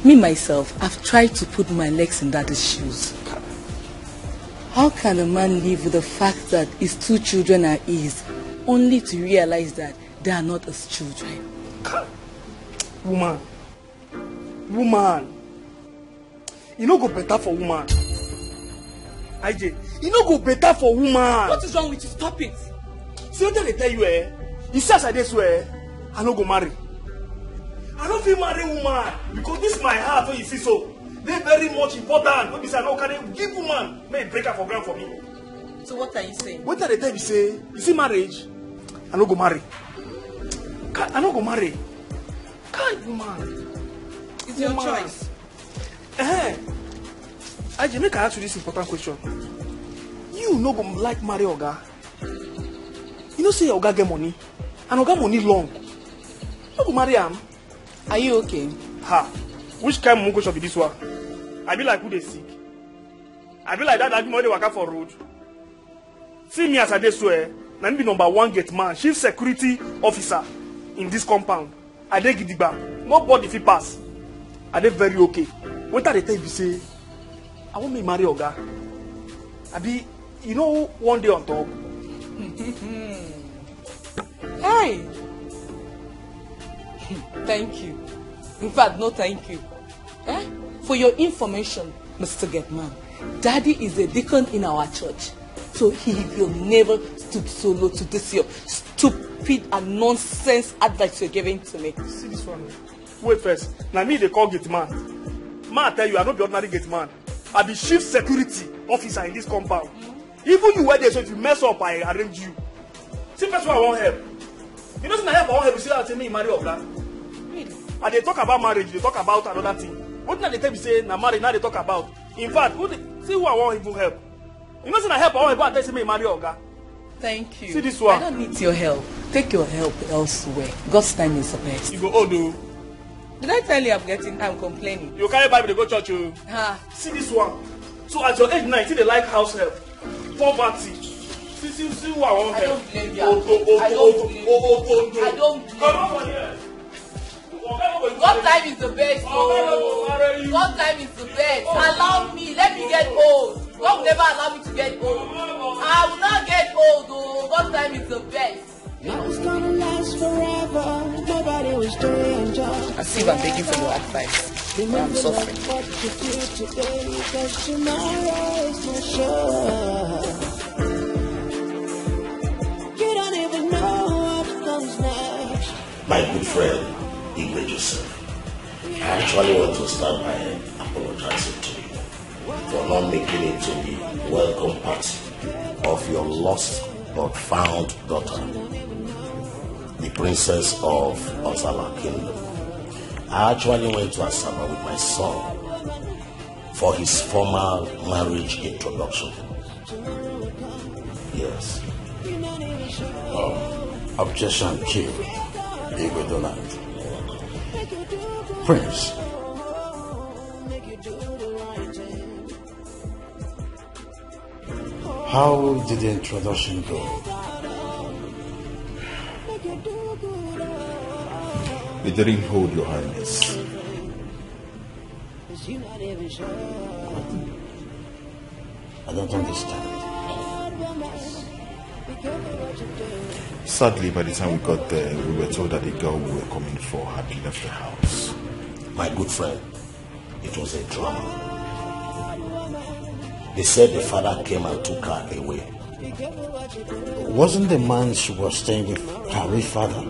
Me myself, I've tried to put my legs in daddy's shoes. How can a man live with the fact that his 2 children are his, only to realize that they are not his children? Woman. You no go better for woman. IJ, you no go better for woman. What is wrong with you? Stop it. See what they tell you, you say as I swear, I no go marry. I don't feel marry woman because this is my heart. When you see so, they very much important. When you say I no can give woman, may break her for ground for me. So what are you saying? What are they tell you say? You see marriage, I no go marry. I no go marry. Can't woman. It's your choice. IJ, make I ask you this important question. You no go like marry Oga. You know say Oga get money, and Oga money long. No go marry him. Are you okay? Which kind of question be this one? I be like who they sick. I be like that money they waka for road. See me as I dey swear, na me be #1 gate man, chief security officer in this compound. I dey gidigba. Nobody fit pass. I dey very okay. What are they tell you say? I want me marry Oga. I be, you know, one day on top. Hey! Thank you. In fact, no thank you. For your information, Mr. Getman, Daddy is a deacon in our church. So he will never stoop so low to this your stupid and nonsense advice you're giving to me. See this one. Wait first. Now me they call gate man. Man, I tell you, I don't be ordinary gate man. I be chief security officer in this compound. Even you were there, so if you mess up, I arrange you. See, first one I want help. You know, since I help, I want help. You see, I tell me you marry Oga. Really? And they talk about marriage, they talk about another thing. What now they tell me say, na marriage, now they talk about. In fact, see who I want even help. You know, since I help, I want help, I tell me you marry Oga. Thank you. See this one. I don't need your help. Take your help elsewhere. God's time is the best. You go Odo. Did I tell you I'm complaining? You carry Bible, they go church. See this one. So at your age 19, they like house help. Poverty. See who I want help. I don't blame you. I don't blame you. Come on here. What time is the best? What time is the best? Allow me. Let me get old. God will never allow me to get old. I will not get old. What time is the best? It's gonna last forever. Nobody was doing just. As if I'm begging for your advice. I'm suffering. What you do today, 'cause tomorrow is not sure. You don't even know what comes next. My good friend, Immerse, I actually want to start by apologizing to you for not making it to the welcome party of your lost but found daughter, the princess of Osala Kingdom. I actually went to Asaba with my son for his formal marriage introduction. Yes. Objection killed. Ego Donald. Prince. How did the introduction go? It didn't hold, Your Highness. I don't understand. Sadly, by the time we got there, we were told that the girl we were coming for had left the house. My good friend, it was a drama. They said the father came and took her away. Wasn't the man she was staying with her real father?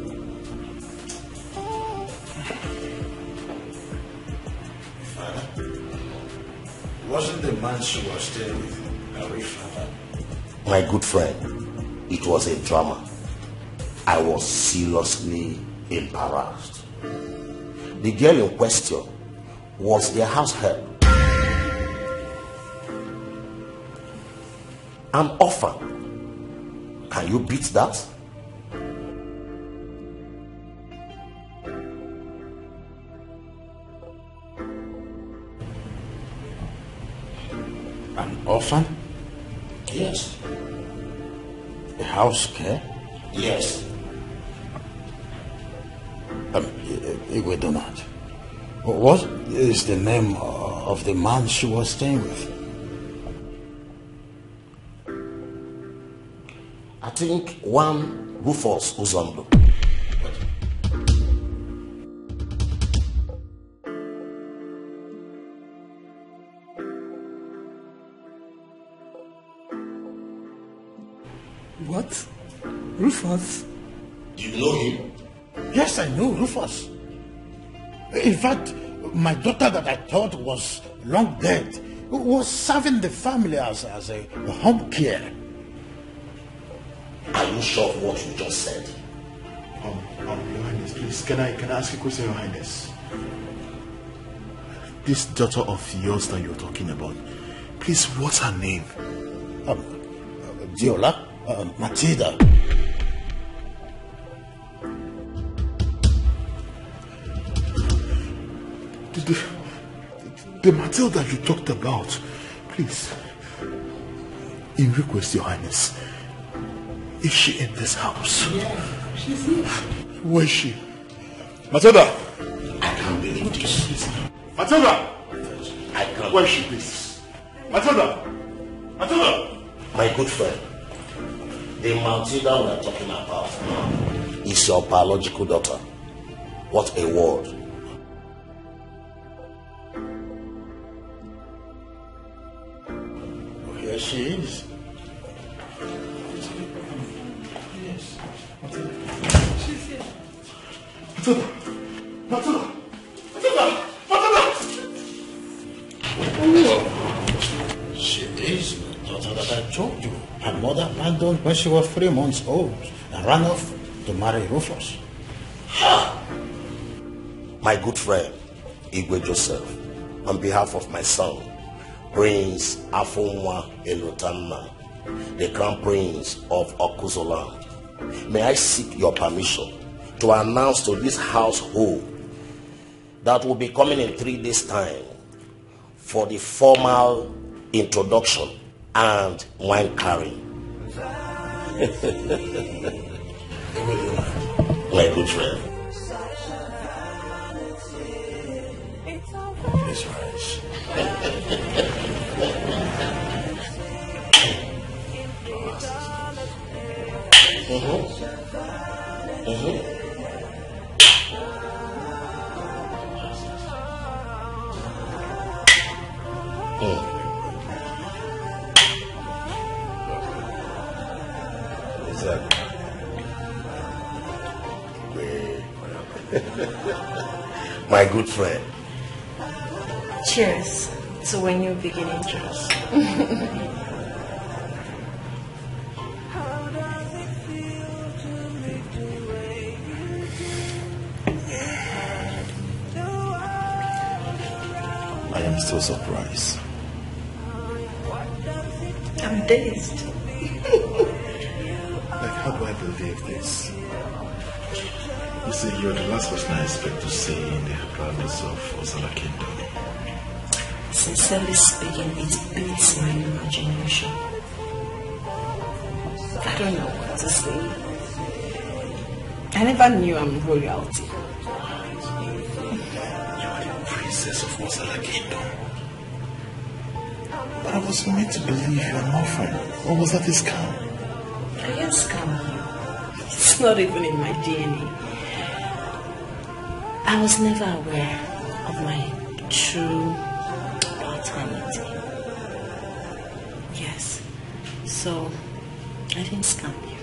Wasn't the man she was staying with her real father? My good friend, it was a drama. I was seriously embarrassed. The girl in question was their house help. An orphan. Can you beat that? An orphan? Yes. A house care? Yes. Igwe Donald. What is the name of the man she was staying with? I think one Rufus Uzondo. What? Rufus? Do you know him? Yes, I know Rufus. In fact, my daughter that I thought was long dead was serving the family as a home care. Are you sure of what you just said? Your Highness, please, can I ask a question, Your Highness? This daughter of yours that you're talking about, please, what's her name? Diola, Matilda. The Matilda you talked about, please, in request, Your Highness, is she in this house? Yeah, she's here. Where is she? Matilda! I can't believe this. Matilda! I can't. Where is she, please? Matilda! Matilda! My good friend, the Matilda we are talking about now is your biological daughter. What a word. Here she is. She's here. Matilda! Matilda! Matilda! Matilda! Oh, she is the daughter that I told you. Her mother abandoned when she was 3 months old and ran off to marry Rufus. My good friend, Igwe Joseph, on behalf of my son, Prince Afonwa Elotanna, the Crown Prince of Okuzoland, may I seek your permission to announce to this household that will be coming in 3 days' time for the formal introduction and wine carrying. My good friend. That's right. My good friend. Cheers to a new beginning. Cheers. I am still surprised. I'm dazed. Like, how do I believe this? You see, you're the last person I expect to see in the palace of Osala Kingdom. Sincerely speaking, it beats my imagination. I don't know what to say. I never knew I'm royalty. You are the princess of Osala Kingdom. But I was made to believe you're an orphan. Or was that a scam? I am scamming you. It's not even in my DNA. I was never aware of my true paternity. Yes. So, I didn't scam you.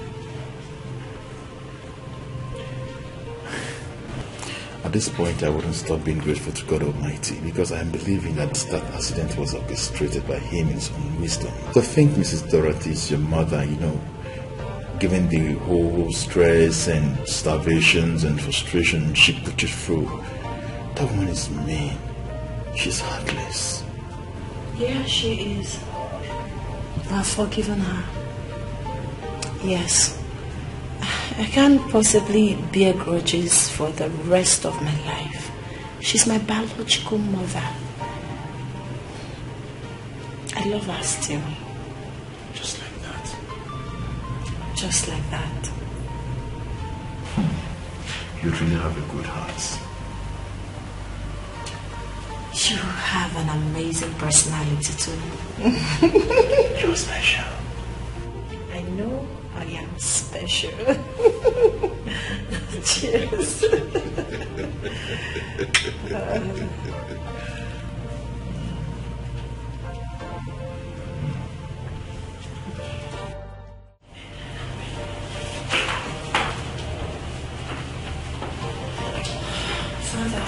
At this point, I wouldn't stop being grateful to God Almighty because I am believing that that accident was orchestrated by Him in His own wisdom. To think Mrs. Dorothy is your mother, you know, given the whole stress and starvations and frustration she put you through, that woman is mean. She's heartless. Yeah, she is. I've forgiven her. Yes. I can't possibly bear grudges for the rest of my life. She's my biological mother. I love her still. Just like that. Just like that. You really have a good heart. You have an amazing personality too. You're special. I know I am special. Cheers. Father.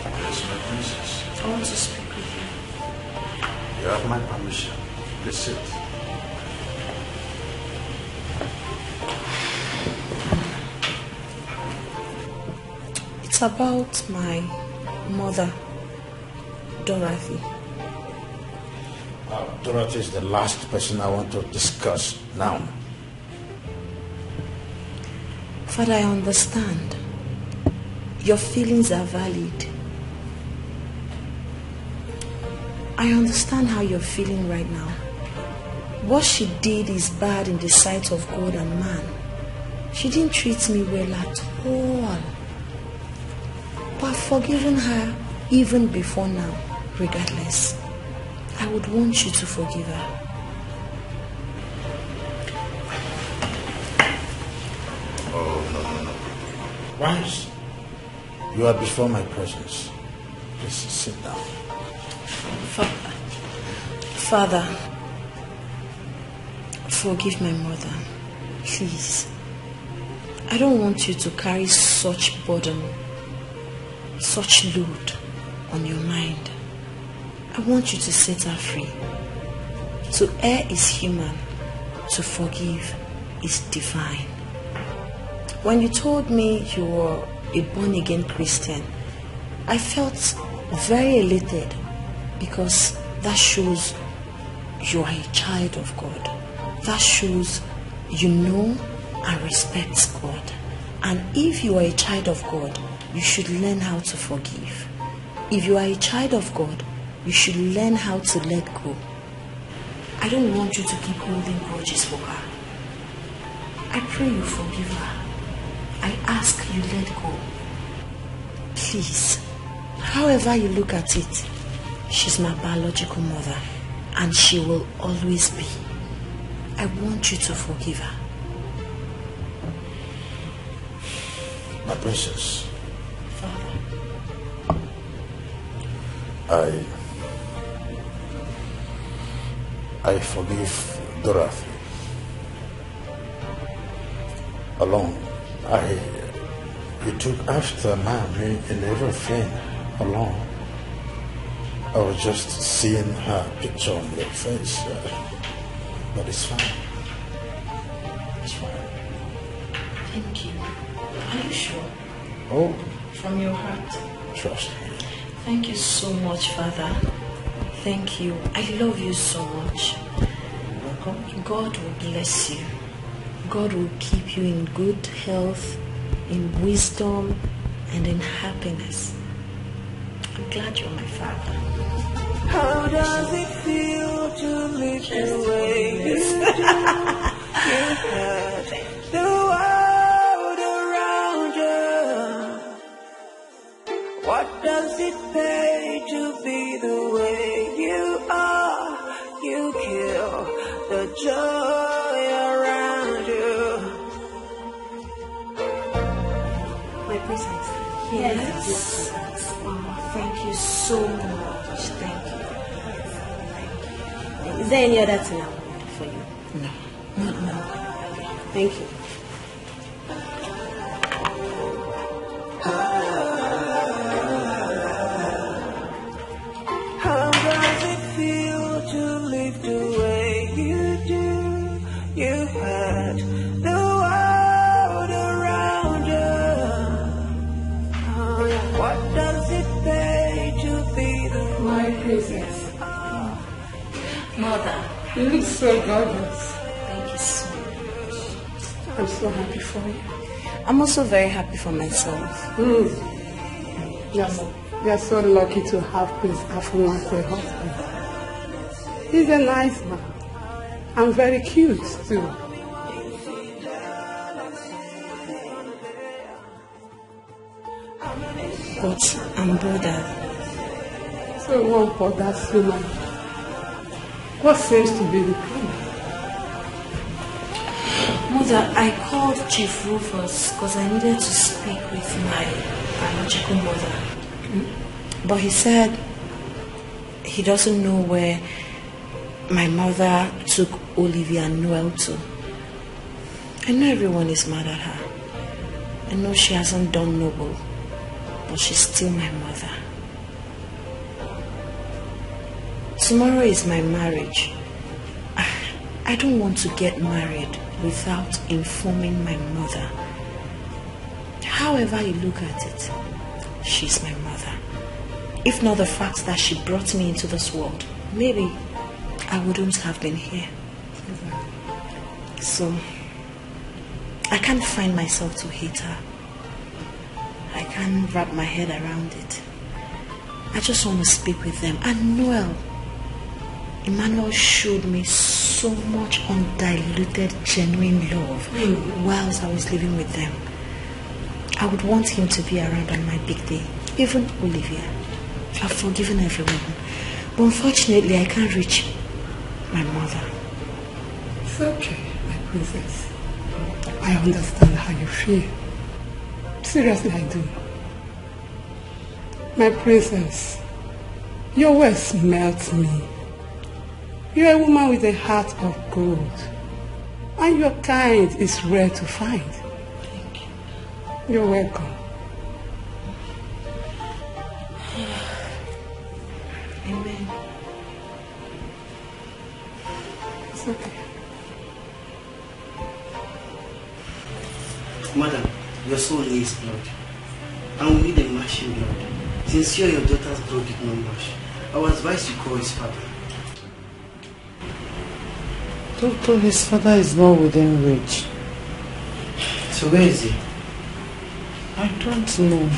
Yes, my princess. I want to speak with you. You have my permission. Please sit. It's about my mother, Dorothy. Dorothy is the last person I want to discuss now. Father, I understand. Your feelings are valid. I understand how you're feeling right now. What she did is bad in the sight of God and man. She didn't treat me well at all. But I've forgiven her even before now, regardless. I would want you to forgive her. Oh, no. Rise. You are before my presence. Please sit down. Father, forgive my mother, please. I don't want you to carry such burden, such load on your mind. I want you to set her free. To err is human, to forgive is divine. When you told me you were a born-again Christian, I felt very elated because that shows you are a child of God. That shows you know and respect God. And if you are a child of God, you should learn how to forgive. If you are a child of God, you should learn how to let go. I don't want you to keep holding grudges for her. I pray you forgive her. I ask you let go. Please, however you look at it, she's my biological mother, and she will always be. I want you to forgive her. My princess. Father. I forgive Dorothy. Alone, you took after mommy and everything alone. I was just seeing her picture on your face, but it's fine. It's fine. Thank you. Are you sure? Oh. From your heart? Trust me. Thank you so much, Father. Thank you. I love you so much. Welcome. God will bless you. God will keep you in good health, in wisdom, and in happiness. I'm glad you're my father. How does it feel to live the way you do? You have the world around you. What does it pay to be the way you are? joy around you. My princess. Yes. Oh, thank you so much. Thank you. Is there any other thing I can do for you? No, not now. Thank you. How does it feel to live the way you do? You had the world around you. What does it pay to be the My princess. Mother. You look so gorgeous. Thank you so much. I'm so happy for you. I'm also very happy for myself. Yes, you're so lucky to have Prince Afun as a husband. He's a nice man. And very cute too. But I'm bothered. So what bothers you, man? What seems to be the problem? Mother, I called Chief Rufus because I needed to speak with my biological mother. But he said he doesn't know where my mother took Olivia and Noel to. I know everyone is mad at her. I know she hasn't done noble, but she's still my mother. Tomorrow is my marriage. I don't want to get married without informing my mother. However you look at it, she's my mother. If not the fact that she brought me into this world, maybe I wouldn't have been here. So, I can't find myself to hate her. I can't wrap my head around it. I just want to speak with them. And Noel, Emmanuel showed me so much undiluted, genuine love whilst I was living with them. I would want him to be around on my big day. Even Olivia. I've forgiven everyone. But unfortunately, I can't reach my mother. It's okay, my princess. I understand how you feel. Seriously, I do. My princess, your words melt me. You're a woman with a heart of gold. And your kind is rare to find. Thank you. You're welcome. Amen. It's okay. Madam, your soul needs blood. And we need a mashing blood. Since your daughter's blood did not mash, I would advise you call his father. Doctor, his father is not within reach. So where is he? I don't know.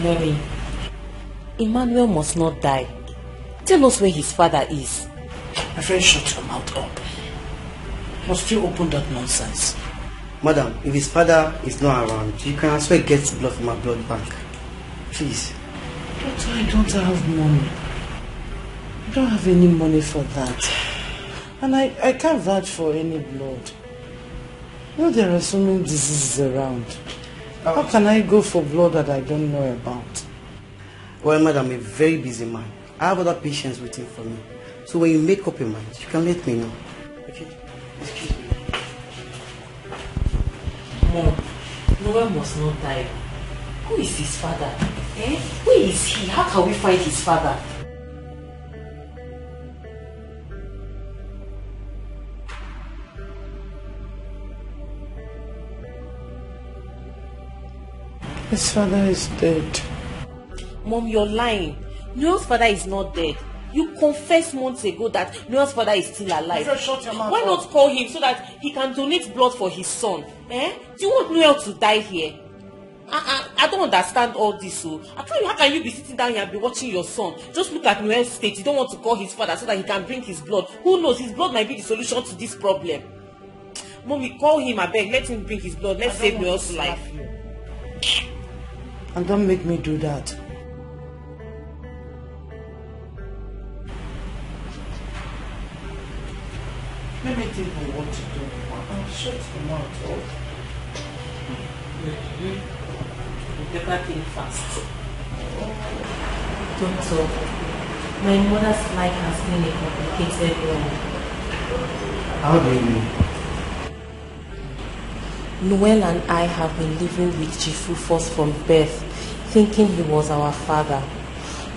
Mary, Emmanuel must not die. Tell us where his father is. My friend, shut your mouth up. Must you open that nonsense? Madam, if his father is not around, you can as well get blood from our blood bank. Please. Doctor, I don't have money. I don't have any money for that. And I can't vouch for any blood. You know, there are so many diseases around. How can I go for blood that I don't know about? Well, madam, I'm a very busy man. I have other patients waiting for me. So when you make up your mind, you can let me know. Okay? Excuse me. Mom, Noel must not die. Who is his father? Where is he? How can we find his father? His father is dead. Mom, you're lying. Noel's father is not dead. You confessed months ago that Noel's father is still alive. Why not call him so that he can donate blood for his son? Do you want Noel to die here? I don't understand all this. So I tell you, how can you be sitting down here and be watching your son? Just look at Noel's state. You don't want to call his father so that he can bring his blood. Who knows? His blood might be the solution to this problem. Mommy, call him, I beg. Let him bring his blood. Let's save Noel's life. And don't make me do that. Let me think of what to do. I'll shut the mouth off. You better think fast. Doctor, my mother's life has been a complicated one. How do you mean? Noel and I have been living with Chief Rufus from birth, thinking he was our father.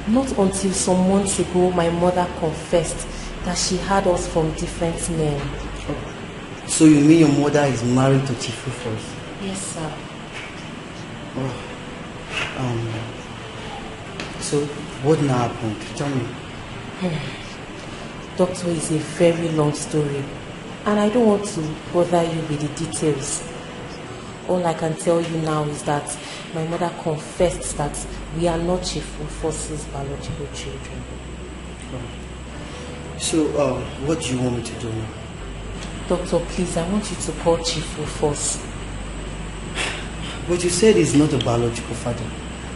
Not until some months ago my mother confessed that she had us from different men. So you mean your mother is married to Chief Rufus? Yes, sir. Oh. So what now happened? Tell me. Doctor, it's a very long story, and I don't want to bother you with the details. All I can tell you now is that my mother confessed that we are not Chief Rufus's biological children. So, what do you want me to do now? Doctor, please, I want you to call Chief Rufus. But you said he's not a biological father,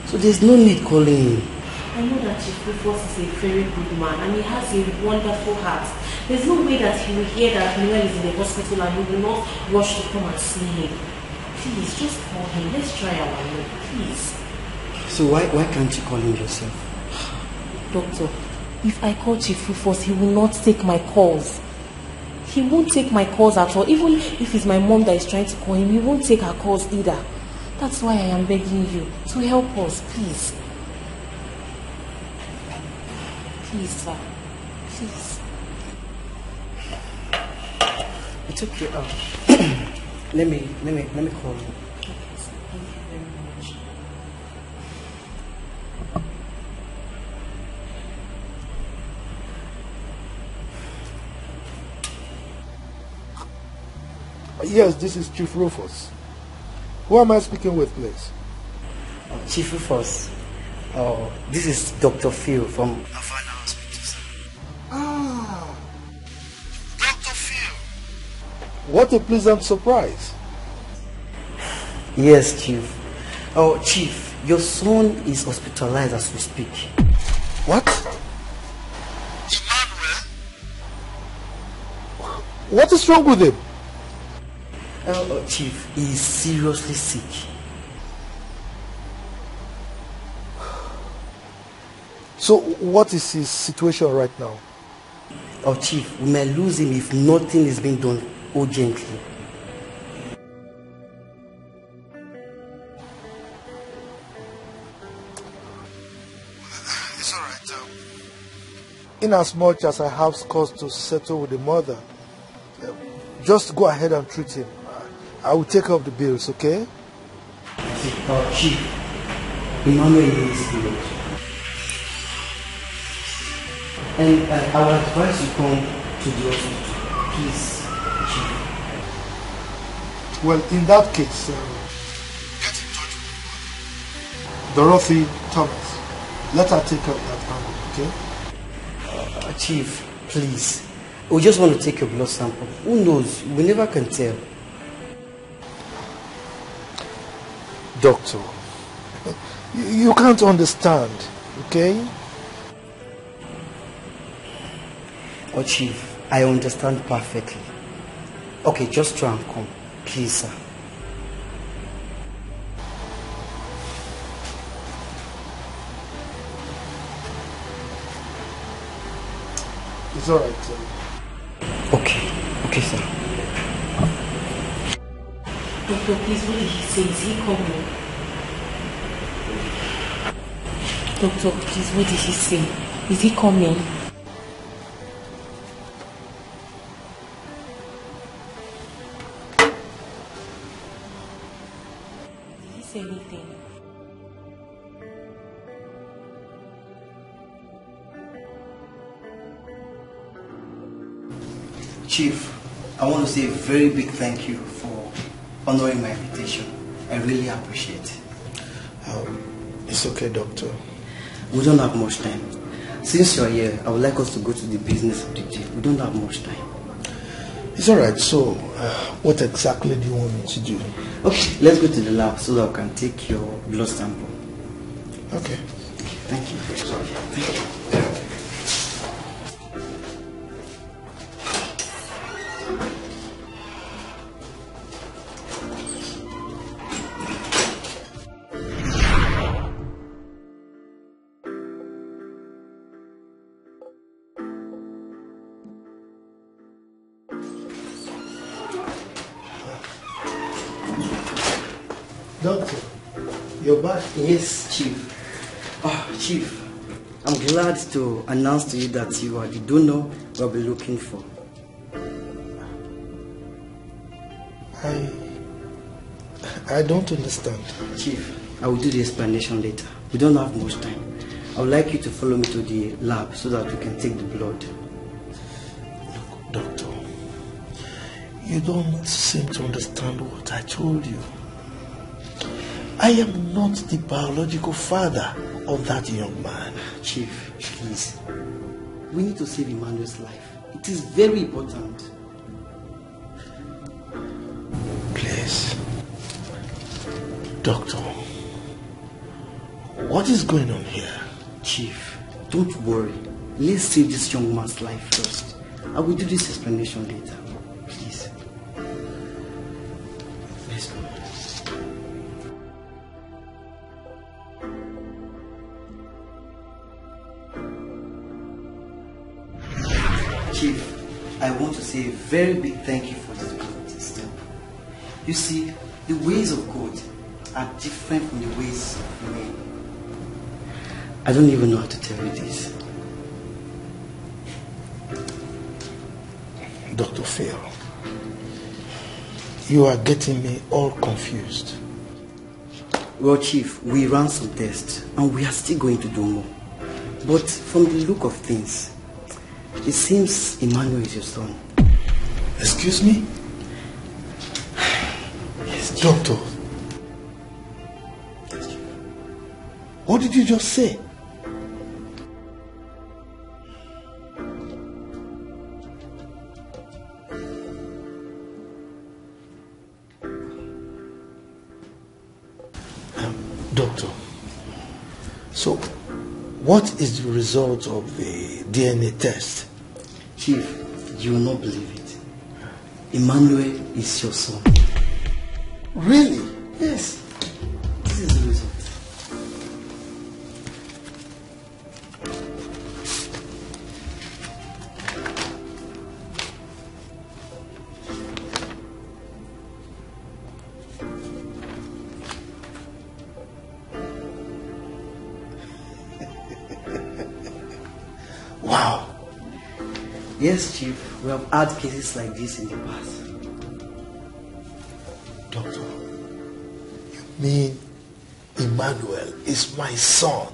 so there's no need calling him. I know that Chief Rufus is a very good man and he has a wonderful heart. There's no way that he will hear that Noel is in the hospital and he will not rush to come and see him. Please, just call him. Let's try our luck, please. So why can't you call him yourself? Doctor, if I call Chief Rufus, he will not take my calls. He won't take my calls at all. Even if it's my mom that is trying to call him, he won't take her calls either. That's why I am begging you to help us, please. Please, sir. Please. It's okay. Let me call him. Thank you very much. Yes, this is Chief Rufus. Who am I speaking with, please? Chief Rufus. This is Dr. Phil from Havana Hospital, sir. Ah, Dr. Phil. What a pleasant surprise. Yes, Chief. Oh, Chief, your son is hospitalized as we speak. What? What is wrong with him? Chief, he is seriously sick. So, what is his situation right now? Oh, Chief, we may lose him if nothing is being done urgently. It's alright. In as much as I have scores to settle with the mother, just go ahead and treat him. I will take up the bills, okay? Chief, Emmanuel is good. And I will advise you come to the hospital, please, Chief. Well, in that case, get in touch with Dorothy Thomas. Let her take up that angle, okay? Chief, please. We just want to take your blood sample. Who knows? We never can tell. Doctor, you can't understand, okay? Oh, Chief, I understand perfectly. Okay, just try and come. Please, sir. It's alright, sir. Okay, sir. Doctor, please, what did he say? Is he coming? Doctor, please, what did he say? Is he coming? Did he say anything? Chief, I want to say a very big thank you for honoring my invitation. I really appreciate it. It's okay, Doctor. We don't have much time. Since you're here, I would like us to go to the business of the day. We don't have much time. It's alright, so what exactly do you want me to do? Okay, let's go to the lab so that I can take your blood sample. Okay. Thank you. Sorry. Thank you. Doctor, you're back? Yes, Chief. Chief, I'm glad to announce to you that you are the donor we'll be looking for. I don't understand. Chief, I will do the explanation later. We don't have much time. I would like you to follow me to the lab so that we can take the blood. Look, Doctor, you don't seem to understand what I told you. I am not the biological father of that young man. Chief, please. We need to save Emmanuel's life. It is very important. Please. Doctor, what is going on here? Chief, don't worry. Let's save this young man's life first. I will do this explanation later. Please. Let's go. Chief, I want to say a very big thank you for this good step. You see, the ways of God are different from the ways of men. I don't even know how to tell you this. Dr. Phil, you are getting me all confused. Well, Chief, we ran some tests and we are still going to do more. But from the look of things, it seems Emmanuel is your son. Excuse me? Yes, Chief. Doctor. Yes, Chief. What did you just say? Doctor, so what is the result of the DNA test? Chief, you will not believe it. Emmanuel is your son. Really? Yes. This is the result. Wow. Yes, Chief. We have had cases like this in the past. Doctor, you mean Emmanuel is my son?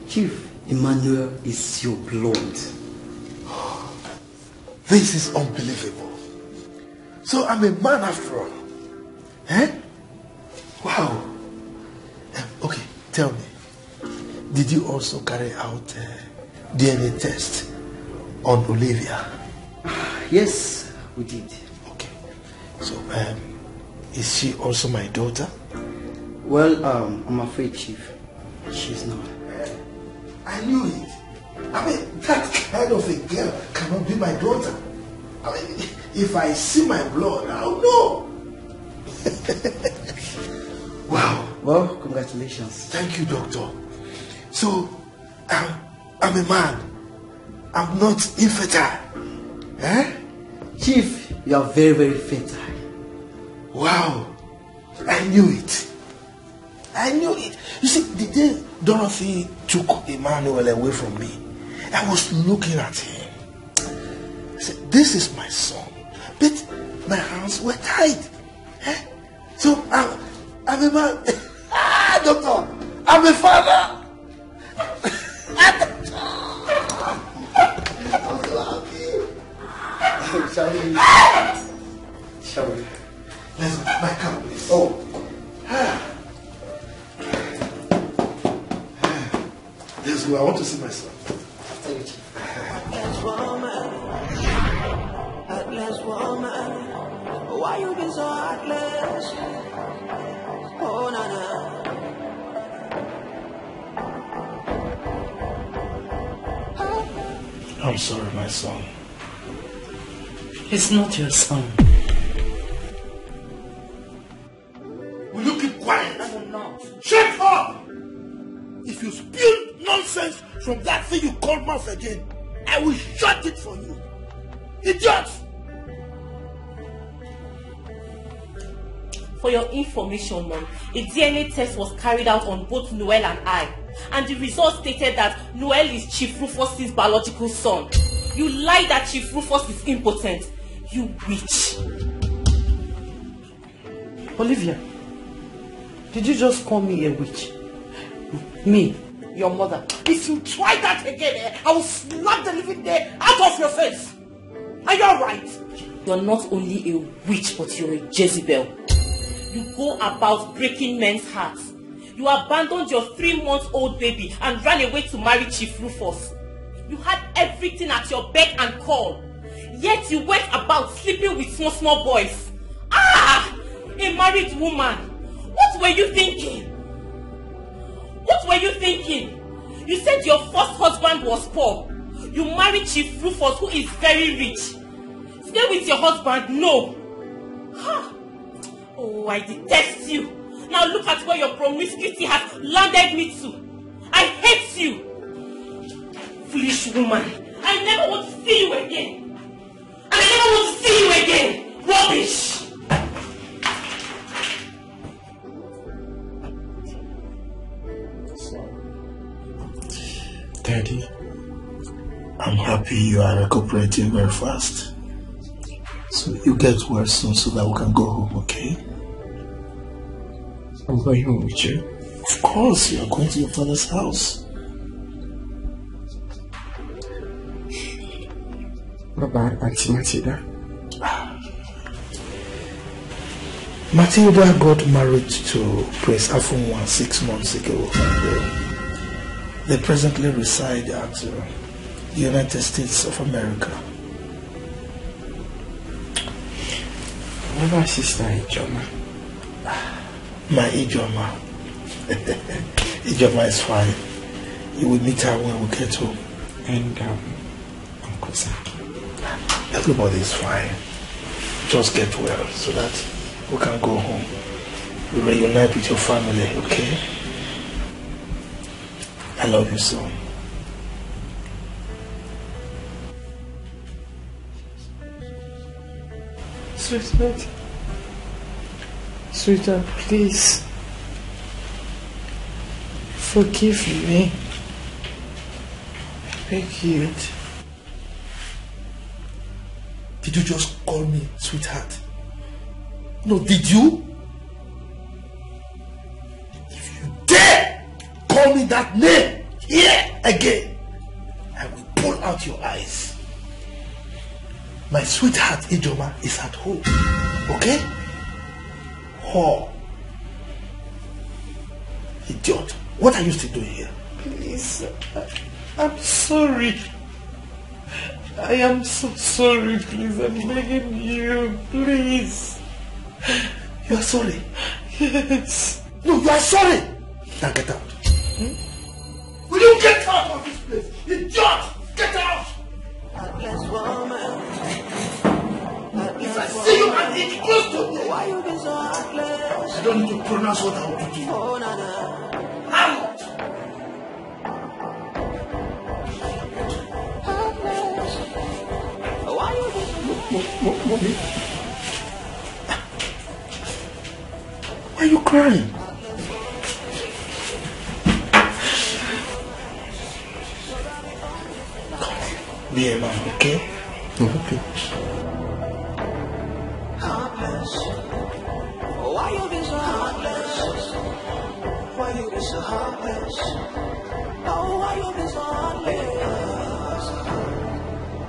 Chief, Emmanuel is your blood. This is unbelievable. So I'm a man after all. Eh? Wow. Okay, tell me. Did you also carry out DNA test on Olivia? Yes, we did. Okay. So, is she also my daughter? Well, I'm afraid, Chief, she's not. I knew it. I mean, that kind of a girl cannot be my daughter. I mean, if I see my blood, I'll know. Wow. Well, congratulations. Thank you, doctor. So, I'm a man. I'm not infertile. Eh? Chief, you are very, very fertile. Wow. I knew it. I knew it. You see, the day Dorothy took Emmanuel away from me, I was looking at him. I said, this is my son. But my hands were tied. Eh? So, I'm a man. Doctor, I'm a father. Shall we? Let's go. Back up, please. Oh. Let's go. I want to see my son. Heartless woman. Heartless woman. Why you been so heartless? Oh, Nana. I'm sorry, my son. He's not your son. Will you keep quiet? I will not. Shut up! If you spew nonsense from that thing you call mouth again, I will shut it for you. Idiot! For your information, Mom, a DNA test was carried out on both Noel and I, and the result stated that Noel is Chief Rufus's biological son. You lied that Chief Rufus is impotent. You witch. Olivia, did you just call me a witch? Me, your mother. If you try that again, I will slap the living day out of your face. Are you alright? You're not only a witch, but you're a Jezebel. You go about breaking men's hearts. You abandoned your 3-month-old baby and ran away to marry Chief Rufus. You had everything at your beck and call. Yet you went about sleeping with small boys. Ah! A married woman. What were you thinking? What were you thinking? You said your first husband was poor. You married Chief Rufus, who is very rich. Stay with your husband? No. Ha! Oh, I detest you. Now look at where your promiscuity has landed me to. I hate you. Foolish woman. I never want to see you again. I never want to see you again. Rubbish. Daddy, I'm happy you are recuperating very fast. So you get well soon so that we can go home, okay? I'm going home with you. Of course, you are going to your father's house. What about Auntie Matilda? Matilda got married to Prince Afunwa 6 months ago. They presently reside at the United States of America. What about Sister Ijoma? My Ijoma. Ijoma is fine. You will meet her when we get home. And Uncle Saki? Everybody is fine. Just get well so that we can go home. We reunite with your family, okay? I love you so. Sweetheart. Sweetheart, please. Forgive me. I beg you. Did you just call me sweetheart? No, did you? If you dare call me that name here again, I will pull out your eyes. My sweetheart Ijoma is at home, okay? Oh, idiot. What are you still doing here? Please, I'm sorry. I am so sorry, please. I'm begging you, please. You are sorry? Yes. No, you are sorry. Now get out. Will you get out of this place? Idiot! Get out! If I see you and it's close to me, I don't need to pronounce what I will do to you. Out! Mommy. Why are you crying? Be a man, okay? Okay. Why you be so heartless? Why you be so heartless? Oh, why you be so heartless?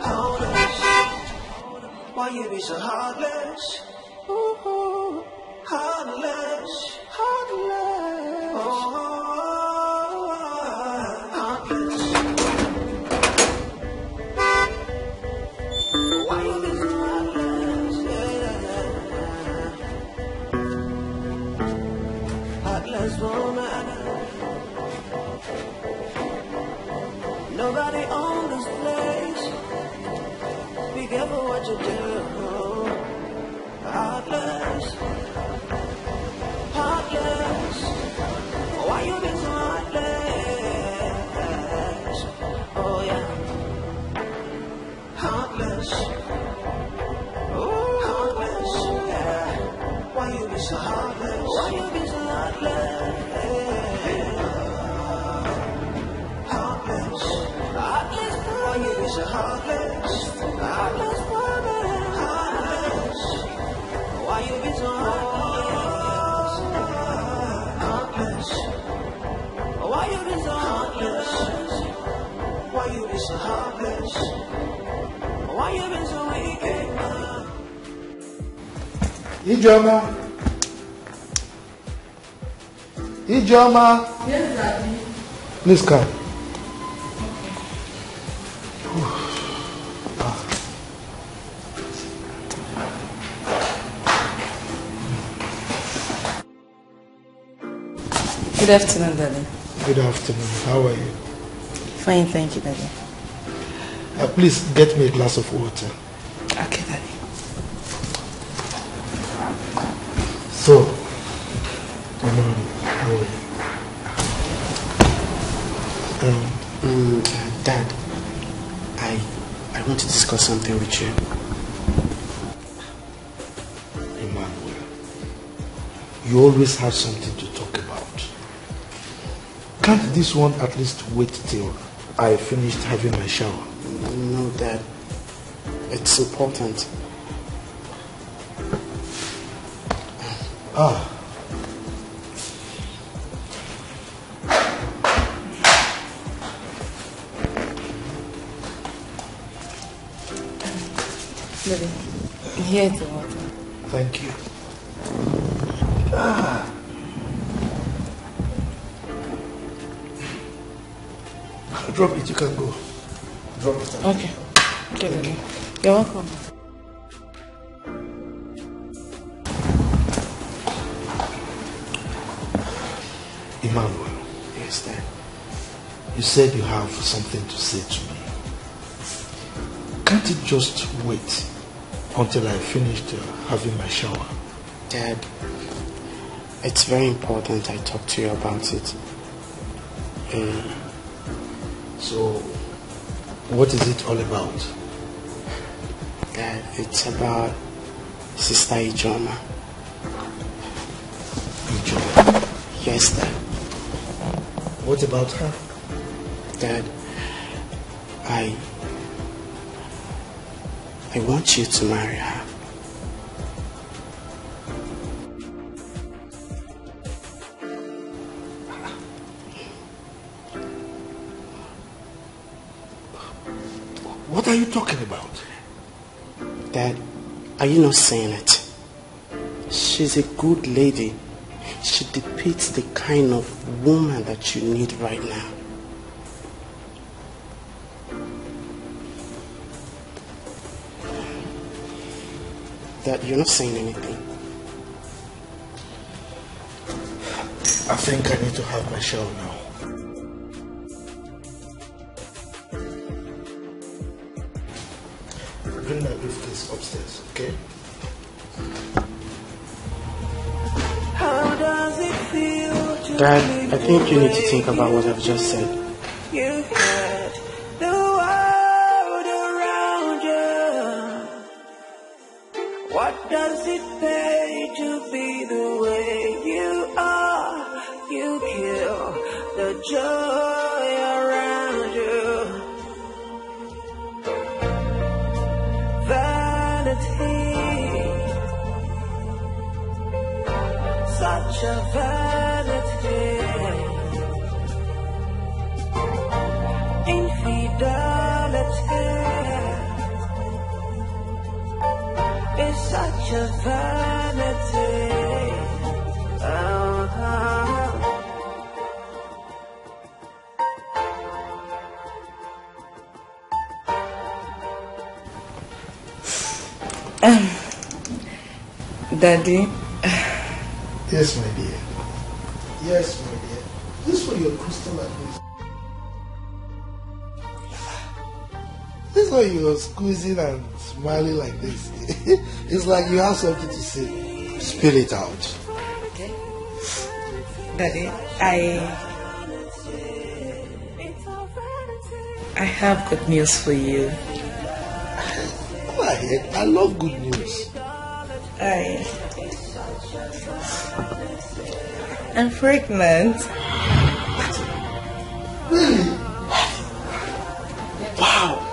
Heartless. Why you be so heartless? Ooh, heartless, heartless. Oh, heartless. Why you be so heartless? Heartless woman. Nobody owns this place. Be careful what to do. Heartless, heartless. Why you be so heartless? Oh yeah, heartless. Oh, heartless. Yeah. Why you be so heartless? Why you be so heartless? Heartless, heartless. Why you be so heartless? Heartless woman. Heartless. Why you be so heartless? Heartless. Why you be so heartless? Why you be so heartless? Why you be so wicked, man? Ijoma. Ijoma. Yes, Daddy. Please come. Good afternoon, Daddy. Good afternoon. How are you? Fine, thank you, Daddy. Please get me a glass of water. Okay, Daddy. So, how are you? Dad, I want to discuss something with you. Emmanuel, you always have something to talk about. Can't this one at least wait till I finished having my shower? No, Dad. It's important. Daddy, here's the water. Thank you. Drop it, you can go. Drop it. Okay. Okay, Daddy. You're welcome. Emmanuel. Yes, Dad. You said you have something to say to me. Can't it just wait until I finished having my shower? Dad, it's very important I talk to you about it. So, what is it all about? Dad, it's about Sister Ijoma. Ijoma? Yes, Dad. What about her? Dad, I want you to marry her. What are you talking about? Dad, are you not saying it? She's a good lady. She depicts the kind of woman that you need right now. Dad, you're not saying anything. I think I need to have my shower now. Bring my briefcase upstairs, okay? How does it feel to Dad, I think you need to think about what I've just said. You had the world around you. What does it pay to be the way you are? You kill the joy around you. Vanity, such a vanity. Infidelity is such a vanity. Daddy. Yes, my dear. Yes, my dear. This for your crystal like this. This just saw you squeezing and smiling like this. It's like you have something to say. Spill it out. Okay. Daddy, I have good news for you. Go ahead. I love good news. I'm pregnant. Really? Wow.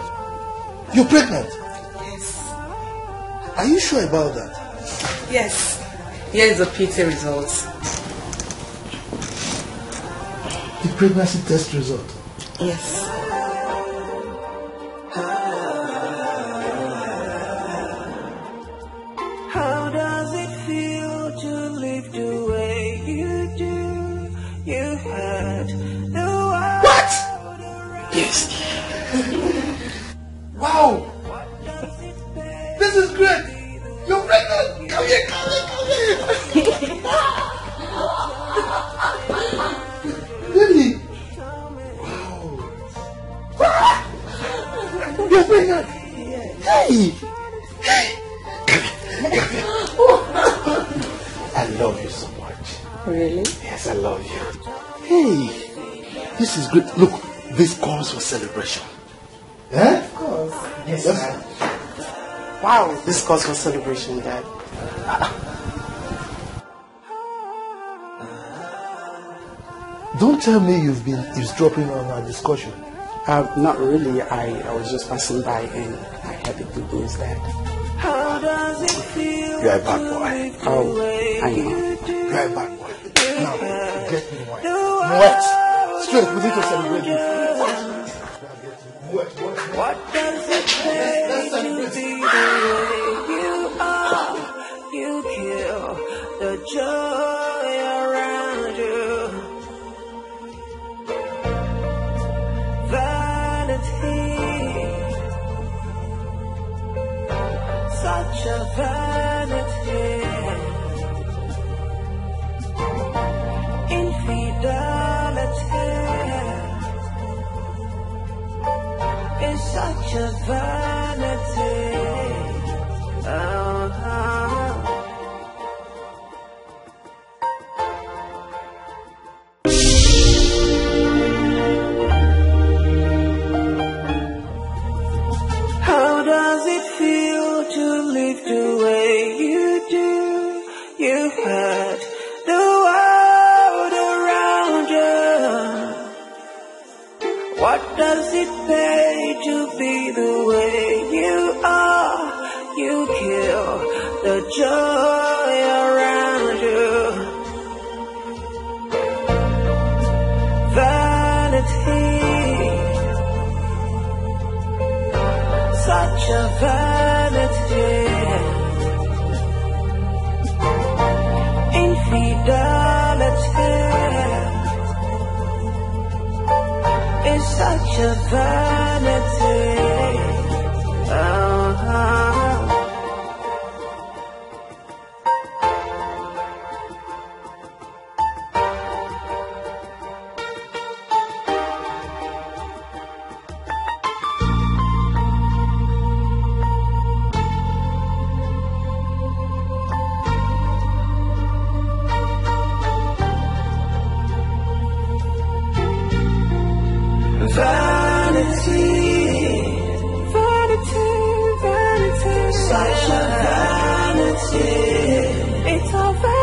You're pregnant? Yes. Are you sure about that? Yes. Here is the PT result. The pregnancy test result? Yes. How does it feel to live the way you do? You had the world. What? Yes. Wow. This is great. You're pregnant. Come here, come here, come here. Really? Wow. You're pregnant. Hey. I love you so much. Really? Yes, I love you. Hey, this is great. Look, this calls for celebration. Eh? Of course. Yes, Dad. Wow, this calls for celebration, Dad. Don't tell me you've been eavesdropping on our discussion. Not really. I was just passing by and I had the good news, Dad. How does it feel? You're a bad boy. Oh, I know. You're a bad boy. Now, get me wine. Wet. Straight, we need to celebrate this. What does it take to be the way you are? You kill the joy around you. Vanity, such a vanity. Infidelity is such a vanity. How does it feel to live the way you do? You had the world around you. What does it pay to be the way you are? You kill the joy around you. Vanity, such a vanity. Infidelity is such a vanity. Vanity, vanity, vanity, such a vanity. It's a vanity.